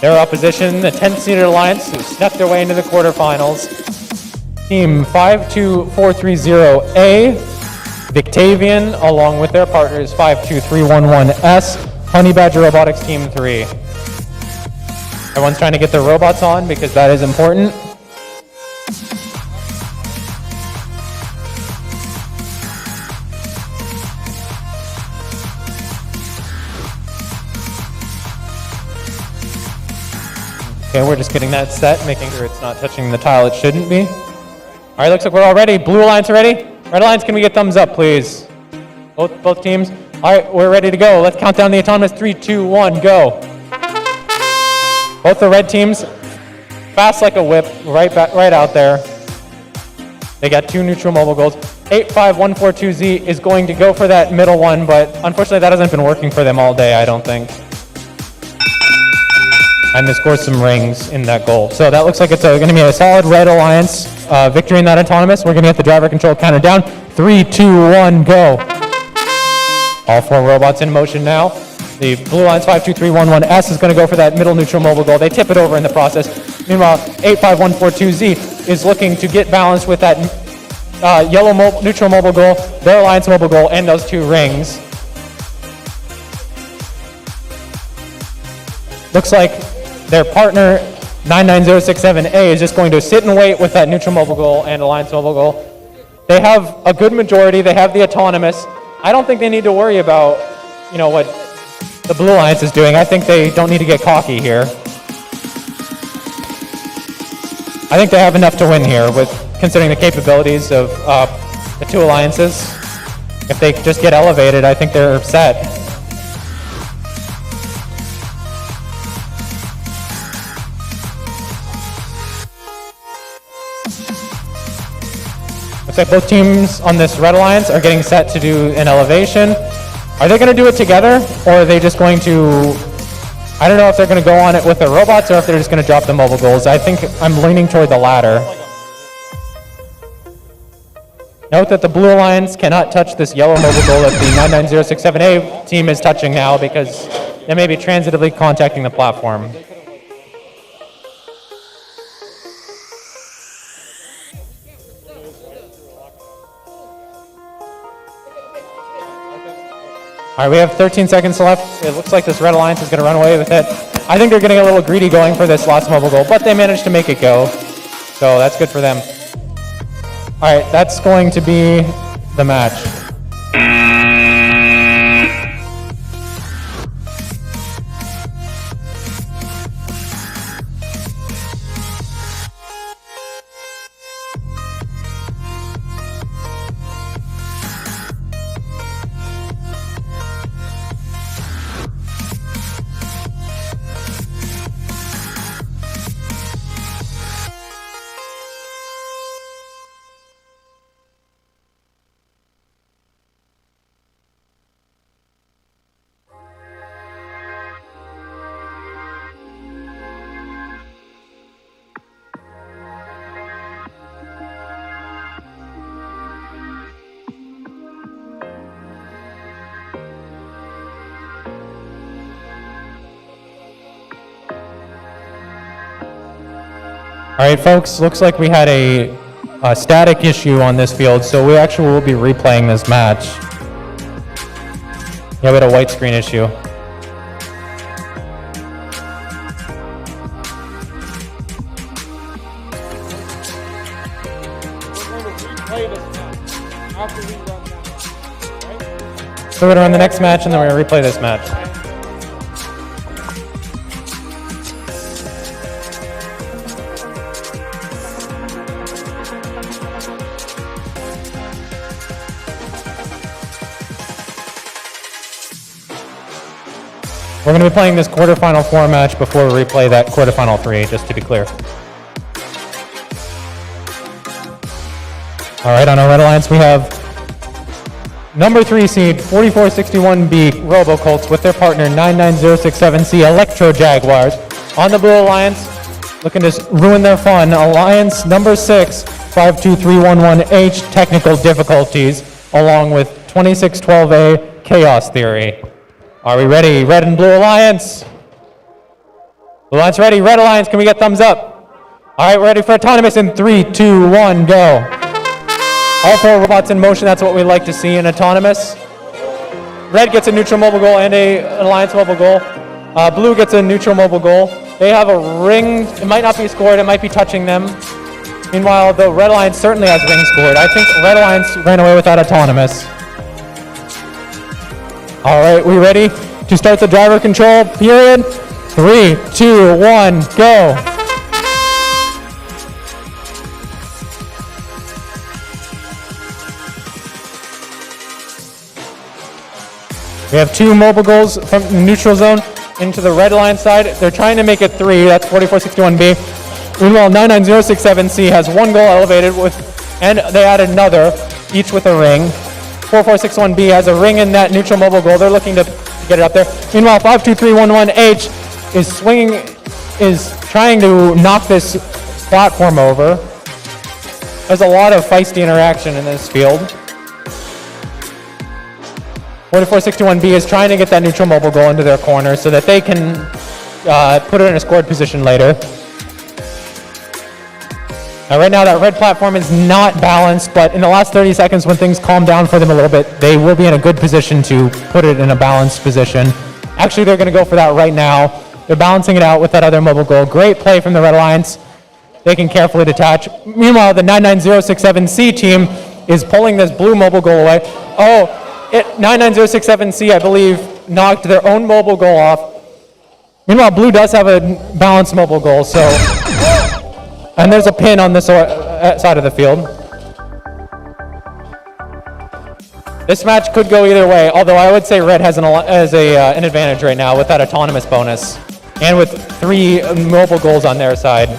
Their opposition, the 10th seeded alliance, who snuck their way into the quarterfinals. Team 52430A, Victavian, along with their partners, 52311S. Honey Badger Robotics Team 3. Everyone's trying to get their robots on because that is important. Okay, we're just getting that set, making sure it's not touching the tile it shouldn't be. All right, looks like we're all ready. Blue Alliance ready? Red Alliance, can we get thumbs up, please? Both teams. All right, we're ready to go. Let's count down the autonomous. 3, 2, 1, go. Both the red teams, fast like a whip, right out there. They got 2 neutral mobile goals. 85142Z is going to go for that middle one, but unfortunately that hasn't been working for them all day, I don't think. And they scored some rings in that goal. So that looks like it's going to be a solid Red Alliance victory in that autonomous. We're going to get the driver control counted down. 3, 2, 1, go. All 4 robots in motion now. The Blue Alliance 52311S is going to go for that middle neutral mobile goal. They tip it over in the process. Meanwhile, 85142Z is looking to get balanced with that yellow neutral mobile goal, their Alliance mobile goal, and those 2 rings. Looks like their partner, 99067A, is just going to sit and wait with that neutral mobile goal and Alliance mobile goal. They have a good majority. They have the autonomous. I don't think they need to worry about, what the Blue Alliance is doing. I think they don't need to get cocky here. I think they have enough to win here, with considering the capabilities of the 2 alliances. If they just get elevated, I think they're set. Looks like both teams on this Red Alliance are getting set to do an elevation. Are they going to do it together, or are they just going to I don't know if they're going to go on it with their robots or if they're just going to drop the mobile goals. I think I'm leaning toward the latter. Note that the Blue Alliance cannot touch this yellow mobile goal that the 99067A team is touching now because they may be transitively contacting the platform. All right, we have 13 seconds left. It looks like this Red Alliance is going to run away with it. I think they're getting a little greedy going for this last mobile goal, but they managed to make it go. So that's good for them. All right, that's going to be the match. All right, folks, looks like we had a static issue on this field, so we actually will be replaying this match. Yeah, we had a white screen issue. So we're going to run the next match, and then we're going to replay this match. We're going to be playing this quarterfinal 4 match before we replay that quarterfinal 3, just to be clear. All right, on our Red Alliance, we have number 3 seed 4461B RoboColts with their partner 99067C Electro Jaguars. On the Blue Alliance, looking to ruin their fun, Alliance number 6 52311H Technical Difficulties, along with 2612A Chaos Theory. Are we ready? Red and Blue Alliance. Blue Alliance ready. Red Alliance, can we get thumbs up? All right, we're ready for autonomous in 3, 2, 1, go. All 4 robots in motion, that's what we like to see in autonomous. Red gets a neutral mobile goal and an Alliance mobile goal. Blue gets a neutral mobile goal. They have a ring. It might not be scored. It might be touching them. Meanwhile, the Red Alliance certainly has ring scored. I think Red Alliance ran away with that autonomous. All right, we ready to start the driver control period? 3, 2, 1, go. We have 2 mobile goals from the neutral zone into the Red Alliance side. They're trying to make it 3. That's 4461B. Meanwhile, 99067C has 1 goal elevated and they add another, each with a ring. 4461B has a ring in that neutral mobile goal. They're looking to get it up there. Meanwhile, 52311H is trying to knock this platform over. There's a lot of feisty interaction in this field. 4461B is trying to get that neutral mobile goal into their corner so that they can put it in a scored position later. Right now, that red platform is not balanced, but in the last 30 seconds, when things calm down for them a little bit, they will be in a good position to put it in a balanced position. Actually, they're going to go for that right now. They're balancing it out with that other mobile goal. Great play from the Red Alliance. They can carefully detach. Meanwhile, the 99067C team is pulling this blue mobile goal away. 99067C, I believe, knocked their own mobile goal off. Meanwhile, blue does have a balanced mobile goal, so... And there's a pin on this side of the field. This match could go either way, although I would say red has an advantage right now with that autonomous bonus and with 3 mobile goals on their side.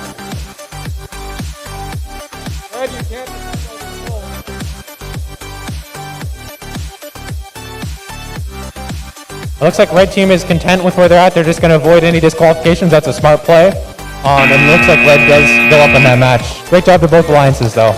Red, you can't. It looks like red team is content with where they're at. They're just going to avoid any disqualifications. That's a smart play. And it looks like red does go up in that match. Great job to both alliances, though.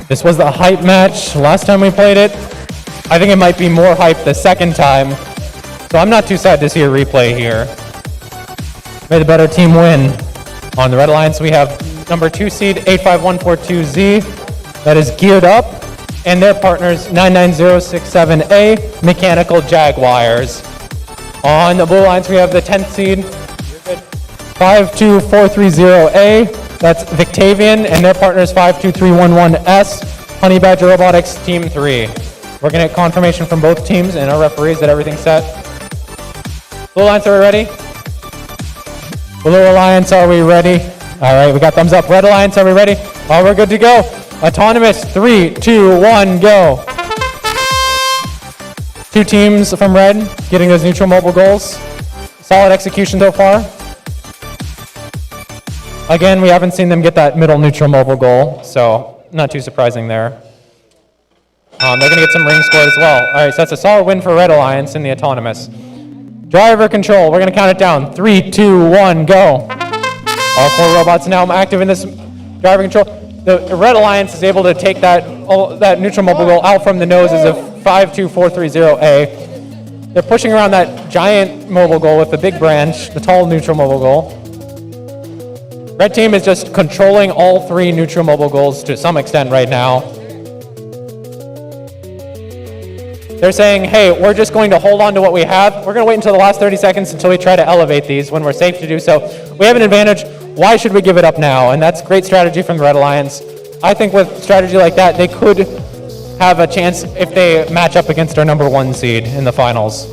This was the hype match last time we played it. I think it might be more hype the second time. So I'm not too sad to see a replay here. May the better team win. On the Red Alliance, we have number 2 seed 85142Z that is geared up, and their partners 99067A Mechanical Jaguars. On the Blue Alliance, we have the 10th seed 52430A. That's Victavian, and their partners 52311S, Honey Badger Robotics Team 3. We're going to get confirmation from both teams and our referees that everything's set. Blue Alliance, are we ready? Blue Alliance, are we ready? All right, we got thumbs up. Red Alliance, are we ready? Oh, we're good to go. Autonomous, 3, 2, 1, go. 2 teams from red getting those neutral mobile goals. Solid execution so far. Again, we haven't seen them get that middle neutral mobile goal, so not too surprising there. They're going to get some ring scored as well. All right, so that's a solid win for Red Alliance in the Autonomous. Driver control, we're going to count it down. 3, 2, 1, go. All 4 robots now active in this driver control. The Red Alliance is able to take that neutral mobile goal out from the noses of 52430A. They're pushing around that giant mobile goal with the big branch, the tall neutral mobile goal. Red team is just controlling all 3 neutral mobile goals to some extent right now. They're saying, hey, we're just going to hold on to what we have. We're going to wait until the last 30 seconds until we try to elevate these when we're safe to do so. We have an advantage. Why should we give it up now? And that's great strategy from the Red Alliance. I think with strategy like that, they could have a chance if they match up against our number 1 seed in the finals.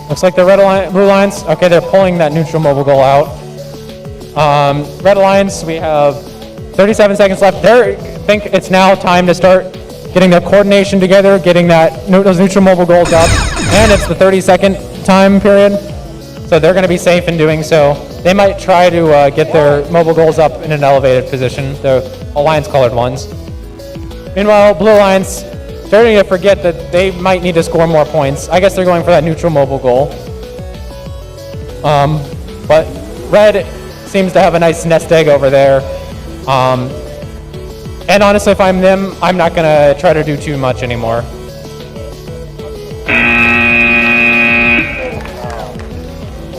Looks like the Blue Alliance, okay, they're pulling that neutral mobile goal out. Red Alliance, we have 37 seconds left. They think it's now time to start getting their coordination together, getting those neutral mobile goals up, and it's the 30-second time period, so they're going to be safe in doing so. They might try to get their mobile goals up in an elevated position, the Alliance-colored ones. Meanwhile, Blue Alliance, starting to forget that they might need to score more points. I guess they're going for that neutral mobile goal. But red seems to have a nice nest egg over there. And honestly, if I'm them, I'm not going to try to do too much anymore.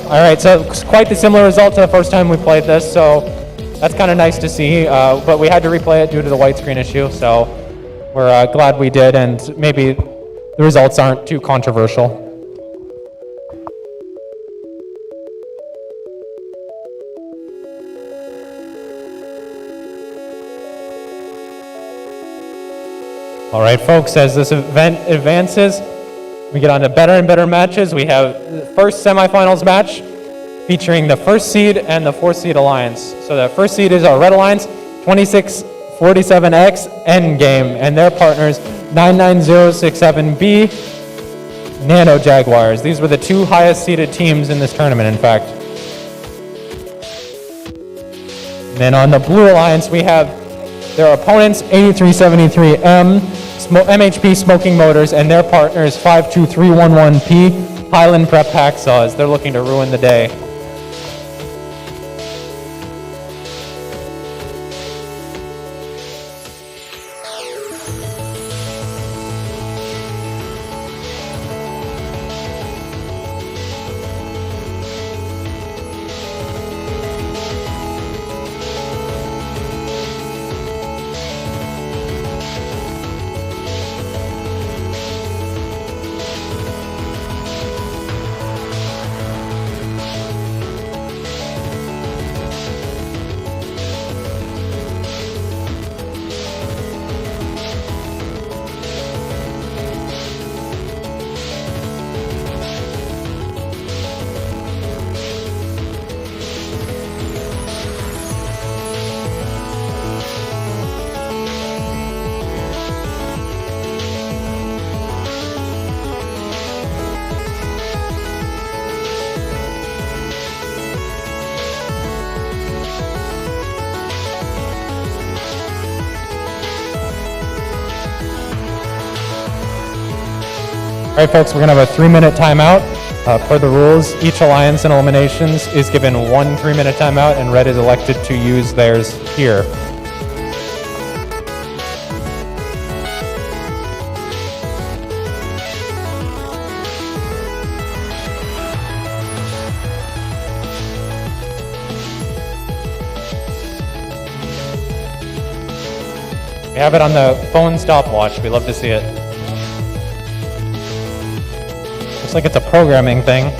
All right, so it's quite the similar result to the first time we played this, so that's kind of nice to see. But we had to replay it due to the white screen issue, so we're glad we did, and maybe the results aren't too controversial. All right, folks, as this event advances, we get on to better and better matches. We have the first semifinals match featuring the first seed and the 4th seed alliance. So the first seed is our red alliance, 2647X Endgame, and their partners 99067B Nano Jaguars. These were the 2 highest seeded teams in this tournament, in fact. And then on the blue alliance, we have their opponents, 8373M, MHP Smoking Motors, and their partners, 52311P Highland Prep Hacksaws. They're looking to ruin the day. All right, folks, we're going to have a 3-minute timeout. Per the rules, each alliance in eliminations is given 1 3-minute timeout, and red is elected to use theirs here. We have it on the phone stopwatch. We love to see it. Looks like it's a programming thing.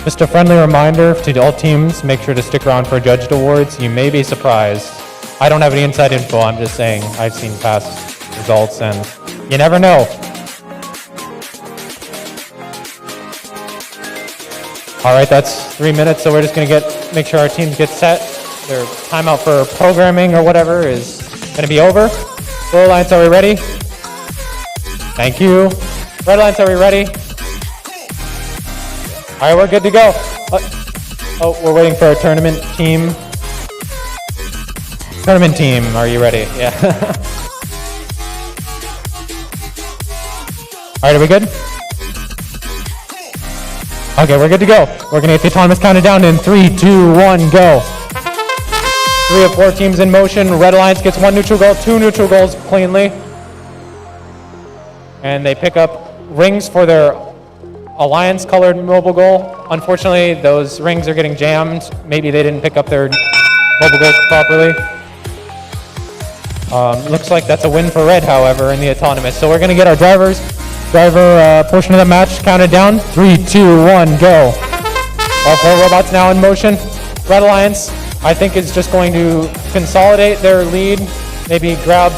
Just a friendly reminder to all teams, make sure to stick around for Judged Awards. You may be surprised. I don't have any inside info, I'm just saying I've seen past results and you never know. All right, that's 3 minutes, so we're just gonna make sure our teams get set. their timeout for programming or whatever is going to be over. Blue Alliance, are we ready? Thank you. Red Alliance, are we ready? All right, we're good to go. Oh, we're waiting for our tournament team. Tournament team, are you ready? Yeah. All right, are we good? Okay, we're good to go. We're going to get the autonomous counted down in 3, 2, 1, go. 3 of 4 teams in motion. Red Alliance gets 1 neutral goal, 2 neutral goals cleanly. And they pick up rings for their Alliance colored mobile goal. Unfortunately, those rings are getting jammed. Maybe they didn't pick up their mobile goal properly. Looks like that's a win for Red, however, in the autonomous. So we're going to get our driver portion of the match counted down. 3, 2, 1, go. All 4 robots now in motion. Red Alliance, I think, is just going to consolidate their lead. Maybe grab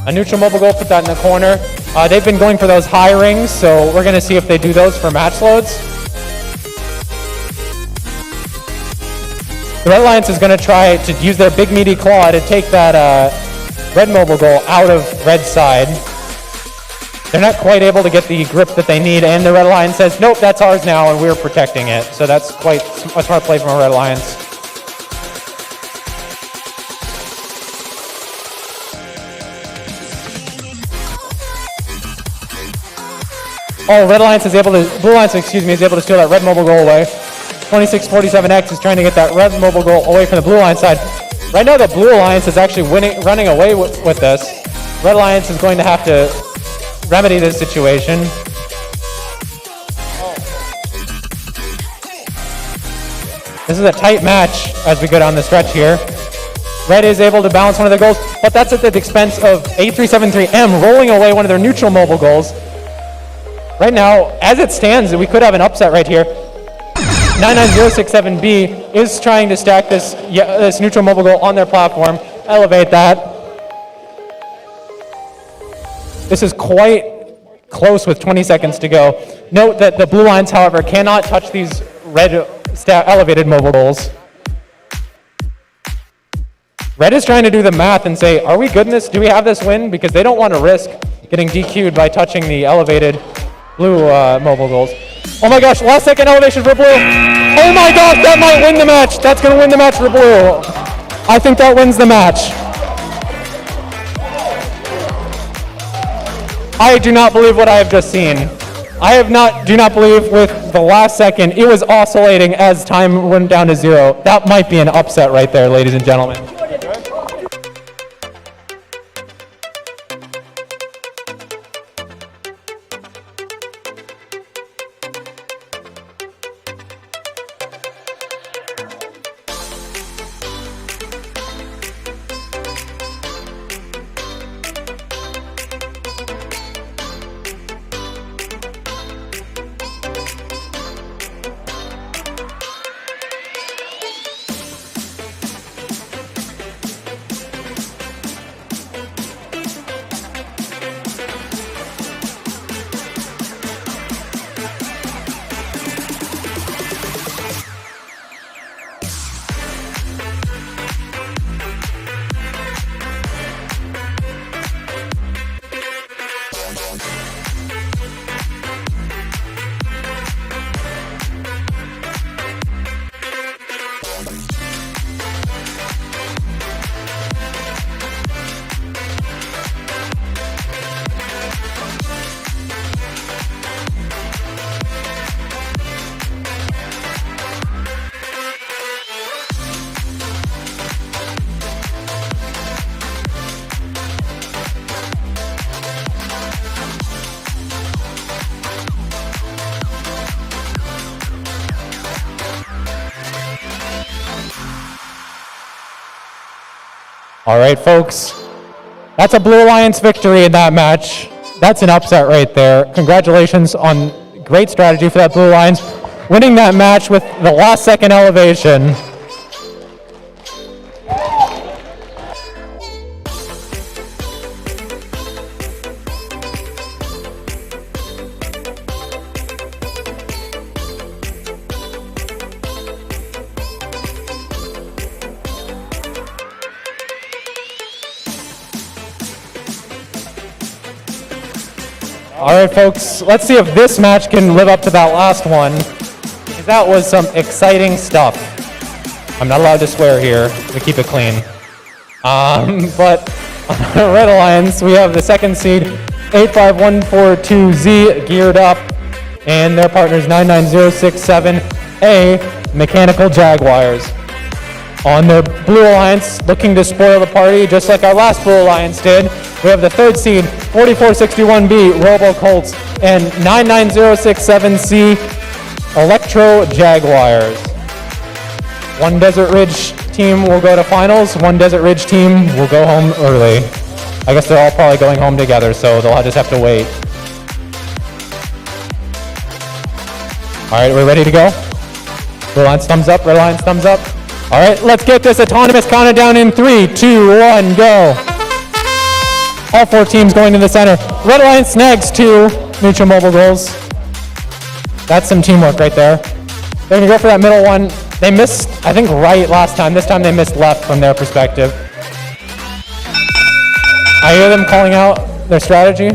a neutral mobile goal, put that in the corner. They've been going for those high rings, so we're going to see if they do those for match loads. The Red Alliance is going to try to use their big meaty claw to take that red mobile goal out of Red's side. They're not quite able to get the grip that they need, and the Red Alliance says, nope, that's ours now, and we're protecting it. So that's quite a smart play from a Red Alliance. Oh, Blue Alliance, is able to steal that red mobile goal away. 2647X is trying to get that red mobile goal away from the Blue Alliance side. Right now, the Blue Alliance is actually running away with this. Red Alliance is going to have to remedy this situation. This is a tight match as we go down the stretch here. Red is able to balance one of their goals, but that's at the expense of 8373M rolling away one of their neutral mobile goals. Right now, as it stands, we could have an upset right here. 99067B is trying to stack this neutral mobile goal on their platform, elevate that. This is quite close with 20 seconds to go. Note that the Blue Alliance, however, cannot touch these red elevated mobile goals. Red is trying to do the math and say, are we good in this? Do we have this win? Because they don't want to risk getting DQ'd by touching the elevated Blue mobile goals. Oh my gosh, last second elevation for Blue. Oh my gosh, that might win the match. That's going to win the match for Blue. I think that wins the match. I do not believe what I have just seen. Do not believe with the last second, it was oscillating as time went down to 0. That might be an upset right there, ladies and gentlemen. All right, folks, that's a Blue Alliance victory in that match. That's an upset right there. Congratulations on great strategy for that Blue Alliance, winning that match with the last second elevation. All right, folks, let's see if this match can live up to that last one, because that was some exciting stuff. I'm not allowed to swear here, to keep it clean. But on the Red Alliance, we have the second seed, 85142Z, geared up, and their partners 99067A, Mechanical Jaguars. On the Blue Alliance, looking to spoil the party, just like our last Blue Alliance did, we have the third seed, 4461B, Robo Colts, and 99067C, Electro Jaguars. One Desert Ridge team will go to finals, one Desert Ridge team will go home early. I guess they're all probably going home together, so they'll just have to wait. All right, we're ready to go? Blue Alliance thumbs up, Red Alliance thumbs up. All right, let's get this autonomous counted down in 3, 2, 1, go. All 4 teams going to the center. Red Alliance snags 2 neutral mobile goals. That's some teamwork right there. They're gonna go for that middle one. They missed, I think, right last time. This time they missed left from their perspective. I hear them calling out their strategy.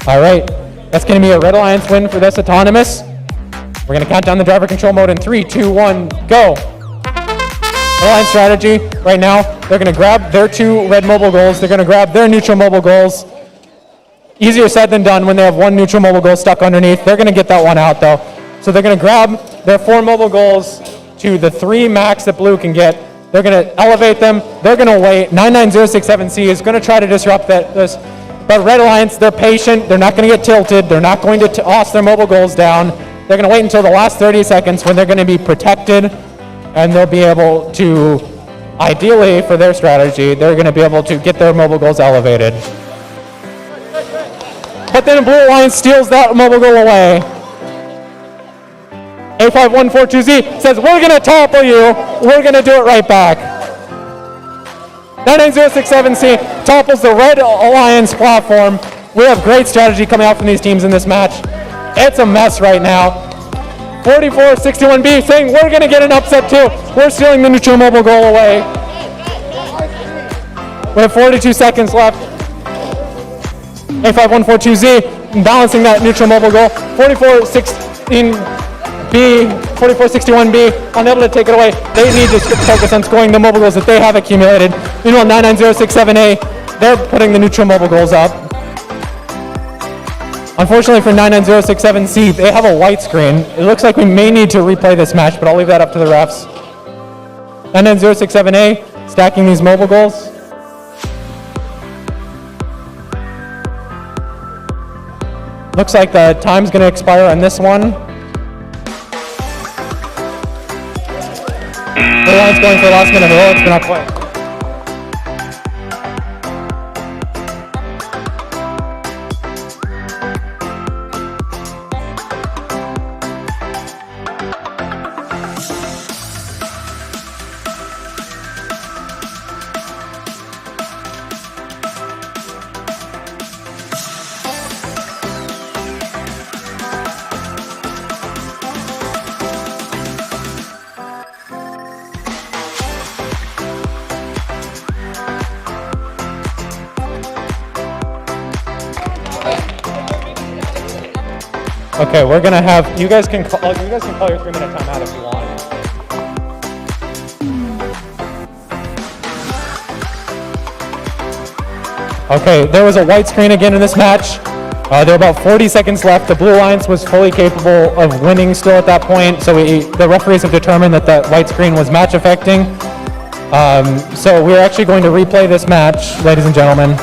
All right, that's gonna be a Red Alliance win for this autonomous. We're gonna count down the driver control mode in 3, 2, 1, go. Red Alliance strategy right now, they're gonna grab their 2 red mobile goals. They're gonna grab their neutral mobile goals. Easier said than done when they have 1 neutral mobile goal stuck underneath. They're gonna get that one out though. So they're gonna grab their 4 mobile goals to the 3 max that Blue can get. They're gonna elevate them. They're gonna wait. 99067C is gonna try to disrupt this. But Red Alliance, they're patient. They're not gonna get tilted. They're not going to toss their mobile goals down. They're gonna wait until the last 30 seconds when they're gonna be protected, and they'll be able to, ideally for their strategy, they're gonna be able to get their mobile goals elevated. But then Blue Alliance steals that mobile goal away. 85142Z says, we're gonna topple you, we're gonna do it right back. 99067C topples the Red Alliance platform. We have great strategy coming out from these teams in this match. It's a mess right now. 4461B saying, we're gonna get an upset too. We're stealing the neutral mobile goal away. We have 42 seconds left. 85142Z balancing that neutral mobile goal. 4461B unable to take it away. They need to focus on scoring the mobile goals that they have accumulated. Meanwhile, 99067A, they're putting the neutral mobile goals up. Unfortunately for 99067C, they have a white screen. It looks like we may need to replay this match, but I'll leave that up to the refs. 99067A stacking these mobile goals. Looks like the time's going to expire on this one. The line's going for the last minute of the roll. It's been not quite. Okay, we're gonna have, you guys can call your 3-minute timeout if you want. Okay, there was a white screen again in this match. There were about 40 seconds left. The Blue Alliance was fully capable of winning still at that point, so the referees have determined that that white screen was match affecting. So we're actually going to replay this match, ladies and gentlemen.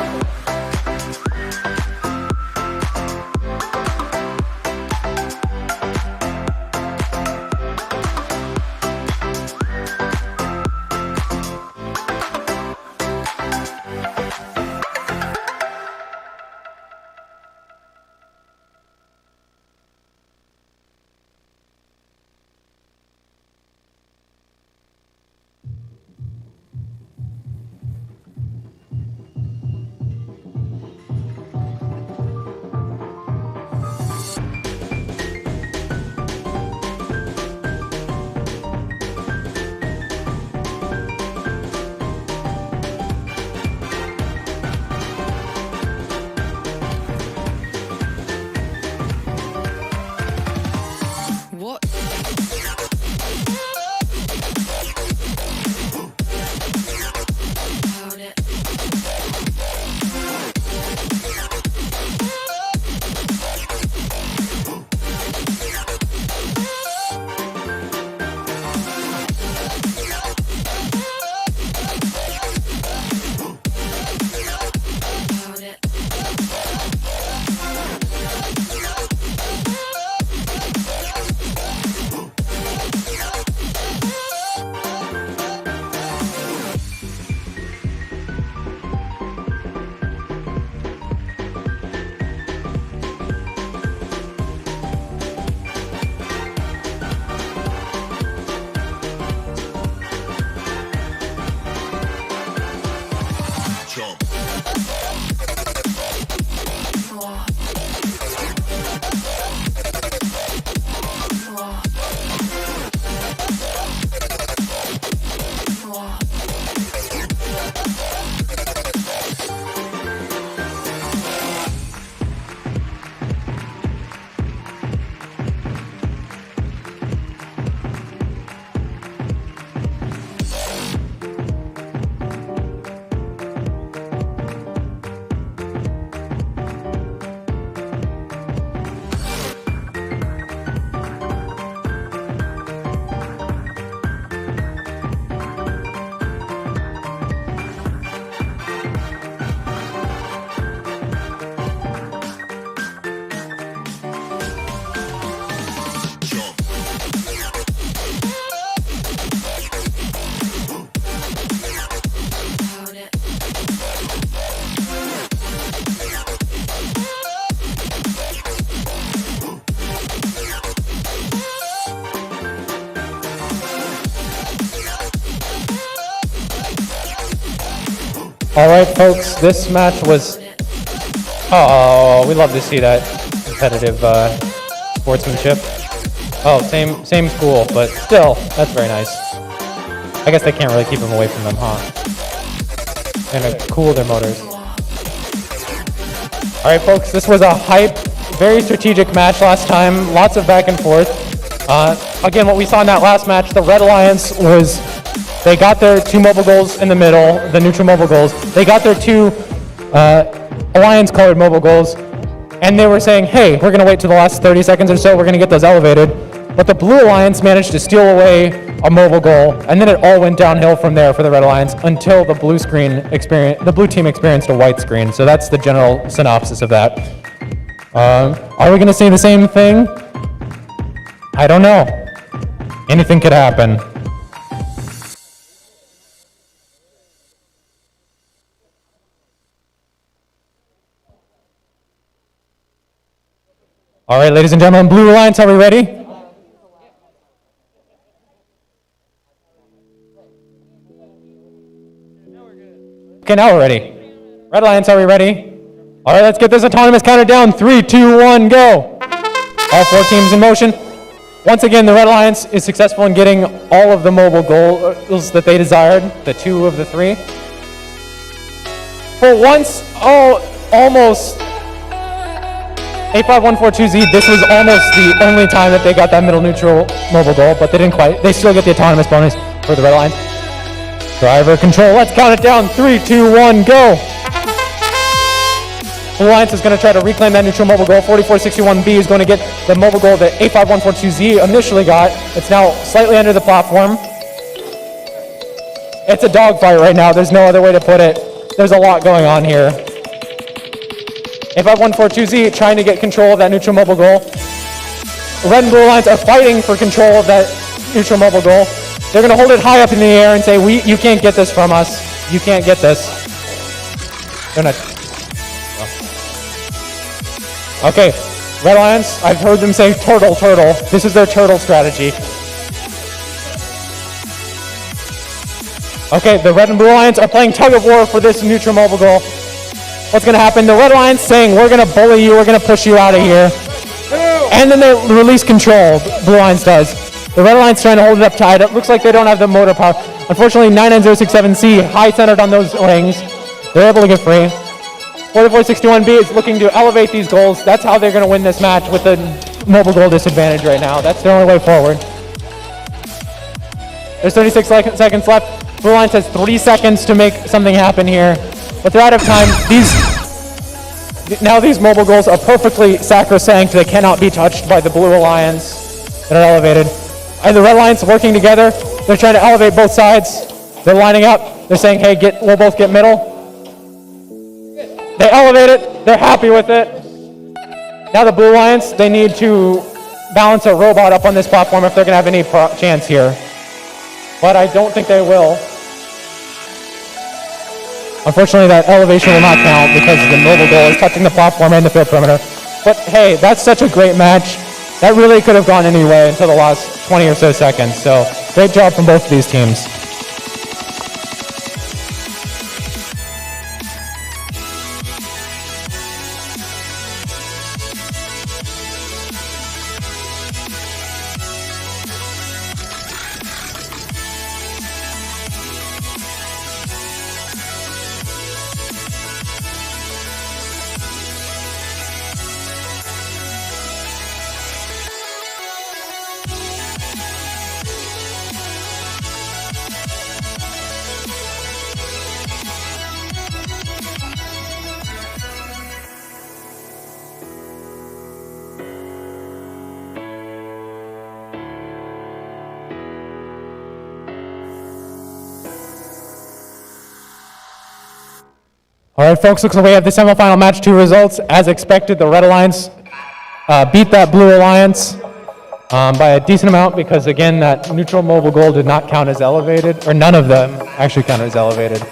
All right, folks, this match was, oh, we love to see that competitive sportsmanship. Oh, same school, but still, that's very nice. I guess they can't really keep them away from them, huh? They're gonna cool their motors. All right, folks, this was a hype, very strategic match last time. Lots of back and forth. Again, what we saw in that last match, the Red Alliance was, they got their 2 mobile goals in the middle, the neutral mobile goals. They got their 2 Alliance-colored mobile goals, and they were saying, hey, we're gonna wait till the last 30 seconds or so, we're gonna get those elevated. But the Blue Alliance managed to steal away a mobile goal, and then it all went downhill from there for the Red Alliance until the blue team experienced a white screen. So that's the general synopsis of that. Are we gonna see the same thing? I don't know. Anything could happen. All right, ladies and gentlemen, Blue Alliance, are we ready? Okay, now we're ready. Red Alliance, are we ready? All right, let's get this autonomous counter down. 3, 2, 1, go. All 4 teams in motion. Once again, the Red Alliance is successful in getting all of the mobile goals that they desired, the 2 of the 3. For once, almost. A5142Z, this was almost the only time that they got that middle neutral mobile goal, but they didn't quite. They still get the autonomous bonus for the Red Alliance. Driver control, let's count it down. 3, 2, 1, go. Blue Alliance is going to try to reclaim that neutral mobile goal. 4461B is going to get the mobile goal that A5142Z initially got. It's now slightly under the platform. It's a dogfight right now. There's no other way to put it. There's a lot going on here. A5142Z trying to get control of that neutral mobile goal. Red and Blue Alliance are fighting for control of that neutral mobile goal. They're going to hold it high up in the air and say, you can't get this from us. You can't get this. They're not. Okay, Red Alliance, I've heard them say turtle, turtle. This is their turtle strategy. Okay, the Red and Blue Alliance are playing tug of war for this neutral mobile goal. What's going to happen? The Red Alliance saying, we're going to bully you, we're going to push you out of here. And then they release control, Blue Alliance does. The Red Alliance trying to hold it up tight. It looks like they don't have the motor power. Unfortunately, 99067C, high centered on those rings. They're able to get free. 4461B is looking to elevate these goals. That's how they're going to win this match with the mobile goal disadvantage right now. That's their only way forward. There's 36 seconds left. Blue Alliance has 3 seconds to make something happen here. But they're out of time. Now these mobile goals are perfectly sacrosanct. They cannot be touched by the Blue Alliance that are elevated. And the Red Alliance working together. They're trying to elevate both sides. They're lining up. They're saying, hey, we'll both get middle. They elevate it. They're happy with it. Now the Blue Alliance, they need to balance a robot up on this platform if they're going to have any chance here. But I don't think they will. Unfortunately, that elevation will not count because the mobile goal is touching the platform and the field perimeter. But hey, that's such a great match. That really could have gone any way until the last 20 or so seconds. So great job from both of these teams. All right, folks, looks like we have the semifinal match 2 results. As expected, the Red Alliance beat that Blue Alliance by a decent amount because, again, that neutral mobile goal did not count as elevated, or none of them actually counted as elevated.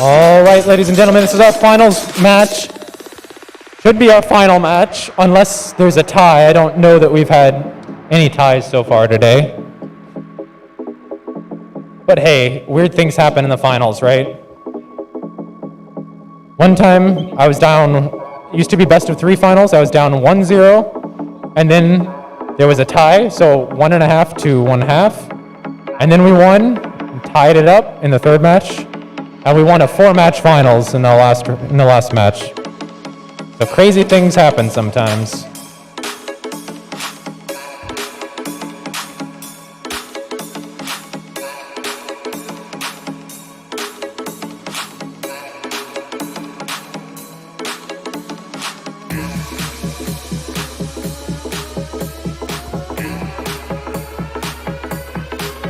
All right, ladies and gentlemen, this is our finals match. Should be our final match, unless there's a tie. I don't know that we've had any ties so far today. But hey, weird things happen in the finals, right? One time, I was down, it used to be best of 3 finals. I was down 1-0, and then there was a tie, so 1.5 to 1.5. And then we won, and tied it up in the third match. And we won a 4-match finals in the last match. So crazy things happen sometimes.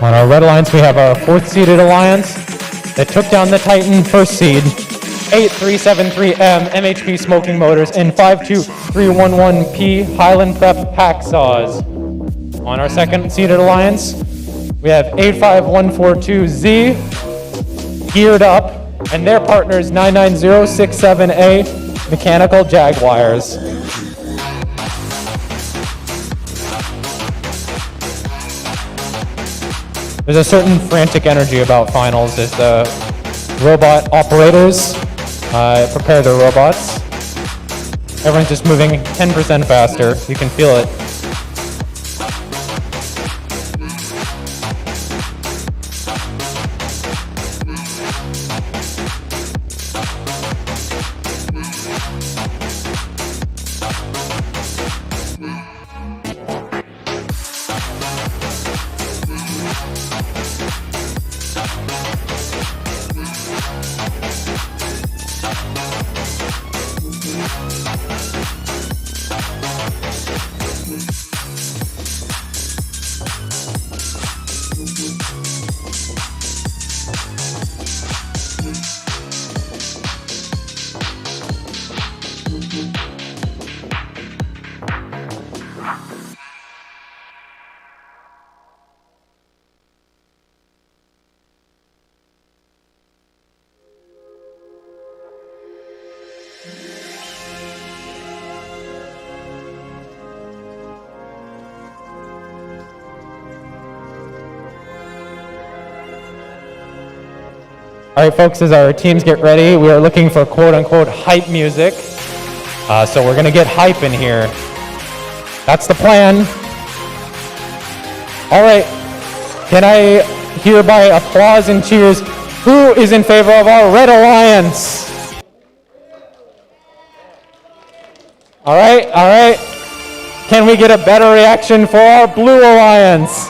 On our red alliance, we have our 4th-seeded alliance that took down the Titan 1st seed, 8373M MHP Smoking Motors and 52311P Highland Prep Hacksaws. On our 2nd-seeded alliance, we have 85142Z Geared Up and their partners 99067A Mechanical Jaguars. There's a certain frantic energy about finals as the robot operators prepare their robots. Everyone's just moving 10% faster. You can feel it. All right, folks, as our teams get ready, we are looking for quote-unquote hype music. So we're going to get hype in here. That's the plan. All right, can I hear by applause and cheers, who is in favor of our Red Alliance? All right. Can we get a better reaction for our Blue Alliance?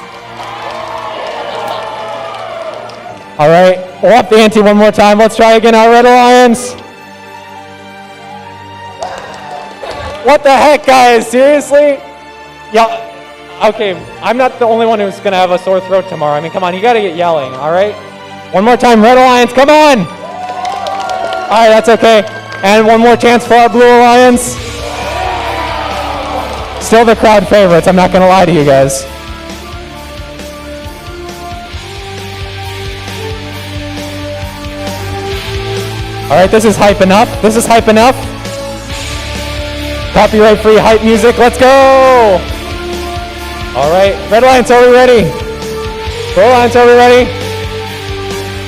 All right. We'll up the ante one more time. Let's try again, our Red Alliance. What the heck, guys? Seriously? Yeah. Okay, I'm not the only one who's going to have a sore throat tomorrow. I mean, come on, you got to get yelling, all right? One more time, Red Alliance, come on! All right, that's okay. And one more chance for our Blue Alliance. Still the crowd favorites, I'm not going to lie to you guys. All right, this is hype enough. Copyright-free hype music, let's go! All right, Red Alliance, are we ready? Blue Alliance, are we ready?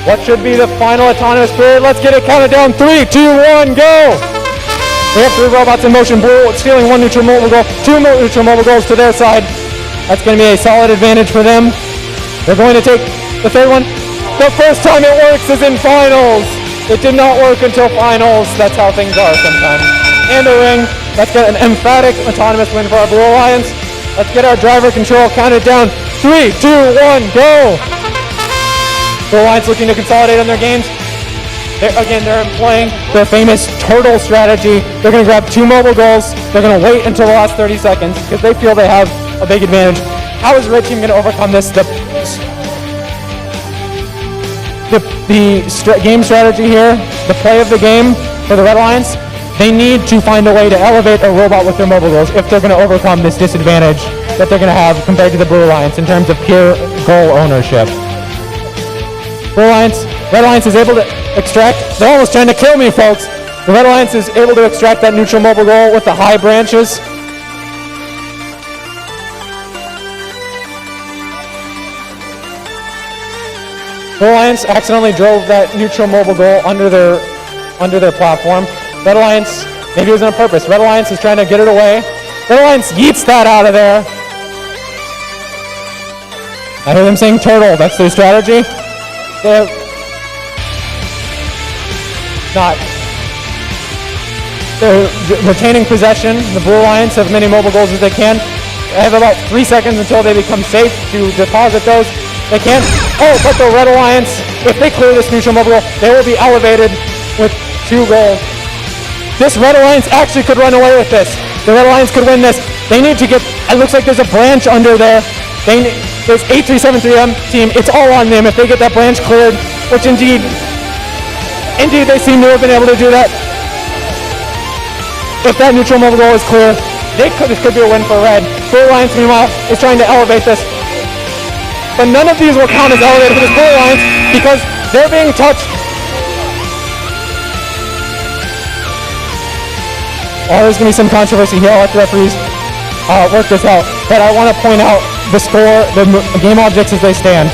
What should be the final autonomous period? Let's get it counted down. 3, 2, 1, go! We have 3 robots in motion. Blue stealing 1 neutral mobile goal, 2 neutral mobile goals to their side. That's going to be a solid advantage for them. They're going to take the 3rd one. The first time it works is in finals. It did not work until finals. That's how things are sometimes. And a ring. Let's get an emphatic autonomous win for our Blue Alliance. Let's get our driver control counted down. 3, 2, 1, go! Blue Alliance looking to consolidate on their games. They're employing their famous turtle strategy. They're going to grab 2 mobile goals. They're going to wait until the last 30 seconds because they feel they have a big advantage. How is the red team going to overcome this? The game strategy here, the play of the game for the Red Alliance, they need to find a way to elevate a robot with their mobile goals if they're going to overcome this disadvantage that they're going to have compared to the Blue Alliance in terms of pure goal ownership. Red Alliance is able to extract, they're almost trying to kill me, folks. The Red Alliance is able to extract that neutral mobile goal with the high branches. Blue Alliance accidentally drove that neutral mobile goal under their platform. Red Alliance, maybe it was on purpose. Red Alliance is trying to get it away. Red Alliance yeets that out of there. I hear them saying turtle, that's their strategy. They're retaining possession. The Blue Alliance have as many mobile goals as they can. They have about 3 seconds until they become safe to deposit those. They can't. Oh, but the Red Alliance, if they clear this neutral mobile goal, they will be elevated with 2 goals. This Red Alliance actually could run away with this. The Red Alliance could win this. They need to get, it looks like there's a branch under there. There's 8373M team, it's all on them if they get that branch cleared, which indeed they seem to have been able to do that. If that neutral mobile goal is clear, this could be a win for Red. Blue Alliance, meanwhile, is trying to elevate this. But none of these will count as elevated for this Blue Alliance because they're being touched. Oh, there's going to be some controversy here. I'll let the referees work this out. But I want to point out the score, the game objects as they stand.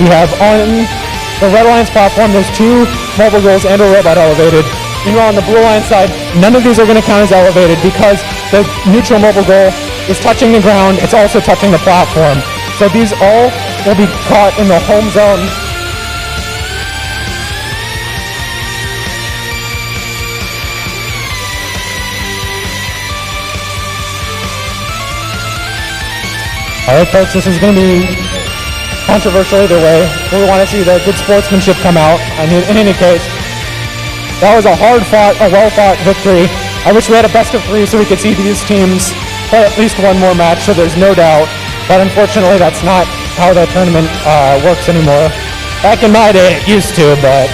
We have on the Red Alliance platform, there's 2 mobile goals and a robot elevated. Meanwhile, on the Blue Alliance side, none of these are going to count as elevated because the neutral mobile goal is touching the ground. It's also touching the platform. So these all will be caught in the home zone. All right, folks, this is going to be controversial either way. We want to see the good sportsmanship come out. I mean, in any case, that was a hard-fought, a well-fought victory. I wish we had a best-of-3 so we could see these teams play at least one more match, so there's no doubt. But unfortunately, that's not how the tournament works anymore. Back in my day, it used to, but...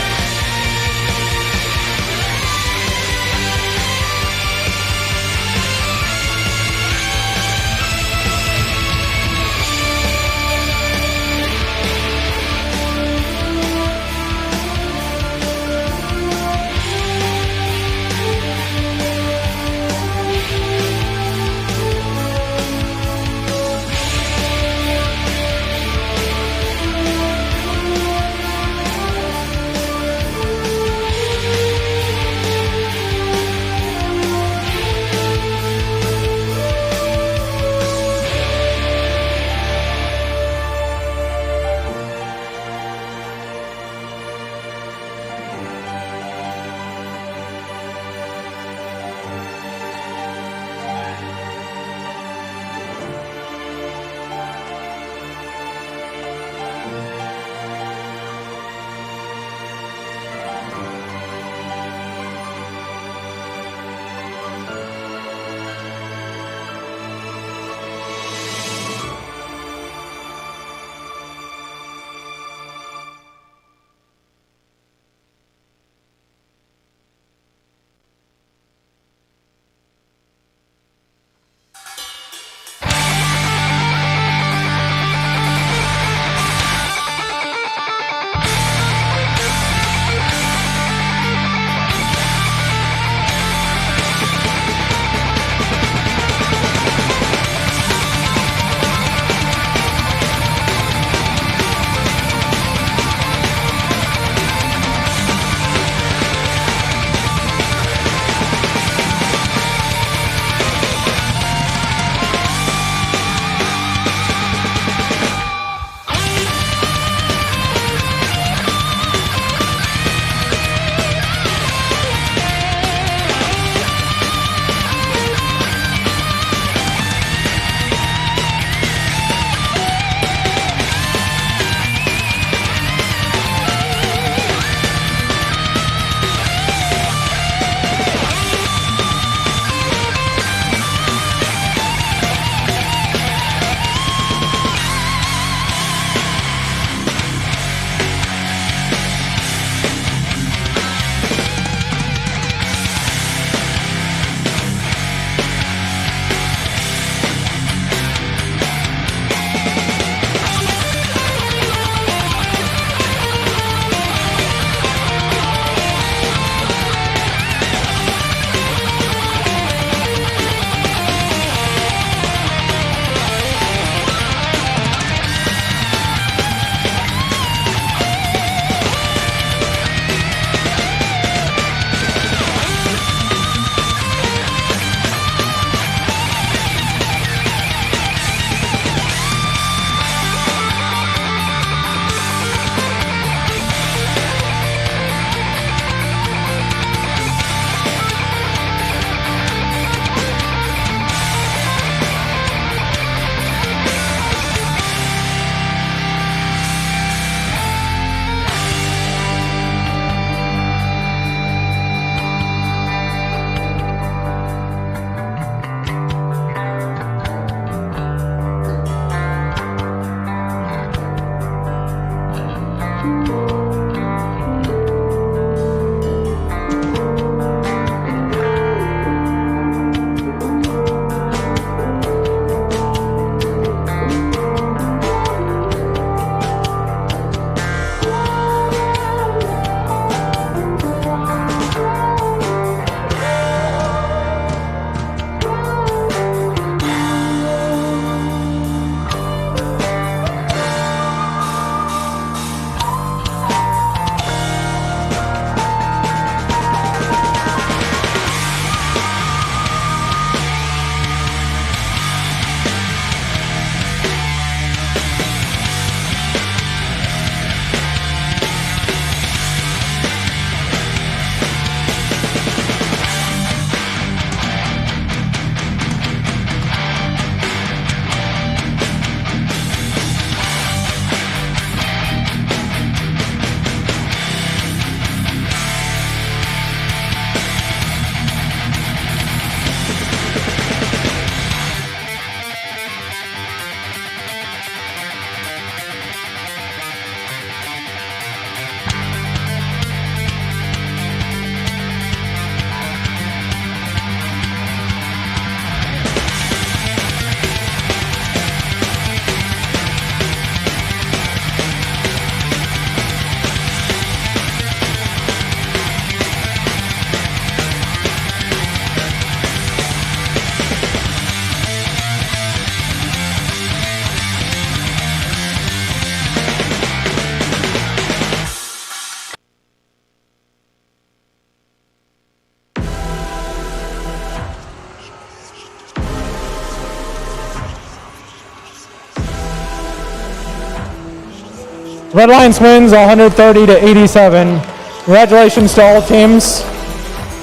Red Lions wins 130 to 87. Congratulations to all teams.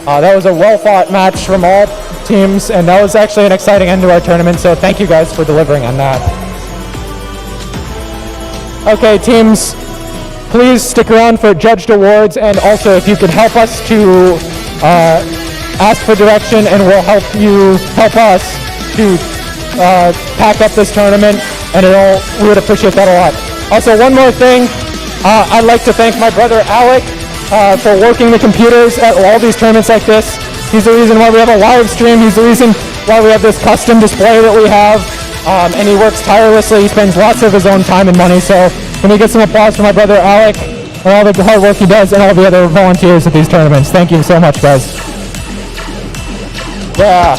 That was a well-fought match from all teams, and that was actually an exciting end to our tournament, so thank you guys for delivering on that. Okay, teams, please stick around for judged awards, and also if you could help us to ask for direction, and we'll help us to pack up this tournament, and we would appreciate that a lot. Also, one more thing, I'd like to thank my brother Alec for working the computers at all these tournaments like this. He's the reason why we have a live stream. He's the reason why we have this custom display that we have. And he works tirelessly. He spends lots of his own time and money. So can we get some applause for my brother Alec and all the hard work he does and all the other volunteers at these tournaments. Thank you so much, guys. Yeah.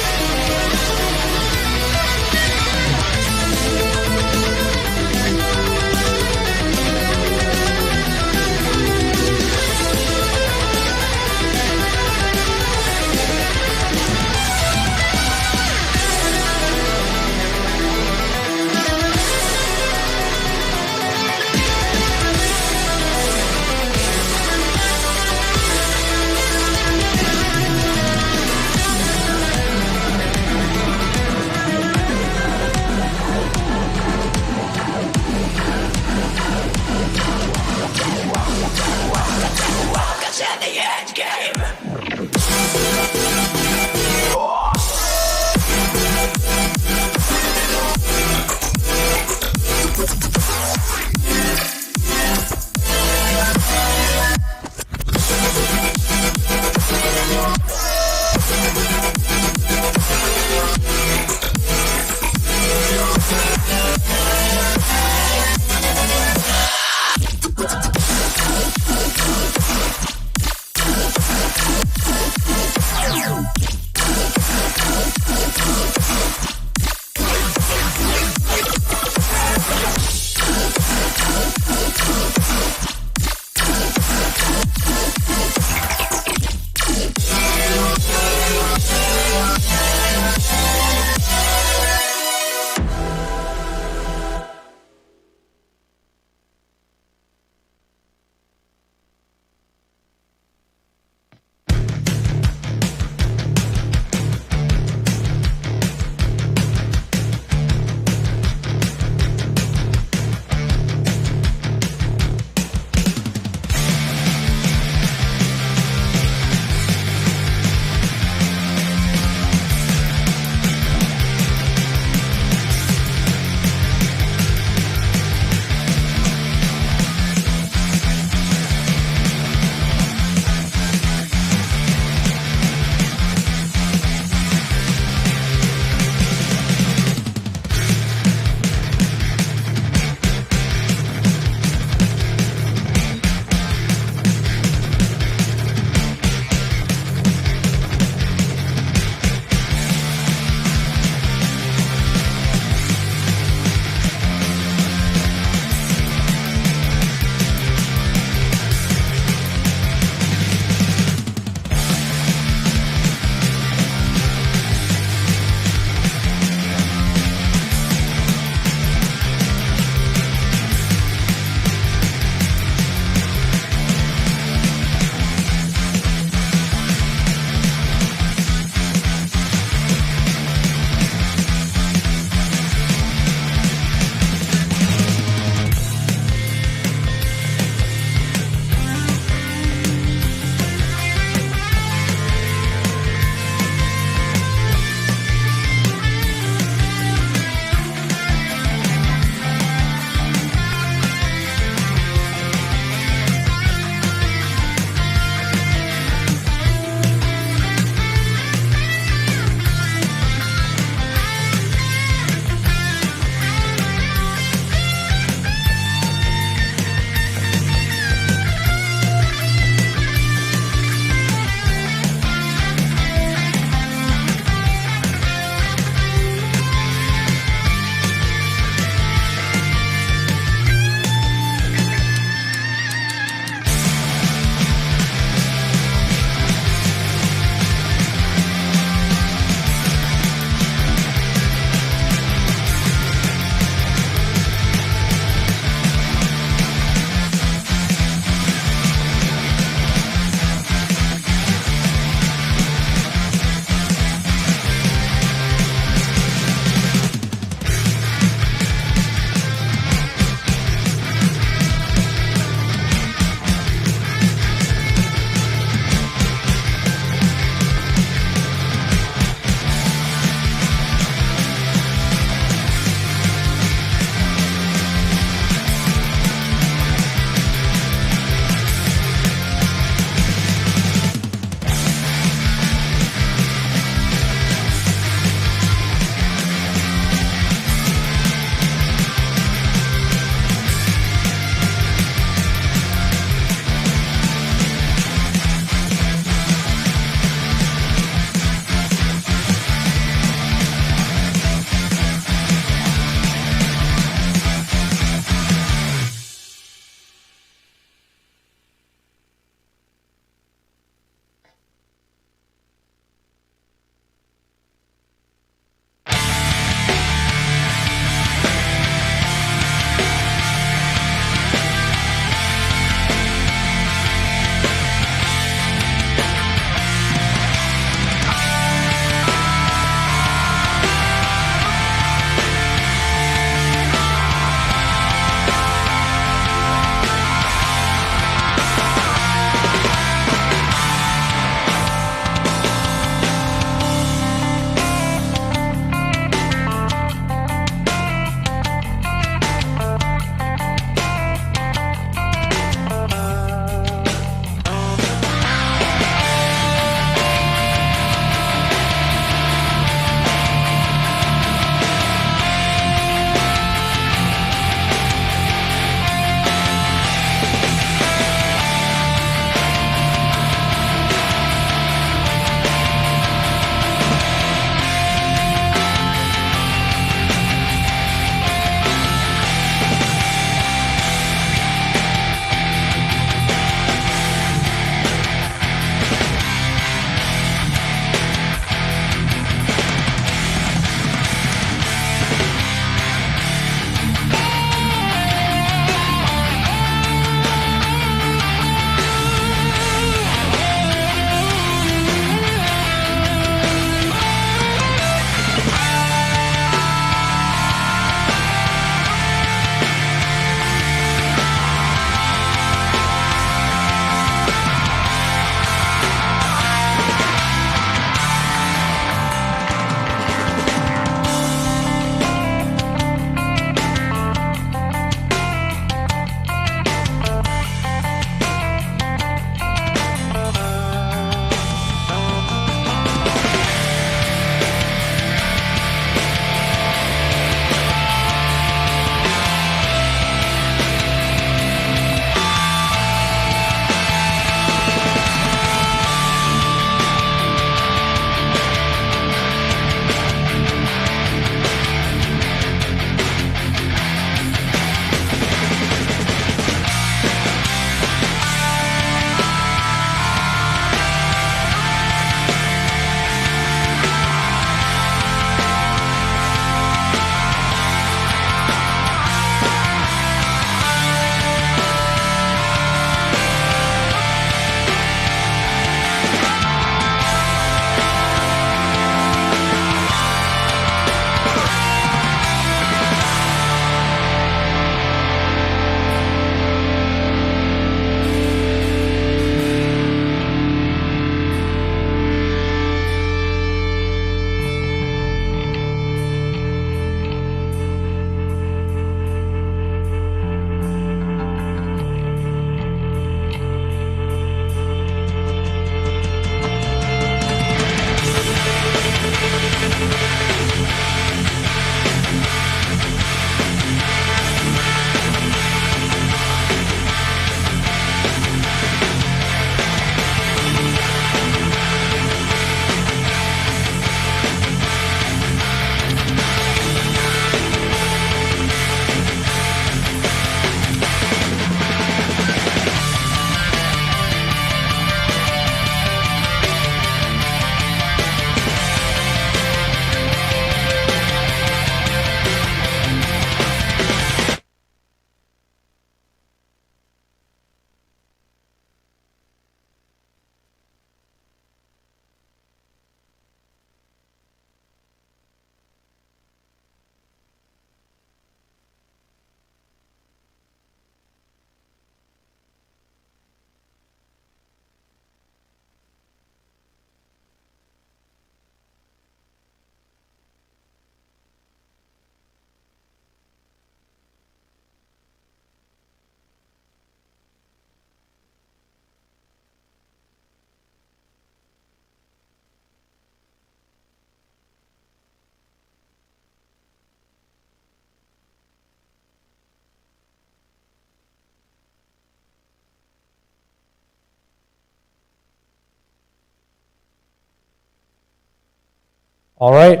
All right.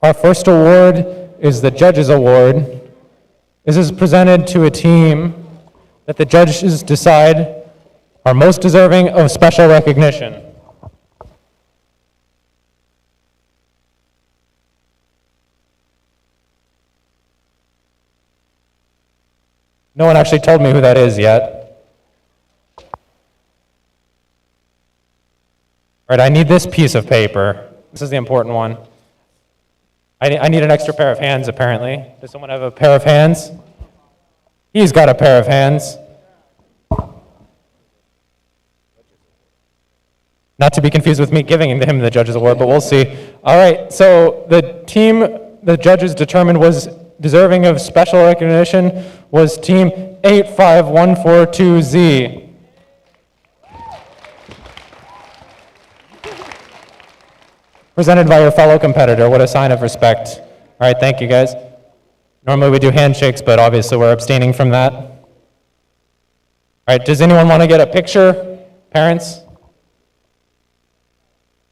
Our first award is the Judges Award. This is presented to a team that the judges decide are most deserving of special recognition. No one actually told me who that is yet. All right, I need this piece of paper. This is the important one. I need an extra pair of hands, apparently. Does someone have a pair of hands? He's got a pair of hands. Not to be confused with me giving him the Judges Award, but we'll see. All right, so the team the judges determined was deserving of special recognition was team 85142Z. Presented by your fellow competitor. What a sign of respect. All right, thank you guys. Normally we do handshakes, but obviously we're abstaining from that. All right, does anyone want to get a picture? Parents?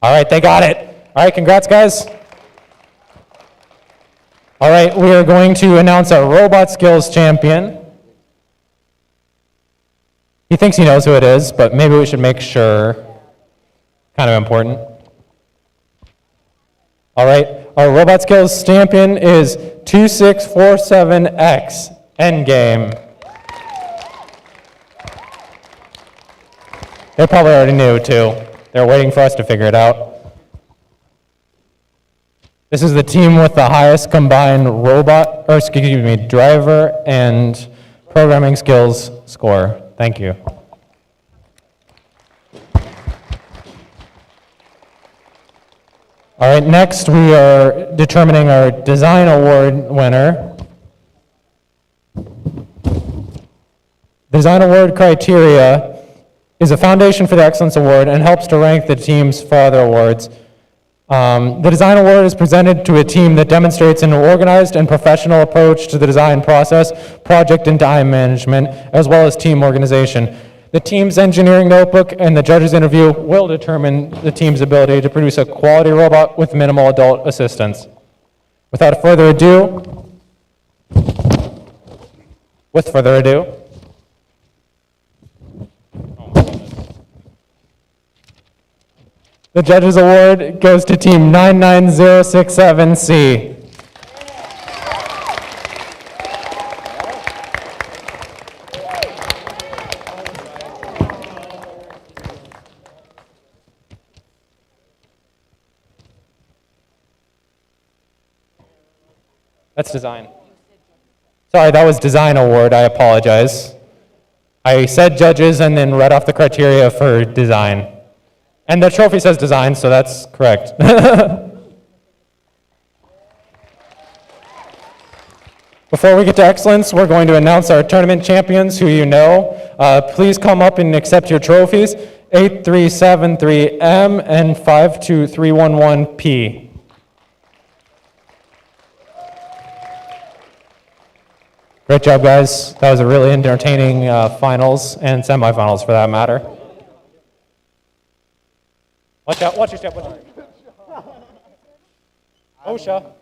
All right, they got it. All right, congrats, guys. All right, we are going to announce our robot skills champion. He thinks he knows who it is, but maybe we should make sure. Kind of important. All right, our robot skills champion is 2647X, Endgame. They probably already knew, too. They're waiting for us to figure it out. This is the team with the highest combined driver and programming skills score. Thank you. All right, next we are determining our design award winner. Design award criteria is a foundation for the Excellence Award and helps to rank the teams for other awards. The design award is presented to a team that demonstrates an organized and professional approach to the design process, project and time management, as well as team organization. The team's engineering notebook and the judge's interview will determine the team's ability to produce a quality robot with minimal adult assistance. Without further ado, the judge's award goes to team 99067C. That's design. Sorry, that was design award. I apologize. I said judges and then read off the criteria for design. And the trophy says design, so that's correct. Before we get to excellence, we're going to announce our tournament champions who you know. Please come up and accept your trophies. 8373M and 52311P. Great job, guys. That was a really entertaining finals and semifinals for that matter. Watch out, watch your step. OSHA.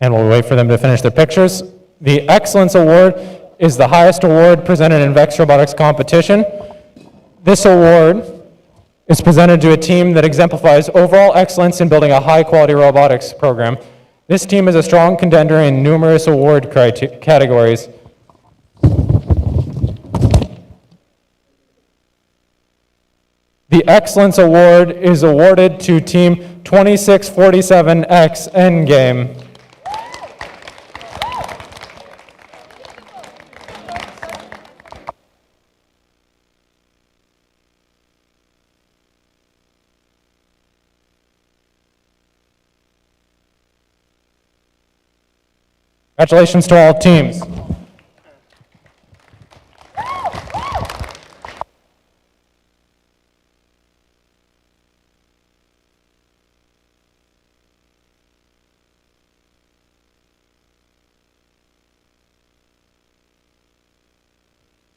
And we'll wait for them to finish their pictures. The Excellence Award is the highest award presented in VEX Robotics competition. This award is presented to a team that exemplifies overall excellence in building a high-quality robotics program. This team is a strong contender in numerous award categories. The Excellence Award is awarded to Team 2647X Endgame. Congratulations to all teams.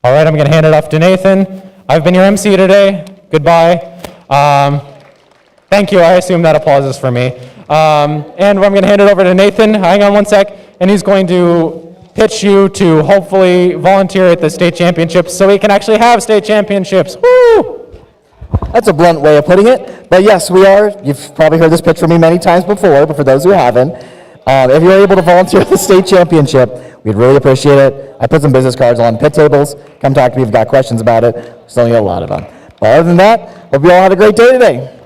All right, I'm going to hand it off to Nathan. I've been your MC today. Goodbye. Thank you. I assume that applause is for me. And I'm going to hand it over to Nathan. Hang on one sec. And he's going to pitch you to hopefully volunteer at the state championships so we can actually have state championships. Woo! That's a blunt way of putting it, but yes, we are. You've probably heard this pitch from me many times before, but for those who haven't, if you're able to volunteer at the state championship, we'd really appreciate it. I put some business cards on pit tables. Come talk to me if you've got questions about it. There's only a lot of them. But other than that, hope you all had a great day today.